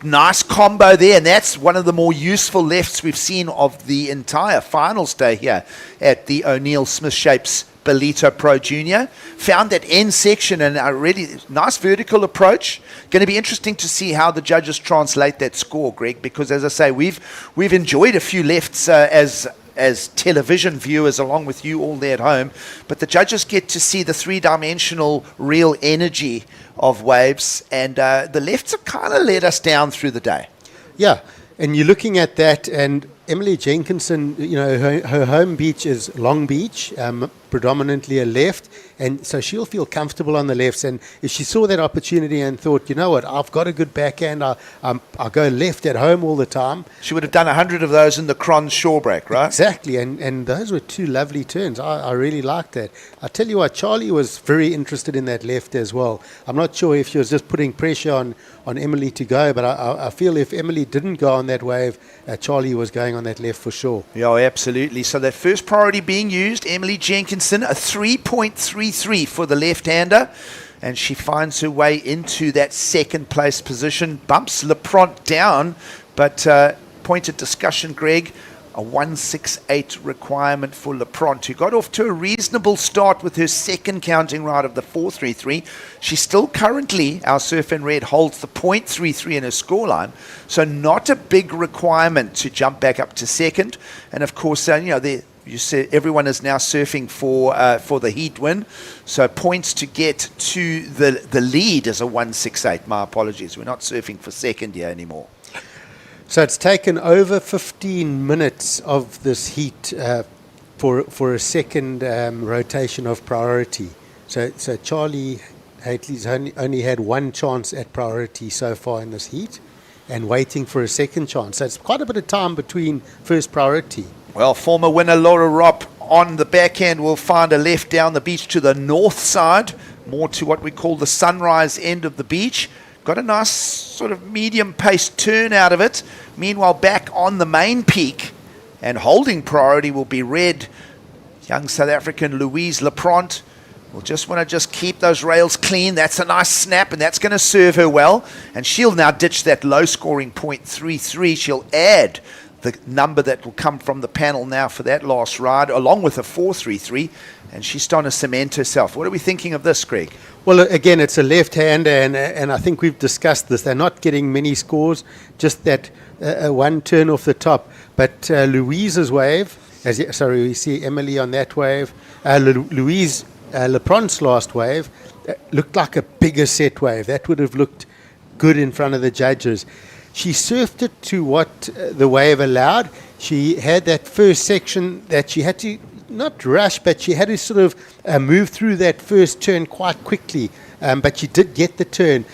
Nice combo there, and that's one of the more useful lefts we've seen of the entire finals day here at the O'Neill Smith Shapes Ballito Pro Junior. Found that end section and a really nice vertical approach. Going to be interesting to see how the judges translate that score, Greg, because as I say, we've enjoyed a few lefts as television viewers along with you all there at home, but the judges get to see the three-dimensional real energy of waves, and the lefts have kind of let us down through the day. Yeah, and you're looking at that, and Emily Jenkinson, her home beach is Long Beach, predominantly a left, and so she'll feel comfortable on the lefts. And if she saw that opportunity and thought, you know what, I've got a good backhand, I'll go left at home all the time. She would have done 100 of those in the Cron shore break, right? Exactly, and those were two lovely turns. I really liked that. I tell you what, Charlie was very interested in that left as well. I'm not sure if she was just putting pressure on Emily to go, but I feel if Emily didn't go on that wave, Charlie was going on that left for sure. Yeah, absolutely. So that first priority being used, Emily Jenkinson, a 3.33 for the left-hander, and she finds her way into that second place position, bumps Lapront down, but point of discussion, Greg, a 168 requirement for Lapront, who got off to a reasonable start with her second counting ride of the 433. She still currently, our surf in red, holds the 0.33 in her scoreline, so not a big requirement to jump back up to second. And of course, you see everyone is now surfing for the heat win, so points to get to the lead is a 168. My apologies, we're not surfing for second here anymore. So it's taken over 15 minutes of this heat for a second rotation of priority. So Charlie Haitley's only had one chance at priority so far in this heat, and waiting for a second chance. So it's quite a bit of time between first priority. Well, former winner Laura Ropp on the backhand will find a left down the beach to the north side, more to what we call the sunrise end of the beach. Got a nice sort of medium-paced turn out of it. Meanwhile, back on the main peak and holding priority will be red. Young South African Louise Lapront will just want to keep those rails clean. That's a nice snap, and that's going to serve her well. And she'll now ditch that low-scoring 0.33. She'll add the number that will come from the panel now for that last ride, along with a 4.33, and she's starting to cement herself. What are we thinking of this, Greg? Well, again, it's a left-hander, and I think we've discussed this. They're not getting many scores, just that one turn off the top. But Louise's wave, we see Emily on that wave. Louise Lepron's last wave looked like a bigger set wave. That would have looked good in front of the judges. She surfed it to what the wave allowed. She had that first section that she had to not rush, but she had to sort of move through that first turn quite quickly. But she did get the turn.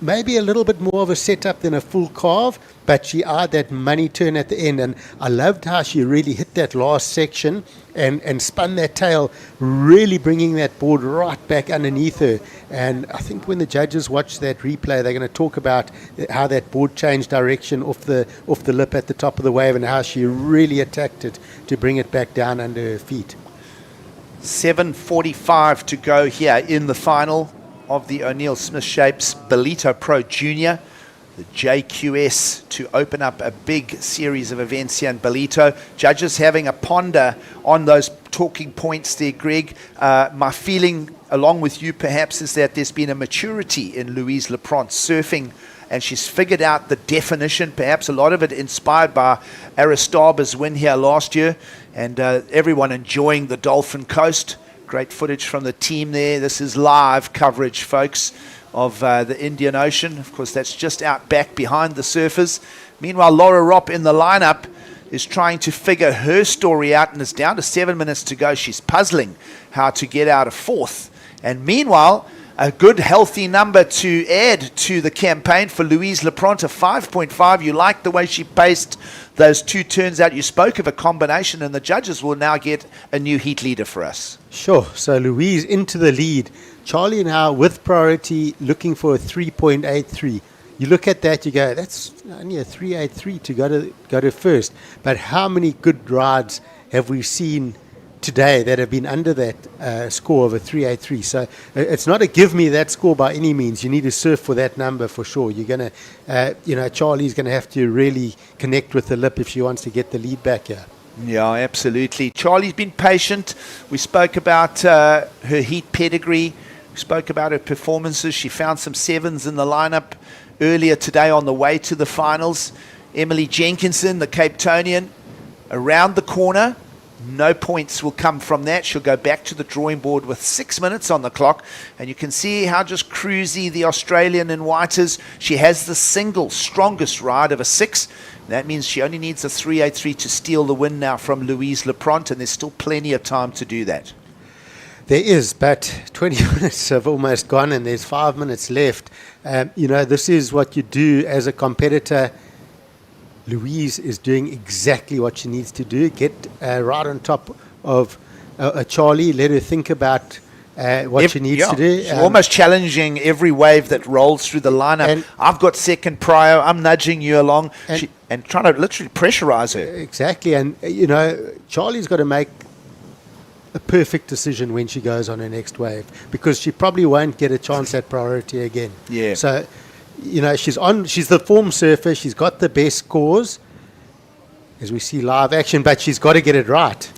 Maybe a little bit more of a setup than a full carve, but she eyed that money turn at the end. And I loved how she really hit that last section and spun that tail, really bringing that board right back underneath her. And I think when the judges watch that replay, they're going to talk about how that board changed direction off the lip at the top of the wave and how she really attacked it to bring it back down under her feet. 7:45 to go here in the final of the O'Neill Smith Shapes Ballito Pro Junior, the JQS, to open up a big series of events here in Ballito. Judges having a ponder on those talking points there, Greg. My feeling, along with you perhaps, is that there's been a maturity in Louise Lepron's surfing, and she's figured out the definition, perhaps a lot of it inspired by Aristaba's win here last year, and everyone enjoying the Dolphin Coast. Great footage from the team there. This is live coverage, folks, of the Indian Ocean. Of course, that's just out back behind the surfers. Meanwhile, Laura Ropp in the lineup is trying to figure her story out, and it's down to 7 minutes to go. She's puzzling how to get out of fourth. And meanwhile, a good, healthy number to add to the campaign for Louise Lepron to 5.5. You like the way she paced those two turns out. You spoke of a combination, and the judges will now get a new heat leader for us. Sure. So Louise into the lead. Charlie now with priority looking for a 3.83. You look at that, you go, that's only a 3.83 to go to first. But how many good rides have we seen today that have been under that score of a 3.83? So it's not a give me that score by any means. You need to surf for that number for sure. You're going to, Charlie's going to have to really connect with the lip if she wants to get the lead back here. Yeah, absolutely. Charlie's been patient. We spoke about her heat pedigree. We spoke about her performances. She found some sevens in the lineup earlier today on the way to the finals. Emily Jenkinson, the Cape Townian, around the corner. No points will come from that. She'll go back to the drawing board with 6 minutes on the clock. And you can see how just cruisy the Australian in white is. She has the single strongest ride of a 6. That means she only needs a 3.83 to steal the win now from Louise Lepron, and there's still plenty of time to do that. There is, but 20 minutes have almost gone and there's 5 minutes left. This is what you do as a competitor. Louise is doing exactly what she needs to do. Get right on top of Charlie, let her think about what she needs to do. She's almost challenging every wave that rolls through the lineup. I've got second prio, I'm nudging you along, and trying to literally pressurize her. Exactly, and Charlie's got to make a perfect decision when she goes on her next wave, because she probably won't get a chance at priority again. Yeah. So, she's the form surfer, she's got the best scores, as we see live action, but she's got to get it right.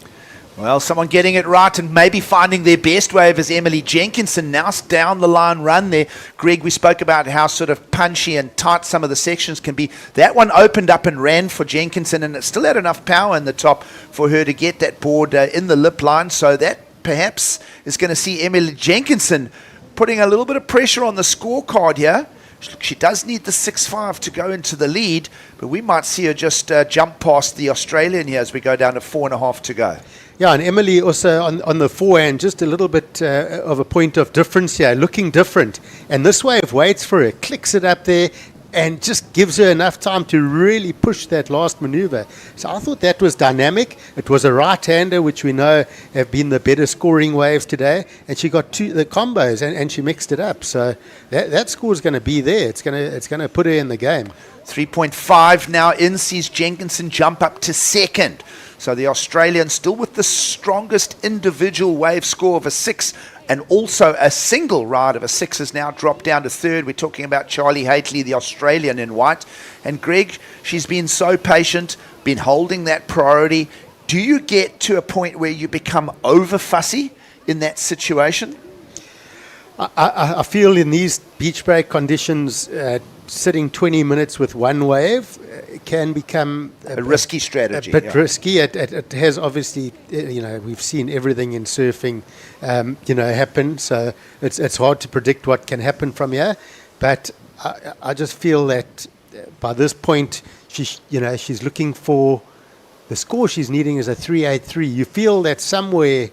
Well, someone getting it right and maybe finding their best wave is Emily Jenkinson. Now down the line run there. Greg, we spoke about how sort of punchy and tight some of the sections can be. That one opened up and ran for Jenkinson, and it still had enough power in the top for her to get that board in the lip line. So that perhaps is going to see Emily Jenkinson putting a little bit of pressure on the scorecard here. She does need the 6.5 to go into the lead, but we might see her just jump past the Australian here as we go down to 4.5 to go. Yeah, and Emily also on the forehand, just a little bit of a point of difference here, looking different. And this wave waits for her, clicks it up there, and just gives her enough time to really push that last maneuver. So I thought that was dynamic. It was a right-hander, which we know have been the better scoring waves today, and she got the combos, and she mixed it up. So that score is going to be there. It's going to put her in the game. 3.5 now in, sees Jenkinson jump up to second. So the Australian still with the strongest individual wave score of a 6, and also a single ride of a 6 has now dropped down to third. We're talking about Charlie Haitley, the Australian in white. And Greg, she's been so patient, been holding that priority. Do you get to a point where you become over fussy in that situation? I feel in these beach break conditions, sitting 20 minutes with one wave can become a risky strategy. A bit risky. It has obviously, we've seen everything in surfing, happen. So it's hard to predict what can happen from here. But I just feel that by this point, she's looking for the score she's needing is a 383. You feel that somewhere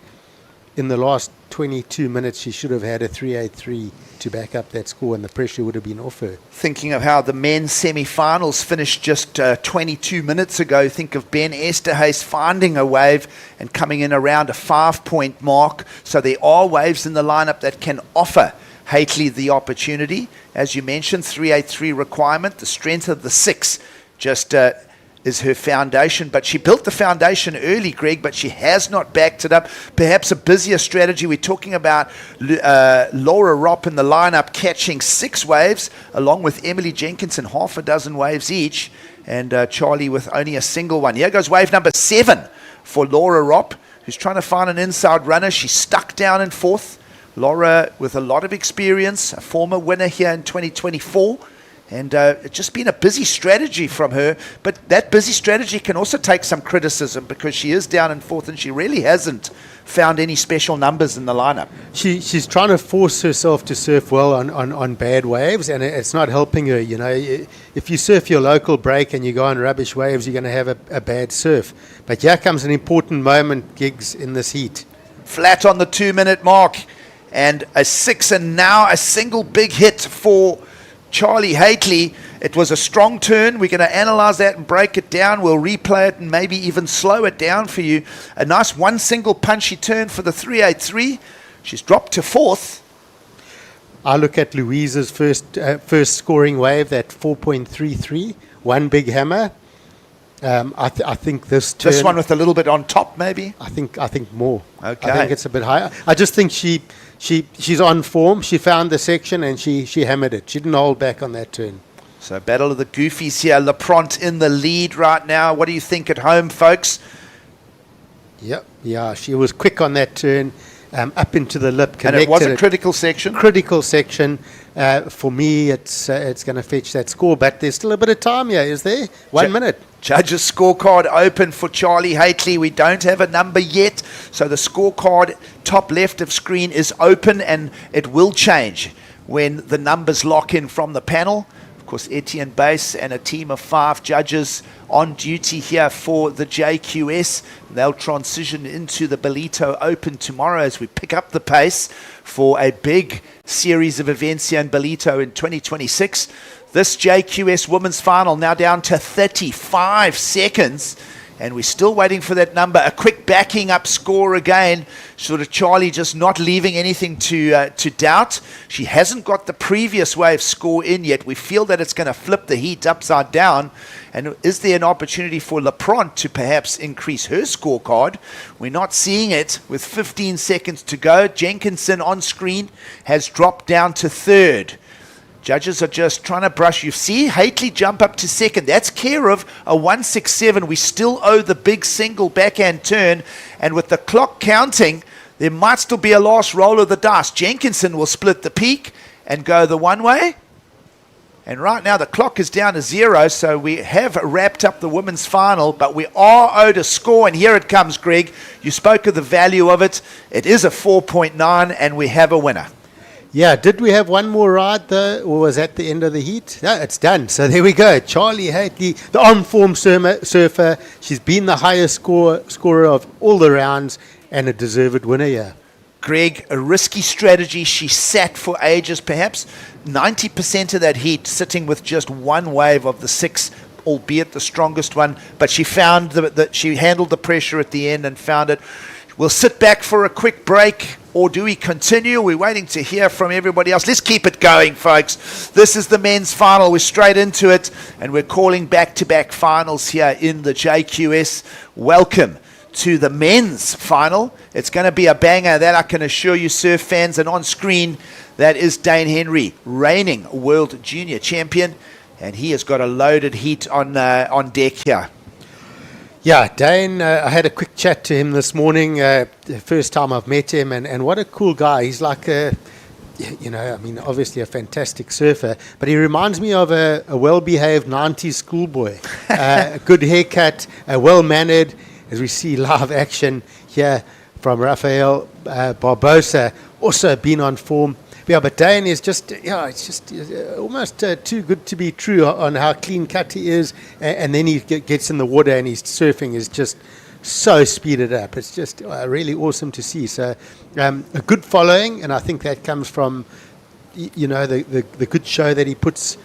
in the last 22 minutes, she should have had a 383 to back up that score, and the pressure would have been off her. Thinking of how the men's semi-finals finished just 22 minutes ago, think of Ben Esterhuis finding a wave and coming in around a 5-point mark. So there are waves in the lineup that can offer Haitley the opportunity. As you mentioned, 383 requirement. The strength of the 6 just is her foundation, but she built the foundation early, Greg, but she has not backed it up. Perhaps a busier strategy. We're talking about Laura Ropp in the lineup catching 6 waves, along with Emily Jenkinson, half a dozen waves each, and Charlie with only a single one. Here goes wave number 7 for Laura Ropp, who's trying to find an inside runner. She's stuck down in 4th. Laura with a lot of experience, a former winner here in 2024. And it's just been a busy strategy from her. But that busy strategy can also take some criticism because she is down in 4th and she really hasn't found any special numbers in the lineup. She's trying to force herself to surf well on bad waves, and it's not helping her. If you surf your local break and you go on rubbish waves, you're going to have a bad surf. But here comes an important moment, Gigs, in this heat. Flat on the 2-minute mark and a 6, and now a single big hit for Charlie Haitley. It was a strong turn. We're going to analyze that and break it down. We'll replay it and maybe even slow it down for you. A nice one single punchy turn for the 383. She's dropped to 4th. I look at Louise's first scoring wave, that 4.33, one big hammer. I think this turn, this one with a little bit on top, maybe. I think more. Okay. I think it's a bit higher. I just think she's on form. She found the section and she hammered it. She didn't hold back on that turn. So battle of the goofies here. Lapront in the lead right now. What do you think at home, folks? Yep. Yeah, she was quick on that turn, up into the lip. And it was a critical section. Critical section. For me, it's going to fetch that score, but there's still a bit of time here, is there? 1 minute. Judges' scorecard open for Charlie Haitley. We don't have a number yet, so the scorecard top left of screen is open, and it will change when the numbers lock in from the panel. Of course, Etienne Bass and a team of 5 judges on duty here for the JQS. They'll transition into the Ballito Open tomorrow as we pick up the pace for a big series of events here in Ballito in 2026. This JQS women's final now down to 35 seconds. And we're still waiting for that number. A quick backing up score again. Sort of Charlie just not leaving anything to doubt. She hasn't got the previous wave score in yet. We feel that it's going to flip the heat upside down. And is there an opportunity for Lapront to perhaps increase her scorecard? We're not seeing it with 15 seconds to go. Jenkinson on screen has dropped down to 3rd. Judges are just trying to brush. You see Haitley jump up to 2nd. That's care of a 167. We still owe the big single backhand turn. And with the clock counting, there might still be a last roll of the dice. Jenkinson will split the peak and go the one way. And right now the clock is down to 0. So we have wrapped up the women's final, but we are owed a score. And here it comes, Greg. You spoke of the value of it. It is a 4.9 and we have a winner. Yeah, did we have one more ride though, or was that the end of the heat? No, it's done. So there we go. Charlie Haitley, the on-form surfer. She's been the highest scorer of all the rounds and a deserved winner, yeah. Greg, a risky strategy. She sat for ages, perhaps 90% of that heat sitting with just one wave of the 6, albeit the strongest one. But she found that she handled the pressure at the end and found it. We'll sit back for a quick break, or do we continue? We're waiting to hear from everybody else. Let's keep it going, folks. This is the men's final. We're straight into it, and we're calling back-to-back finals here in the JQS. Welcome to the men's final. It's going to be a banger, that I can assure you, surf fans. And on screen, that is Dane Henry, reigning world junior champion, and he has got a loaded heat on deck here. Yeah, Dane, I had a quick chat to him this morning, the first time I've met him, and what a cool guy. He's like obviously a fantastic surfer, but he reminds me of a well-behaved 90s schoolboy. A good haircut, well-mannered, as we see live action here from Rafael Barbosa, also been on form. Yeah, but Dane is just, it's just almost too good to be true on how clean cut he is. And then he gets in the water and his surfing is just so speeded up. It's just really awesome to see. So a good following, and I think that comes from, the good show that he puts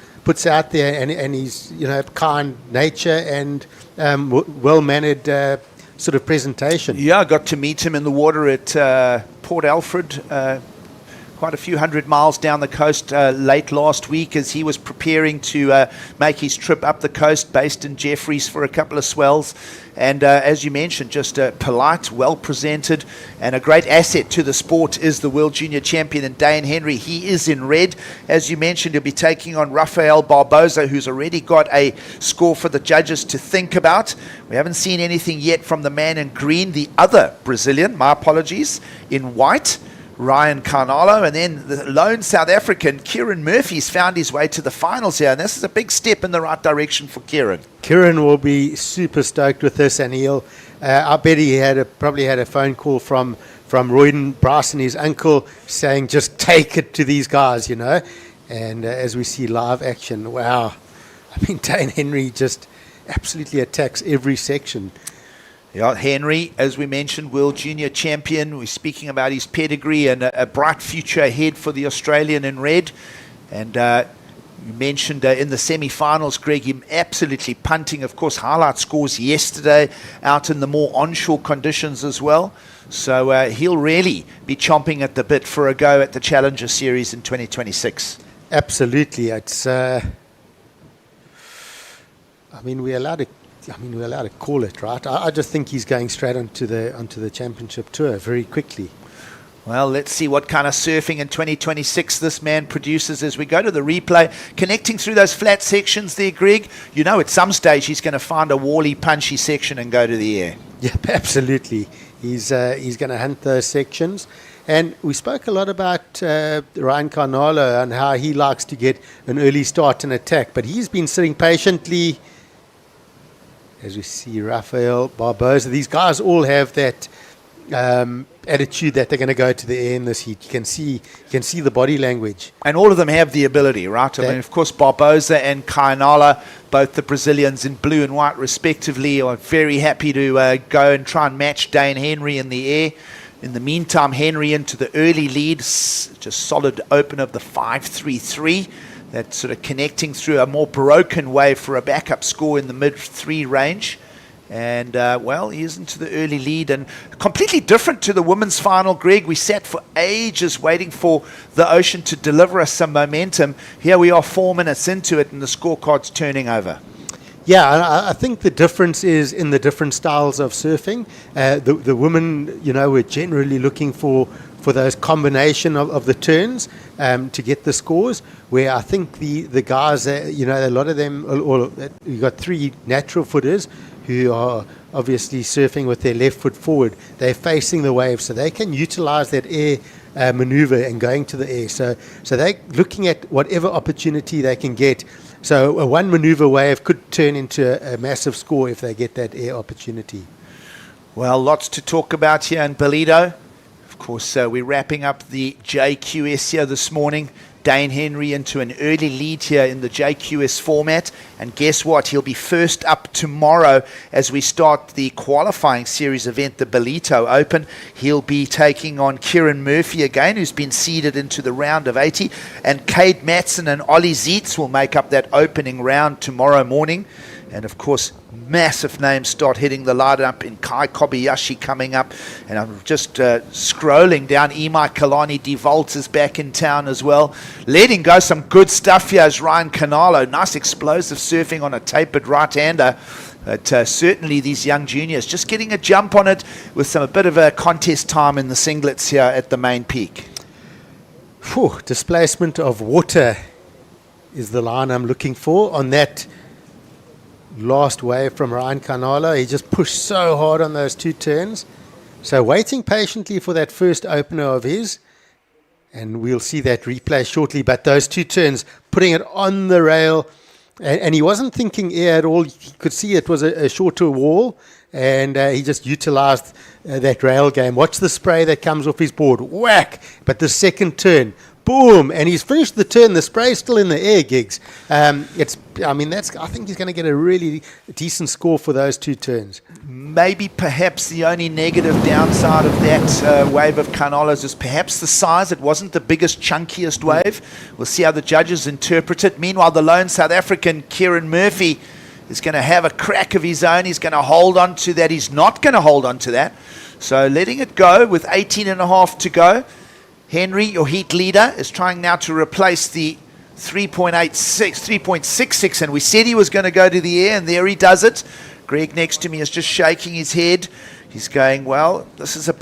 out there, and his, kind nature and well-mannered sort of presentation. Yeah, I got to meet him in the water at Port Alfred, quite a few hundred miles down the coast late last week, as he was preparing to make his trip up the coast, based in Jeffreys for a couple of swells. And as you mentioned, just polite, well presented, and a great asset to the sport is the world junior champion, and Dane Henry. He is in red. As you mentioned, he'll be taking on Rafael Barbosa, who's already got a score for the judges to think about. We haven't seen anything yet from the man in green, the other Brazilian, my apologies, in white, Ryan Carnalo, and then the lone South African, Kieran Murphy's found his way to the finals here, and this is a big step in the right direction for Kieran. Kieran will be super stoked with this, and he'll, I bet he probably had a phone call from Royden Bryson, his uncle, saying, just take it to these guys, and as we see live action, wow, I mean, Dane Henry just absolutely attacks every section. Yeah, Henry, as we mentioned, world junior champion. We're speaking about his pedigree and a bright future ahead for the Australian in red. And you mentioned in the semi-finals, Greg, him absolutely punting. Of course, highlight scores yesterday out in the more onshore conditions as well. So he'll really be chomping at the bit for a go at the Challenger Series in 2026. Absolutely. It's, we're allowed to call it, right? I just think he's going straight onto the championship tour very quickly. Well, let's see what kind of surfing in 2026 this man produces as we go to the replay. Connecting through those flat sections there, Greg. At some stage he's going to find a wally, punchy section and go to the air. Yep, absolutely. He's going to hunt those sections. And we spoke a lot about Ryan Carnalo and how he likes to get an early start and attack. But he's been sitting patiently. As we see Rafael Barbosa, these guys all have that attitude that they're going to go to the air in this heat. You can see the body language. And all of them have the ability, right? I mean, of course, Barbosa and Kainala, both the Brazilians in blue and white respectively, are very happy to go and try and match Dane Henry in the air. In the meantime, Henry into the early lead, just solid open of the 5.33. That's sort of connecting through a more broken wave for a backup score in the mid-3 range. And, he is into the early lead. And completely different to the women's final, Greg. We sat for ages waiting for the ocean to deliver us some momentum. Here we are 4 minutes into it, and the scorecard's turning over. Yeah, I think the difference is in the different styles of surfing. The women, were generally looking for those combination of the turns to get the scores, where I think the guys, a lot of them, you got 3 natural footers who are obviously surfing with their left foot forward. They're facing the wave, so they can utilize that air maneuver and going to the air. So they're looking at whatever opportunity they can get. So a one maneuver wave could turn into a massive score if they get that air opportunity. Well, lots to talk about here in Ballito. Of course, we're wrapping up the JQS here this morning. Dane Henry into an early lead here in the JQS format. And guess what? He'll be first up tomorrow as we start the qualifying series event, the Ballito Open. He'll be taking on Kieran Murphy again, who's been seeded into the round of 80. And Cade Matson and Ollie Zietz will make up that opening round tomorrow morning. And of course, massive names start hitting the lineup in Kai Kobayashi coming up. And I'm just scrolling down. Imai Kalani DeVault is back in town as well. Letting go some good stuff here is Ryan Canalo. Nice explosive surfing on a tapered right-hander. But certainly these young juniors just getting a jump on it with a bit of a contest time in the singlets here at the main peak. Whew, displacement of water is the line I'm looking for on that last wave from Ryan Canalo. He just pushed so hard on those 2 turns. So waiting patiently for that first opener of his, and we'll see that replay shortly. But those 2 turns, putting it on the rail, and he wasn't thinking air at all. He could see it was a shorter wall, and he just utilized that rail game. Watch the spray that comes off his board. Whack! But the second turn, boom! And he's finished the turn. The spray's still in the air, Gigs. I think he's going to get a really decent score for those 2 turns. Maybe perhaps the only negative downside of that wave of Canalo's is perhaps the size. It wasn't the biggest, chunkiest wave. We'll see how the judges interpret it. Meanwhile, the lone South African, Kieran Murphy, is going to have a crack of his own. He's going to hold on to that. He's not going to hold on to that. So letting it go with 18.5 to go. Henry, your heat leader, is trying now to replace the 3.66, and we said he was going to go to the air, and there he does it. Greg next to me is just shaking his head. He's going, well, this is a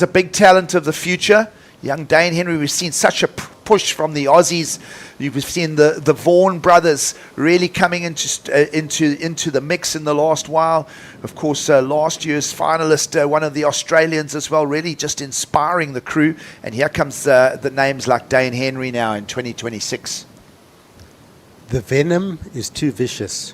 big talent of the future. Young Dane Henry, we've seen such a push from the Aussies. We've seen the Vaughan brothers really coming into the mix in the last while. Of course, last year's finalist, one of the Australians as well, really just inspiring the crew. And here comes the names like Dane Henry now in 2026. The venom is too vicious.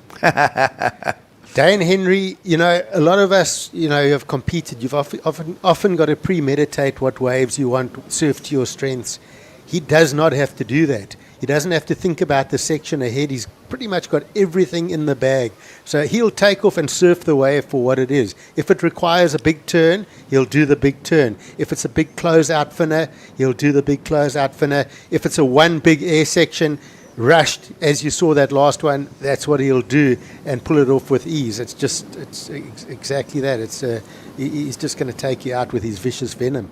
Dane Henry, a lot of us, who have competed, you've often got to premeditate what waves you want, surf to your strengths. He does not have to do that. He doesn't have to think about the section ahead. He's pretty much got everything in the bag. So he'll take off and surf the wave for what it is. If it requires a big turn, he'll do the big turn. If it's a big closeout finner, he'll do the big closeout finner. If it's a one big air section, rushed, as you saw that last one, that's what he'll do and pull it off with ease. It's exactly that. He's just going to take you out with his vicious venom.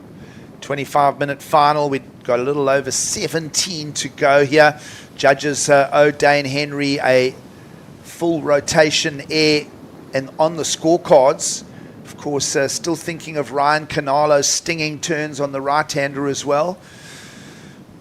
25-minute final. We've got a little over 17 to go here. Judges owe Dane Henry a full rotation air, and on the scorecards, of course, still thinking of Ryan Canalo's stinging turns on the right-hander as well.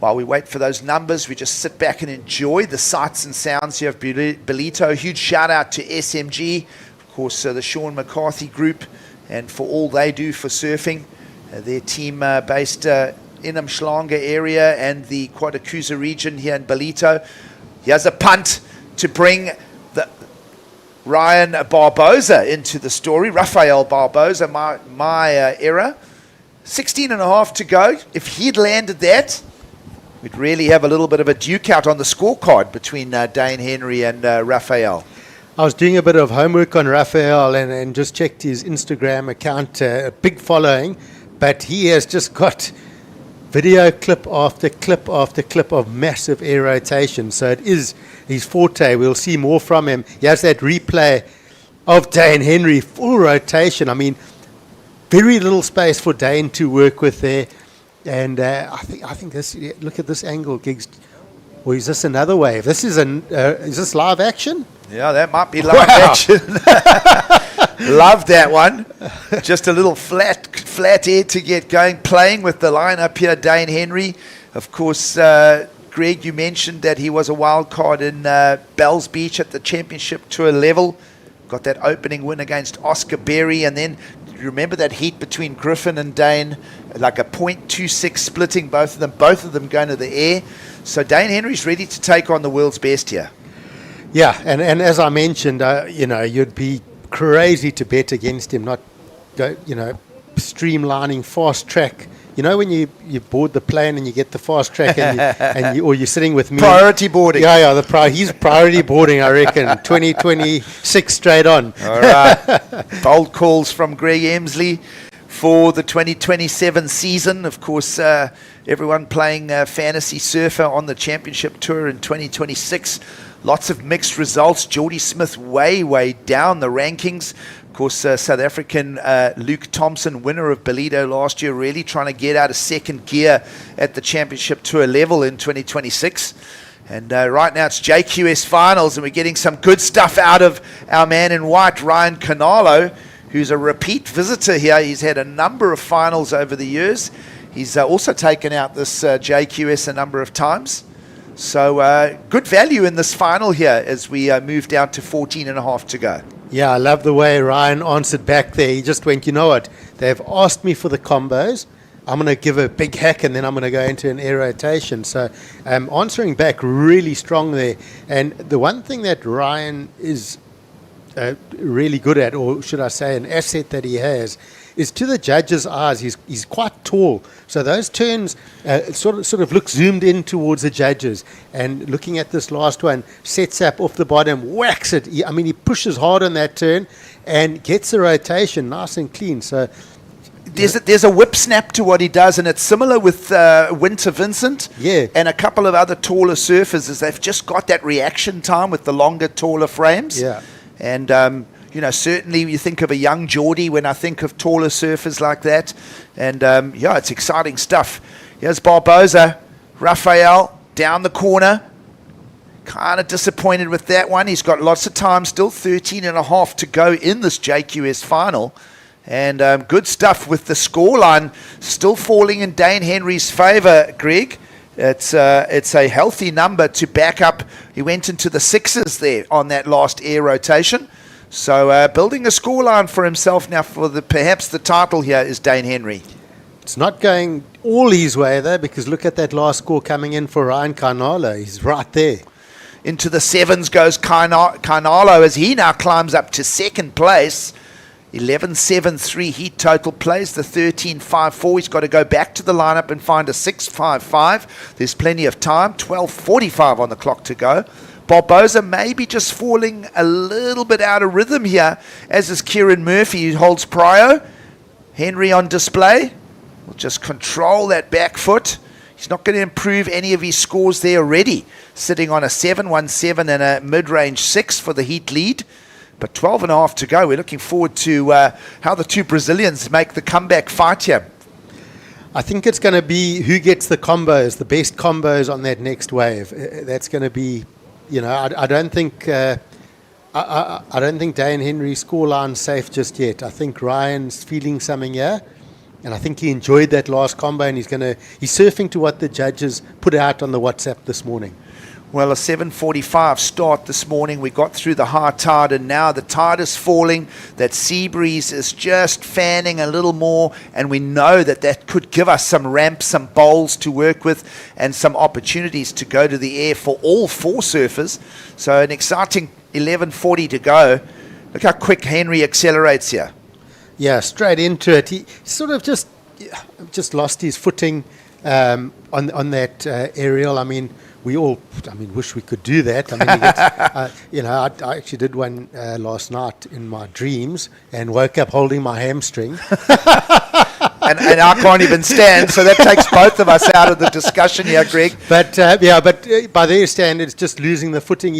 While we wait for those numbers, we just sit back and enjoy the sights and sounds here of Ballito. Huge shout out to SMG, of course, the Sean McCarthy group, and for all they do for surfing. Their team based in Umhlanga area and the Quatakusa region here in Ballito. Here's a punt to bring the Ryan Barboza into the story. Rafael Barboza, my era. 16.5 to go. If he'd landed that, we'd really have a little bit of a duke out on the scorecard between Dane Henry and Rafael. I was doing a bit of homework on Rafael and just checked his Instagram account, a big following, but he has just got video clip after clip after clip of massive air rotation. So it is his forte. We'll see more from him. He has that replay of Dane Henry, full rotation. I mean, very little space for Dane to work with there. And I think this. Look at this angle, Gigs. Or is this another wave? This is is this live action? Yeah, that might be live action. Love that one. Just a little flat air to get going. Playing with the line up here, Dane Henry. Of course, Greg, you mentioned that he was a wild card in Bells Beach at the championship tour level. Got that opening win against Oscar Berry, and then you remember that heat between Griffin and Dane, like a .26 splitting both of them going to the air. So Dane Henry's ready to take on the world's best here. Yeah, and as I mentioned, you'd be crazy to bet against him, not go, streamlining fast track. You know when you board the plane and you get the fast track or you're sitting with me. Priority boarding. Yeah, he's priority boarding, I reckon. 2026 straight on. All right. Bold calls from Greg Emsley for the 2027 season. Of course, everyone playing Fantasy Surfer on the championship tour in 2026. Lots of mixed results. Geordie Smith way down the rankings. Of course, South African Luke Thompson, winner of Ballito last year, really trying to get out of second gear at the championship tour level in 2026. And right now it's JQS finals, and we're getting some good stuff out of our man in white, Ryan Canalo, who's a repeat visitor here. He's had a number of finals over the years. He's also taken out this JQS a number of times. So good value in this final here as we move down to 14.5 to go. Yeah, I love the way Ryan answered back there. He just went, you know what, they've asked me for the combos. I'm going to give a big hack and then I'm going to go into an air rotation. So answering back really strong there. And the one thing that Ryan is really good at, or should I say an asset that he has, is to the judges' eyes, he's quite tall. So those turns sort of look zoomed in towards the judges. And looking at this last one, sets up off the bottom, whacks it. He pushes hard on that turn and gets the rotation nice and clean. So there's a whip snap to what he does, and it's similar with Winter Vincent and a couple of other taller surfers, is they've just got that reaction time with the longer, taller frames. Yeah. And certainly you think of a young Geordie when I think of taller surfers like that. And, it's exciting stuff. Here's Barboza. Raphael down the corner. Kind of disappointed with that one. He's got lots of time still, 13.5 to go in this JQS final. And good stuff with the scoreline still falling in Dane Henry's favour, Greg. It's a healthy number to back up. He went into the sixes there on that last air rotation. So building a scoreline for himself now for perhaps the title here is Dane Henry. It's not going all his way though, because look at that last score coming in for Ryan Canalo. He's right there. Into the sevens goes Canalo as he now climbs up to second place. 11.73 heat total, plays the 13.54. He's got to go back to the lineup and find a 6.55. There's plenty of time. 12.45 on the clock to go. Barboza maybe just falling a little bit out of rhythm here, as is Kieran Murphy, who holds prio. Henry on display. Will just control that back foot. He's not going to improve any of his scores there already. Sitting on a 7.17 and a mid-range 6 for the heat lead. But 12.5 to go. We're looking forward to how the two Brazilians make the comeback fight here. I think it's going to be who gets the combos, the best combos on that next wave. That's going to be, I don't think I don't think Dane Henry's scoreline's safe just yet. I think Ryan's feeling something here, and I think he enjoyed that last combo, and he's surfing to what the judges put out on the WhatsApp this morning. Well, a 7.45 start this morning. We got through the high tide, and now the tide is falling. That sea breeze is just fanning a little more, and we know that could give us some ramps, some bowls to work with, and some opportunities to go to the air for all four surfers. So an exciting 11.40 to go. Look how quick Henry accelerates here. Yeah, straight into it. He sort of just lost his footing on that aerial. We all, wish we could do that. I actually did one last night in my dreams and woke up holding my hamstring. and I can't even stand, so that takes both of us out of the discussion here, Greg. But by their standards, just losing the footing.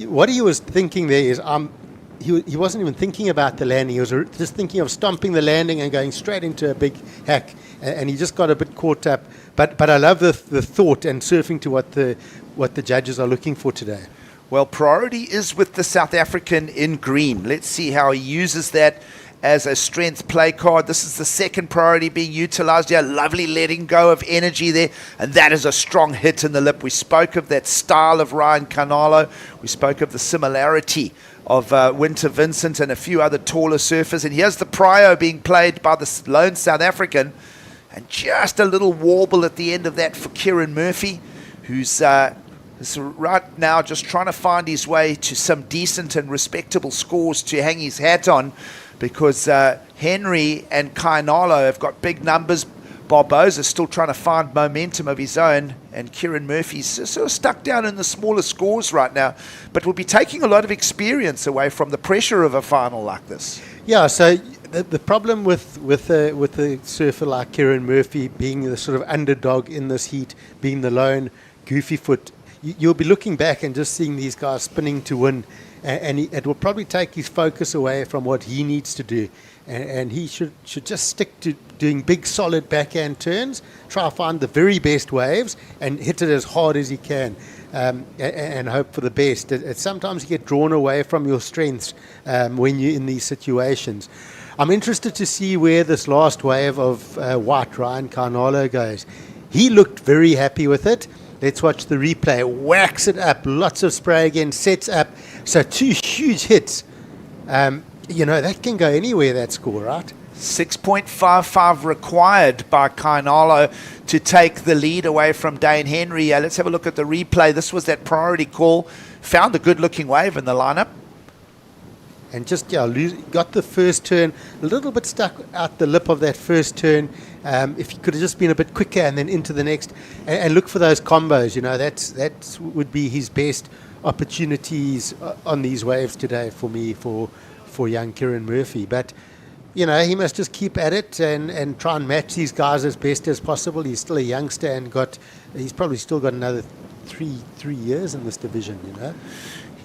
What he was thinking there is, he wasn't even thinking about the landing. He was just thinking of stomping the landing and going straight into a big hack, and he just got a bit caught up. But I love the thought and surfing to what the judges are looking for today. Well, priority is with the South African in green. Let's see how he uses that as a strength play card. This is the second priority being utilized here. Lovely letting go of energy there, and that is a strong hit in the lip. We spoke of that style of Ryan Canalo. We spoke of the similarity of Winter Vincent and a few other taller surfers. And here's the prio being played by the lone South African. And just a little warble at the end of that for Kieran Murphy, who's right now just trying to find his way to some decent and respectable scores to hang his hat on, because Henry and Canalo have got big numbers. Barboza's still trying to find momentum of his own, and Kieran Murphy's sort of stuck down in the smaller scores right now, but will be taking a lot of experience away from the pressure of a final like this. Yeah, so the problem with the surfer like Kieran Murphy being the sort of underdog in this heat, being the lone goofy foot, you'll be looking back and just seeing these guys spinning to win, and it will probably take his focus away from what he needs to do. And he should just stick to doing big, solid backhand turns, try to find the very best waves, and hit it as hard as he can, and hope for the best. Sometimes you get drawn away from your strengths when you're in these situations. I'm interested to see where this last wave of white, Ryan Carnalo, goes. He looked very happy with it. Let's watch the replay. Whacks it up, lots of spray again, sets up. So 2 huge hits. That can go anywhere, that score, right? 6.55 required by Carnalo to take the lead away from Dane Henry. Let's have a look at the replay. This was that priority call. Found a good-looking wave in the lineup. And just, got the first turn, a little bit stuck out the lip of that first turn. If he could have just been a bit quicker and then into the next, and look for those combos. That would be his best opportunities on these waves today for me, for young Kieran Murphy. But he must just keep at it and try and match these guys as best as possible. He's still a youngster and he's probably still got another three years in this division.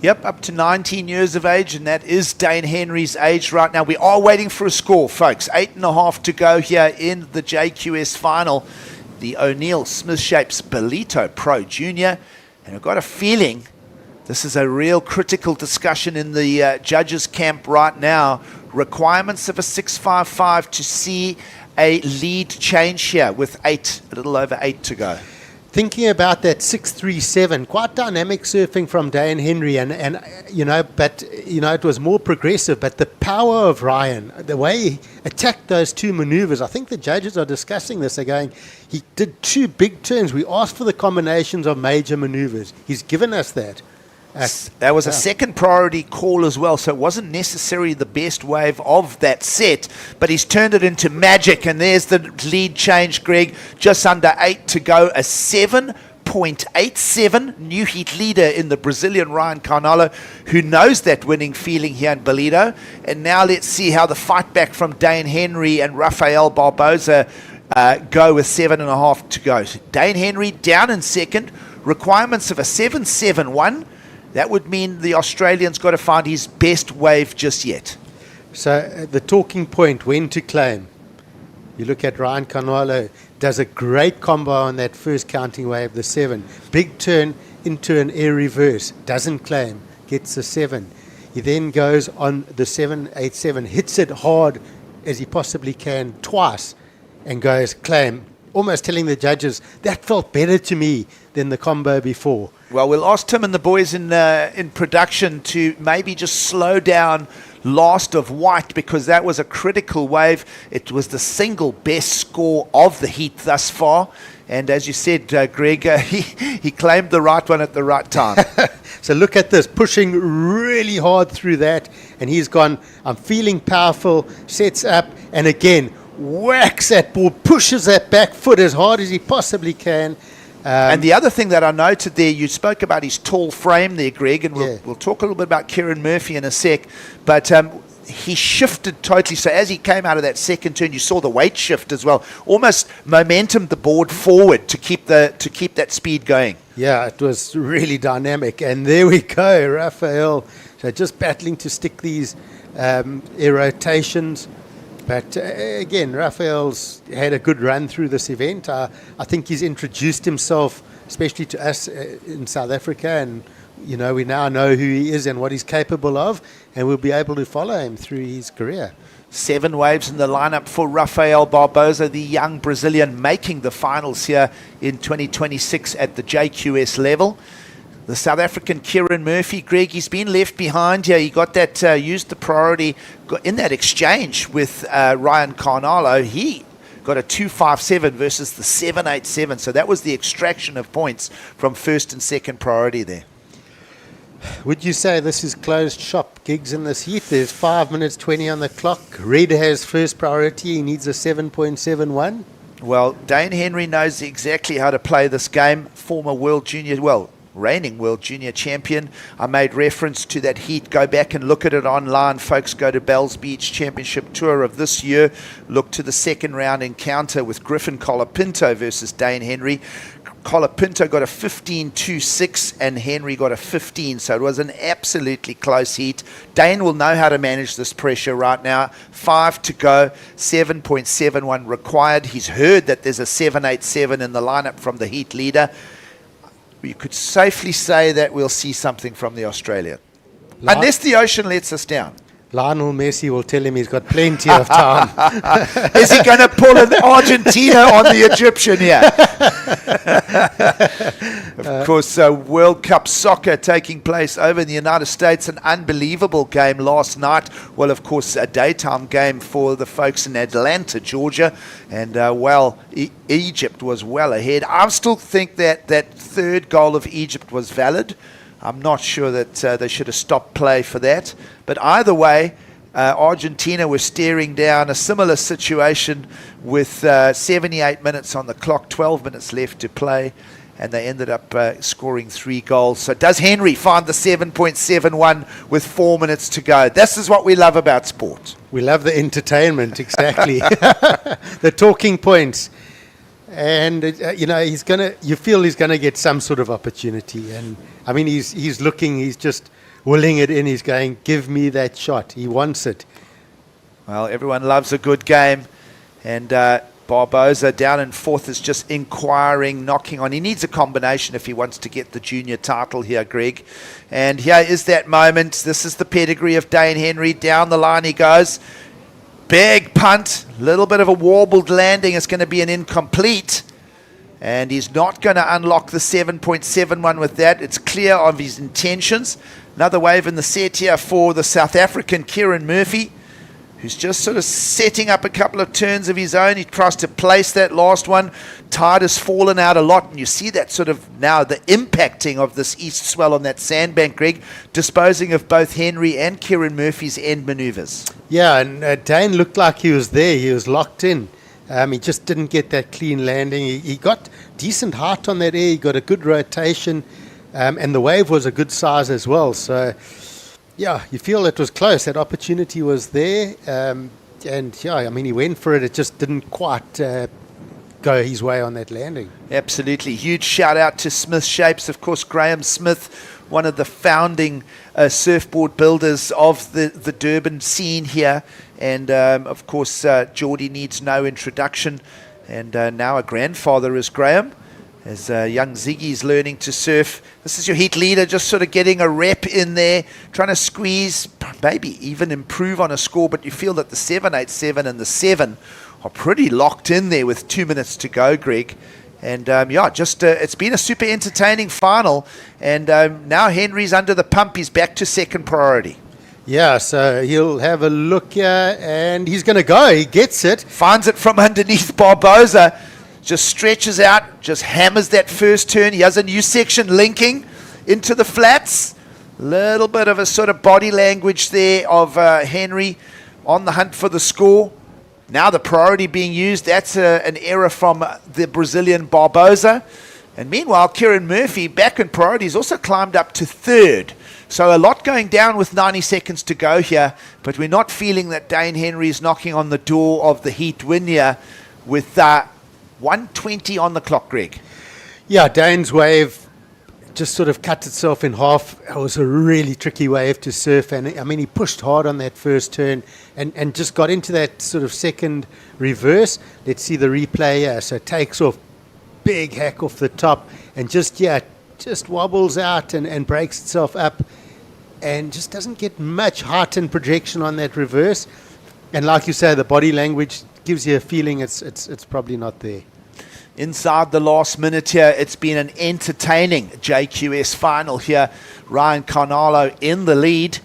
Yep, up to 19 years of age, and that is Dane Henry's age right now. We are waiting for a score, folks. 8.5 to go here in the JQS final. The O'Neill Smith Shapes Ballito Pro Junior. And I've got a feeling this is a real critical discussion in the judges' camp right now. Requirements of a 6.55 to see a lead change here with a little over 8 to go. Thinking about that 6.37, quite dynamic surfing from Dane Henry, and it was more progressive. But the power of Ryan, the way he attacked those 2 maneuvers, I think the judges are discussing this. They're going, he did 2 big turns. We asked for the combinations of major maneuvers. He's given us that. That was a second priority call as well, so it wasn't necessarily the best wave of that set, but he's turned it into magic, and there's the lead change, Greg. Just under 8 to go, a 7.87 new heat leader in the Brazilian Ryan Carnalo, who knows that winning feeling here in Ballito. And now let's see how the fight back from Dane Henry and Rafael Barbosa go with 7.5 to go. So Dane Henry down in second, requirements of a 7.71. That would mean the Australian's got to find his best wave just yet. So the talking point, when to claim. You look at Ryan Carnalo, does a great combo on that first counting wave, the 7. Big turn into an air reverse, doesn't claim, gets the 7. He then goes on the 7.87, hits it hard as he possibly can twice, and goes claim, almost telling the judges, that felt better to me than the combo before. Well, we'll ask Tim and the boys in production to maybe just slow down last of white, because that was a critical wave. It was the single best score of the heat thus far. And as you said, Greg, he claimed the right one at the right time. So look at this, pushing really hard through that. And he's gone, I'm feeling powerful, sets up, and again, whacks that board, pushes that back foot as hard as he possibly can. And the other thing that I noted there, you spoke about his tall frame there, Greg, and we'll talk a little bit about Kieran Murphy in a sec, but he shifted totally. So as he came out of that second turn, you saw the weight shift as well, almost momentum the board forward to keep that speed going. Yeah, it was really dynamic. And there we go, Rafael. So just battling to stick these air rotations. But again, Rafael's had a good run through this event. I think he's introduced himself, especially to us in South Africa, and we now know who he is and what he's capable of, and we'll be able to follow him through his career. 7 waves in the lineup for Rafael Barbosa, the young Brazilian, making the finals here in 2026 at the JQS level. The South African Kieran Murphy, Greg, he's been left behind here. He got that, used the priority in that exchange with Ryan Carnalo. He got a 2.57 versus the 7.87. So that was the extraction of points from first and second priority there. Would you say this is closed shop gigs in this heat? There's 5 minutes 20 on the clock. Red has first priority. He needs a 7.71. Well, Dane Henry knows exactly how to play this game. Former reigning World Junior Champion. I made reference to that heat. Go back and look at it online, folks. Go to Bells Beach Championship Tour of this year. Look to the second round encounter with Griffin Colapinto versus Dane Henry. Colapinto got a 15.26 and Henry got a 15. So it was an absolutely close heat. Dane will know how to manage this pressure right now. 5 to go, 7.71 required. He's heard that there's a 7.87 in the lineup from the heat leader. You could safely say that we'll see something from the Australian. Unless the ocean lets us down. Lionel Messi will tell him he's got plenty of time. Is he going to pull an Argentina on the Egyptian here? Of course, World Cup soccer taking place over in the United States. An unbelievable game last night. Well, of course, a daytime game for the folks in Atlanta, Georgia. And, Egypt was well ahead. I still think that third goal of Egypt was valid. I'm not sure that they should have stopped play for that. But either way, Argentina were staring down a similar situation with 78 minutes on the clock, 12 minutes left to play, and they ended up scoring 3 goals. So does Henry find the 7.71 with 4 minutes to go? This is what we love about sport. We love the entertainment, exactly. The talking points. And you feel he's gonna get some sort of opportunity, and I mean he's looking, he's just willing it in. He's going, give me that shot. He wants it. Well, everyone loves a good game, and Barbosa down in fourth is just inquiring, knocking on. He needs a combination if he wants to get the junior title here, Greg. And here is that moment. This is the pedigree of Dane Henry. Down the line he goes. Big punt, little bit of a warbled landing. It's going to be an incomplete. And he's not going to unlock the 7.71 with that. It's clear of his intentions. Another wave in the set here for the South African Kieran Murphy, who's just sort of setting up a couple of turns of his own. He tries to place that last one. Tide has fallen out a lot, and you see that sort of now the impacting of this east swell on that sandbank, Greg, disposing of both Henry and Kieran Murphy's end maneuvers. Yeah, and Dane looked like he was there. He was locked in. He just didn't get that clean landing. He got decent height on that air. He got a good rotation, and the wave was a good size as well. So, yeah, you feel it was close. That opportunity was there. He went for it. It just didn't quite go his way on that landing. Absolutely. Huge shout out to Smith Shapes. Of course, Graham Smith, one of the founding surfboard builders of the Durban scene here. And, of course, Geordie needs no introduction. And now a grandfather is Graham, as young Ziggy's learning to surf. This is your heat leader, just sort of getting a rep in there, trying to squeeze, maybe even improve on a score. But you feel that the 7.87 and the 7 are pretty locked in there with 2 minutes to go, Greg. And it's been a super entertaining final. And now Henry's under the pump. He's back to second priority. Yeah, so he'll have a look here, and he's going to go. He gets it. Finds it from underneath Barbosa. Just stretches out, just hammers that first turn. He has a new section linking into the flats. Little bit of a sort of body language there of Henry on the hunt for the score. Now the priority being used. That's an error from the Brazilian Barbosa. And meanwhile, Kieran Murphy, back in priority, has also climbed up to third. So a lot going down with 90 seconds to go here. But we're not feeling that Dane Henry is knocking on the door of the heat win here with 1:20 on the clock, Greg. Yeah, Dane's wave just sort of cut itself in half. It was a really tricky wave to surf, and I mean he pushed hard on that first turn and just got into that sort of second reverse. Let's see the replay here. So takes off, big hack off the top, and just wobbles out and breaks itself up, and just doesn't get much height and projection on that reverse. And like you say, the body language gives you a feeling it's probably not there. Inside the last minute here, it's been an entertaining JQS final here. Ryan Carnalo in the lead,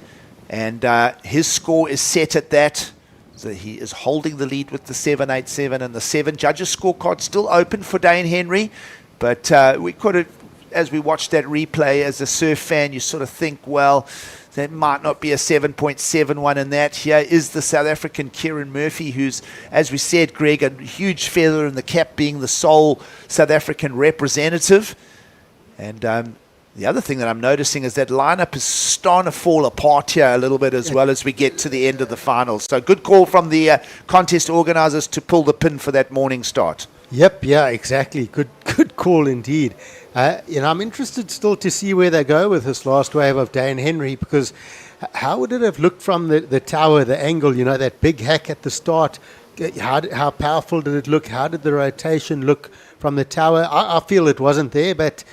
and his score is set at that. So he is holding the lead with the 7.87 and the 7. Judges' scorecard still open for Dane Henry, but we could have, as we watched that replay, as a surf fan, you sort of think, well, that might not be a 7.71 in that. Here is the South African Kieran Murphy, who's, as we said, Greg, a huge feather in the cap, being the sole South African representative. And the other thing that I'm noticing is that lineup is starting to fall apart here a little bit as well as we get to the end of the final. So good call from the contest organisers to pull the pin for that morning start. Yep, yeah, exactly. Good call indeed. I'm interested still to see where they go with this last wave of Dane Henry, because how would it have looked from the tower, the angle, that big hack at the start? How powerful did it look? How did the rotation look from the tower? I feel it wasn't there, but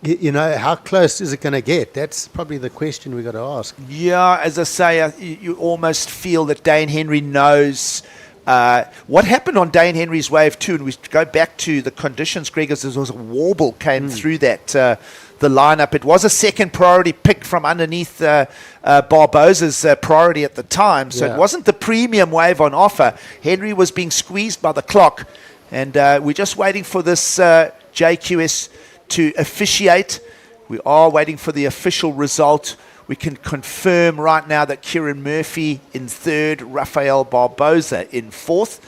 how close is it going to get? That's probably the question we got to ask. Yeah, as I say, you almost feel that Dane Henry knows what happened on Dane Henry's wave 2, and we go back to the conditions, Greg, as there was a warble came through that the lineup. It was a second priority pick from underneath Barbosa's priority at the time, so it wasn't the premium wave on offer. Henry was being squeezed by the clock, and we're just waiting for this JQS to officiate. We are waiting for the official result. We can confirm right now that Kieran Murphy in third, Rafael Barbosa in fourth.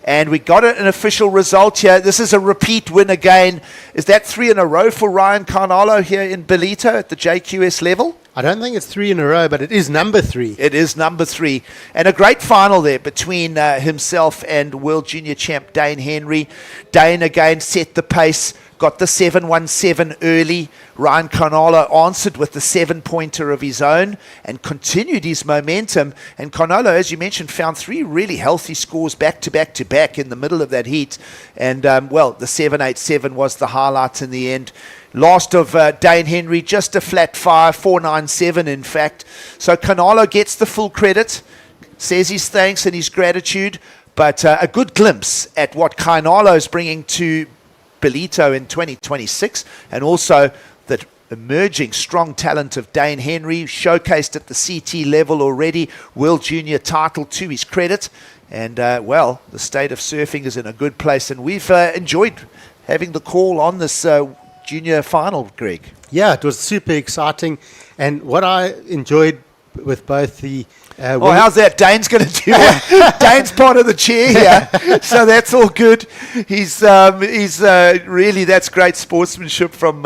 And we got an official result here. This is a repeat win again. Is that 3 in a row for Ryan Carnalo here in Ballito at the JQS level? I don't think it's 3 in a row, but it is number 3. It is number 3. And a great final there between himself and World Junior Champ Dane Henry. Dane again set the pace, got the 717 early. Ryan Carnalo answered with the 7-pointer of his own and continued his momentum. And Carnalo, as you mentioned, found 3 really healthy scores back to back to back in the middle of that heat. And, the 787 was the highlight in the end. Last of Dane Henry, just a flat 5, 497 in fact. So Carnalo gets the full credit, says his thanks and his gratitude, but a good glimpse at what Carnalo is bringing to Ballito in 2026, and also the emerging strong talent of Dane Henry, showcased at the CT level already, World Junior title to his credit. And, the state of surfing is in a good place, and we've enjoyed having the call on this junior final, Greg. Yeah, it was super exciting. And what I enjoyed with both the... how's that? Dane's going to do it. Dane's part of the chair here, so that's all good. He's really, that's great sportsmanship from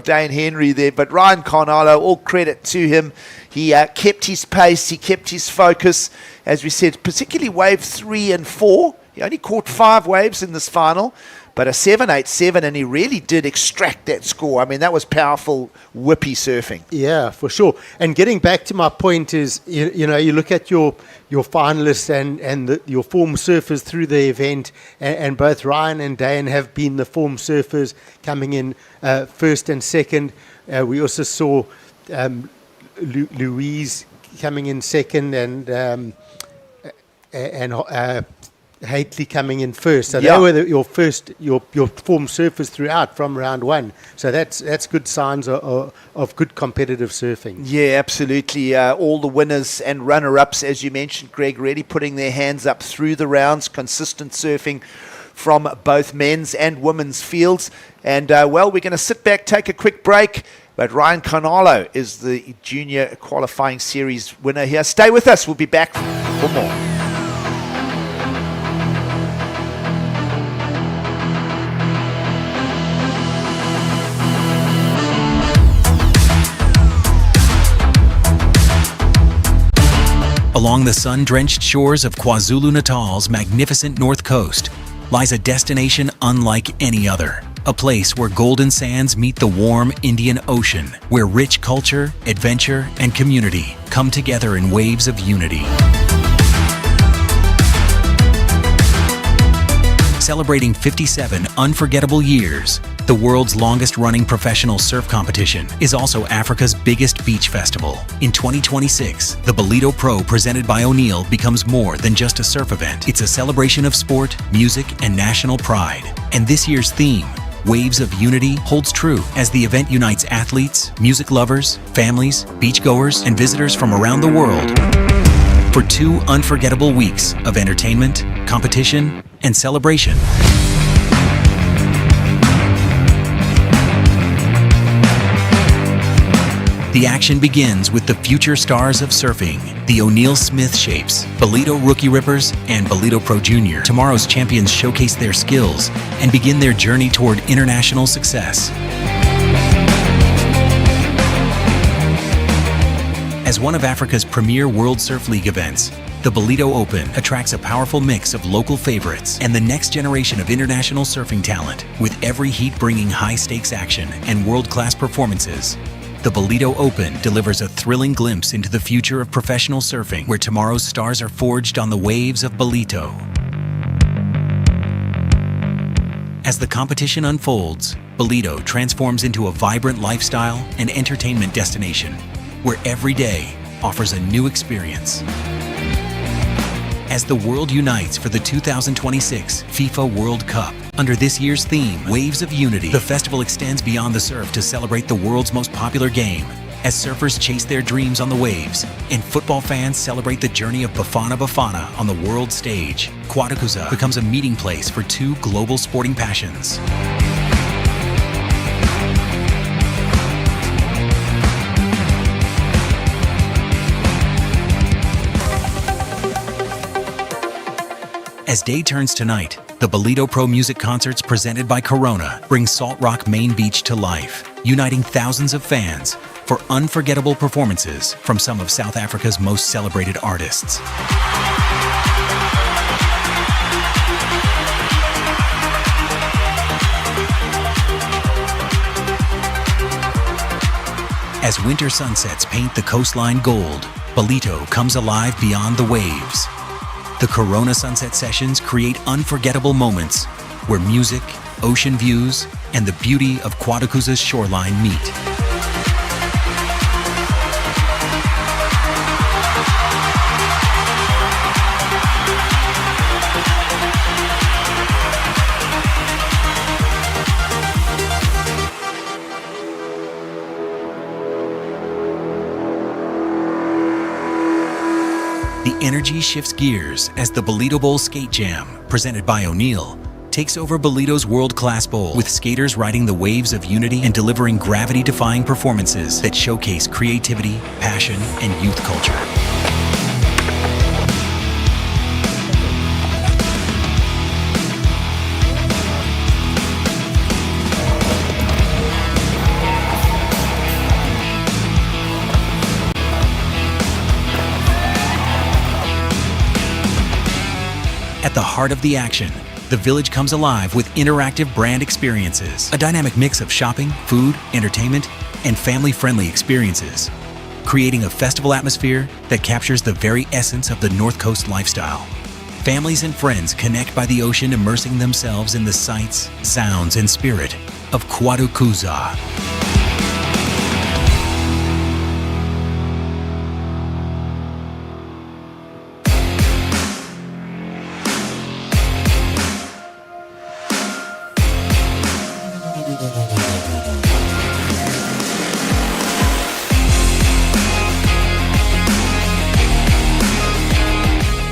Dane Henry there. But Ryan Carnalo, all credit to him. He kept his pace, he kept his focus, as we said, particularly wave 3 and 4. He only caught 5 waves in this final, but a 787, and he really did extract that score. I mean, that was powerful, whippy surfing. Yeah, for sure. And getting back to my point is, you look at your finalists and your form surfers through the event, and both Ryan and Dane have been the form surfers coming in first and second. We also saw Louise coming in second, and Hately coming in first, so they were your form surfers throughout from round 1. So that's good signs of good competitive surfing. Yeah, absolutely. All the winners and runner-ups, as you mentioned, Greg, really putting their hands up through the rounds. Consistent surfing from both men's and women's fields. And we're going to sit back, take a quick break. But Ryan Carnalo is the junior qualifying series winner here. Stay with us. We'll be back for more. Along the sun-drenched shores of KwaZulu-Natal's magnificent north coast lies a destination unlike any other. A place where golden sands meet the warm Indian Ocean, where rich culture, adventure, and community come together in waves of unity. Celebrating 57 unforgettable years, the world's longest-running professional surf competition is also Africa's biggest beach festival. In 2026, the Ballito Pro Presented by O'Neill becomes more than just a surf event. It's a celebration of sport, music, and national pride. And this year's theme, Waves of Unity, holds true as the event unites athletes, music lovers, families, beachgoers, and visitors from around the world for 2 unforgettable weeks of entertainment, competition, and celebration. The action begins with the future stars of surfing, the O'Neill Smith Shapes, Ballito Rookie Rippers, and Ballito Pro Junior. Tomorrow's champions showcase their skills and begin their journey toward international success. As one of Africa's premier World Surf League events, The Ballito Open attracts a powerful mix of local favorites and the next generation of international surfing talent, with every heat bringing high-stakes action and world-class performances. The Ballito Open delivers a thrilling glimpse into the future of professional surfing, where tomorrow's stars are forged on the waves of Ballito. As the competition unfolds, Ballito transforms into a vibrant lifestyle and entertainment destination, where every day offers a new experience. As the world unites for the 2026 FIFA World Cup, under this year's theme, Waves of Unity, the festival extends beyond the surf to celebrate the world's most popular game. As surfers chase their dreams on the waves, and football fans celebrate the journey of Bafana Bafana on the world stage, Quarterfinal becomes a meeting place for two global sporting passions. As day turns to night, the Ballito Pro music concerts presented by Corona bring Salt Rock Main Beach to life, uniting thousands of fans for unforgettable performances from some of South Africa's most celebrated artists. As winter sunsets paint the coastline gold, Ballito comes alive beyond the waves. The Corona Sunset Sessions create unforgettable moments where music, ocean views, and the beauty of Quarterfinal's shoreline meet. The energy shifts gears as the Ballito Bowl Skate Jam, presented by O'Neill, takes over Ballito's world-class bowl, with skaters riding the waves of unity and delivering gravity-defying performances that showcase creativity, passion, and youth culture. At the heart of the action, the village comes alive with interactive brand experiences, a dynamic mix of shopping, food, entertainment, and family-friendly experiences, creating a festival atmosphere that captures the very essence of the North Coast lifestyle. Families and friends connect by the ocean, immersing themselves in the sights, sounds, and spirit of Quarterfinal.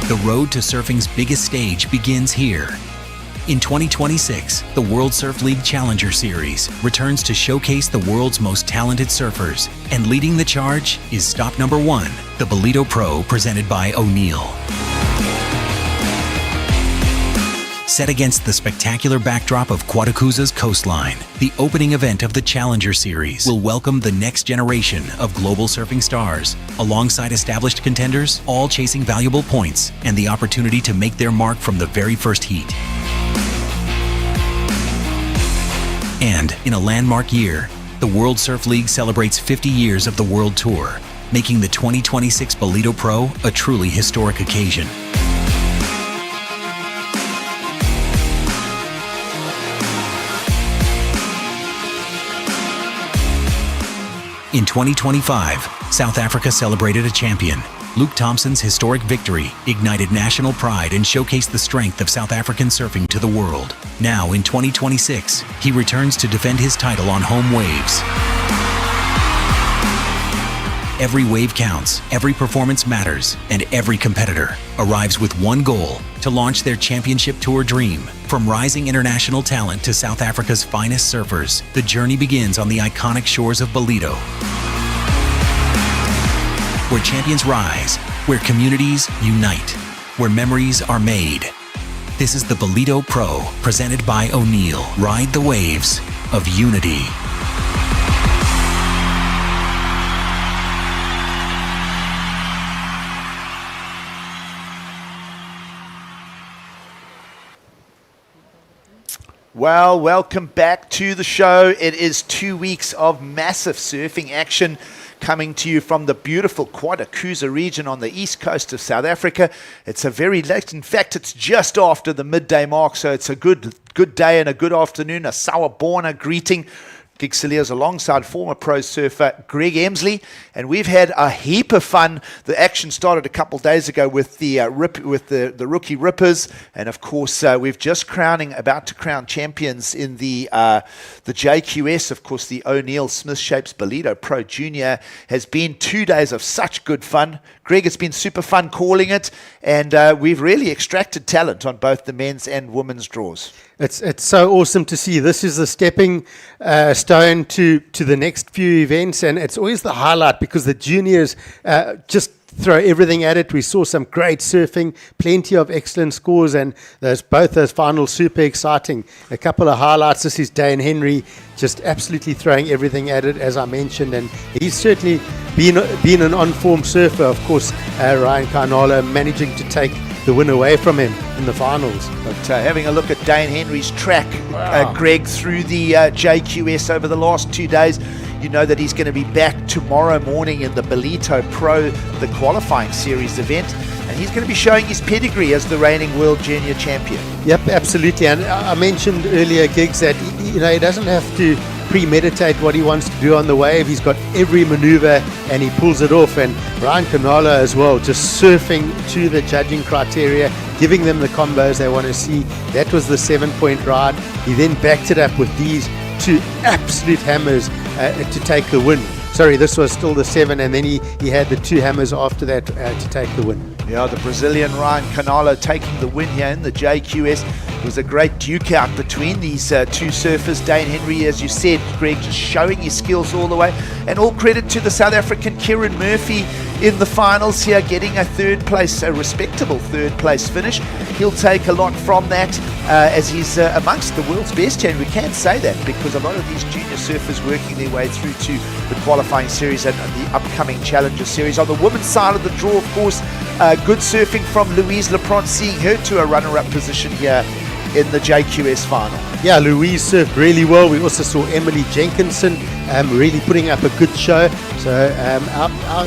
The road to surfing's biggest stage begins here. In 2026, the World Surf League Challenger Series returns to showcase the world's most talented surfers, and leading the charge is stop number 1, the Ballito Pro presented by O'Neill. Set against the spectacular backdrop of Quarterfinal's coastline, the opening event of the Challenger Series will welcome the next generation of global surfing stars, alongside established contenders, all chasing valuable points and the opportunity to make their mark from the very first heat. And in a landmark year, the World Surf League celebrates 50 years of the World Tour, making the 2026 Ballito Pro a truly historic occasion. In 2025, South Africa celebrated a champion. Luke Thompson's historic victory ignited national pride and showcased the strength of South African surfing to the world. Now, in 2026, he returns to defend his title on home waves. Every wave counts, every performance matters, and every competitor arrives with one goal: to launch their championship tour dream. From rising international talent to South Africa's finest surfers, the journey begins on the iconic shores of Ballito. Where champions rise, where communities unite, where memories are made. This is the Ballito Pro, presented by O'Neill. Ride the waves of unity. Well, welcome back to the show. It is 2 weeks of massive surfing action coming to you from the beautiful Quarterfinal region on the east coast of South Africa. It's a very late, in fact, it's just after the midday mark, so it's a good day and a good afternoon. A Sawubona greeting. Gig Cilliers alongside former pro surfer Greg Emsley, and we've had a heap of fun. The action started a couple days ago with the rookie rippers, and of course we've just about to crown champions in the JQS. Of course, the O'Neill Smith Shapes Ballito Pro Junior has been 2 days of such good fun. Greg, it's been super fun calling it, and we've really extracted talent on both the men's and women's draws. It's so awesome to see. This is the stepping stone to the next few events, and it's always the highlight because the juniors just throw everything at it. We saw some great surfing, plenty of excellent scores, and both those finals super exciting. A couple of highlights. This is Dane Henry just absolutely throwing everything at it, as I mentioned, and he's certainly been an on-form surfer. Of course, Ryan Carnala managing to take the win away from him in the finals. But having a look at Dane Henry's track, Greg, through the JQS over the last 2 days, you know that he's going to be back tomorrow morning in the Ballito Pro, the qualifying series event, and he's going to be showing his pedigree as the reigning world junior champion. Yep, absolutely. And I mentioned earlier, Gigs, that he doesn't have to premeditate what he wants to do on the wave. He's got every maneuver and he pulls it off. And Ryan Canala as well, just surfing to the judging criteria, giving them the combos they want to see. That was the 7-point ride. He then backed it up with these two absolute hammers to take the win. Sorry, this was still the 7, and then he had the 2 hammers after that to take the win. Yeah, the Brazilian Ryan Canalo taking the win here in the JQS. It was a great duke out between these two surfers. Dane Henry, as you said, Greg, just showing his skills all the way. And all credit to the South African Kieran Murphy in the finals here, getting a respectable third place finish. He'll take a lot from that as he's amongst the world's best here. And we can say that because a lot of these junior surfers working their way through to the qualifying series and the upcoming Challenger series. On the women's side of the draw, of course, good surfing from Louise Lepront, seeing her to a runner-up position here in the JQS final. Yeah, Louise surfed really well. We also saw Emily Jenkinson really putting up a good show. So our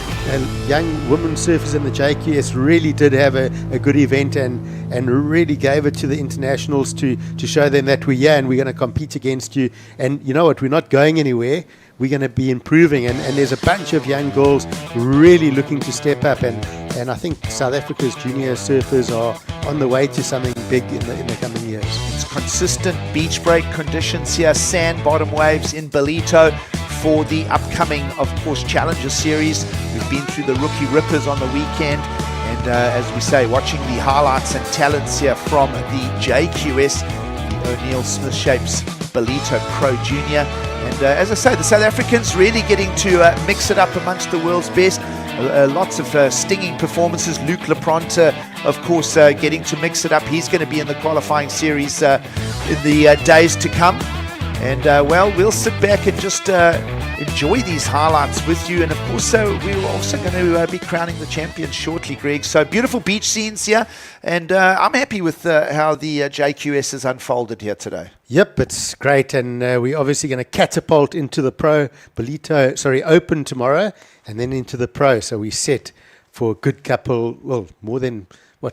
young women surfers in the JQS really did have a good event and really gave it to the internationals to show them that we're here and we're going to compete against you. And you know what, we're not going anywhere. We're going to be improving, and there's a bunch of young girls really looking to step up, and I think South Africa's junior surfers are on the way to something big in the coming years. It's consistent beach break conditions here, sand bottom waves in Ballito for the upcoming, of course, Challenger series. We've been through the rookie rippers on the weekend, and as we say, watching the highlights and talents here from the JQS, the O'Neill Smith Shapes Ballito Pro Junior. And as I say, the South Africans really getting to mix it up amongst the world's best. Lots of stinging performances. Luke Lepront, of course, getting to mix it up. He's going to be in the qualifying series in the days to come. And, we'll sit back and just enjoy these highlights with you. And, of course, we're also going to be crowning the champions shortly, Greg. So, beautiful beach scenes here. And I'm happy with how the JQS has unfolded here today. Yep, it's great. And we're obviously going to catapult into the Open tomorrow and then into the Pro. So we set for a good couple, more than,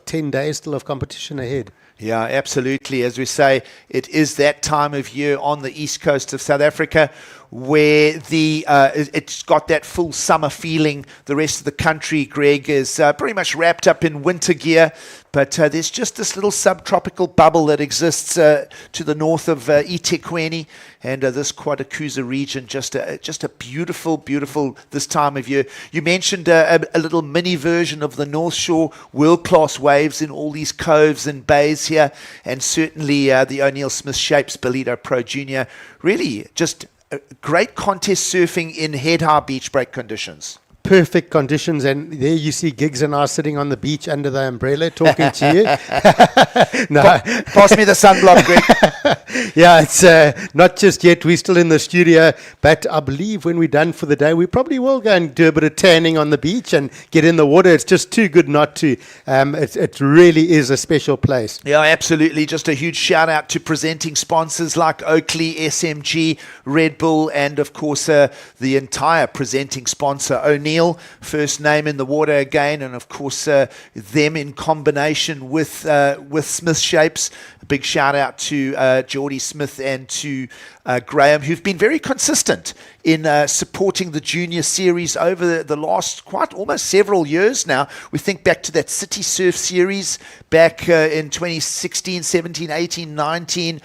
10 days still of competition ahead. Yeah, absolutely. As we say, it is that time of year on the east coast of South Africa where it's got that full summer feeling. The rest of the country, Greg, is pretty much wrapped up in winter gear. But there's just this little subtropical bubble that exists to the north of eThekwini and this Quarterfinal region. Just a beautiful, beautiful this time of year. You mentioned a little mini version of the North Shore, world-class waves in all these coves and bays here. And certainly the O'Neill Smith Shapes Ballito Pro Junior. Really just great contest surfing in head-high beach break conditions. perfect conditions, and there you see Giggs and I sitting on the beach under the umbrella talking to you. No, Pass me the sunblock, Greg. yeah, it's not just yet. We're still in the studio, but I believe when we're done for the day, we probably will go and do a bit of tanning on the beach and get in the water. It's just too good not to. It really is a special place. Yeah, absolutely. Just a huge shout out to presenting sponsors like Oakley, SMG, Red Bull, and of course the entire presenting sponsor O'Neill, first name in the water again, and of course them in combination with Smith Shapes. A big shout out to Geordie Smith and to Graham, who've been very consistent in supporting the junior series over the last almost several years now. We think back to that City Surf series back in 2016, 17, 18, 19.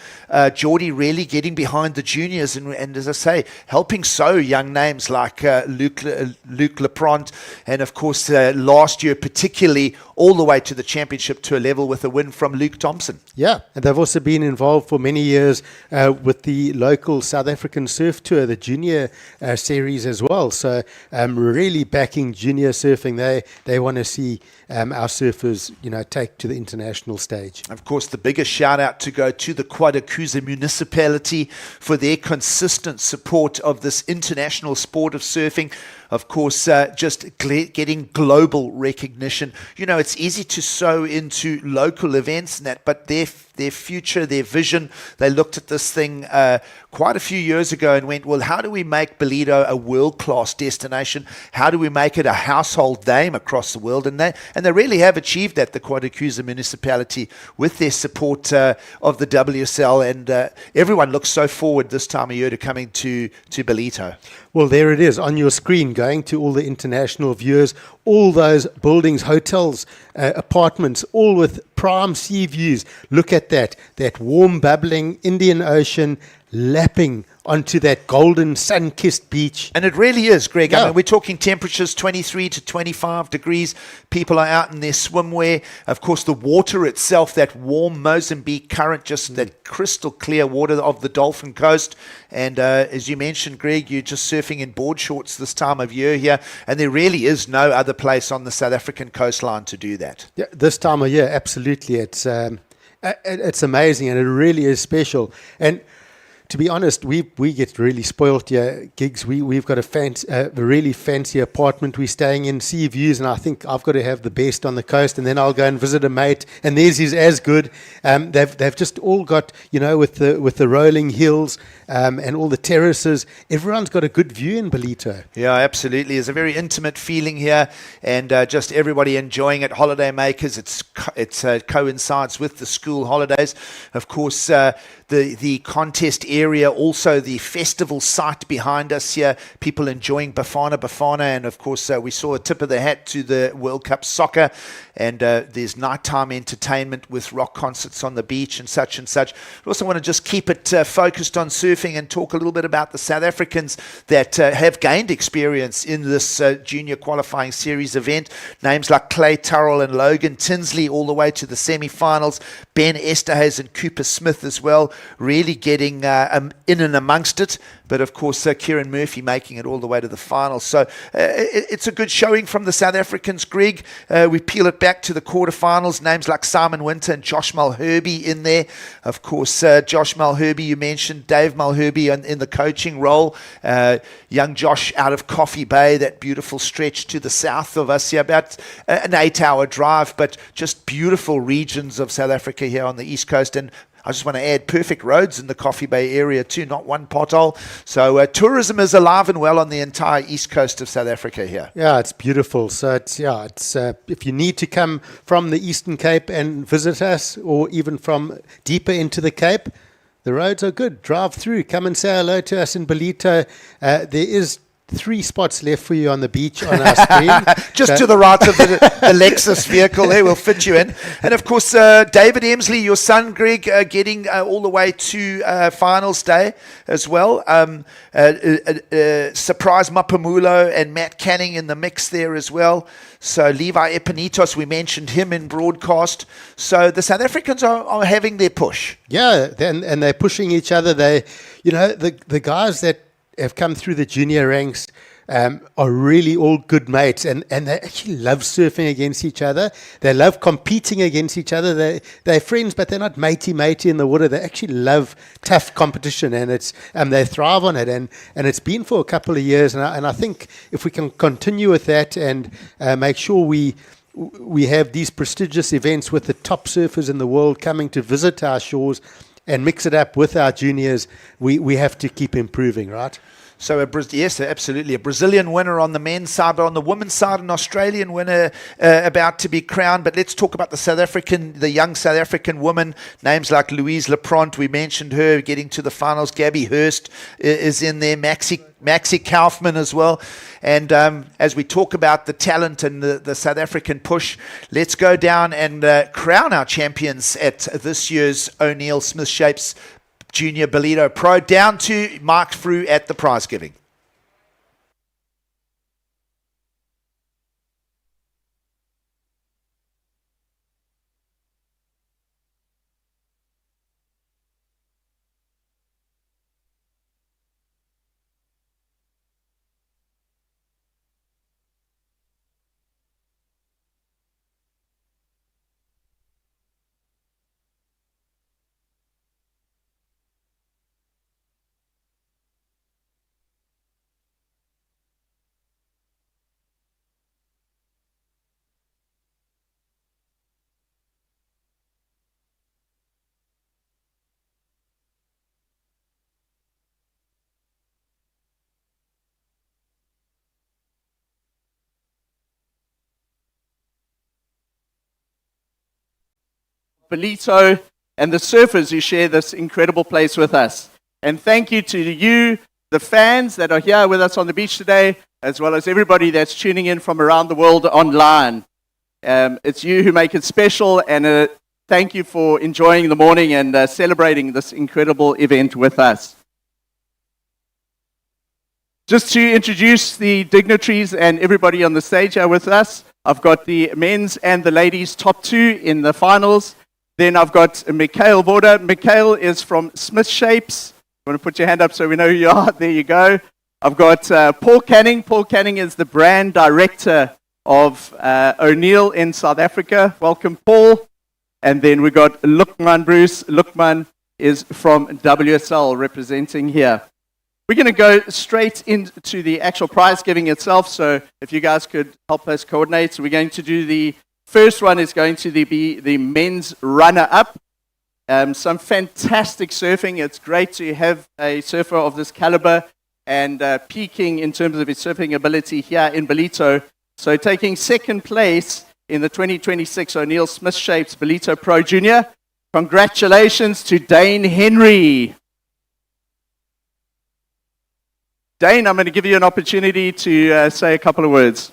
Geordie really getting behind the juniors and as I say, helping so young names like Luke Lepront, and of course last year particularly all the way to the championship to a level with a win from Luke Thompson. Yeah, and they've also been involved for many years with the local South African Surf Tour, the junior series as well. So really backing junior surfing. They want to see our surfers, take to the international stage. Of course, the biggest shout out to go to the Quadacooza municipality for their consistent support of this international sport of surfing. Of course, just getting global recognition. It's easy to sow into local events and that, but their future, their vision, they looked at this thing quite a few years ago and went, well, how do we make Ballito a world-class destination? How do we make it a household name across the world? And they really have achieved that, the Quadacooza municipality, with their support of the WSL, and everyone looks so forward this time of year to coming to Ballito. Well, there it is on your screen, going to all the international viewers, all those buildings, hotels, apartments, all with prime sea views. Look at that warm, bubbling Indian Ocean lapping onto that golden sun-kissed beach. And it really is, Greg. Yeah. I mean, we're talking temperatures 23 to 25 degrees. People are out in their swimwear. Of course, the water itself, that warm Mozambique current, just that crystal clear water of the Dolphin Coast. And as you mentioned, Greg, you're just surfing in board shorts this time of year here. And there really is no other place on the South African coastline to do that. Yeah, this time of year, absolutely. It's amazing, and it really is special. And to be honest, we get really spoilt here, Gigs. We've got a really fancy apartment we're staying in, sea views, and I think I've got to have the best on the coast, and then I'll go and visit a mate, and theirs is as good. They've just all got, with the rolling hills and all the terraces, everyone's got a good view in Ballito. Yeah, absolutely. There's a very intimate feeling here, and just everybody enjoying it. Holiday makers, it coincides with the school holidays. Of course, the contest area, also the festival site behind us here, people enjoying Bafana, and of course we saw a tip of the hat to the World Cup soccer, and there's nighttime entertainment with rock concerts on the beach and such. I also want to just keep it focused on surfing and talk a little bit about the South Africans that have gained experience in this junior qualifying series event. Names like Clay Turrell and Logan Tinsley all the way to the semi-finals. Ben Esterhuis and Cooper Smith as well, really getting in and amongst it. But of course, Kieran Murphy making it all the way to the final. So it's a good showing from the South Africans, Greg. We peel it back to the quarterfinals. Names like Simon Winter and Josh Mulherby in there. Of course, Josh Mulherby, you mentioned Dave Mulherby in the coaching role. Young Josh out of Coffee Bay, that beautiful stretch to the south of us here, about an 8-hour drive, but just beautiful regions of South Africa here on the East Coast. And I just want to add perfect roads in the Coffee Bay area too, not one pothole. So tourism is alive and well on the entire east coast of South Africa here. Yeah, it's beautiful. So it's if you need to come from the Eastern Cape and visit us, or even from deeper into the Cape, the roads are good. Drive through, come and say hello to us in Ballito. There is 3 spots left for you on the beach on our screen. Just to the right of the Lexus vehicle there, we'll fit you in. And of course, David Emsley, your son, Greg, getting all the way to finals day as well. Surprise Mapamulo and Matt Canning in the mix there as well. So Levi Epinitos, we mentioned him in broadcast. So the South Africans are having their push. Yeah, and they're pushing each other. The guys that have come through the junior ranks, are really all good mates, and they actually love surfing against each other. They love competing against each other. They're friends, but they're not matey in the water. They actually love tough competition, and they thrive on it. And it's been for a couple of years, and I think if we can continue with that and make sure we have these prestigious events with the top surfers in the world coming to visit our shores and mix it up with our juniors, we have to keep improving, right? So, yes, absolutely. A Brazilian winner on the men's side, but on the women's side, an Australian winner about to be crowned. But let's talk about the young South African woman, names like Louise Lepront. We mentioned her getting to the finals. Gabby Hurst is in there. Maxi Kaufman as well. And as we talk about the talent and the South African push, let's go down and crown our champions at this year's O'Neill Smith Shapes Junior Ballito Pro, down to Mark Frew at the prize giving. Ballito and the surfers who share this incredible place with us. And thank you to you, the fans that are here with us on the beach today, as well as everybody that's tuning in from around the world online. It's you who make it special, and thank you for enjoying the morning and celebrating this incredible event with us. Just to introduce the dignitaries and everybody on the stage here with us, I've got the men's and the ladies' top two in the finals. Then I've got Mikhail Vorda. Mikhail is from Smith Shapes. You want to put your hand up so we know who you are? There you go. I've got Paul Canning. Paul Canning is the brand director of O'Neill in South Africa. Welcome, Paul. And then we got Lukman Bruce. Lukman is from WSL representing here. We're going to go straight into the actual prize giving itself. So if you guys could help us coordinate. So we're going to do the first one is going to be the men's runner-up. Some fantastic surfing. It's great to have a surfer of this caliber and peaking in terms of his surfing ability here in Ballito. So taking second place in the 2026 O'Neill Smith Shapes Ballito Pro Junior. Congratulations to Dane Henry. Dane, I'm going to give you an opportunity to say a couple of words.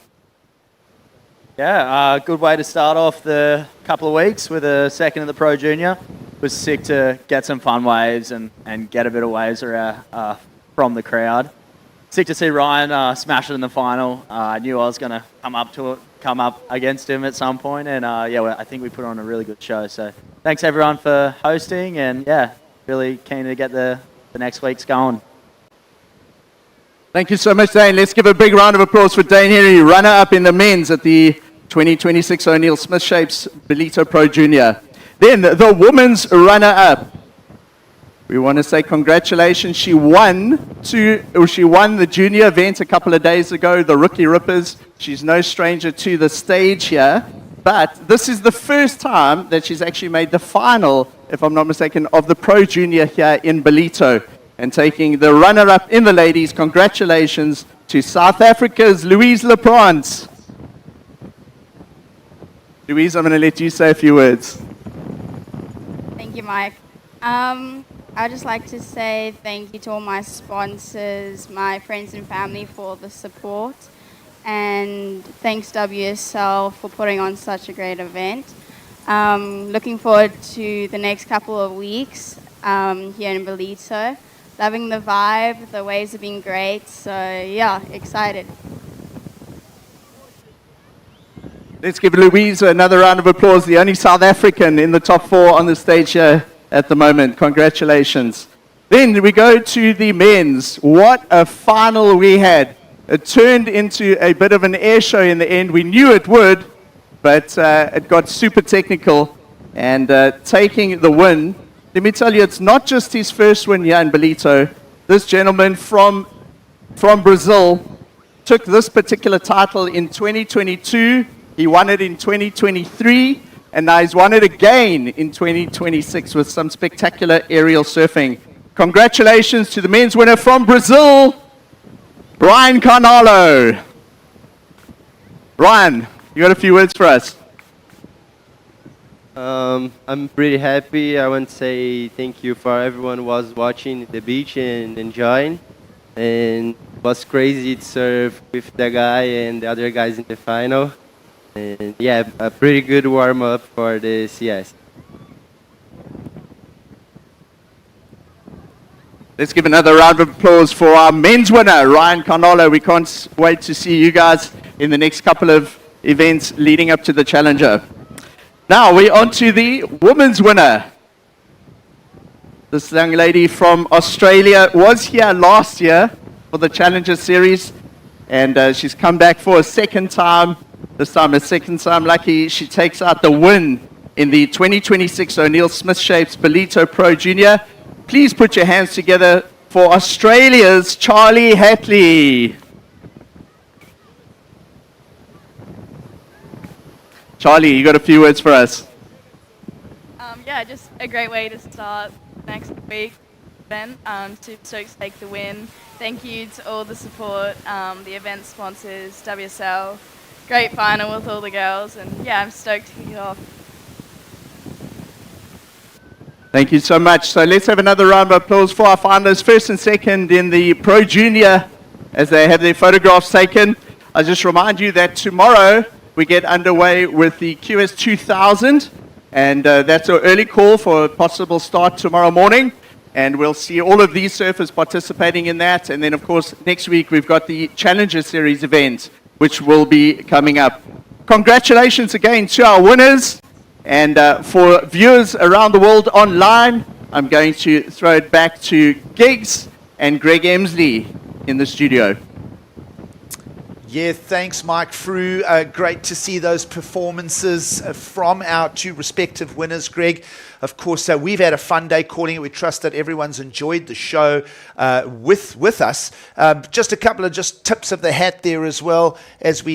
Yeah, good way to start off the couple of weeks with a second in the Pro Junior. It was sick to get some fun waves and get a bit of waves from the crowd. Sick to see Ryan smash it in the final. I knew I was going to come up against him at some point, and I think we put on a really good show. So thanks everyone for hosting, and really keen to get the next weeks going. Thank you so much, Dane. Let's give a big round of applause for Dane Henry, runner-up in the men's at the 2026 O'Neill Smith Shapes Ballito Pro Junior. Then the women's runner-up. We want to say congratulations. She won the junior event a couple of days ago, the Rookie Rippers. She's no stranger to the stage here, but this is the first time that she's actually made the final, if I'm not mistaken, of the Pro Junior here in Ballito. And taking the runner-up in the ladies, congratulations to South Africa's Louise Lepront. Louise, I'm going to let you say a few words. Thank you, Mike. I'd just like to say thank you to all my sponsors, my friends and family for the support, and thanks WSL for putting on such a great event. Looking forward to the next couple of weeks here in Ballito. Loving the vibe, the waves have been great, so excited. Let's give Louise another round of applause, the only South African in the top four on the stage here at the moment. Congratulations. Then we go to the men's. What a final we had. It turned into a bit of an air show in the end. We knew it would, but it got super technical. And taking the win, let me tell you, it's not just his first win here in Ballito. This gentleman from Brazil took this particular title in 2022. He won it in 2023, and now he's won it again in 2026 with some spectacular aerial surfing. Congratulations to the men's winner from Brazil, Ryan Carnalo. Ryan, you got a few words for us? I'm pretty happy. I want to say thank you for everyone who was watching the beach and enjoying. And it was crazy to surf with the guy and the other guys in the final. And yeah, a pretty good warm-up for the CS. Let's give another round of applause for our men's winner, Ryan Carnalo. We can't wait to see you guys in the next couple of events leading up to the Challenger. Now we're on to the women's winner. This young lady from Australia was here last year for the Challenger Series, and she's come back for a second time. This time, a second time lucky. She takes out the win in the 2026 O'Neill Smith Shapes Ballito Pro Junior. Please put your hands together for Australia's Charlie Hatley. Charlie, you got a few words for us? Yeah, just a great way to start next week. Ben, super stoked to take the win. Thank you to all the support, the event sponsors, WSL. Great final with all the girls, and yeah, I'm stoked to kick it off. Thank you so much. So let's have another round of applause for our finalists, first and second in the Pro Junior, as they have their photographs taken. I'll just remind you that tomorrow we get underway with the QS 2000, and that's our early call for a possible start tomorrow morning. And we'll see all of these surfers participating in that. And then, of course, next week we've got the Challenger Series event, which will be coming up. Congratulations again to our winners. And for viewers around the world online, I'm going to throw it back to Giggs and Greg Emsley in the studio. Yeah, thanks, Mike Frew. Great to see those performances from our two respective winners, Greg. Of course, we've had a fun day calling it. We trust that everyone's enjoyed the show with us. Just a couple of just tips of the hat there as well as we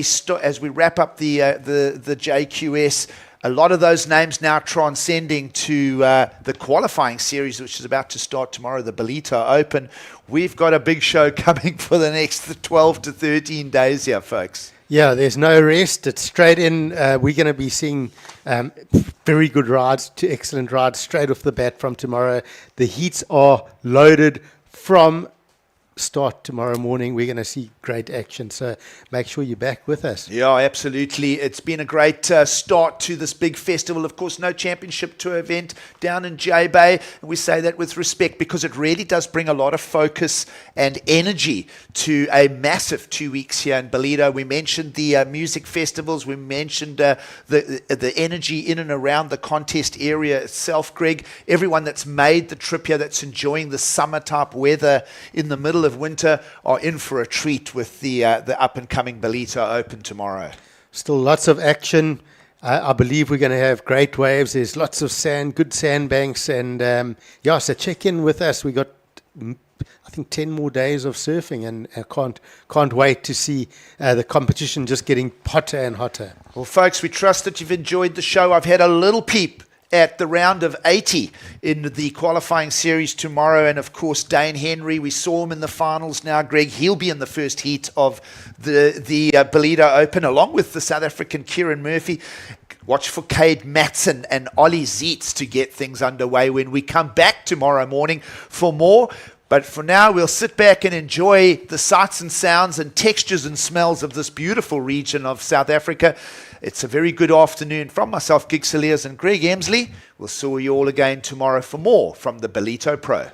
wrap up the JQS. A lot of those names now transcending to the qualifying series, which is about to start tomorrow, the Ballito Open. We've got a big show coming for the next 12 to 13 days here, folks. Yeah, there's no rest. It's straight in. We're going to be seeing very good rides to excellent rides straight off the bat from tomorrow. The heats are loaded from start tomorrow morning. We're going to see great action, so make sure you're back with us. Yeah, absolutely. It's been a great start to this big festival. Of course, no championship tour event down in J-Bay, and we say that with respect because it really does bring a lot of focus and energy to a massive 2 weeks here in Ballito. We mentioned the music festivals. We mentioned the energy in and around the contest area itself, Greg. Everyone that's made the trip here, that's enjoying the summer type weather in the middle of winter, are in for a treat with the up-and-coming Ballito Open tomorrow. Still lots of action. I believe we're going to have great waves. There's lots of sand, good sandbanks, and so check in with us. We got, I think, 10 more days of surfing, and I can't wait to see the competition just getting hotter and hotter. Well, folks, we trust that you've enjoyed the show. I've had a little peep at the round of 80 in the qualifying series tomorrow. And of course, Dane Henry, we saw him in the finals now. Greg, he'll be in the first heat of the Ballito Open, along with the South African Kieran Murphy. Watch for Cade Matson and Ollie Zeitz to get things underway when we come back tomorrow morning for more. But for now, we'll sit back and enjoy the sights and sounds and textures and smells of this beautiful region of South Africa. It's a very good afternoon from myself, Gig Saliers, and Greg Emsley. We'll see you all again tomorrow for more from the Ballito Pro.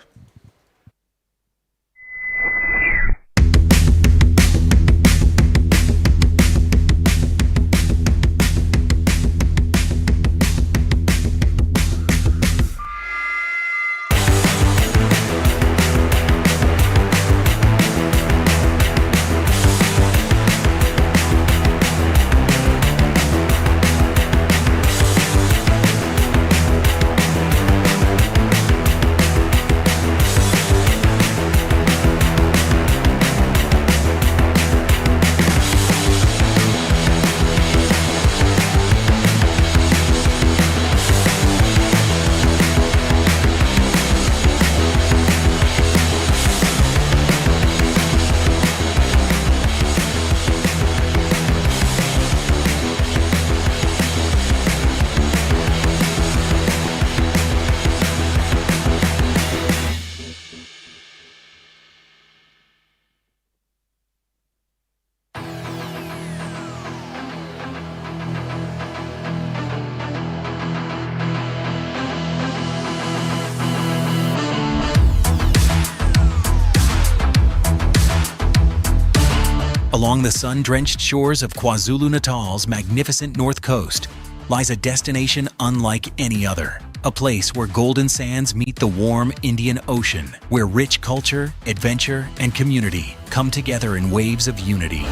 Along the sun-drenched shores of KwaZulu-Natal's magnificent north coast lies a destination unlike any other. A place where golden sands meet the warm Indian Ocean, where rich culture, adventure, and community come together in waves of unity.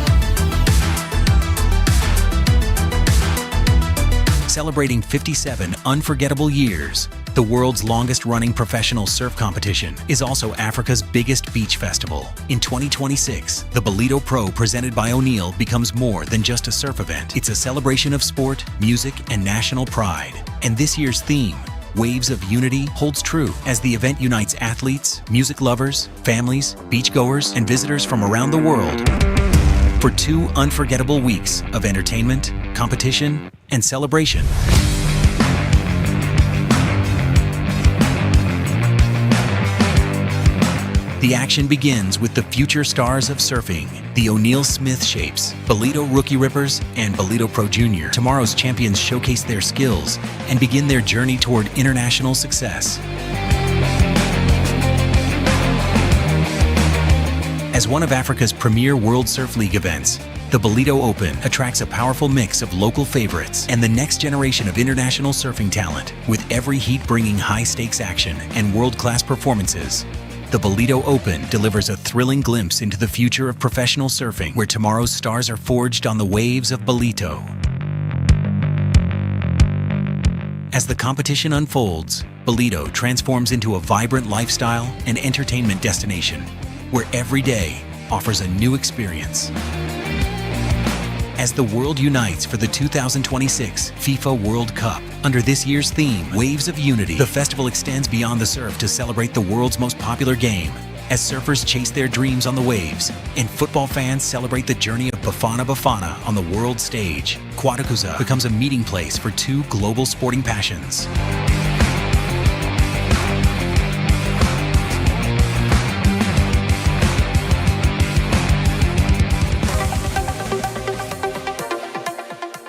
Celebrating 57 unforgettable years, the world's longest-running professional surf competition is also Africa's biggest beach festival. In 2026, the Ballito Pro Presented by O'Neill becomes more than just a surf event. It's a celebration of sport, music, and national pride. And this year's theme, Waves of Unity, holds true as the event unites athletes, music lovers, families, beachgoers, and visitors from around the world for 2 unforgettable weeks of entertainment, competition, and celebration. The action begins with the future stars of surfing, the O'Neill Smith Shapes, Ballito Rookie Rippers, and Ballito Pro Junior. Tomorrow's champions showcase their skills and begin their journey toward international success. As one of Africa's premier World Surf League events, the Ballito Open attracts a powerful mix of local favorites and the next generation of international surfing talent, with every heat bringing high-stakes action and world-class performances. The Ballito Open delivers a thrilling glimpse into the future of professional surfing, where tomorrow's stars are forged on the waves of Ballito. As the competition unfolds, Ballito transforms into a vibrant lifestyle and entertainment destination, where every day offers a new experience. As the world unites for the 2026 FIFA World Cup, under this year's theme, Waves of Unity, the festival extends beyond the surf to celebrate the world's most popular game, as surfers chase their dreams on the waves, and football fans celebrate the journey of Bafana Bafana on the world stage. Qualification becomes a meeting place for 2 global sporting passions.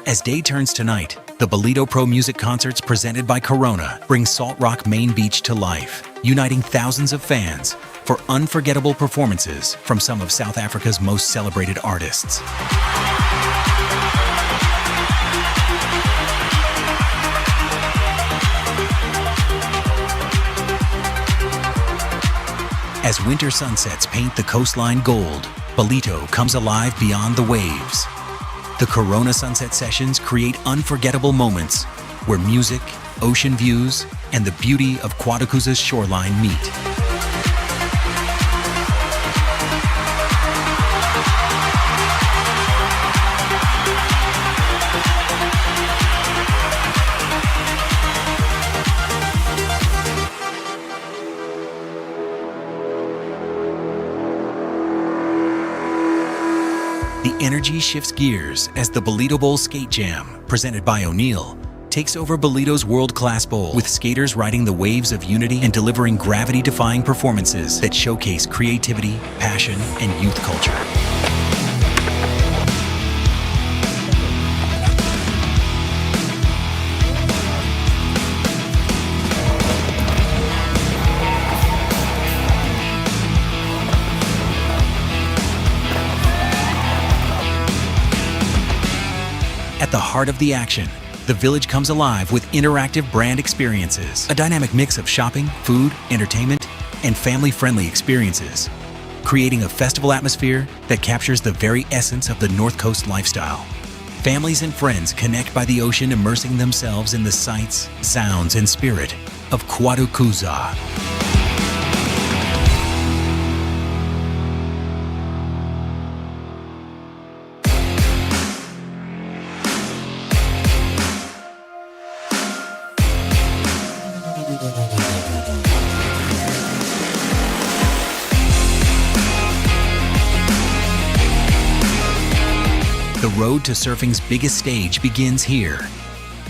As day turns to night, the Ballito Pro Music Concerts presented by Corona bring Salt Rock Main Beach to life, uniting thousands of fans for unforgettable performances from some of South Africa's most celebrated artists. As winter sunsets paint the coastline gold, Ballito comes alive beyond the waves. The Corona Sunset Sessions create unforgettable moments where music, ocean views, and the beauty of Qualification's shoreline meet. The energy shifts gears as the Ballito Bowl Skate Jam, presented by O'Neill, takes over Ballito's world-class bowl, with skaters riding the waves of unity and delivering gravity-defying performances that showcase creativity, passion, and youth culture. At the heart of the action, the village comes alive with interactive brand experiences, a dynamic mix of shopping, food, entertainment, and family-friendly experiences, creating a festival atmosphere that captures the very essence of the North Coast lifestyle. Families and friends connect by the ocean, immersing themselves in the sights, sounds, and spirit of Qualification. The road to surfing's biggest stage begins here.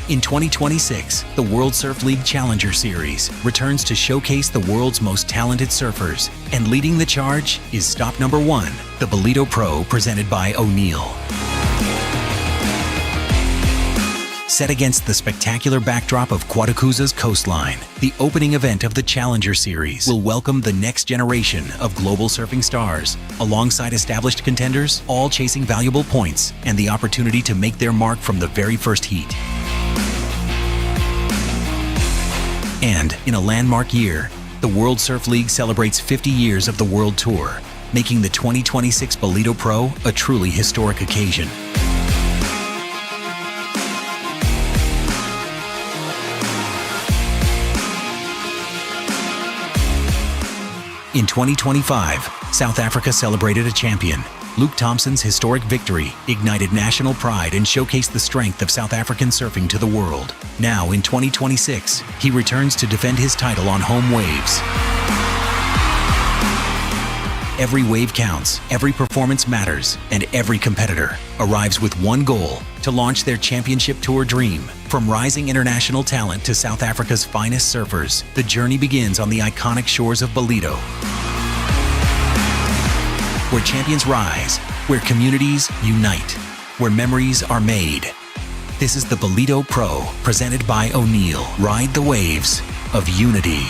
In 2026, the World Surf League Challenger Series returns to showcase the world's most talented surfers, and leading the charge is stop number 1, the Ballito Pro Presented by O'Neill. Set against the spectacular backdrop of Quatacuza's coastline, the opening event of the Challenger Series will welcome the next generation of global surfing stars, alongside established contenders, all chasing valuable points and the opportunity to make their mark from the very first heat. And in a landmark year, the World Surf League celebrates 50 years of the World Tour, making the 2026 Ballito Pro a truly historic occasion. In 2025, South Africa celebrated a champion. Luke Thompson's historic victory ignited national pride and showcased the strength of South African surfing to the world. Now, in 2026, he returns to defend his title on home waves. Every wave counts, every performance matters, and every competitor arrives with one goal: to launch their championship tour dream. From rising international talent to South Africa's finest surfers, the journey begins on the iconic shores of Ballito. Where champions rise, where communities unite, where memories are made. This is the Ballito Pro, presented by O'Neill. Ride the waves of unity.